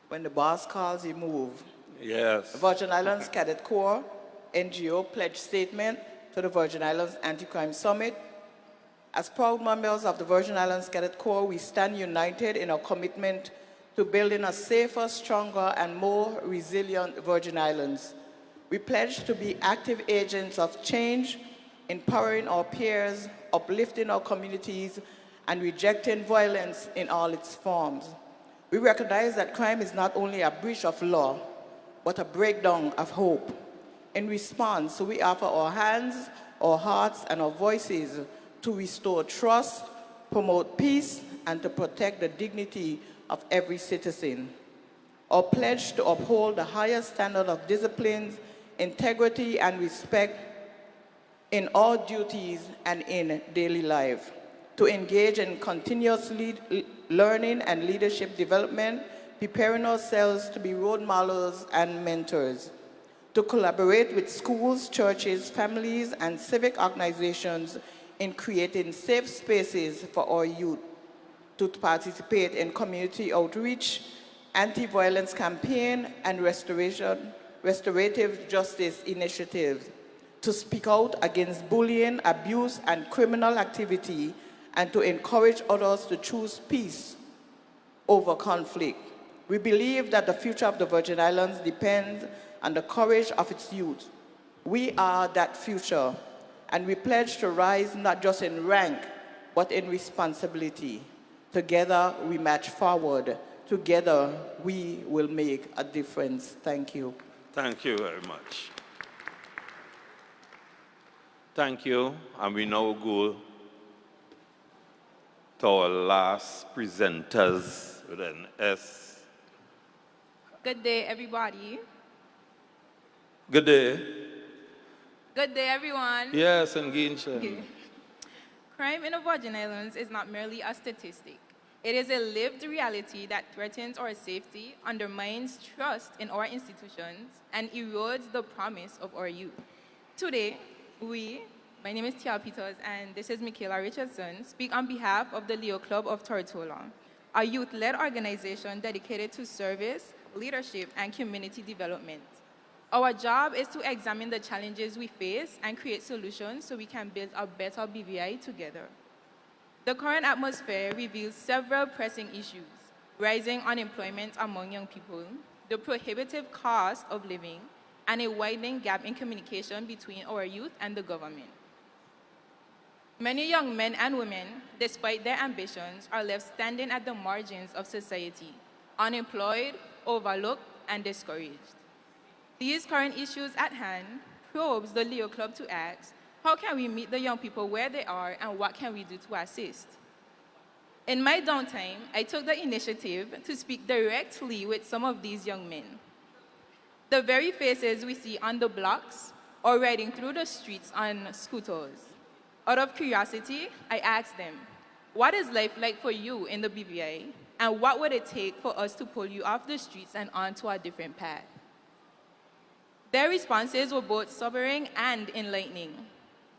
When the boss calls, you move. Yes. The Virgin Islands Cadet Corps NGO pledge statement to the Virgin Islands Anti-Crime Summit. As proud members of the Virgin Islands Cadet Corps, we stand united in our commitment to building a safer, stronger, and more resilient Virgin Islands. We pledge to be active agents of change, empowering our peers, uplifting our communities, and rejecting violence in all its forms. We recognize that crime is not only a breach of law, but a breakdown of hope. In response, we offer our hands, our hearts, and our voices to restore trust, promote peace, and to protect the dignity of every citizen. Our pledge to uphold the highest standard of discipline, integrity, and respect in all duties and in daily life, to engage in continuous learning and leadership development, preparing ourselves to be role models and mentors, to collaborate with schools, churches, families, and civic organizations in creating safe spaces for our youth, to participate in community outreach, anti-violence campaign, and restorative justice initiatives, to speak out against bullying, abuse, and criminal activity, and to encourage others to choose peace over conflict. We believe that the future of the Virgin Islands depends on the courage of its youth. We are that future, and we pledge to rise not just in rank, but in responsibility. Together, we march forward. Together, we will make a difference. Thank you. Thank you very much. Thank you, and we now go to our last presenters with an S. Good day, everybody. Good day. Good day, everyone. Yes, and Ginsha. Okay. Crime in the Virgin Islands is not merely a statistic. It is a lived reality that threatens our safety, undermines trust in our institutions, and erodes the promise of our youth. Today, my name is Tia Peters, and this is Michaela Richardson, speak on behalf of the Leo Club of Tortola, a youth-led organization dedicated to service, leadership, and community development. Our job is to examine the challenges we face and create solutions so we can build a better BVI together. The current atmosphere reveals several pressing issues: rising unemployment among young people, the prohibitive cost of living, and a widening gap in communication between our youth and the government. Many young men and women, despite their ambitions, are left standing at the margins of society, unemployed, overlooked, and discouraged. These current issues at hand probes the Leo Club to ask, how can we meet the young people where they are, and what can we do to assist? In my downtime, I took the initiative to speak directly with some of these young men. The very faces we see on the blocks or riding through the streets on scooters. Out of curiosity, I asked them, what is life like for you in the BVI, and what would it take for us to pull you off the streets and onto a different path? Their responses were both sobering and enlightening.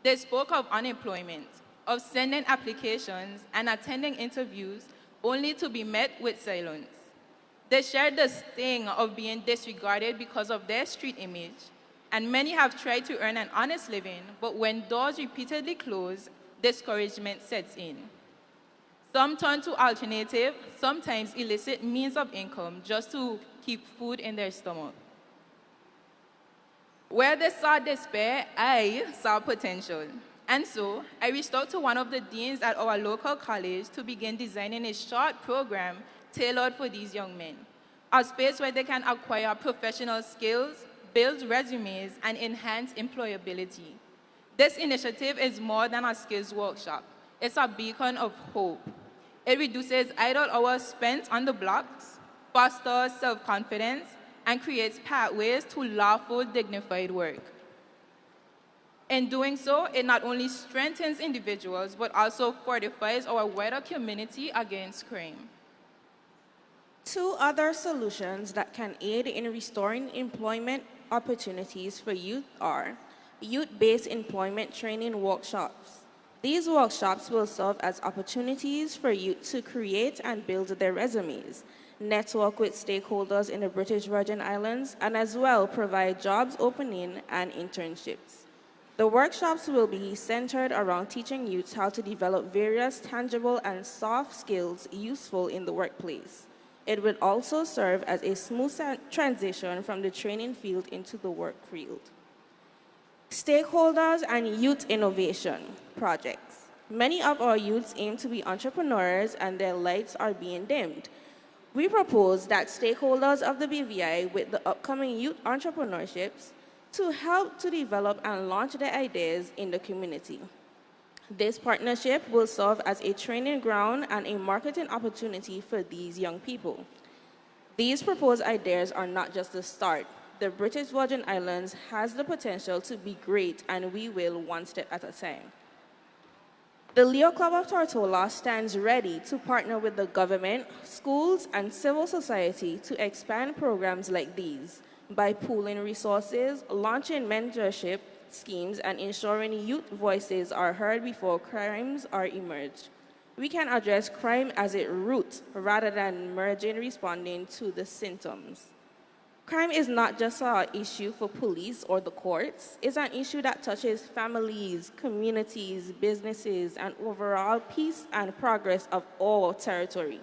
They spoke of unemployment, of sending applications and attending interviews only to be met with silence. They shared the sting of being disregarded because of their street image, and many have tried to earn an honest living, but when doors repeatedly close, discouragement sets in. Some turn to alternative, sometimes illicit means of income just to keep food in their stomach. Where they saw despair, I saw potential. And so, I reached out to one of the deans at our local college to begin designing a short program tailored for these young men, a space where they can acquire professional skills, build resumes, and enhance employability. This initiative is more than a skills workshop. It's a beacon of hope. It reduces idle hours spent on the blocks, fosters self-confidence, and creates pathways to lawful, dignified work. In doing so, it not only strengthens individuals, but also fortifies our wider community against crime. Two other solutions that can aid in restoring employment opportunities for youth are youth-based employment training workshops. These workshops will serve as opportunities for youth to create and build their resumes, network with stakeholders in the British Virgin Islands, and as well provide jobs opening and internships. The workshops will be centered around teaching youth how to develop various tangible and soft skills useful in the workplace. It will also serve as a smooth transition from the training field into the work field. Stakeholders and youth innovation projects. Many of our youths aim to be entrepreneurs and their lights are being dimmed. We propose that stakeholders of the BVI with the upcoming youth entrepreneurships to help to develop and launch their ideas in the community. This partnership will serve as a training ground and a marketing opportunity for these young people. These proposed ideas are not just the start. The British Virgin Islands has the potential to be great, and we will one step at a time. The Leo Club of Tortola stands ready to partner with the government, schools, and civil society to expand programs like these by pooling resources, launching mentorship schemes, and ensuring youth voices are heard before crimes are emerged. We can address crime as its root rather than merging responding to the symptoms. Crime is not just an issue for police or the courts. It's an issue that touches families, communities, businesses, and overall peace and progress of all territory.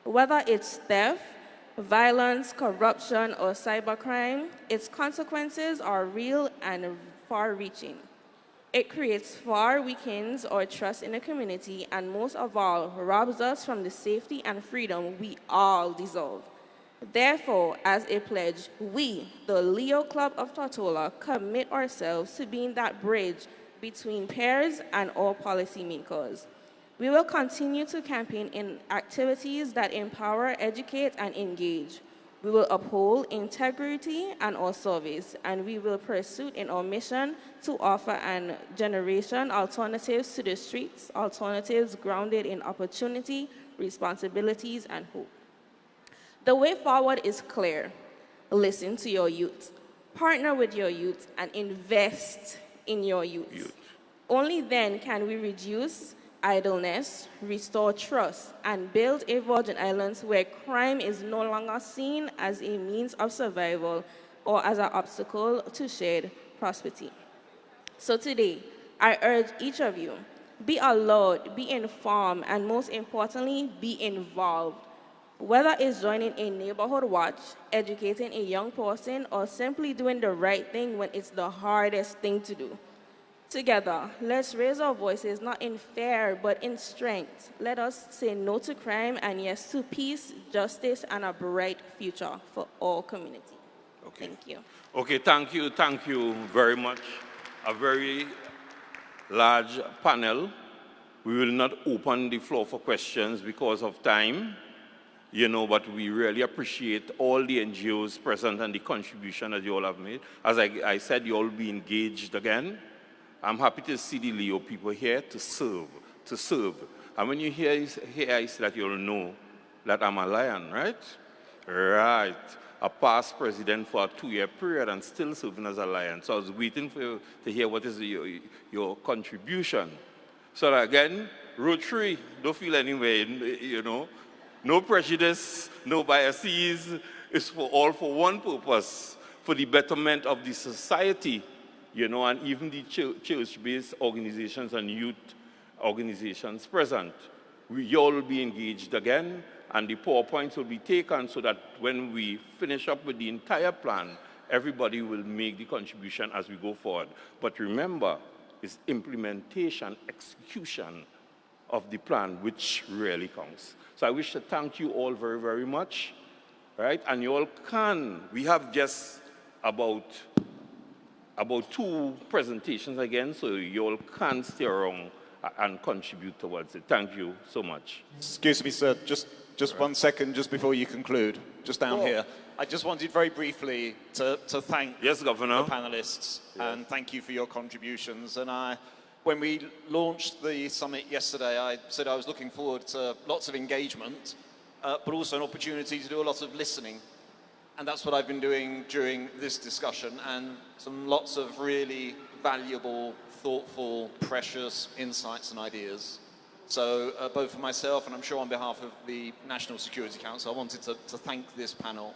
Whether it's theft, violence, corruption, or cybercrime, its consequences are real and far-reaching. It creates far weakens our trust in the community, and most of all, robs us from the safety and freedom we all deserve. Therefore, as a pledge, we, the Leo Club of Tortola, commit ourselves to being that bridge between peers and all policymakers. We will continue to campaign in activities that empower, educate, and engage. We will uphold integrity and our service, and we will pursue in our mission to offer an generation alternatives to the streets, alternatives grounded in opportunity, responsibilities, and hope. The way forward is clear. Listen to your youth, partner with your youth, and invest in your youth. Only then can we reduce idleness, restore trust, and build a Virgin Islands where crime is no longer seen as a means of survival or as an obstacle to shared prosperity. So today, I urge each of you, be alert, be informed, and most importantly, be involved. Whether it's joining a neighborhood watch, educating a young person, or simply doing the right thing when it's the hardest thing to do. Together, let's raise our voices not in fear, but in strength. Let us say no to crime and yes to peace, justice, and a bright future for all community. Okay. Thank you. Okay, thank you very much. A very large panel. We will not open the floor for questions because of time, but we really appreciate all the NGOs present and the contribution that you all have made. As I said, you all be engaged again. I'm happy to see the Leo people here to serve. And when you hear I say that you'll know that I'm a lion, right? Right. a past president for a 2-year period and still serving as a lion. So I was waiting for you to hear what is your contribution. So again, Rotary, don't feel anyway, you know, no prejudice, no biases. It's all for one purpose, for the betterment of the society, you know, and even the church-based organizations and youth organizations present. We all will be engaged again, and the PowerPoints will be taken so that when we finish up with the entire plan, everybody will make the contribution as we go forward. But remember, it's implementation, execution of the plan which really counts. So I wish to thank you all very, very much, right? And you all can, we have just about 2 presentations again, so you all can stay around and contribute towards it. Thank you so much. Excuse me, sir, just 1 second, just before you conclude, just down here. I just wanted very briefly to thank yes, Governor. the panelists and thank you for your contributions. And when we launched the summit yesterday, I said I was looking forward to lots of engagement, but also an opportunity to do a lot of listening. And that's what I've been doing during this discussion, and lots of really valuable, thoughtful, precious insights and ideas. So both for myself and I'm sure on behalf of the National Security Council, I wanted to thank this panel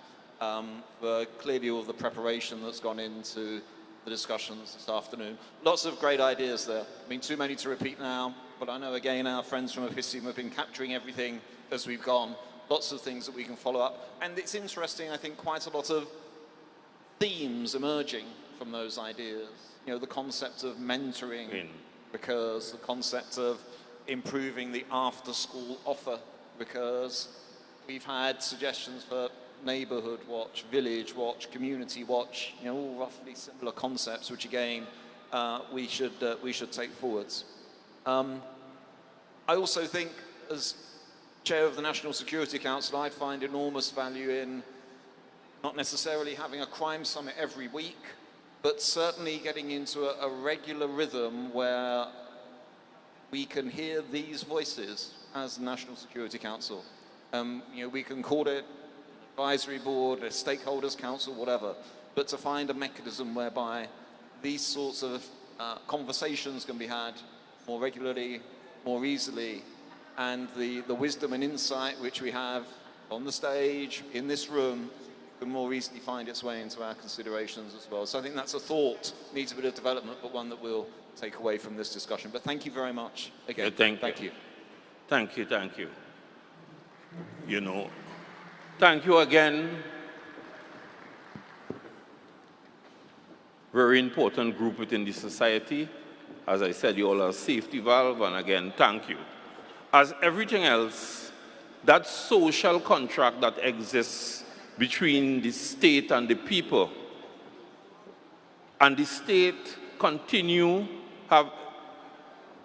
for clearly all the preparation that's gone into the discussions this afternoon. Lots of great ideas there. I mean, too many to repeat now, but I know again our friends from Officium have been capturing everything as we've gone. Lots of things that we can follow up. And it's interesting, I think, quite a lot of themes emerging from those ideas. You know, the concept of mentoring, because the concept of improving the after-school offer, because we've had suggestions for neighborhood watch, village watch, community watch, you know, all roughly similar concepts, which again, we should take forwards. I also think, as Chair of the National Security Council, I'd find enormous value in not necessarily having a crime summit every week, but certainly getting into a regular rhythm where we can hear these voices as the National Security Council. You know, we can call it advisory board, a stakeholders council, whatever, but to find a mechanism whereby these sorts of conversations can be had more regularly, more easily, and the wisdom and insight which we have on the stage, in this room, can more easily find its way into our considerations as well. So I think that's a thought, needs a bit of development, but one that we'll take away from this discussion. But thank you very much again. Thank you. Thank you, thank you. You know, thank you again. Very important group within the society. As I said, you all are a safety valve, and again, thank you. As everything else, that social contract that exists between the state and the people, and the state continue have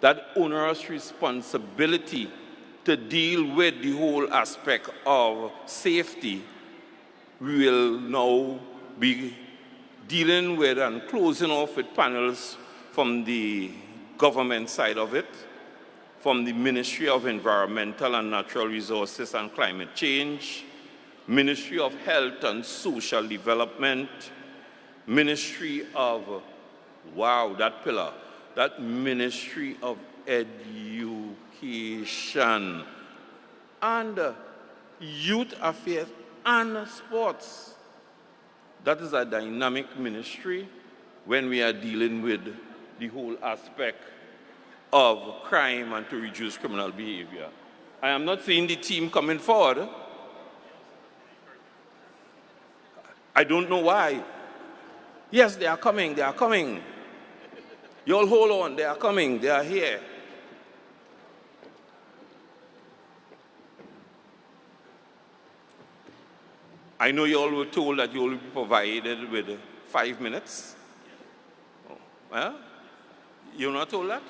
that onerous responsibility to deal with the whole aspect of safety, we will now be dealing with and closing off with panels from the government side of it, from the Ministry of Environmental and Natural Resources and Climate Change, Ministry of Health and Social Development, Ministry of, wow, that pillar, that Ministry of Education, and Youth Affairs and Sports. That is a dynamic ministry when we are dealing with the whole aspect of crime and to reduce criminal behavior. I am not seeing the team coming forward. I don't know why. Yes, they are coming, they are coming. You all hold on, they are coming, they are here. I know you all were told that you will be provided with 5 minutes. Oh, well, you're not told that?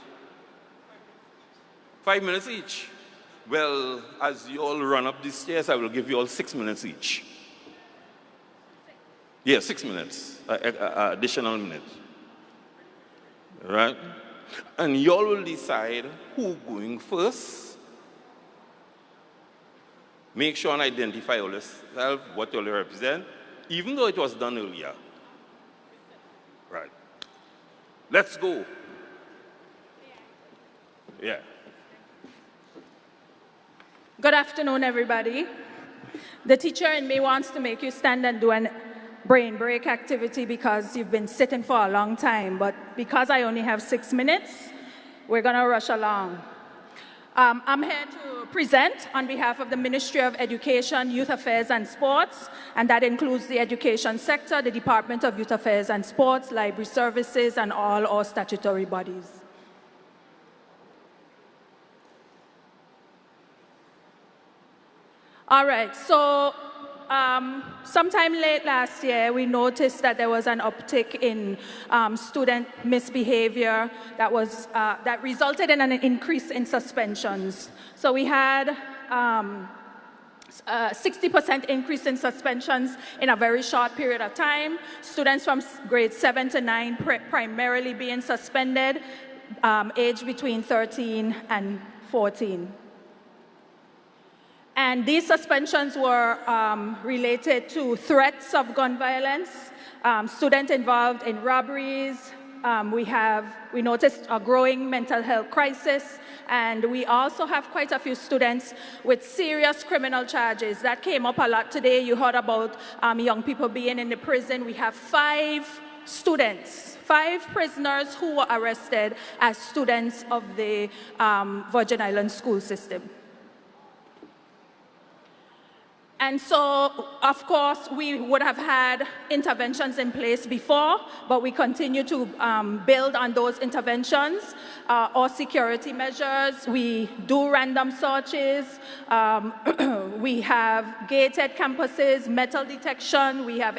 5 minutes each. Well, as you all run up the stairs, I will give you all 6 minutes each. Yeah, 6 minutes, additional minutes. Right? And you all will decide who going first. Make sure and identify yourself, what you all represent. even though it was done earlier. Right. Let's go. Yeah. Good afternoon, everybody. The teacher in me wants to make you stand and do a brain break activity because you've been sitting for a long time, but because I only have 6 minutes, we're gonna rush along. I'm here to present on behalf of the Ministry of Education, Youth Affairs and Sports, and that includes the education sector, the Department of Youth Affairs and Sports, library services, and all our statutory bodies. All right, so sometime late last year, we noticed that there was an uptick in student misbehavior that resulted in an increase in suspensions. So we had 60% increase in suspensions in a very short period of time. Students from grades 7 to 9 primarily being suspended, aged between 13 and 14. And these suspensions were related to threats of gun violence, students involved in robberies. We noticed a growing mental health crisis, and we also have quite a few students with serious criminal charges. That came up a lot today. You heard about young people being in the prison. We have 5 prisoners who were arrested as students of the Virgin Islands school system. And so, of course, we would have had interventions in place before, but we continue to build on those interventions or security measures. We do random searches. We have gated campuses, metal detection. We have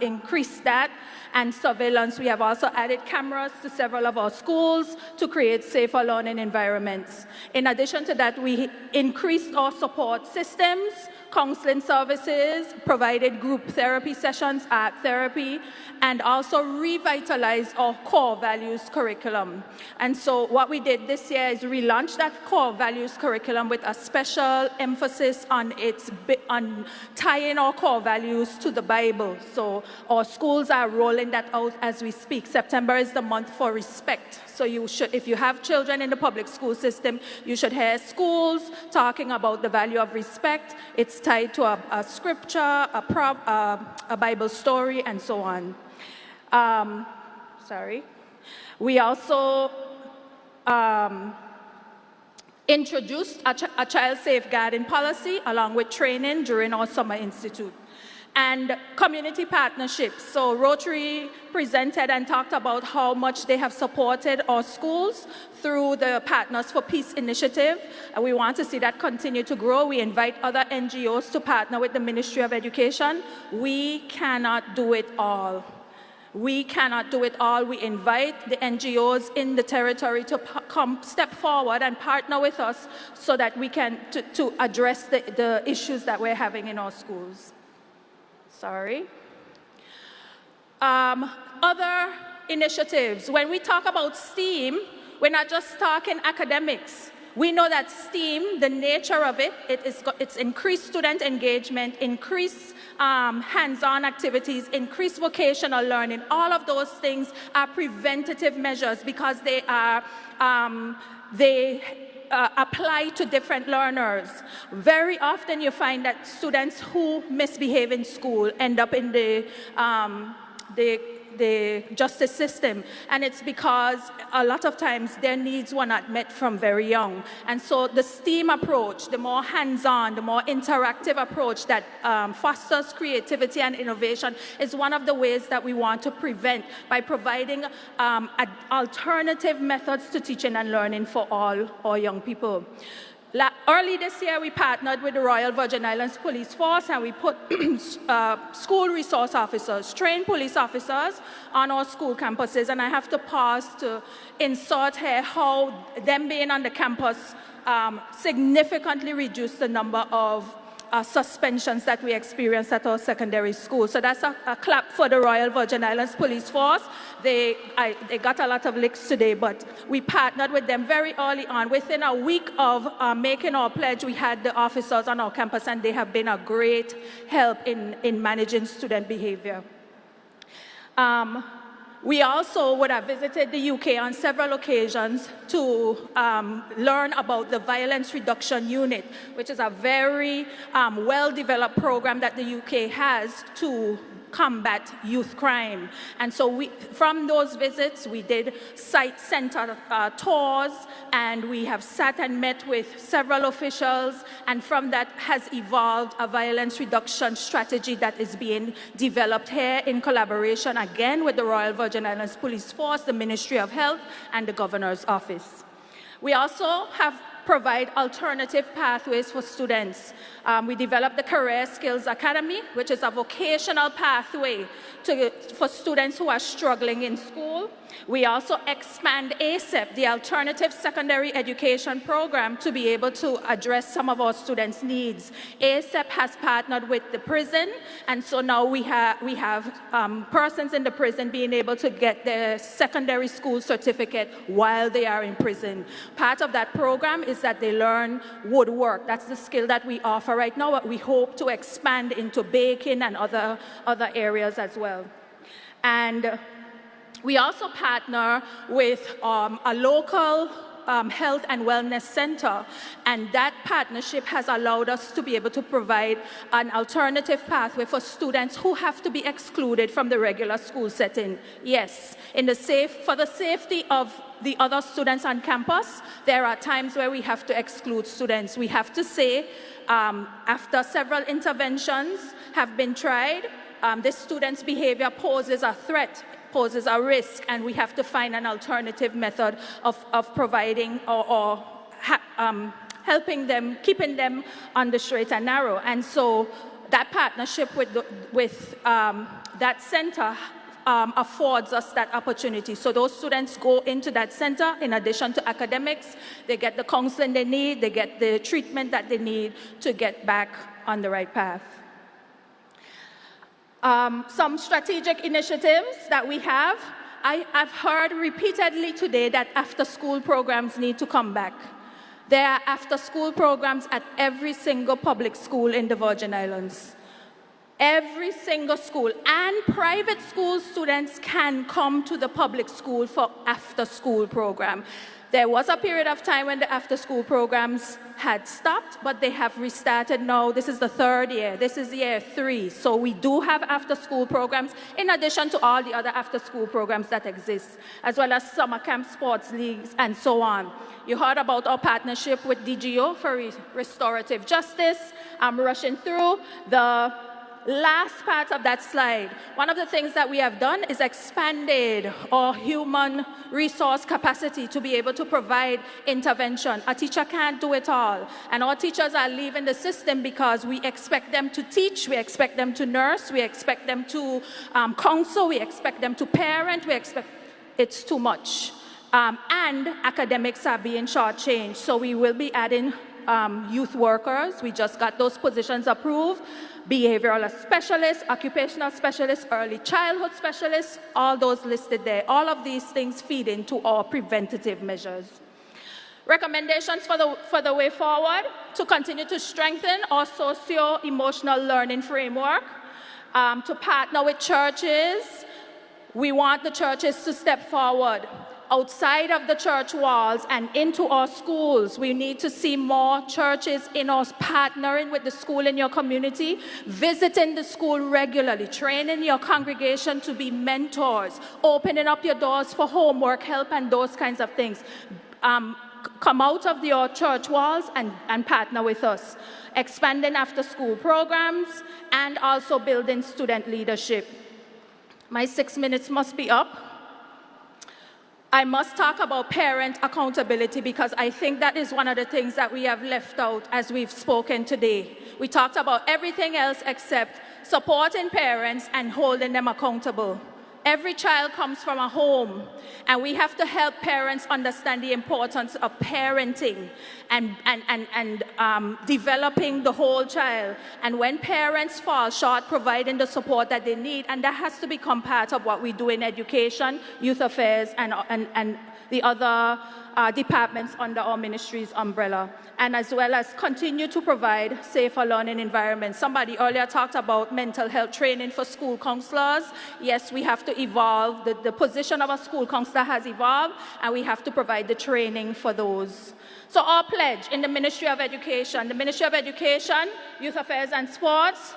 increased that. And surveillance. We have also added cameras to several of our schools to create safer learning environments. In addition to that, we increased our support systems, counseling services, provided group therapy sessions, art therapy, and also revitalized our core values curriculum. And so what we did this year is relaunch that core values curriculum with a special emphasis on tying our core values to the Bible. So our schools are rolling that out as we speak. September is the month for respect. So you should, if you have children in the public school system, you should hear schools talking about the value of respect. It's tied to a scripture, a Bible story, and so on. We also introduced a child safeguarding policy along with training during our summer institute. And community partnerships. So Rotary presented and talked about how much they have supported our schools through the Partners for Peace initiative. And we want to see that continue to grow. We invite other NGOs to partner with the Ministry of Education. We cannot do it all. We cannot do it all. We invite the NGOs in the territory to come step forward and partner with us so that we can to address the issues that we're having in our schools. Other initiatives. When we talk about STEAM, we're not just talking academics. We know that STEAM, the nature of it's increased student engagement, increased hands-on activities, increased vocational learning. All of those things are preventative measures because they are apply to different learners. Very often you find that students who misbehave in school end up in the justice system, and it's because a lot of times their needs were not met from very young. And so the STEAM approach, the more hands-on, the more interactive approach that fosters creativity and innovation is one of the ways that we want to prevent by providing alternative methods to teaching and learning for all our young people. Early this year, we partnered with the Royal Virgin Islands Police Force, and we put school resource officers, trained police officers on our school campuses. And I have to pause to insert here how them being on the campus significantly reduced the number of suspensions that we experienced at our secondary school. So that's a clap for the Royal Virgin Islands Police Force. They got a lot of licks today, but we partnered with them very early on. Within a week of making our pledge, we had the officers on our campus, and they have been a great help in managing student behavior. We also would have visited the UK on several occasions to learn about the Violence Reduction Unit, which is a very well-developed program that the UK has to combat youth crime. And so from those visits, we did site center tours, and we have sat and met with several officials, and from that has evolved a violence reduction strategy that is being developed here in collaboration again with the Royal Virgin Islands Police Force, the Ministry of Health, and the Governor's Office. We also provide alternative pathways for students. We developed the Career Skills Academy, which is a vocational pathway for students who are struggling in school. We also expand ASEP, the Alternative Secondary Education Program, to be able to address some of our students' needs. ASEP has partnered with the prison, and so now we have persons in the prison being able to get their secondary school certificate while they are in prison. Part of that program is that they learn woodwork. That's the skill that we offer right now, but we hope to expand into baking and other areas as well. And we also partner with a local health and wellness center, and that partnership has allowed us to be able to provide an alternative pathway for students who have to be excluded from the regular school setting. Yes, for the safety of the other students on campus, there are times where we have to exclude students. We have to say, after several interventions have been tried, this student's behavior poses a threat, poses a risk, and we have to find an alternative method of providing or helping them, keeping them on the straight and narrow. And so that partnership with that center affords us that opportunity. So those students go into that center in addition to academics. They get the counseling they need, they get the treatment that they need to get back on the right path. Some strategic initiatives that we have. I've heard repeatedly today that after-school programs need to come back. There are after-school programs at every single public school in the Virgin Islands. Every single school, and private school students can come to the public school for after-school program. There was a period of time when the after-school programs had stopped, but they have restarted now. This is the third year. This is year 3. So we do have after-school programs in addition to all the other after-school programs that exist, as well as summer camp, sports leagues, and so on. You heard about our partnership with DGO for restorative justice. I'm rushing through the last part of that slide. One of the things that we have done is expanded our human resource capacity to be able to provide intervention. A teacher can't do it all. And our teachers are leaving the system because we expect them to teach, we expect them to nurse, we expect them to counsel, we expect them to parent, it's too much. And academics are being shortchanged. So we will be adding youth workers. We just got those positions approved. Behavioral specialists, occupational specialists, early childhood specialists, all those listed there. All of these things feed into our preventative measures. Recommendations for the way forward: to continue to strengthen our socio-emotional learning framework, to partner with churches. We want the churches to step forward outside of the church walls and into our schools. We need to see more churches in us partnering with the school in your community, visiting the school regularly, training your congregation to be mentors, opening up your doors for homework help and those kinds of things. Come out of your church walls and partner with us. Expanding after-school programs and also building student leadership. My 6 minutes must be up. I must talk about parent accountability because I think that is one of the things that we have left out as we've spoken today. We talked about everything else except supporting parents and holding them accountable. Every child comes from a home, and we have to help parents understand the importance of parenting and developing the whole child. And when parents fall short, providing the support that they need, and that has to become part of what we do in education, youth affairs, and the other departments under our ministry's umbrella, and as well as continue to provide safer learning environments. Somebody earlier talked about mental health training for school counselors. Yes, we have to evolve. The position of a school counselor has evolved, and we have to provide the training for those. So our pledge in the Ministry of Education, Youth Affairs and Sports,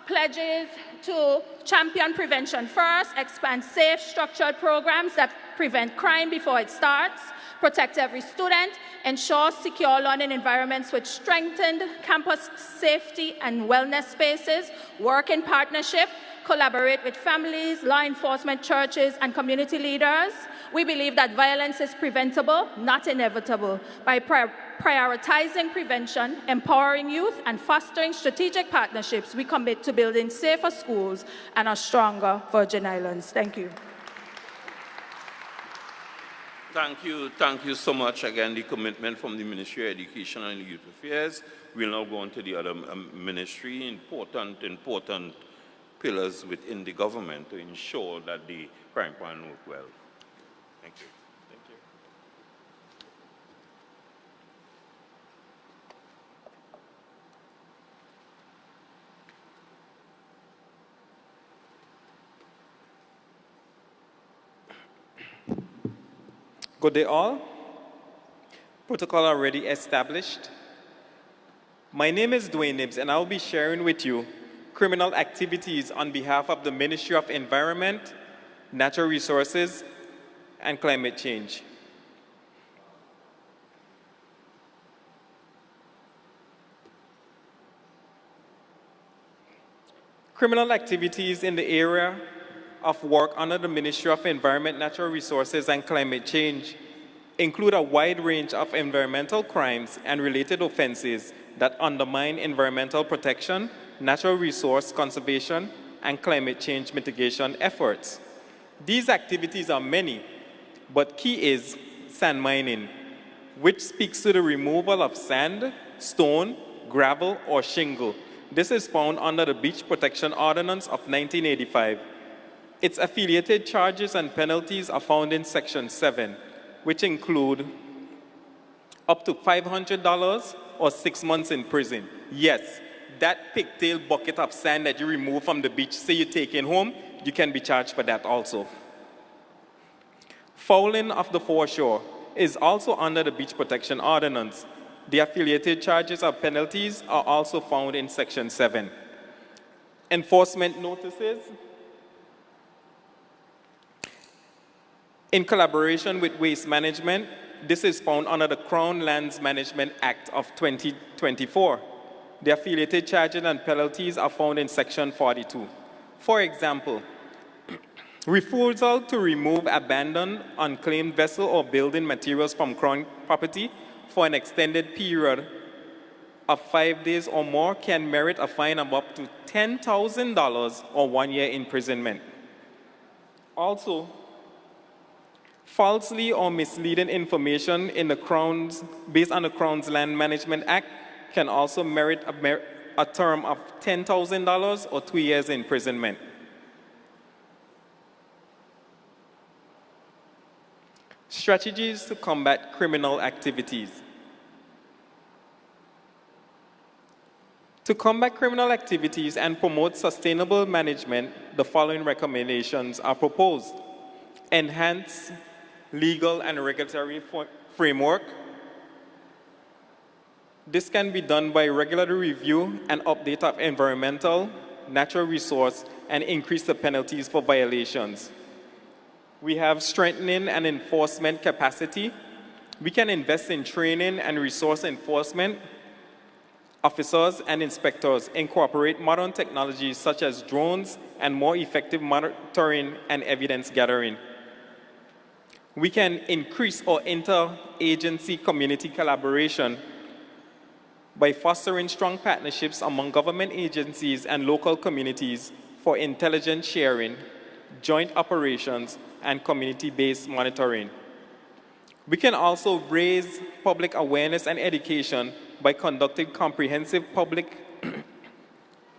pledges to champion prevention first, expand safe, structured programs that prevent crime before it starts, protect every student, ensure secure learning environments with strengthened campus safety and wellness spaces, work in partnership, collaborate with families, law enforcement, churches, and community leaders. We believe that violence is preventable, not inevitable. By prioritizing prevention, empowering youth, and fostering strategic partnerships, we commit to building safer schools and a stronger Virgin Islands. Thank you. Thank you so much. Again, the commitment from the Ministry of Education and Youth Affairs. We'll now go on to the other ministry, important pillars within the government to ensure that the crime plan work well. Thank you. Thank you. Good day all. Protocol already established. My name is Dwayne Nibbs, and I'll be sharing with you criminal activities on behalf of the Ministry of Environment, Natural Resources, and Climate Change. Criminal activities in the area of work under the Ministry of Environment, Natural Resources, and Climate Change include a wide range of environmental crimes and related offenses that undermine environmental protection, natural resource conservation, and climate change mitigation efforts. These activities are many, but key is sand mining, which speaks to the removal of sand, stone, gravel, or shingle. This is found under the Beach Protection Ordinance of 1985. Its affiliated charges and penalties are found in Section 7, which include up to $500 or 6 months in prison. Yes, that pigtail bucket of sand that you remove from the beach, say you take it home, you can be charged for that also. Fouling of the foreshore is also under the Beach Protection Ordinance. The affiliated charges or penalties are also found in Section 7. Enforcement notices. In collaboration with Waste Management, this is found under the Crown Lands Management Act of 2024. The affiliated charges and penalties are found in Section 42. For example, refusal to remove abandoned, unclaimed vessel or building materials from Crown property for an extended period of 5 days or more can merit a fine of up to $10,000 or 1 year imprisonment. Also, falsely or misleading information in the Crown's, based on the Crown's Land Management Act can also merit a term of $10,000 or 2 years imprisonment. Strategies to combat criminal activities. To combat criminal activities and promote sustainable management, the following recommendations are proposed. Enhance legal and regulatory framework. This can be done by regular review and update of environmental, natural resource, and increase the penalties for violations. We have strengthening and enforcement capacity. We can invest in training and resource enforcement. Officers and inspectors incorporate modern technologies such as drones and more effective monitoring and evidence gathering. We can increase our inter-agency community collaboration by fostering strong partnerships among government agencies and local communities for intelligence sharing, joint operations, and community-based monitoring. We can also raise public awareness and education by conducting comprehensive public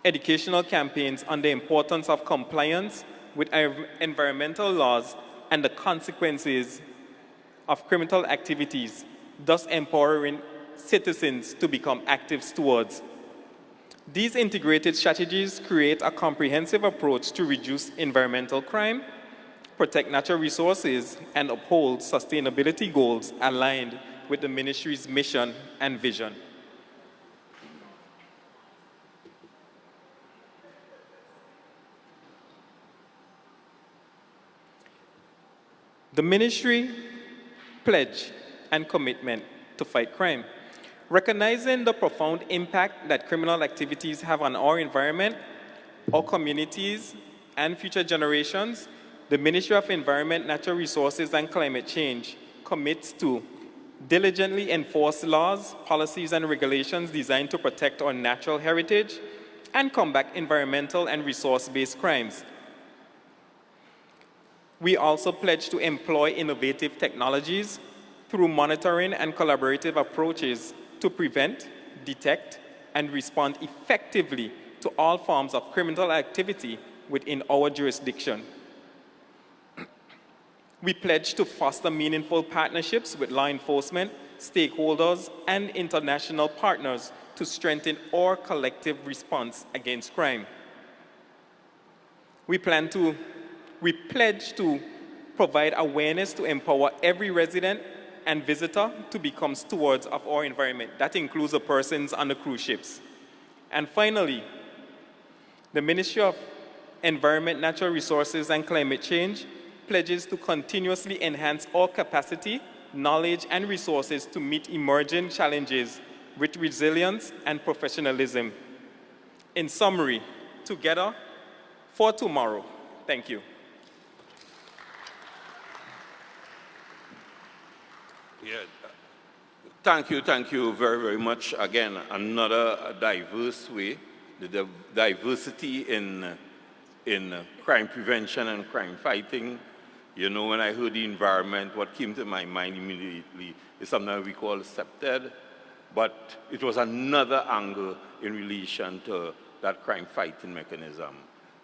educational campaigns on the importance of compliance with environmental laws and the consequences of criminal activities, thus empowering citizens to become active stewards. These integrated strategies create a comprehensive approach to reduce environmental crime, protect natural resources, and uphold sustainability goals aligned with the ministry's mission and vision. The ministry pledge and commitment to fight crime. Recognizing the profound impact that criminal activities have on our environment, our communities, and future generations, the Ministry of Environment, Natural Resources, and Climate Change commits to diligently enforce laws, policies, and regulations designed to protect our natural heritage and combat environmental and resource-based crimes. We also pledge to employ innovative technologies through monitoring and collaborative approaches to prevent, detect, and respond effectively to all forms of criminal activity within our jurisdiction. We pledge to foster meaningful partnerships with law enforcement, stakeholders, and international partners to strengthen our collective response against crime. We pledge to provide awareness to empower every resident and visitor to become stewards of our environment. That includes the persons on the cruise ships. And finally, the Ministry of Environment, Natural Resources, and Climate Change pledges to continuously enhance our capacity, knowledge, and resources to meet emerging challenges with resilience and professionalism. In summary, together for tomorrow. Thank you. Yeah, thank you very, very much. Again, another diverse way, the diversity in crime prevention and crime fighting. You know, when I heard the environment, what came to my mind immediately is something we call SEPTED, but it was another angle in relation to that crime fighting mechanism.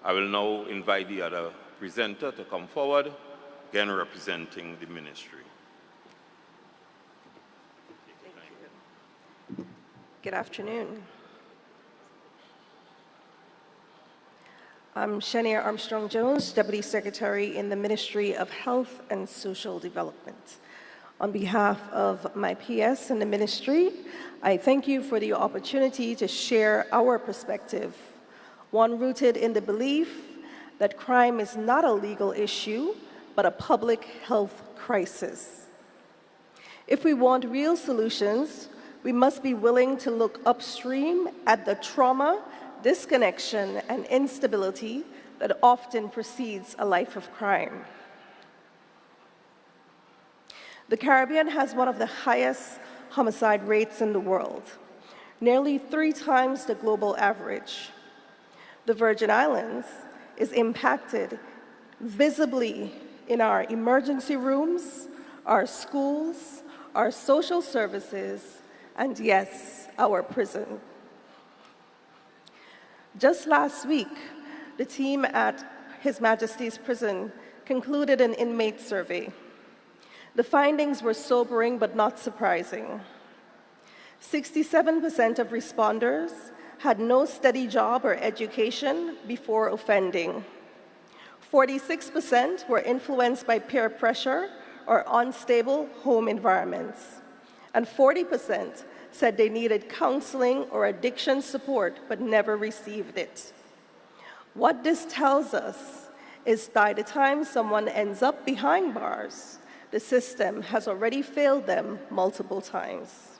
I will now invite the other presenter to come forward, again representing the ministry. Good afternoon. I'm Shania Armstrong-Jones, Deputy Secretary in the Ministry of Health and Social Development. On behalf of my PS and the ministry, I thank you for the opportunity to share our perspective, one rooted in the belief that crime is not a legal issue, but a public health crisis. If we want real solutions, we must be willing to look upstream at the trauma, disconnection, and instability that often precedes a life of crime. The Caribbean has one of the highest homicide rates in the world, nearly 3 times the global average. The Virgin Islands is impacted visibly in our emergency rooms, our schools, our social services, and yes, our prison. Just last week, the team at His Majesty's Prison concluded an inmate survey. The findings were sobering but not surprising. 67% of responders had no steady job or education before offending. 46% were influenced by peer pressure or unstable home environments. And 40% said they needed counseling or addiction support but never received it. What this tells us is by the time someone ends up behind bars, the system has already failed them multiple times.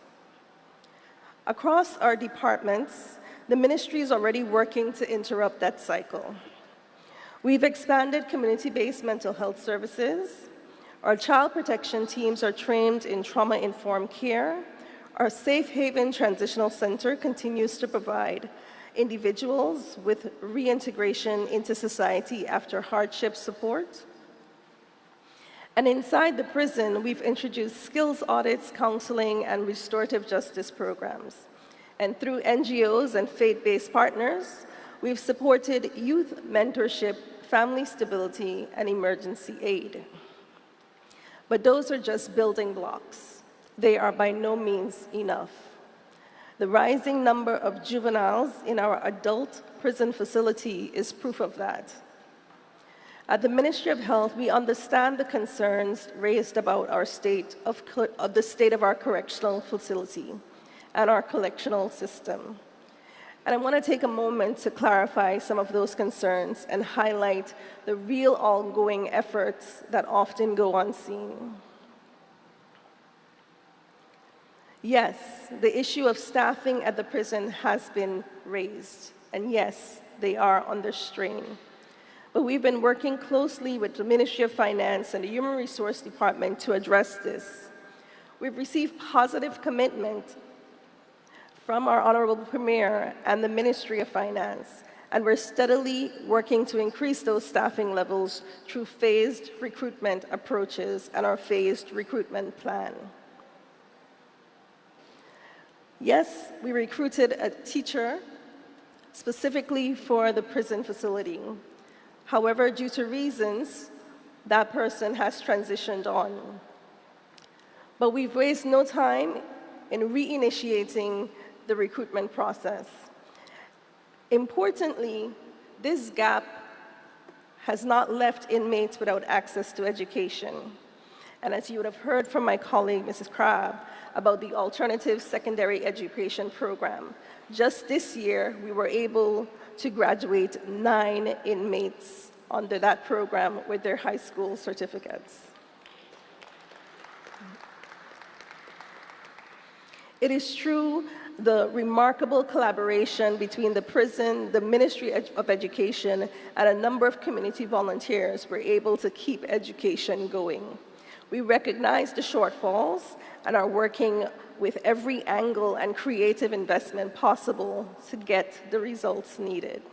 Across our departments, the ministry is already working to interrupt that cycle. We've expanded community-based mental health services. Our child protection teams are trained in trauma-informed care. Our Safe Haven Transitional Center continues to provide individuals with reintegration into society after hardship support. And inside the prison, we've introduced skills audits, counseling, and restorative justice programs. And through NGOs and faith-based partners, we've supported youth mentorship, family stability, and emergency aid. But those are just building blocks. They are by no means enough. The rising number of juveniles in our adult prison facility is proof of that. At the Ministry of Health, we understand the concerns raised about our the state of our correctional facility and our correctional system. And I want to take a moment to clarify some of those concerns and highlight the real ongoing efforts that often go unseen. Yes, the issue of staffing at the prison has been raised, and yes, they are under strain. But we've been working closely with the Ministry of Finance and the Human Resource Department to address this. We've received positive commitment from our Honorable Premier and the Ministry of Finance, and we're steadily working to increase those staffing levels through phased recruitment approaches and our phased recruitment plan. Yes, we recruited a teacher specifically for the prison facility. However, due to reasons, that person has transitioned on. But we've wasted no time in reinitiating the recruitment process. Importantly, this gap has not left inmates without access to education. And as you would have heard from my colleague, Mrs. Crabb, about the Alternative Secondary Education Program, just this year, we were able to graduate 9 inmates under that program with their high school certificates. It is true, the remarkable collaboration between the prison, the Ministry of Education, and a number of community volunteers were able to keep education going. We recognize the shortfalls and are working with every angle and creative investment possible to get the results needed.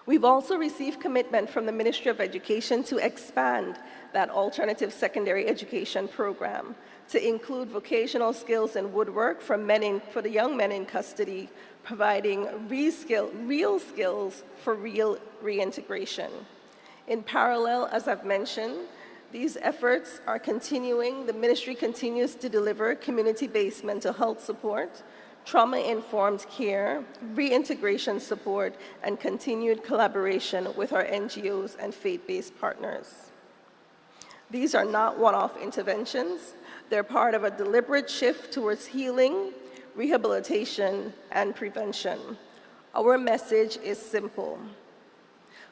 We've also received commitment from the Ministry of Education to expand that alternative secondary education program to include vocational skills in woodwork for the young men in custody, providing real skills for real reintegration. In parallel, as I've mentioned, these efforts are continuing. The ministry continues to deliver community-based mental health support, trauma-informed care, reintegration support, and continued collaboration with our NGOs and faith-based partners. These are not one-off interventions. They're part of a deliberate shift towards healing, rehabilitation, and prevention. Our message is simple.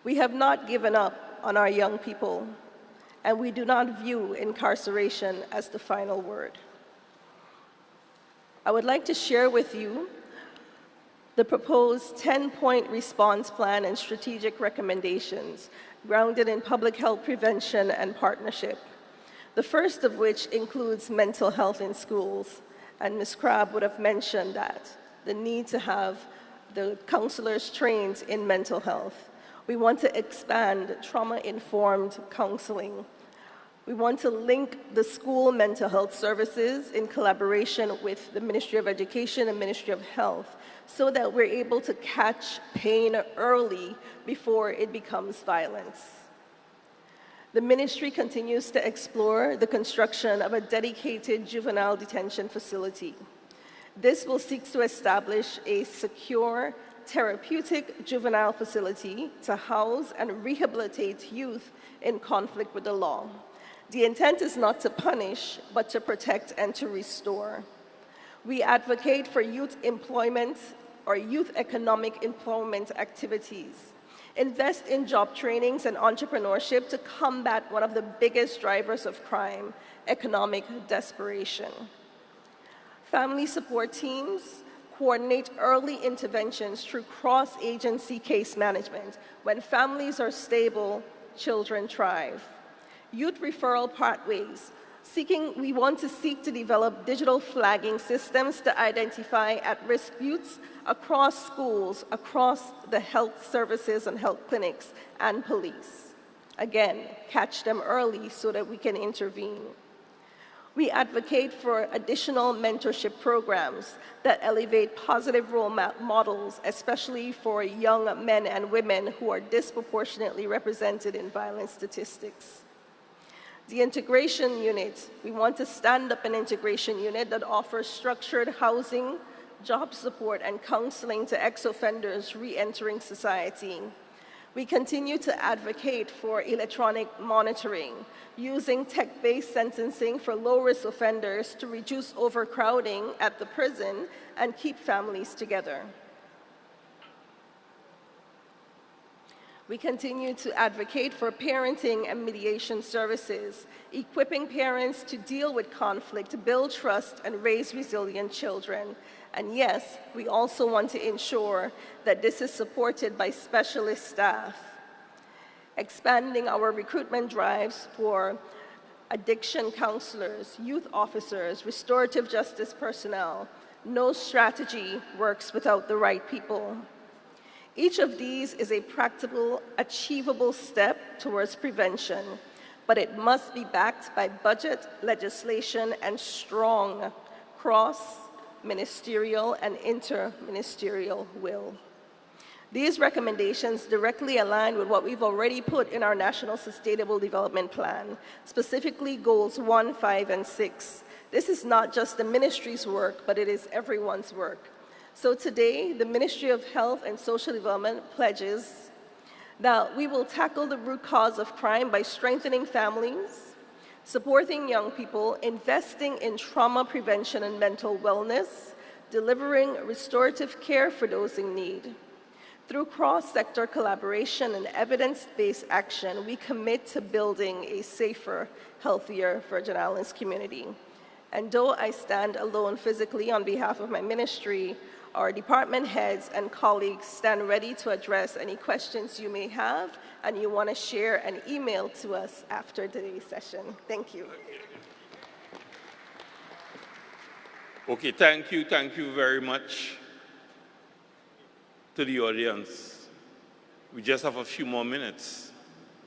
We have not given up on our young people, and we do not view incarceration as the final word. I would like to share with you the proposed 10-point response plan and strategic recommendations grounded in public health prevention and partnership. The first of which includes mental health in schools, and Ms. Crabb would have mentioned that, the need to have the counselors trained in mental health. We want to expand trauma-informed counseling. We want to link the school mental health services in collaboration with the Ministry of Education and Ministry of Health so that we're able to catch pain early before it becomes violence. The ministry continues to explore the construction of a dedicated juvenile detention facility. This will seek to establish a secure, therapeutic juvenile facility to house and rehabilitate youth in conflict with the law. The intent is not to punish, but to protect and to restore. We advocate for youth employment or youth economic employment activities. Invest in job trainings and entrepreneurship to combat one of the biggest drivers of crime, economic desperation. Family support teams coordinate early interventions through cross-agency case management. When families are stable, children thrive. Youth referral pathways. We want to seek to develop digital flagging systems to identify at-risk youths across schools, across the health services and health clinics, and police. Again, catch them early so that we can intervene. We advocate for additional mentorship programs that elevate positive role models, especially for young men and women who are disproportionately represented in violence statistics. The integration unit, we want to stand up an integration unit that offers structured housing, job support, and counseling to ex-offenders re-entering society. We continue to advocate for electronic monitoring, using tech-based sentencing for low-risk offenders to reduce overcrowding at the prison and keep families together. We continue to advocate for parenting and mediation services, equipping parents to deal with conflict, build trust, and raise resilient children. And yes, we also want to ensure that this is supported by specialist staff. Expanding our recruitment drives for addiction counselors, youth officers, restorative justice personnel. No strategy works without the right people. Each of these is a practical, achievable step towards prevention, but it must be backed by budget, legislation, and strong cross-ministerial and inter-ministerial will. These recommendations directly align with what we've already put in our National Sustainable Development Plan, specifically Goals 1, 5, and 6. This is not just the ministry's work, but it is everyone's work. So today, the Ministry of Health and Social Development pledges that we will tackle the root cause of crime by strengthening families, supporting young people, investing in trauma prevention and mental wellness, delivering restorative care for those in need. Through cross-sector collaboration and evidence-based action, we commit to building a safer, healthier Virgin Islands community. And though I stand alone physically on behalf of my ministry, our department heads and colleagues stand ready to address any questions you may have and you want to share and email to us after today's session. Thank you. Okay, thank you very much to the audience. We just have a few more minutes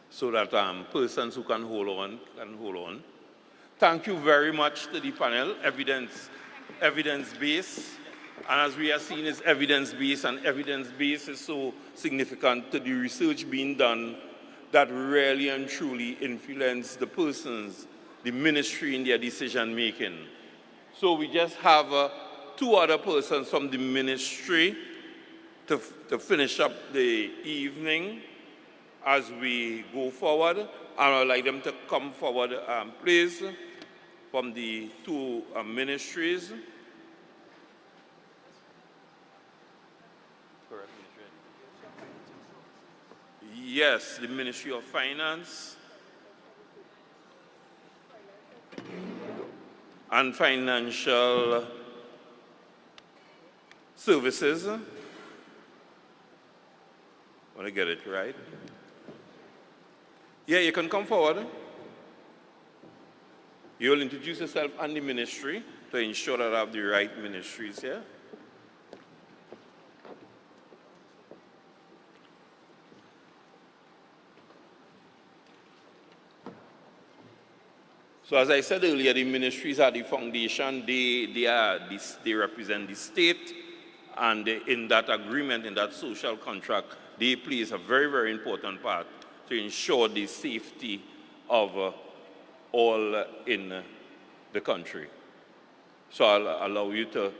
so that persons who can hold on can hold on. Thank you very much to the panel, evidence-based. And as we are seeing, it's evidence-based, and evidence-based is so significant to the research being done that really and truly influence the persons, the ministry in their decision-making. So we just have two other persons from the ministry to finish up the evening as we go forward. And I would like them to come forward, please, from the two ministries. Yes, the Ministry of Finance and Financial Services. Want to get it right? Yeah, you can come forward. You will introduce yourself and the ministry to ensure that I have the right ministries here. So as I said earlier, the ministries are the foundation. They represent the state, and in that agreement, in that social contract, they play a very, very important part to ensure the safety of all in the country. So I'll allow you to,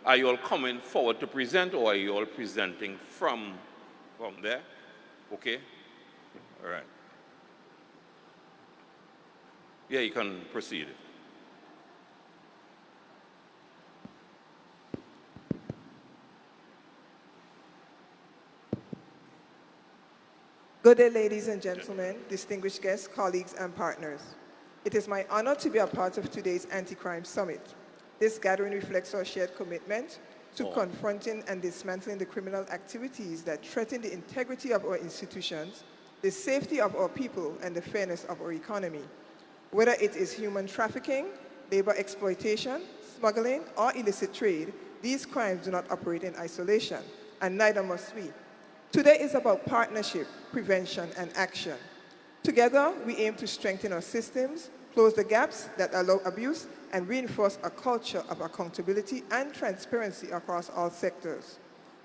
are you all coming forward to present, or are you all presenting from there? Okay? All right. Yeah, you can proceed. Good day, ladies and gentlemen, distinguished guests, colleagues, and partners. It is my honor to be a part of today's Anti-Crime Summit. This gathering reflects our shared commitment to confronting and dismantling the criminal activities that threaten the integrity of our institutions, the safety of our people, and the fairness of our economy. Whether it is human trafficking, labor exploitation, smuggling, or illicit trade, these crimes do not operate in isolation, and neither must we. Today is about partnership, prevention, and action. Together, we aim to strengthen our systems, close the gaps that allow abuse, and reinforce a culture of accountability and transparency across all sectors.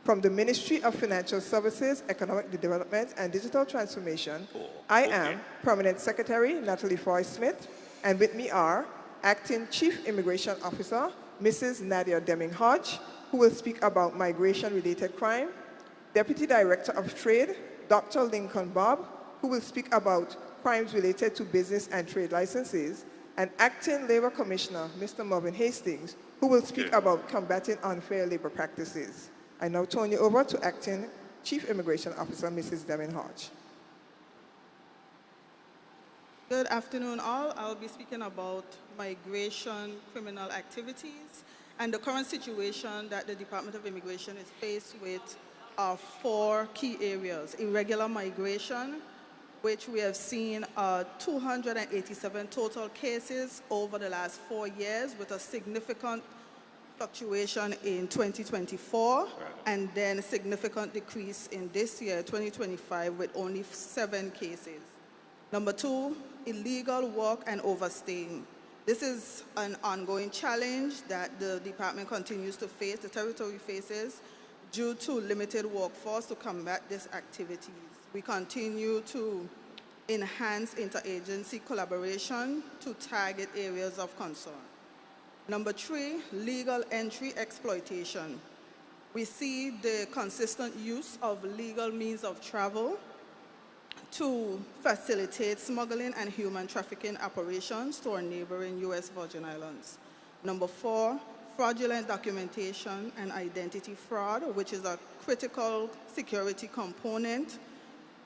From the Ministry of Financial Services, Economic Development, and Digital Transformation, I am Permanent Secretary Natalie Foy-Smith, and with me are Acting Chief Immigration Officer, Mrs. Nadia Deming-Hodge, who will speak about migration-related crime, Deputy Director of Trade, Dr. Lincoln Bob, who will speak about crimes related to business and trade licenses, and Acting Labor Commissioner, Mr. Marvin Hastings, who will speak about combating unfair labor practices. I now turn you over to Acting Chief Immigration Officer, Mrs. Deming-Hodge. Good afternoon, all. I'll be speaking about migration criminal activities and the current situation that the Department of Immigration is faced with are 4 key areas. Irregular migration, which we have seen 287 total cases over the last 4 years with a significant fluctuation in 2024 and then a significant decrease in this year, 2025, with only 7 cases. Number 2, illegal work and overstaying. This is an ongoing challenge that the department continues to face, the territory faces, due to limited workforce to combat these activities. We continue to enhance interagency collaboration to target areas of concern. Number 3, legal entry exploitation. We see the consistent use of legal means of travel to facilitate smuggling and human trafficking operations to our neighboring U.S. Virgin Islands. Number 4, fraudulent documentation and identity fraud, which is a critical security component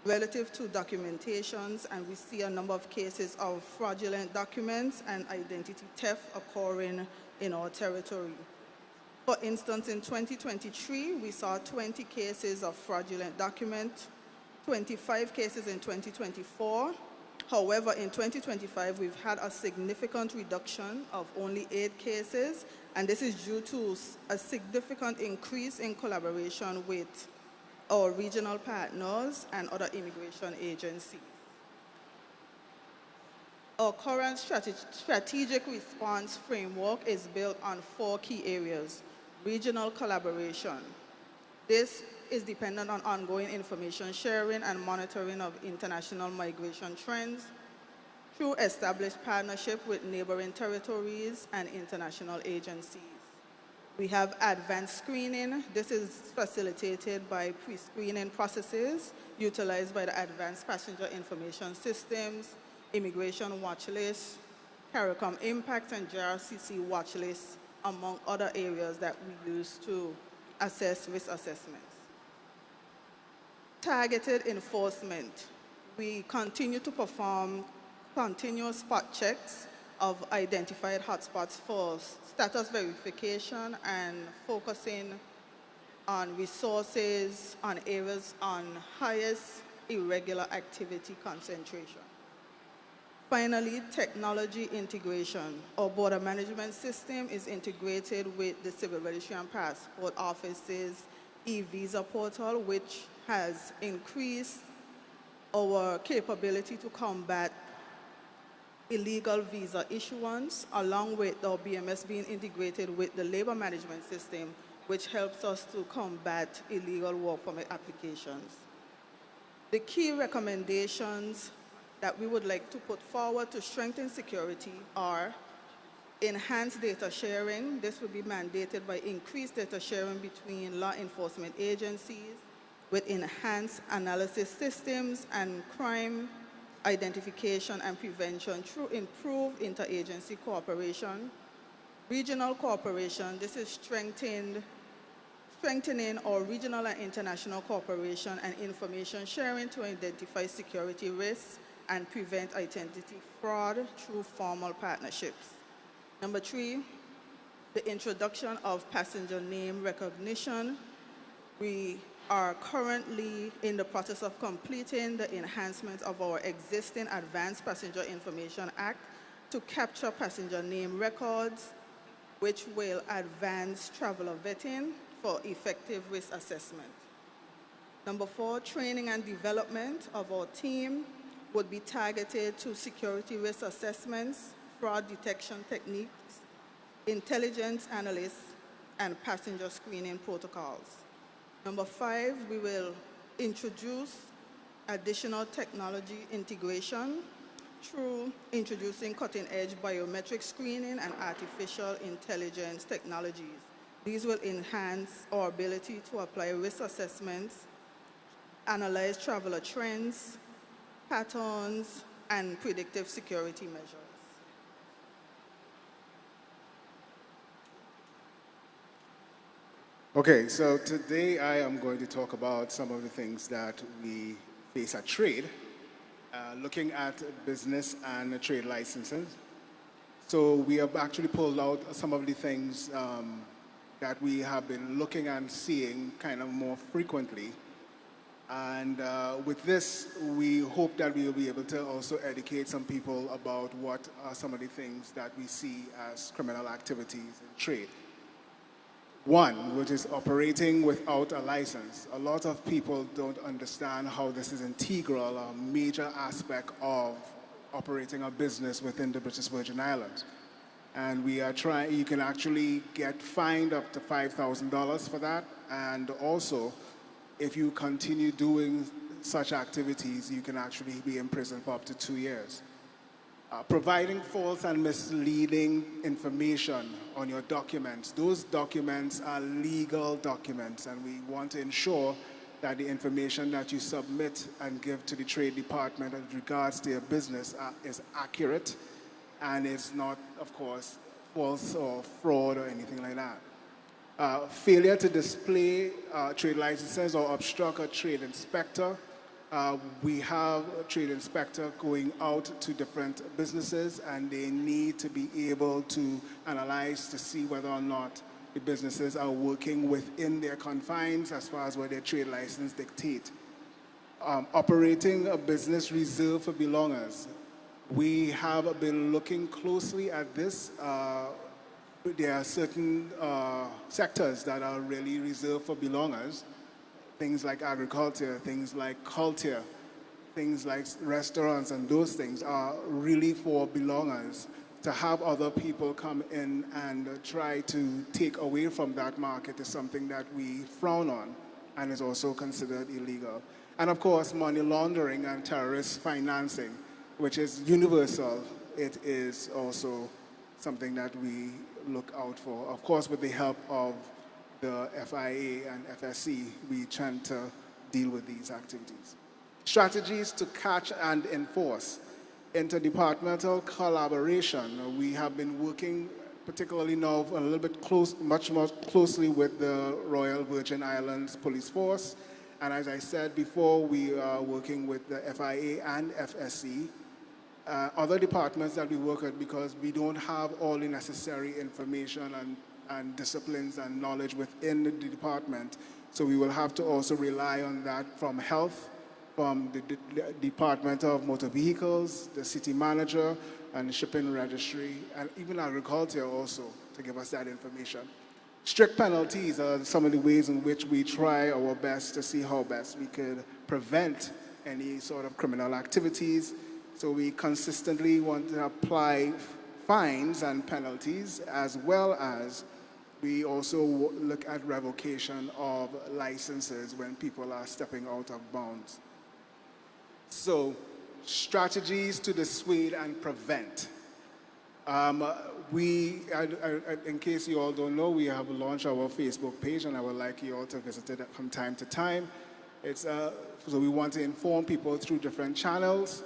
relative to documentations, and we see a number of cases of fraudulent documents and identity theft occurring in our territory. For instance, in 2023, we saw 20 cases of fraudulent documents, 25 cases in 2024. However, in 2025, we've had a significant reduction of only 8 cases, and this is due to a significant increase in collaboration with our regional partners and other immigration agencies. Our current strategic response framework is built on 4 key areas. Regional collaboration. This is dependent on ongoing information sharing and monitoring of international migration trends through established partnership with neighboring territories and international agencies. We have advanced screening. This is facilitated by pre-screening processes utilized by the Advanced Passenger Information Systems, Immigration Watch List, CARICOM Impact, and JRCC Watch List, among other areas that we use to assess risk assessments. Targeted enforcement. We continue to perform continuous spot checks of identified hotspots for status verification and focusing on resources on areas on highest irregular activity concentration. Finally, technology integration. Our border management system is integrated with the Civil Registry and Passport Office's e-visa portal, which has increased our capability to combat illegal visa issuance, along with our BMS being integrated with the labor management system, which helps us to combat illegal work permit applications. The key recommendations that we would like to put forward to strengthen security are enhanced data sharing. This will be mandated by increased data sharing between law enforcement agencies with enhanced analysis systems and crime identification and prevention through improved interagency cooperation. Regional cooperation. This is strengthening our regional and international cooperation and information sharing to identify security risks and prevent identity fraud through formal partnerships. Number 3, the introduction of passenger name recognition. We are currently in the process of completing the enhancement of our existing Advanced Passenger Information Act to capture passenger name records, which will advance traveler vetting for effective risk assessment. Number 4, training and development of our team. would be targeted to security risk assessments, fraud detection techniques, intelligence analysts, and passenger screening protocols. Number 5, we will introduce additional technology integration through introducing cutting-edge biometric screening and artificial intelligence technologies. These will enhance our ability to apply risk assessments, analyze traveler trends, patterns, and predictive security measures. Okay, so today I am going to talk about some of the things that we face at trade, looking at business and trade licenses. So we have actually pulled out some of the things that we have been looking and seeing kind of more frequently. And with this, we hope that we will be able to also educate some people about what are some of the things that we see as criminal activities in trade. One, which is operating without a license. A lot of people don't understand how this is integral, a major aspect of operating a business within the British Virgin Islands. And we are trying, you can actually get fined up to $5,000 for that. And also, if you continue doing such activities, you can actually be in prison for up to 2 years. Providing false and misleading information on your documents. Those documents are legal documents, and we want to ensure that the information that you submit and give to the Trade Department in regards to your business is accurate and is not, of course, false or fraud or anything like that. Failure to display trade licenses or obstruct a trade inspector. We have a trade inspector going out to different businesses, and they need to be able to analyze to see whether or not the businesses are working within their confines as far as what their trade license dictate. Operating a business reserved for belongers. We have been looking closely at this. There are certain sectors that are really reserved for belongers. Things like agriculture, things like culture, things like restaurants, and those things are really for belongers. To have other people come in and try to take away from that market is something that we frown on and is also considered illegal. And of course, money laundering and terrorist financing, which is universal. It is also something that we look out for. Of course, with the help of the FIA and FSC, we tend to deal with these activities. Strategies to catch and enforce. Interdepartmental collaboration. We have been working particularly now a little bit much more closely with the Royal Virgin Islands Police Force. And as I said before, we are working with the FIA and FSC. Other departments that we work with, because we don't have all the necessary information and disciplines and knowledge within the department. So we will have to also rely on that from health, from the Department of Motor Vehicles, the city manager, and the shipping registry, and even agriculture also, to give us that information. Strict penalties are some of the ways in which we try our best to see how best we could prevent any sort of criminal activities. So we consistently want to apply fines and penalties, as well as we also look at revocation of licenses when people are stepping out of bounds. So, strategies to dissuade and prevent. In case you all don't know, we have launched our Facebook page, and I would like you all to visit it from time to time. So we want to inform people through different channels.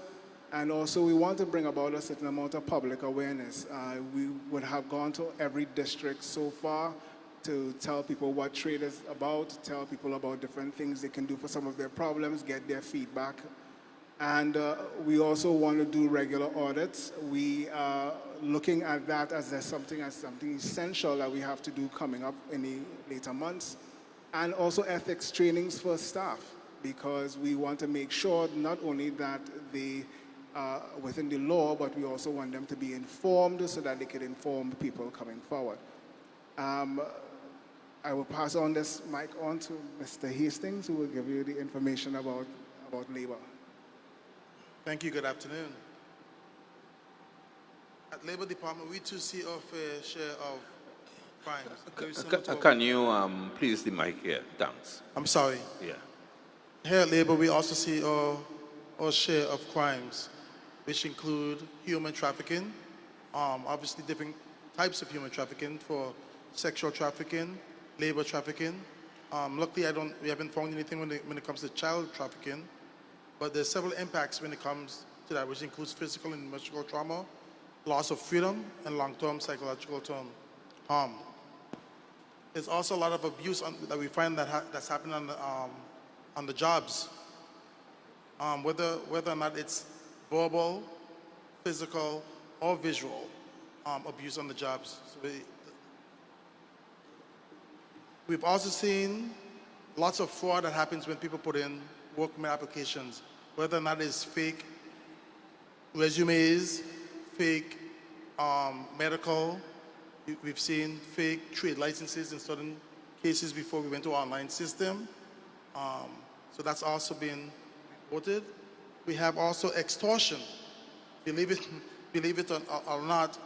And also, we want to bring about a certain amount of public awareness. We would have gone to every district so far to tell people what trade is about, tell people about different things they can do for some of their problems, get their feedback. And we also want to do regular audits. We are looking at that as something essential that we have to do coming up in the later months. And also ethics trainings for staff, because we want to make sure not only that they within the law, but we also want them to be informed so that they can inform people coming forward. I will pass on this mic on to Mr. Hastings, who will give you the information about labor. Thank you. Good afternoon. At Labor Department, we too see our fair share of crimes. Very similar to what Can you please the mic here? Thanks. I'm sorry. Yeah. Here at Labor, we also see our share of crimes, which include human trafficking, obviously different types of human trafficking for sexual trafficking, labor trafficking. Luckily, we haven't found anything when it comes to child trafficking, but there's several impacts when it comes to that, which includes physical and emotional trauma, loss of freedom, and long-term psychological harm. There's also a lot of abuse that we find that's happening on the jobs, whether or not it's verbal, physical, or visual abuse on the jobs. So we've also seen lots of fraud that happens when people put in work permit applications, whether or not it's fake resumes, fake medical. We've seen fake trade licenses in certain cases before we went to our online system. So that's also been reported. We have also extortion. Believe it or not,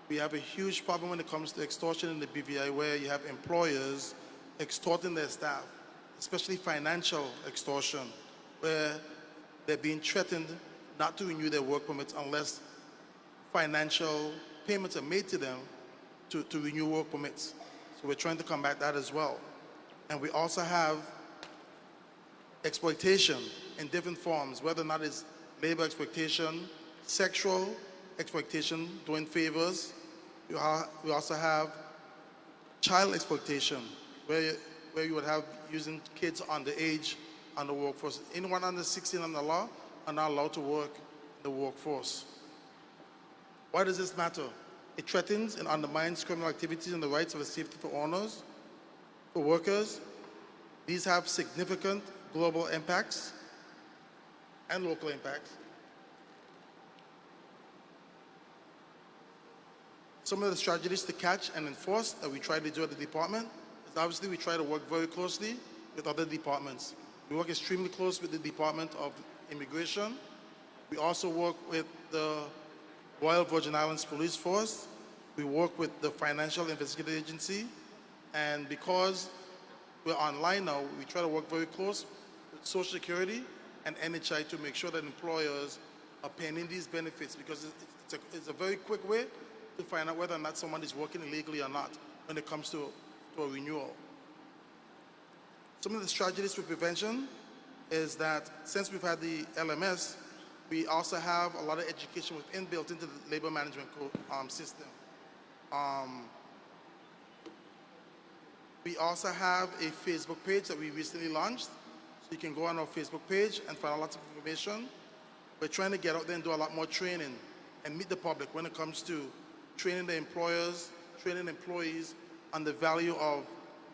we have a huge problem when it comes to extortion in the BVI, where you have employers extorting their staff, especially financial extortion, where they're being threatened not to renew their work permits unless financial payments are made to them to renew work permits. So we're trying to combat that as well. And we also have exploitation in different forms, whether or not it's labor exploitation, sexual exploitation, doing favors. We also have child exploitation, where you would have using kids underage on the workforce. Anyone under 16 under law are not allowed to work in the workforce. Why does this matter? It threatens and undermines criminal activities and the rights of the safety for owners, for workers. These have significant global impacts and local impacts. Some of the strategies to catch and enforce that we try to do at the department is obviously we try to work very closely with other departments. We work extremely close with the Department of Immigration. We also work with the Royal Virgin Islands Police Force. We work with the Financial Investigative Agency. And because we're online now, we try to work very close with Social Security and NHI to make sure that employers are paying in these benefits, because it's a very quick way to find out whether or not someone is working illegally or not when it comes to a renewal. Some of the strategies for prevention is that since we've had the LMS, we also have a lot of education built into the labor management system. We also have a Facebook page that we recently launched. So you can go on our Facebook page and find lots of information. We're trying to get out there and do a lot more training and meet the public when it comes to training the employers, training employees on the value of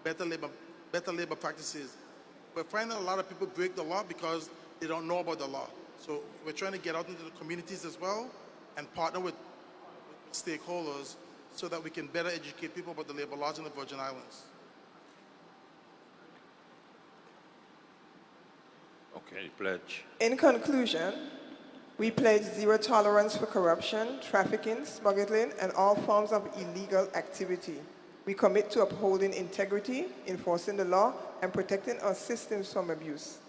better labor practices. We're finding a lot of people break the law because they don't know about the law. So we're trying to get out into the communities as well and partner with stakeholders so that we can better educate people about the labor laws in the Virgin Islands. Okay, pledge. In conclusion, we pledge zero tolerance for corruption, trafficking, smuggling, and all forms of illegal activity. We commit to upholding integrity, enforcing the law, and protecting our systems from abuse.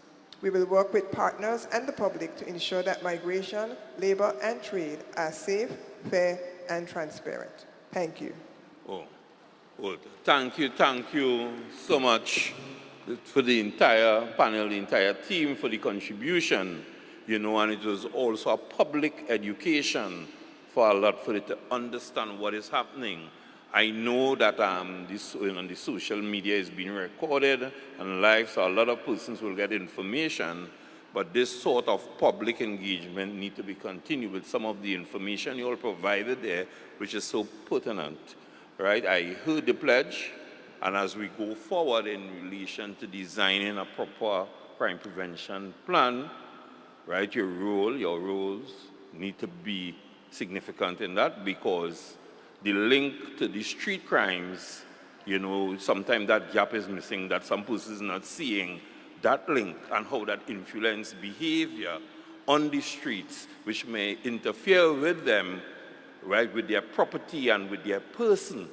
We will work with partners and the public to ensure that migration, labor, and trade are safe, fair, and transparent. Thank you. Oh, good. Thank you so much for the entire panel, the entire team for the contribution, and it was also a public education for a lot for it to understand what is happening. I know that the social media is being recorded and live, so a lot of persons will get information, but this sort of public engagement need to be continued with some of the information you all provided there, which is so pertinent, right? I heard the pledge, and as we go forward in relation to designing a proper crime prevention plan, right, your roles need to be significant in that, because the link to the street crimes, sometimes that gap is missing, that some persons not seeing that link and how that influence behavior on the streets, which may interfere with them, right, with their property and with their person,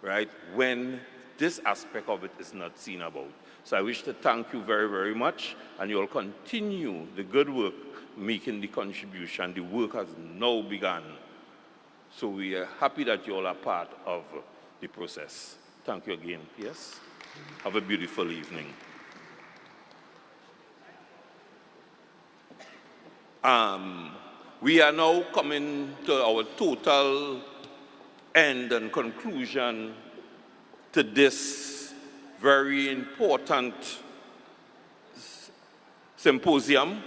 right, when this aspect of it is not seen about. So I wish to thank you very, very much, and you'll continue the good work, making the contribution. The work has now begun. So we are happy that you all are part of the process. Thank you again, yes? Have a beautiful evening. We are now coming to our total end and conclusion to this very important symposium,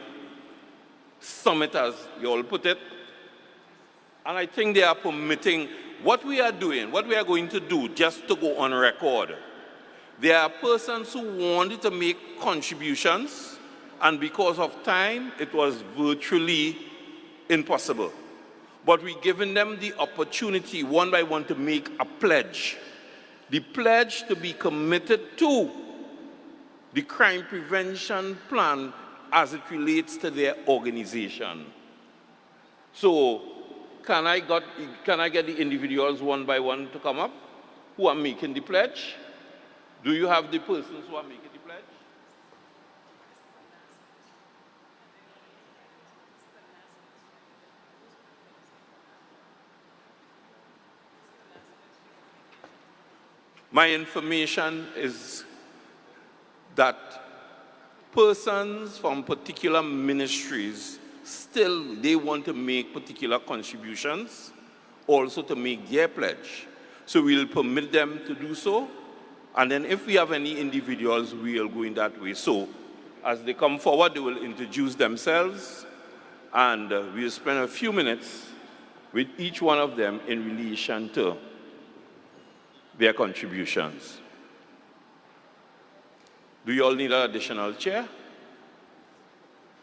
summit as you all put it. And I think they are permitting what we are doing, what we are going to do, just to go on record. There are persons who wanted to make contributions, and because of time, it was virtually impossible. But we've given them the opportunity, one by one, to make a pledge. The pledge to be committed to the crime prevention plan as it relates to their organization. So, can I get the individuals one by one to come up who are making the pledge? Do you have the persons who are making the pledge? My information is that persons from particular ministries still, they want to make particular contributions, also to make their pledge. So we'll permit them to do so. And then if we have any individuals, we'll go in that way. So as they come forward, they will introduce themselves, and we'll spend a few minutes with each one of them in relation to their contributions. Do you all need an additional chair?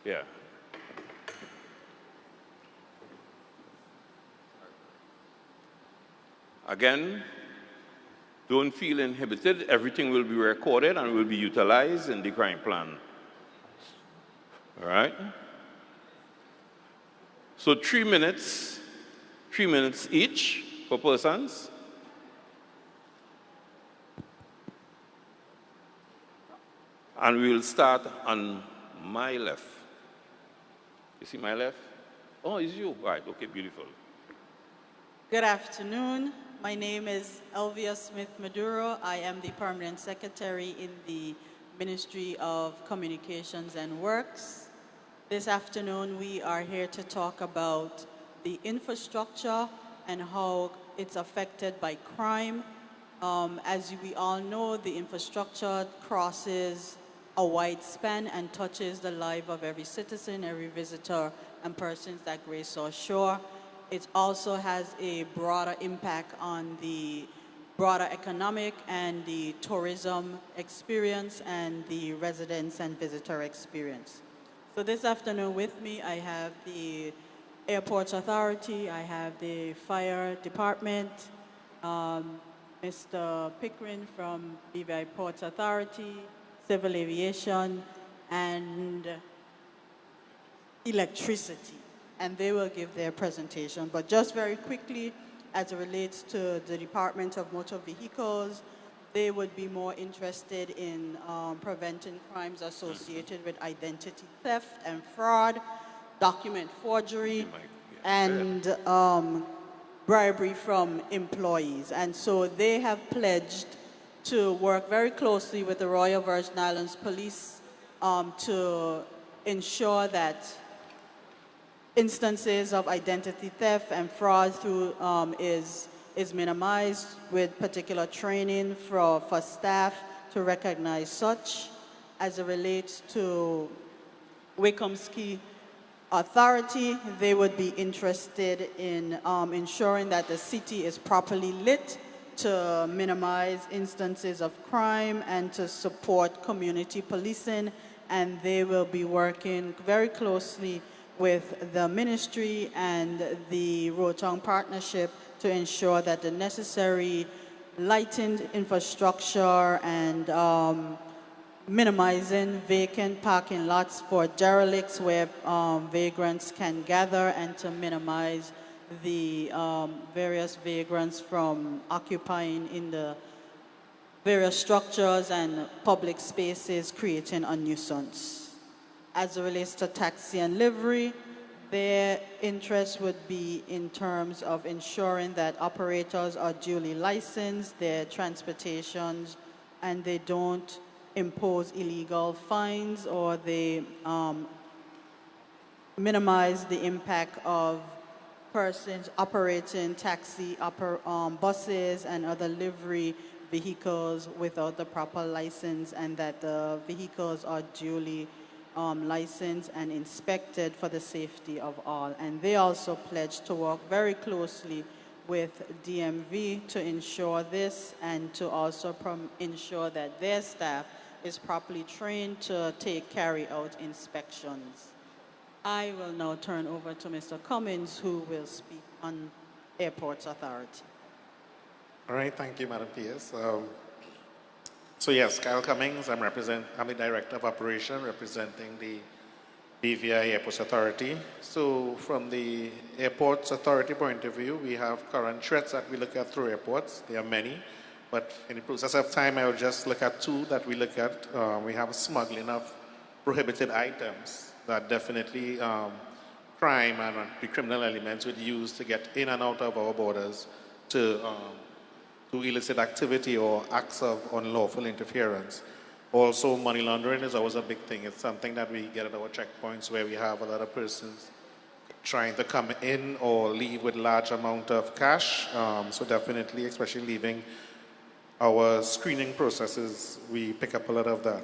Yeah. Again, don't feel inhibited. Everything will be recorded and will be utilized in the crime plan. All right? So 3 minutes each for persons. And we will start on my left. You see my left? Oh, it's you. Right, okay, beautiful. Good afternoon. My name is Elvia Smith Maduro. I am the Permanent Secretary in the Ministry of Communications and Works. This afternoon, we are here to talk about the infrastructure and how it's affected by crime. As we all know, the infrastructure crosses a wide span and touches the life of every citizen, every visitor, and persons that grace our shore. It also has a broader impact on the broader economic and the tourism experience and the residents and visitor experience. So this afternoon with me, I have the Airports Authority, I have the Fire Department, Mr. Pickering from BVI Ports Authority, Civil Aviation, and Electricity. And they will give their presentation. But just very quickly, as it relates to the Department of Motor Vehicles, they would be more interested in preventing crimes associated with identity theft and fraud, document forgery, and bribery from employees. And so they have pledged to work very closely with the Royal Virgin Islands Police to ensure that instances of identity theft and fraud through is minimized, with particular training for staff to recognize such. As it relates to Wickham-Ski Authority, they would be interested in ensuring that the city is properly lit to minimize instances of crime and to support community policing, and they will be working very closely with the ministry and the Rotong Partnership to ensure that the necessary lightened infrastructure and minimizing vacant parking lots for derelicts where vagrants can gather, and to minimize the various vagrants from occupying in the various structures and public spaces, creating a nuisance. As it relates to taxi and livery, their interest would be in terms of ensuring that operators are duly licensed, their transportations, and they don't impose illegal fines, or they minimize the impact of persons operating taxi buses and other livery vehicles without the proper license, and that the vehicles are duly licensed and inspected for the safety of all. And they also pledge to work very closely with DMV to ensure this, and to also ensure that their staff is properly trained to carry out inspections. I will now turn over to Mr. Cummins, who will speak on Airports Authority. All right, thank you, Madam Pierce. So yes, Kyle Cummings, I'm the Director of Operation representing the BVI Airports Authority. So from the Airports Authority point of view, we have current threats that we look at through airports. There are many, but in the process of time, I will just look at two that we look at. We have smuggling of prohibited items that definitely crime and the criminal elements would use to get in and out of our borders to illicit activity or acts of unlawful interference. Also, money laundering is always a big thing. It's something that we get at our checkpoints where we have a lot of persons trying to come in or leave with large amount of cash. So definitely, especially leaving our screening processes, we pick up a lot of that.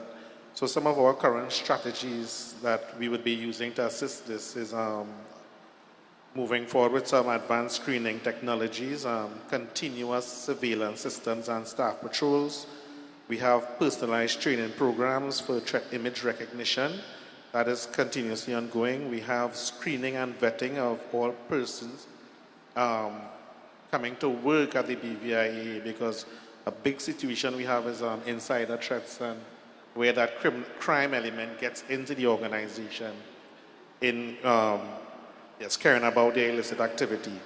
So some of our current strategies that we would be using to assist this is moving forward with some advanced screening technologies, continuous surveillance systems and staff patrols. We have personalized training programs for threat image recognition that is continuously ongoing. We have screening and vetting of all persons coming to work at the BVIA, because a big situation we have is insider threats, and where that crime element gets into the organization in caring about their illicit activity.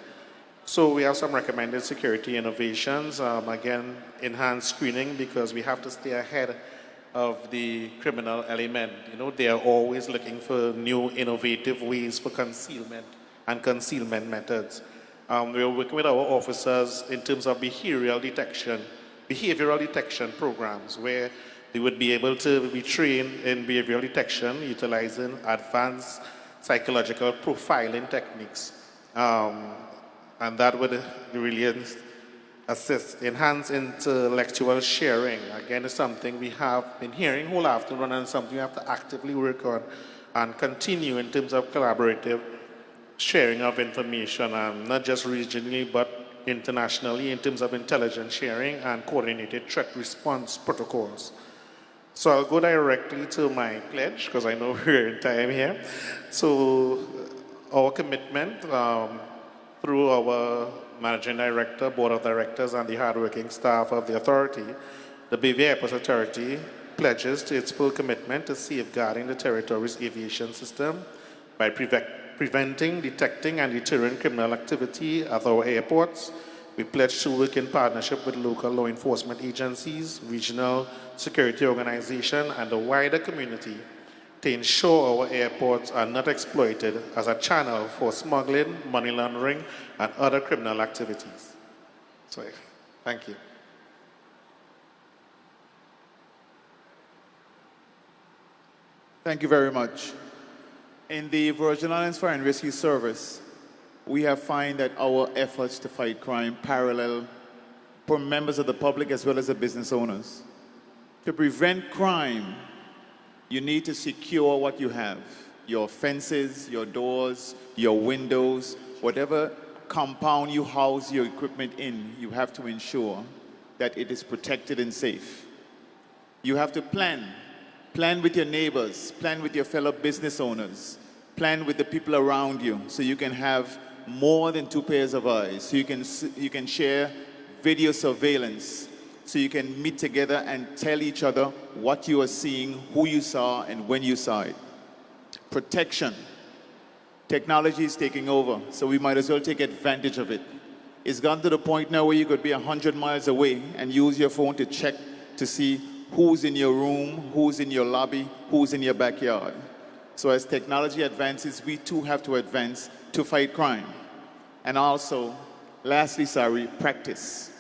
So we have some recommended security innovations. Again, enhanced screening, because we have to stay ahead of the criminal element. You know, they are always looking for new innovative ways for concealment and concealment methods. We're working with our officers in terms of behavioral detection programs, where they would be able to be trained in behavioral detection utilizing advanced psychological profiling techniques. And that would really assist, enhance intellectual sharing. Again, it's something we have been hearing whole afternoon, and something we have to actively work on and continue in terms of collaborative sharing of information, not just regionally, but internationally, in terms of intelligence sharing and coordinated threat response protocols. So I'll go directly to my pledge, because I know we're in time here. So our commitment through our Managing Director, Board of Directors, and the hardworking staff of the authority, the BVI Airports Authority pledges to its full commitment to safeguarding the territory's aviation system by preventing, detecting, and deterring criminal activity at our airports. We pledge to work in partnership with local law enforcement agencies, regional security organizations, and the wider community to ensure our airports are not exploited as a channel for smuggling, money laundering, and other criminal activities. So, thank you. Thank you very much. In the Virgin Islands Fire and Rescue Service, we have found that our efforts to fight crime parallel for members of the public as well as the business owners. To prevent crime, you need to secure what you have. Your fences, your doors, your windows, whatever compound you house your equipment in, you have to ensure that it is protected and safe. You have to plan. Plan with your neighbors, plan with your fellow business owners, plan with the people around you, so you can have more than two pairs of eyes. So you can share video surveillance so you can meet together and tell each other what you are seeing, who you saw, and when you saw it. Protection. Technology is taking over, so we might as well take advantage of it. It's gotten to the point now where you could be 100 miles away and use your phone to check to see who's in your room, who's in your lobby, who's in your backyard. So as technology advances, we too have to advance to fight crime. And also, lastly, practice.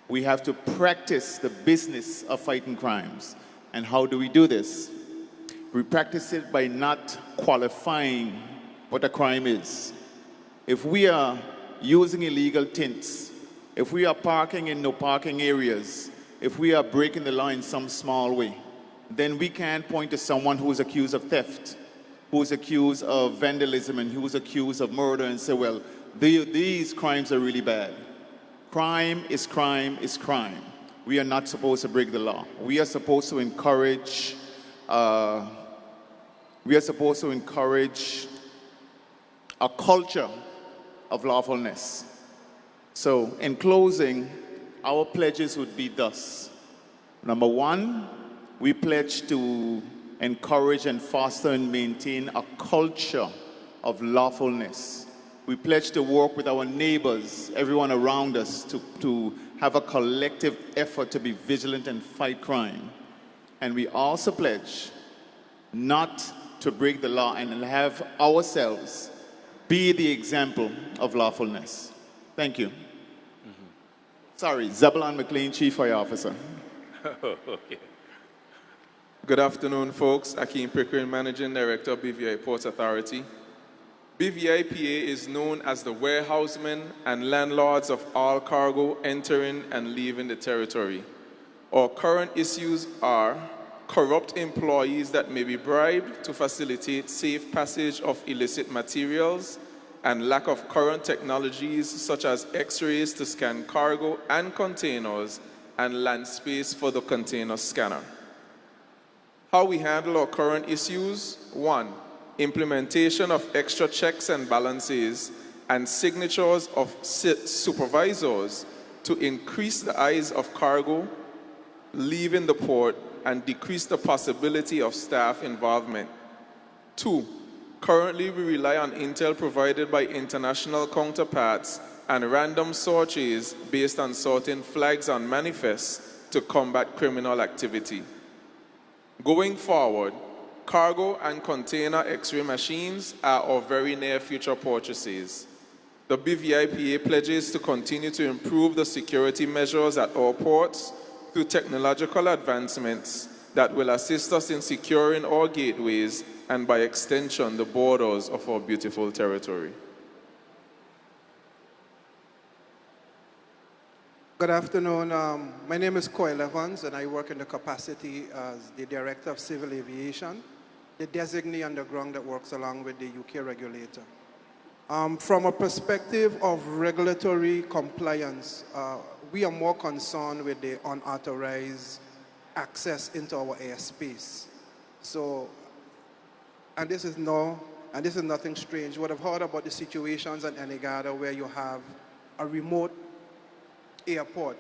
We have to practice the business of fighting crimes. And how do we do this? We practice it by not qualifying what a crime is. If we are using illegal tints, if we are parking in no parking areas, if we are breaking the law in some small way, then we can't point to someone who is accused of theft, who is accused of vandalism, and who is accused of murder and say, well, these crimes are really bad. Crime is crime is crime. We are not supposed to break the law. We are supposed to encourage a culture of lawfulness. So in closing, our pledges would be thus. Number one, we pledge to encourage and foster and maintain a culture of lawfulness. We pledge to work with our neighbors, everyone around us, to have a collective effort to be vigilant and fight crime. And we also pledge not to break the law and have ourselves be the example of lawfulness. Thank you. Sorry, Zebulon McLean, Chief Fire Officer. Okay. Good afternoon, folks. Akeem Pickering, Managing Director of BVI Ports Authority. BVI PA is known as the warehousemen and landlords of all cargo entering and leaving the territory. Our current issues are corrupt employees that may be bribed to facilitate safe passage of illicit materials, and lack of current technologies such as X-rays to scan cargo and containers and land space for the container scanner. How we handle our current issues: 1, implementation of extra checks and balances and signatures of supervisors to increase the eyes of cargo leaving the port and decrease the possibility of staff involvement. 2, currently we rely on intel provided by international counterparts and random searches based on sorting flags on manifests to combat criminal activity. Going forward, cargo and container X-ray machines are our very near future purchases. The BVI PA pledges to continue to improve the security measures at our ports through technological advancements that will assist us in securing our gateways and, by extension, the borders of our beautiful territory. Good afternoon. My name is Coyle Evans, and I work in the capacity as the Director of Civil Aviation, the designee on the ground that works along with the UK regulator. From a perspective of regulatory compliance, we are more concerned with the unauthorized access into our airspace. So, and this is nothing strange. You would have heard about the situations in Anegada where you have a remote airport,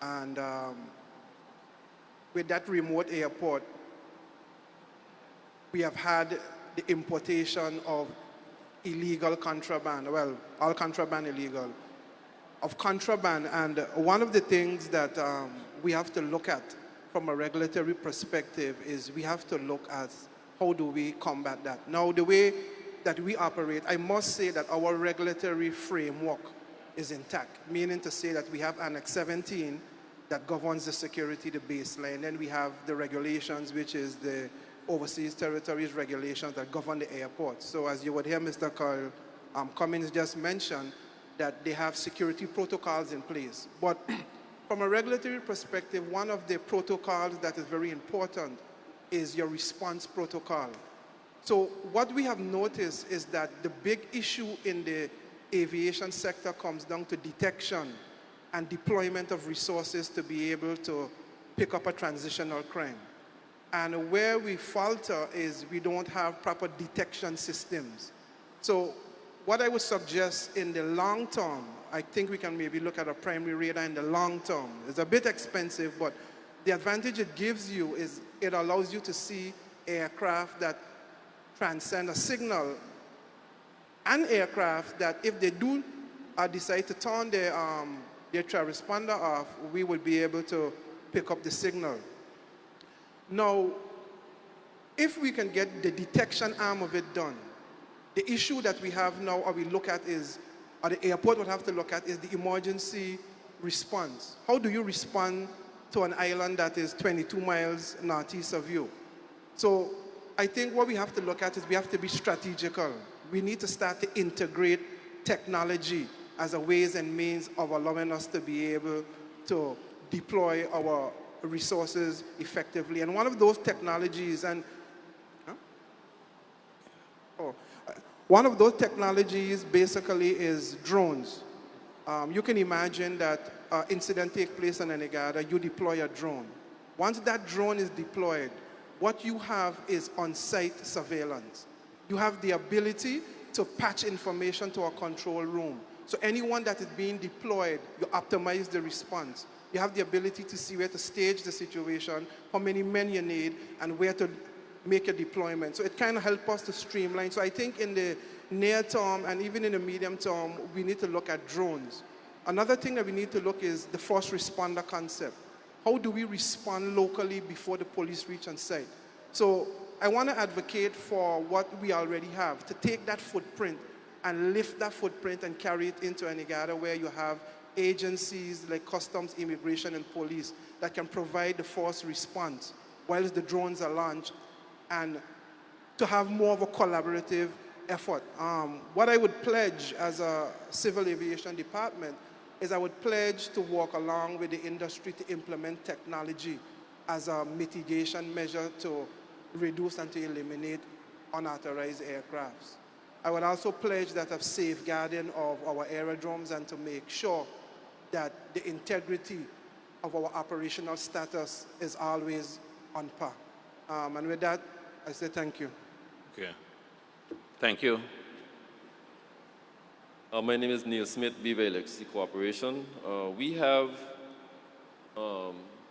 and with that remote airport, we have had the importation of illegal contraband, well, all contraband illegal, of contraband. And one of the things that we have to look at from a regulatory perspective is we have to look at how do we combat that. Now, the way that we operate, I must say that our regulatory framework is intact, meaning to say that we have Annex 17 that governs the security, the baseline. Then we have the regulations, which is the overseas territories regulations that govern the airport. So as you would hear Mr. Carl Cummins just mention, that they have security protocols in place. But from a regulatory perspective, one of the protocols that is very important is your response protocol. So what we have noticed is that the big issue in the aviation sector comes down to detection and deployment of resources to be able to pick up a transitional crime. And where we falter is we don't have proper detection systems. So what I would suggest in the long term, I think we can maybe look at a primary radar in the long term. It's a bit expensive, but the advantage it gives you is it allows you to see aircraft that transcend a signal, and aircraft that if they do decide to turn their transponder off, we will be able to pick up the signal. Now, if we can get the detection arm of it done, the issue that we have now, or we look at is, or the airport would have to look at, is the emergency response. How do you respond to an island that is 22 miles northeast of you? So I think what we have to look at is we have to be strategical. We need to start to integrate technology as a ways and means of allowing us to be able to deploy our resources effectively. And one of those technologies, one of those technologies basically is drones. You can imagine that incident takes place in Anegada, you deploy a drone. Once that drone is deployed, what you have is on-site surveillance. You have the ability to patch information to a control room. So anyone that is being deployed, you optimize the response. You have the ability to see where to stage the situation, how many men you need, and where to make a deployment. So it kind of helps us to streamline. So I think in the near term and even in the medium term, we need to look at drones. Another thing that we need to look is the first responder concept. How do we respond locally before the police reach on site? So I want to advocate for what we already have, to take that footprint and lift that footprint and carry it into Anegada, where you have agencies like Customs, Immigration, and Police that can provide the first response whilst the drones are launched, and to have more of a collaborative effort. What I would pledge as a civil aviation department is I would pledge to work along with the industry to implement technology as a mitigation measure to reduce and to eliminate unauthorized aircrafts. I would also pledge that of safeguarding of our aerodromes and to make sure that the integrity of our operational status is always on par. And with that, I say thank you. Okay. Thank you. My name is Neil Smith, Viva Electricity Corporation. We have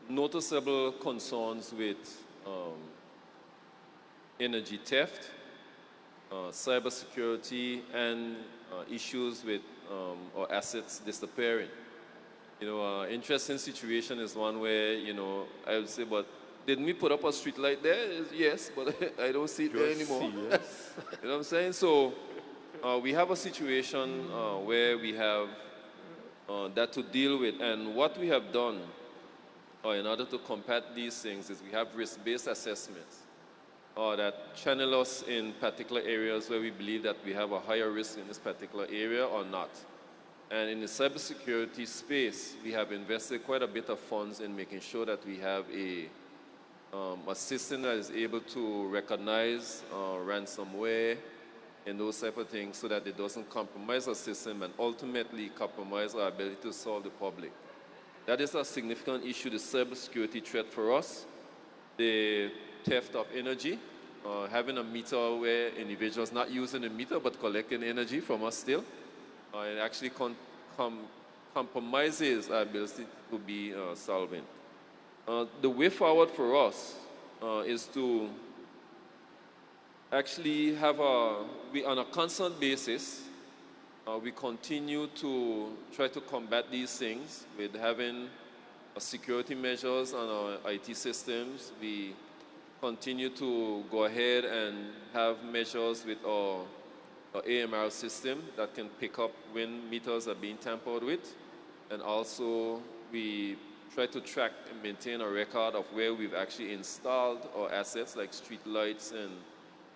noticeable concerns with energy theft, cybersecurity, and issues with our assets disappearing. You know, interesting situation is one where, you know, I would say, but didn't we put up a street light there? Yes, but I don't see it there anymore. You know what I'm saying? So we have a situation where we have that to deal with. And what we have done in order to combat these things is we have risk-based assessments that channel us in particular areas where we believe that we have a higher risk in this particular area or not. And in the cybersecurity space, we have invested quite a bit of funds in making sure that we have a system that is able to recognize ransomware and those type of things so that it doesn't compromise our system and ultimately compromise our ability to serve the public. That is a significant issue, the cybersecurity threat for us. The theft of energy, having a meter where individuals not using the meter but collecting energy from us still. It actually compromises our ability to be solvent. The way forward for us is to actually have on a constant basis, we continue to try to combat these things with having security measures on our IT systems. We continue to go ahead and have measures with our AMR system that can pick up when meters are being tampered with. And also we try to track and maintain a record of where we've actually installed our assets like street lights and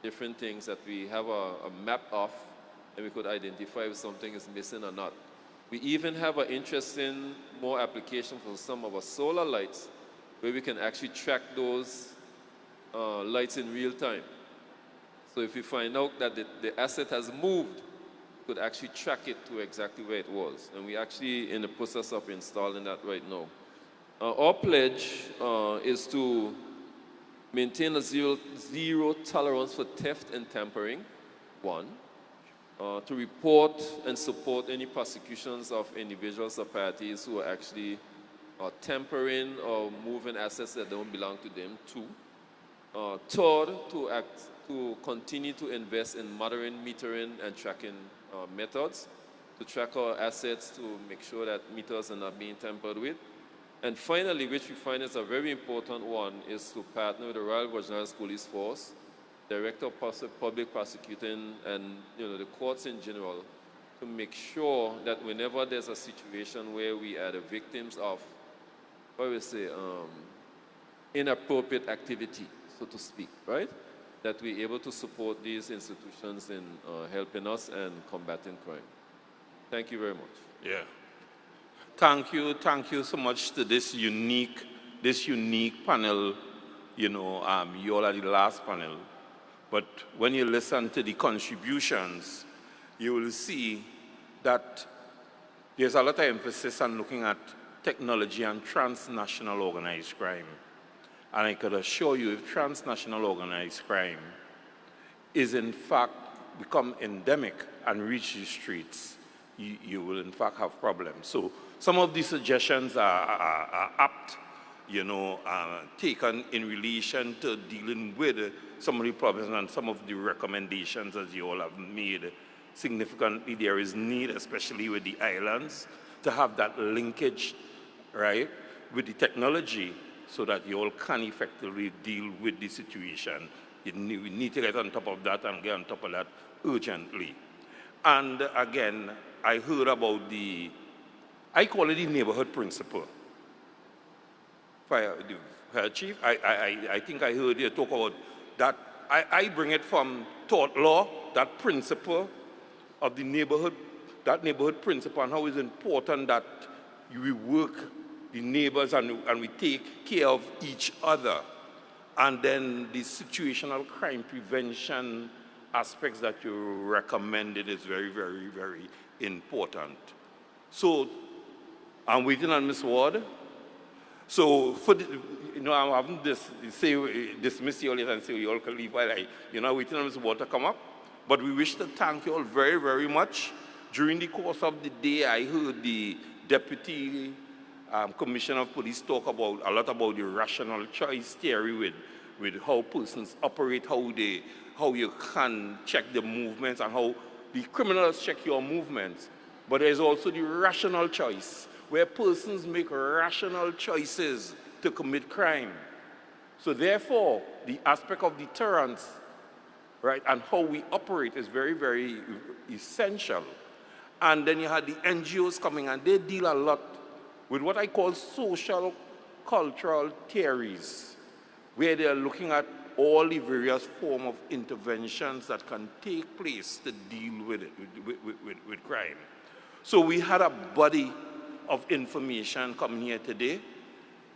different things that we have a map of, and we could identify if something is missing or not. We even have an interesting more application for some of our solar lights where we can actually track those lights in real time. So if we find out that the asset has moved, we could actually track it to exactly where it was. And we're actually in the process of installing that right now. Our pledge is to maintain a zero tolerance for theft and tampering, one. to report and support any prosecutions of individuals or parties who are actually tampering or moving assets that don't belong to them. 2. Third, to continue to invest in modern metering and tracking methods, to track our assets to make sure that meters are not being tampered with. And finally, which we find is a very important one, is to partner with the Royal Virgin Islands Police Force, Director of Public Prosecuting, and the courts in general, to make sure that whenever there's a situation where we are the victims of, what we say, inappropriate activity, so to speak, right? That we're able to support these institutions in helping us and combating crime. Thank you very much. Yeah. Thank you so much to this unique panel. You all are the last panel. But when you listen to the contributions, you will see that there's a lot of emphasis on looking at technology and transnational organized crime. And I could assure you, if transnational organized crime is in fact become endemic and reach the streets, you will in fact have problems. So some of these suggestions are apt, taken in relation to dealing with some of the problems and some of the recommendations as you all have made. Significantly, there is need, especially with the islands, to have that linkage, right, with the technology so that you all can effectively deal with the situation. We need to get on top of that and get on top of that urgently. And again, I heard about I call it the neighborhood principle. Fire Chief, I think I heard you talk about that. I bring it from tort law, that principle of the neighborhood, that neighborhood principle, and how it's important that we work, the neighbors, and we take care of each other. And then the situational crime prevention aspects that you recommended is very, very, very important. So I'm waiting on Ms. Ward. So for the, I'm having dismiss you all and say you all can leave while waiting on Ms. Ward to come up. But we wish to thank you all very, very much. During the course of the day, I heard the Deputy Commissioner of Police talk a lot about the rational choice theory with how persons operate, how you can check the movements and how the criminals check your movements. But there's also the rational choice, where persons make rational choices to commit crime. So therefore, the aspect of deterrence, right, and how we operate is very, very essential. And then you had the NGOs coming, and they deal a lot with what I call social cultural theories, where they are looking at all the various forms of interventions that can take place to deal with crime. So we had a body of information coming here today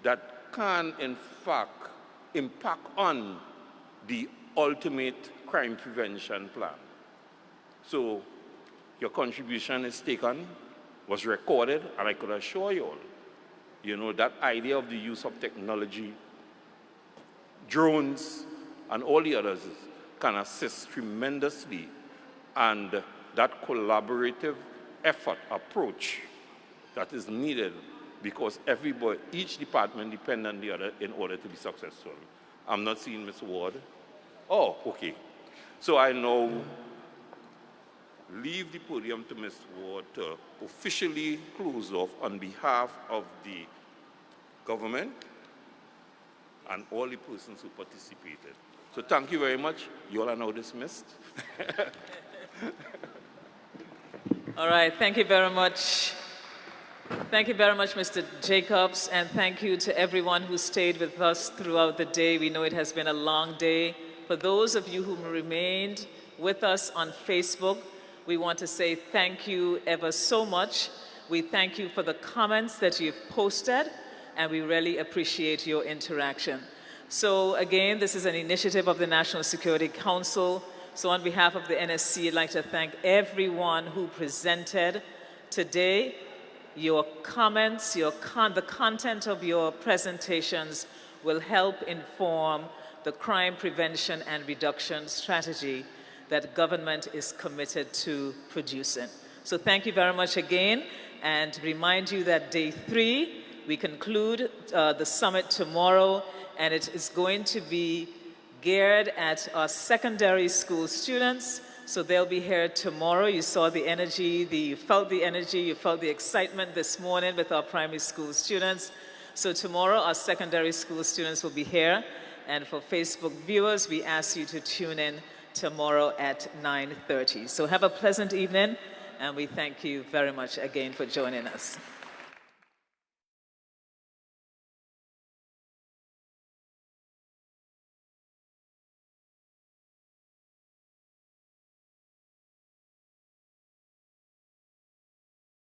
that can, in fact, impact on the ultimate crime prevention plan. So your contribution is taken, was recorded, and I could assure you all, that idea of the use of technology, drones, and all the others can assist tremendously, and that collaborative effort, approach that is needed, because each department depends on the other in order to be successful. I'm not seeing Ms. Ward. Oh, okay. So I now leave the podium to Ms. Ward to officially close off on behalf of the government and all the persons who participated. So thank you very much. You all are now dismissed. All right, thank you very much. Thank you very much, Mr. Jacobs, and thank you to everyone who stayed with us throughout the day. We know it has been a long day. For those of you who remained with us on Facebook, we want to say thank you ever so much. We thank you for the comments that you've posted, and we really appreciate your interaction. So again, this is an initiative of the National Security Council. So on behalf of the NSC, I'd like to thank everyone who presented today. Your comments, the content of your presentations will help inform the crime prevention and reduction strategy that government is committed to producing. So thank you very much again, and remind you that day 3, we conclude the summit tomorrow, and it is going to be geared at our secondary school students. So they'll be here tomorrow. You saw the energy, you felt the energy, you felt the excitement this morning with our primary school students. So tomorrow, our secondary school students will be here. And for Facebook viewers, we ask you to tune in tomorrow at 9:30. So have a pleasant evening, and we thank you very much again for joining us.